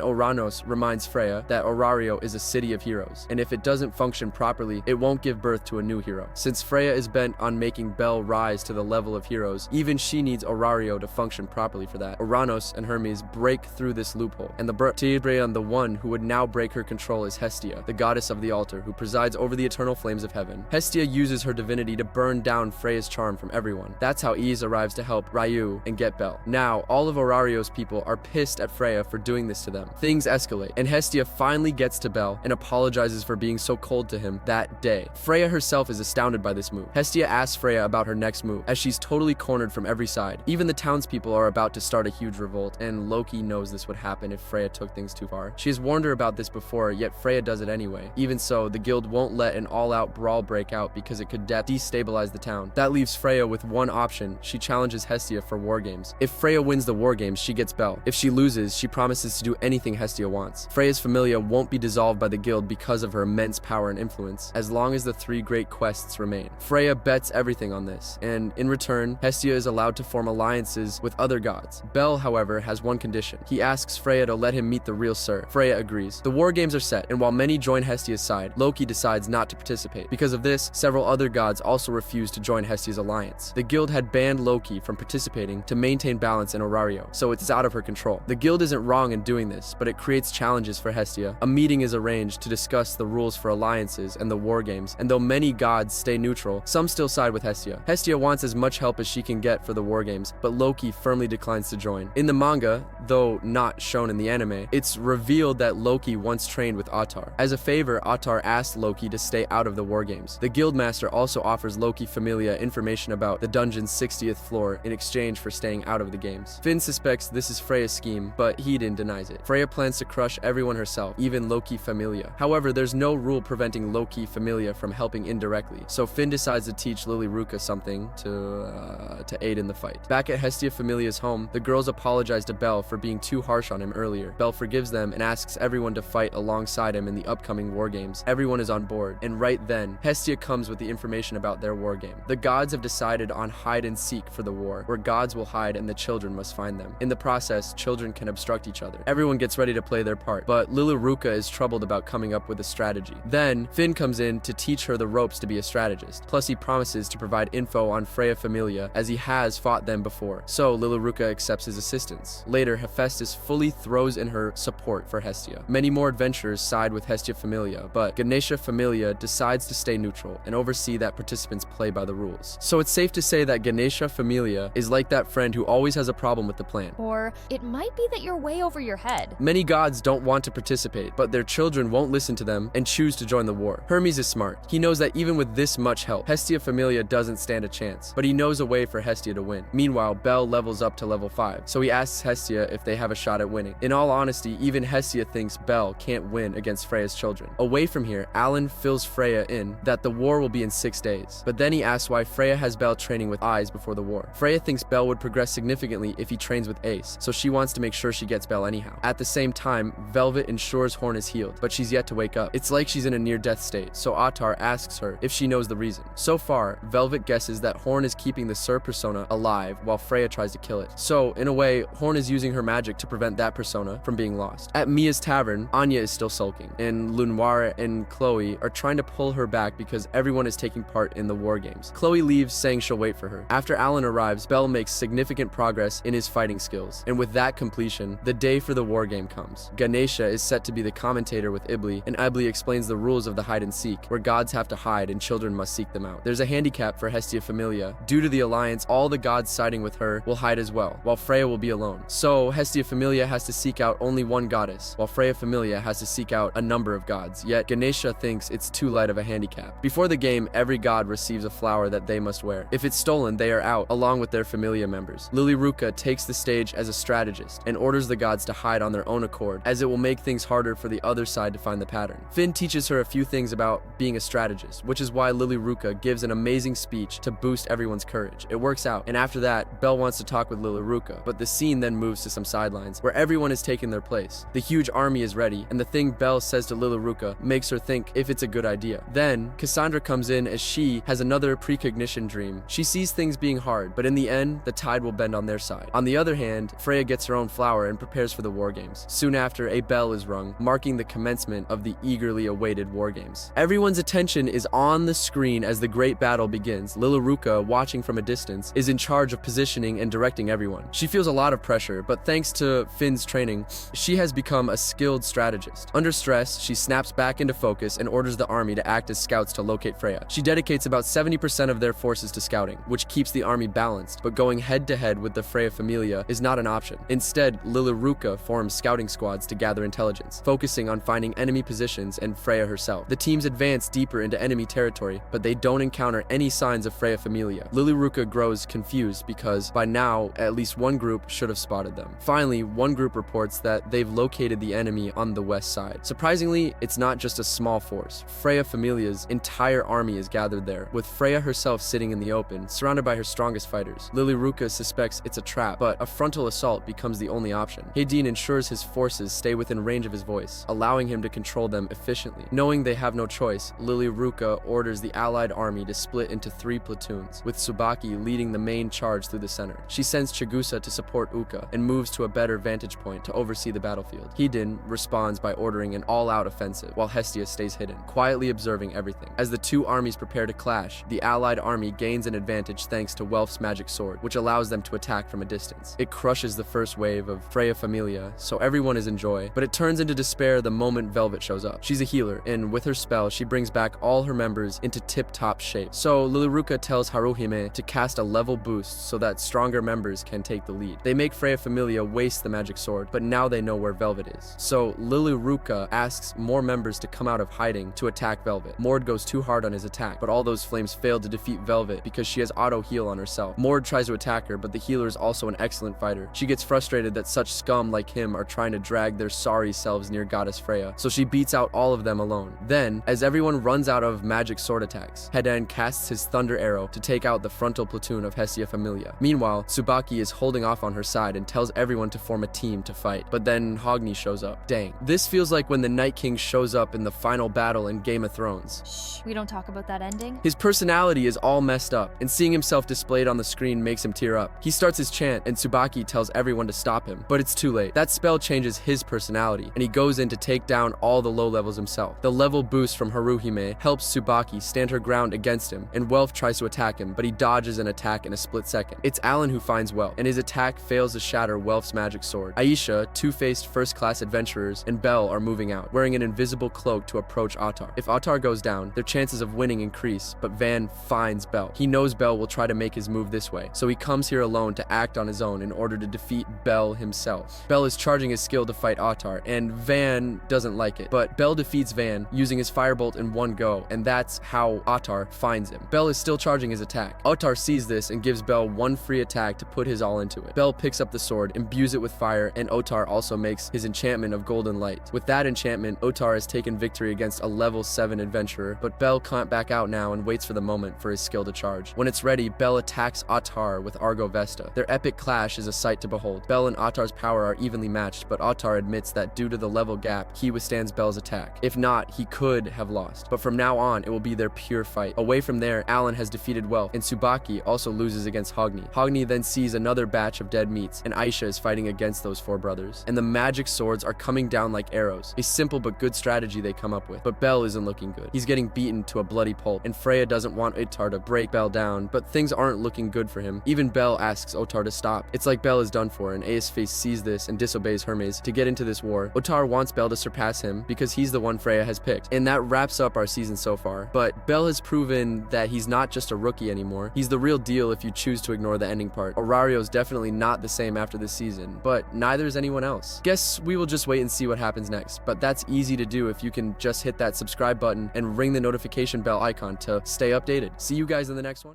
Oranos reminds Freya that Orario is a city of heroes, and if it doesn't function properly, it won't give birth to a new hero. Since Freya is bent on making Bel rise to the level of heroes, even she needs Orario to function properly for that. Oranos and Hermes break through this loophole, and the one who would now break her control is Hestia, the goddess of the altar, who presides over the eternal flames of heaven. Hestia uses her divinity to burn down Freya's charm from everyone. That's how Ys arrives to help Ryu and get Bel. Now, all of Orario's people are pissed at Freya for doing this to them. Things escalate, and Hestia finally gets to Bel and apologizes for being so cold to him that day. Freya herself is astounded by this move. Hestia asks Freya about her next move, as she's totally cornered from every side. Even the townspeople are about to start a huge revolt, and Loki knows this would happen if Freya took things too far. She has warned her about this before, yet Freya does it anyway. Even so, the guild won't let an all-out brawl break out because it could destabilize the town. That leaves Freya with one option. She challenges Hestia for war games. If Freya wins the war games, she gets Bel. If she loses, she promises to do anything Hestia wants. Freya's familia won't be dissolved by the guild because of her immense power and influence, as long as the 3 great quests remain. Freya bets everything on this, and in return, Hestia is allowed to form alliances with other gods. Bel, however, has one condition. He asks Freya to let him meet the real Sir. Freya agrees. The war games are set, and while many join Hestia's side, Loki decides not to participate. Because of this, several other gods also refuse to join Hestia's alliance. The guild had banned Loki from participating to maintain balance in Orario, so it's out of her control. The guild isn't wrong in doing this, but it creates challenges for Hestia. A meeting is arranged to discuss sets the rules for alliances and the war games, and though many gods stay neutral, some still side with Hestia. Hestia wants as much help as she can get for the war games, but Loki firmly declines to join. In the manga, though not shown in the anime, it's revealed that Loki once trained with Ottar. As a favor, Ottar asked Loki to stay out of the war games. The Guildmaster also offers Loki Familia information about the dungeon's 60th floor in exchange for staying out of the games. Finn suspects this is Freya's scheme, but Hedin denies it. Freya plans to crush everyone herself, even Loki Familia. However, there's no rule preventing Loki Familia from helping indirectly, so Finn decides to teach Lily Ruka something to aid in the fight. Back at Hestia Familia's home, the girls apologize to Belle for being too harsh on him earlier. Belle forgives them and asks everyone to fight alongside him in the upcoming war games. Everyone is on board, and right then, Hestia comes with the information about their war game. The gods have decided on hide and seek for the war, where gods will hide and the children must find them. In the process, children can obstruct each other. Everyone gets ready to play their part, but Lilaruka is troubled about coming up with a strategy. Then, Finn comes in to teach her the ropes to be a strategist. Plus, he promises to provide info on Freya Familia, as he has fought them before. So, Lilaruka accepts his assistance. Later, Hephaestus fully throws in her support for Hestia. Many more adventurers side with Hestia Familia, but Ganesha Familia decides to stay neutral and oversee that participants play by the rules. So it's safe to say that Ganesha Familia is like that friend who always has a problem with the plan. Or it might be that you're way over your head. Many gods don't want to participate, but their children won't listen to them and choose to join the war. Hermes is smart. He knows that even with this much help, Hestia Familia doesn't stand a chance, but he knows a way for Hestia to win. Meanwhile, Belle levels up to level 5, so he asks Hestia if they have a shot at winning. In all honesty, even Hestia thinks Belle can't win against Freya's children. Away from here, Alan fills Freya in that the war will be in 6 days, but then he asks why Freya has Belle training with Eyes before the war. Freya thinks Belle would progress significantly if he trains with Ace, so she wants to make sure she gets Belle anyhow. At the same time, Velvet ensures Horn is healed, but she's yet to wake up. It's like she's in a near-death state, so Ottar asks her if she knows the reason. So far, Velvet guesses that Horn is keeping the Sur persona alive while Freya tries to kill it. So, in a way, Horn is using her magic to prevent that persona from being lost. At Mia's tavern, Anya is still sulking, and Lunoir and Chloe are trying to pull her back because everyone is taking part in the war games. Chloe leaves, saying she'll wait for her. After Alan arrives, Belle makes significant progress in his fighting skills, and with that completion, the day for the war game comes. Ganesha is set to be the commentator with Ibli, and Ibli explains the rules of the hide and seek, where gods have to hide and children must seek them out. There's a handicap for Hestia Familia. Due to the alliance, all the gods siding with her will hide as well, while Freya will be alone. So, Hestia Familia has to seek out only one goddess, while Freya Familia has to seek out a number of gods, yet Ganesha thinks it's too light of a handicap. Before the game, every god receives a flower that they must wear. If it's stolen, they are out, along with their Familia members. Lilaruka takes the stage as a strategist and orders the gods to hide on their own accord, as it will make things harder for the other side to find the pattern. Finn teaches her a few things about being a strategist, which is why Lilaruka gives an amazing speech to boost everyone's courage. It works out, and after that, Belle wants to talk with Lilaruka, but the scene then moves to some sidelines, where everyone is taking their place. The huge army is ready, and the thing Belle says to Lilaruka makes her think if it's a good idea. Then, Cassandra comes in as she has another precognition dream. She sees things being hard, but in the end, the tide will bend on their side. On the other hand, Freya gets her own flower and prepares for the war games. Soon after, a bell is rung, marking the commencement of the eagerly awaited war games. Everyone's attention is on the screen as the great battle begins. Lilaruka, watching from a distance, is in charge of positioning and directing everyone. She feels a lot of pressure, but thanks to Finn's training, she has become a skilled strategist. Under stress, she snaps back into focus and orders the army to act as scouts to locate Freya. She dedicates about 70% of their forces to scouting, which keeps the army balanced, but going head-to-head with the Freya Familia is not an option. Instead, Lilaruka forms scouting squads to gather intelligence, focusing on finding enemy positions and Freya herself. The teams advance deeper into enemy territory, but they don't encounter any signs of Freya Familia. Lilaruka grows confused because, by now, at least one group should have spotted them. Finally, one group reports that they've located the enemy on the west side. Surprisingly, it's not just a small force. Freya Familia's entire army is gathered there, with Freya herself sitting in the open, surrounded by her strongest fighters. Lilaruka suspects it's a trap, but a frontal assault becomes the only option. Hedin ensures his forces stay within range of his voice, allowing him to control them efficiently. Knowing they have no choice, Lilaruka orders the allied army to split into 3 platoons, with Tsubaki leading the main charge through the center. She sends Chigusa to support Uka and moves to a better vantage point to oversee the battlefield. Hedin responds by ordering an all-out offensive, while Hestia stays hidden, quietly observing everything. As the two armies prepare to clash, the allied army gains an advantage thanks to Welf's magic sword, which allows them to attack from a distance. It crushes the first wave of Freya Familia, so everyone is in joy, but it turns into despair the moment Velvet shows up. She's a healer, and with her spell, she brings back all her members into tip-top shape. So Liluruka tells Haruhime to cast a level boost so that stronger members can take the lead. They make Freya Familia waste the magic sword, but now they know where Velvet is. So Liluruka asks more members to come out of hiding to attack Velvet. Mord goes too hard on his attack, but all those flames fail to defeat Velvet because she has auto heal on herself. Mord tries to attack her, but the healer is also an excellent fighter. She gets frustrated that such scum like him are trying to drag their sorry selves near Goddess Freya, so she beats out all of them alone. Then, as everyone runs out of magic sword attacks, Hedan casts his thunder arrow to take out the frontal platoon of Hestia Familia. Meanwhile, Tsubaki is holding off on her side and tells everyone to form a team to fight, but then Hogni shows up. Dang. This feels like when the Night King shows up in the final battle in Game of Thrones. Shh, we don't talk about that ending. His personality is all messed up, and seeing himself displayed on the screen makes him tear up. He starts his chant, and Tsubaki tells everyone to stop him, but it's too late. That spell changes his personality, and he goes in to take down all the low levels himself. The level boost from Haruhime helps Tsubaki stand her ground against him, and Welf tries to attack him, but he dodges an attack in a split second. It's Alan who finds Welf, and his attack fails to shatter Welf's magic sword. Aisha, two-faced first-class adventurers, and Belle are moving out, wearing an invisible cloak to approach Ottar. If Ottar goes down, their chances of winning increase, but Van finds Belle. He knows Belle will try to make his move this way, so he comes here alone to act on his own in order to defeat Belle himself. Belle is charging his skill to fight Ottar, and Van doesn't like it, but Belle defeats Van using his firebolt in one go, and that's how Ottar finds him. Belle is still charging his attack. Ottar sees this and gives Belle one free attack to put his all into it. Belle picks up the sword, imbues it with fire, and Ottar also makes his enchantment of golden light. With that enchantment, Ottar has taken victory against a level 7 adventurer, but Belle can't back out now and waits for the moment for his skill to charge. When it's ready, Belle attacks Ottar with Argo Vesta. Their epic clash is a sight to behold. Belle and Ottar's power are evenly matched, but Ottar admits that due to the level gap, he withstands Belle's attack. If not, he could have lost. But from now on, it will be their pure fight. Away from there, Alan has defeated Welf, and Tsubaki also loses against Hogni. Hogni then sees another batch of dead meats, and Aisha is fighting against those four brothers. And the magic swords are coming down like arrows. A simple but good strategy they come up with. But Belle isn't looking good. He's getting beaten to a bloody pulp, and Freya doesn't want Ottar to break Belle down, but things aren't looking good for him. Even Belle asks Ottar to stop. It's like Belle is done for, and Aesface sees this and disobeys Hermes to get into this war. Ottar wants Belle to surpass him because he's the one Freya has picked. And that wraps up our season so far. But Belle has proven that he's not just a rookie anymore. He's the real deal if you choose to ignore the ending part. Aurario's definitely not the same after this season, but neither is anyone else. Guess we will just wait and see what happens next, but that's easy to do if you can just hit that subscribe button and ring the notification bell icon to stay updated. See you guys in the next one.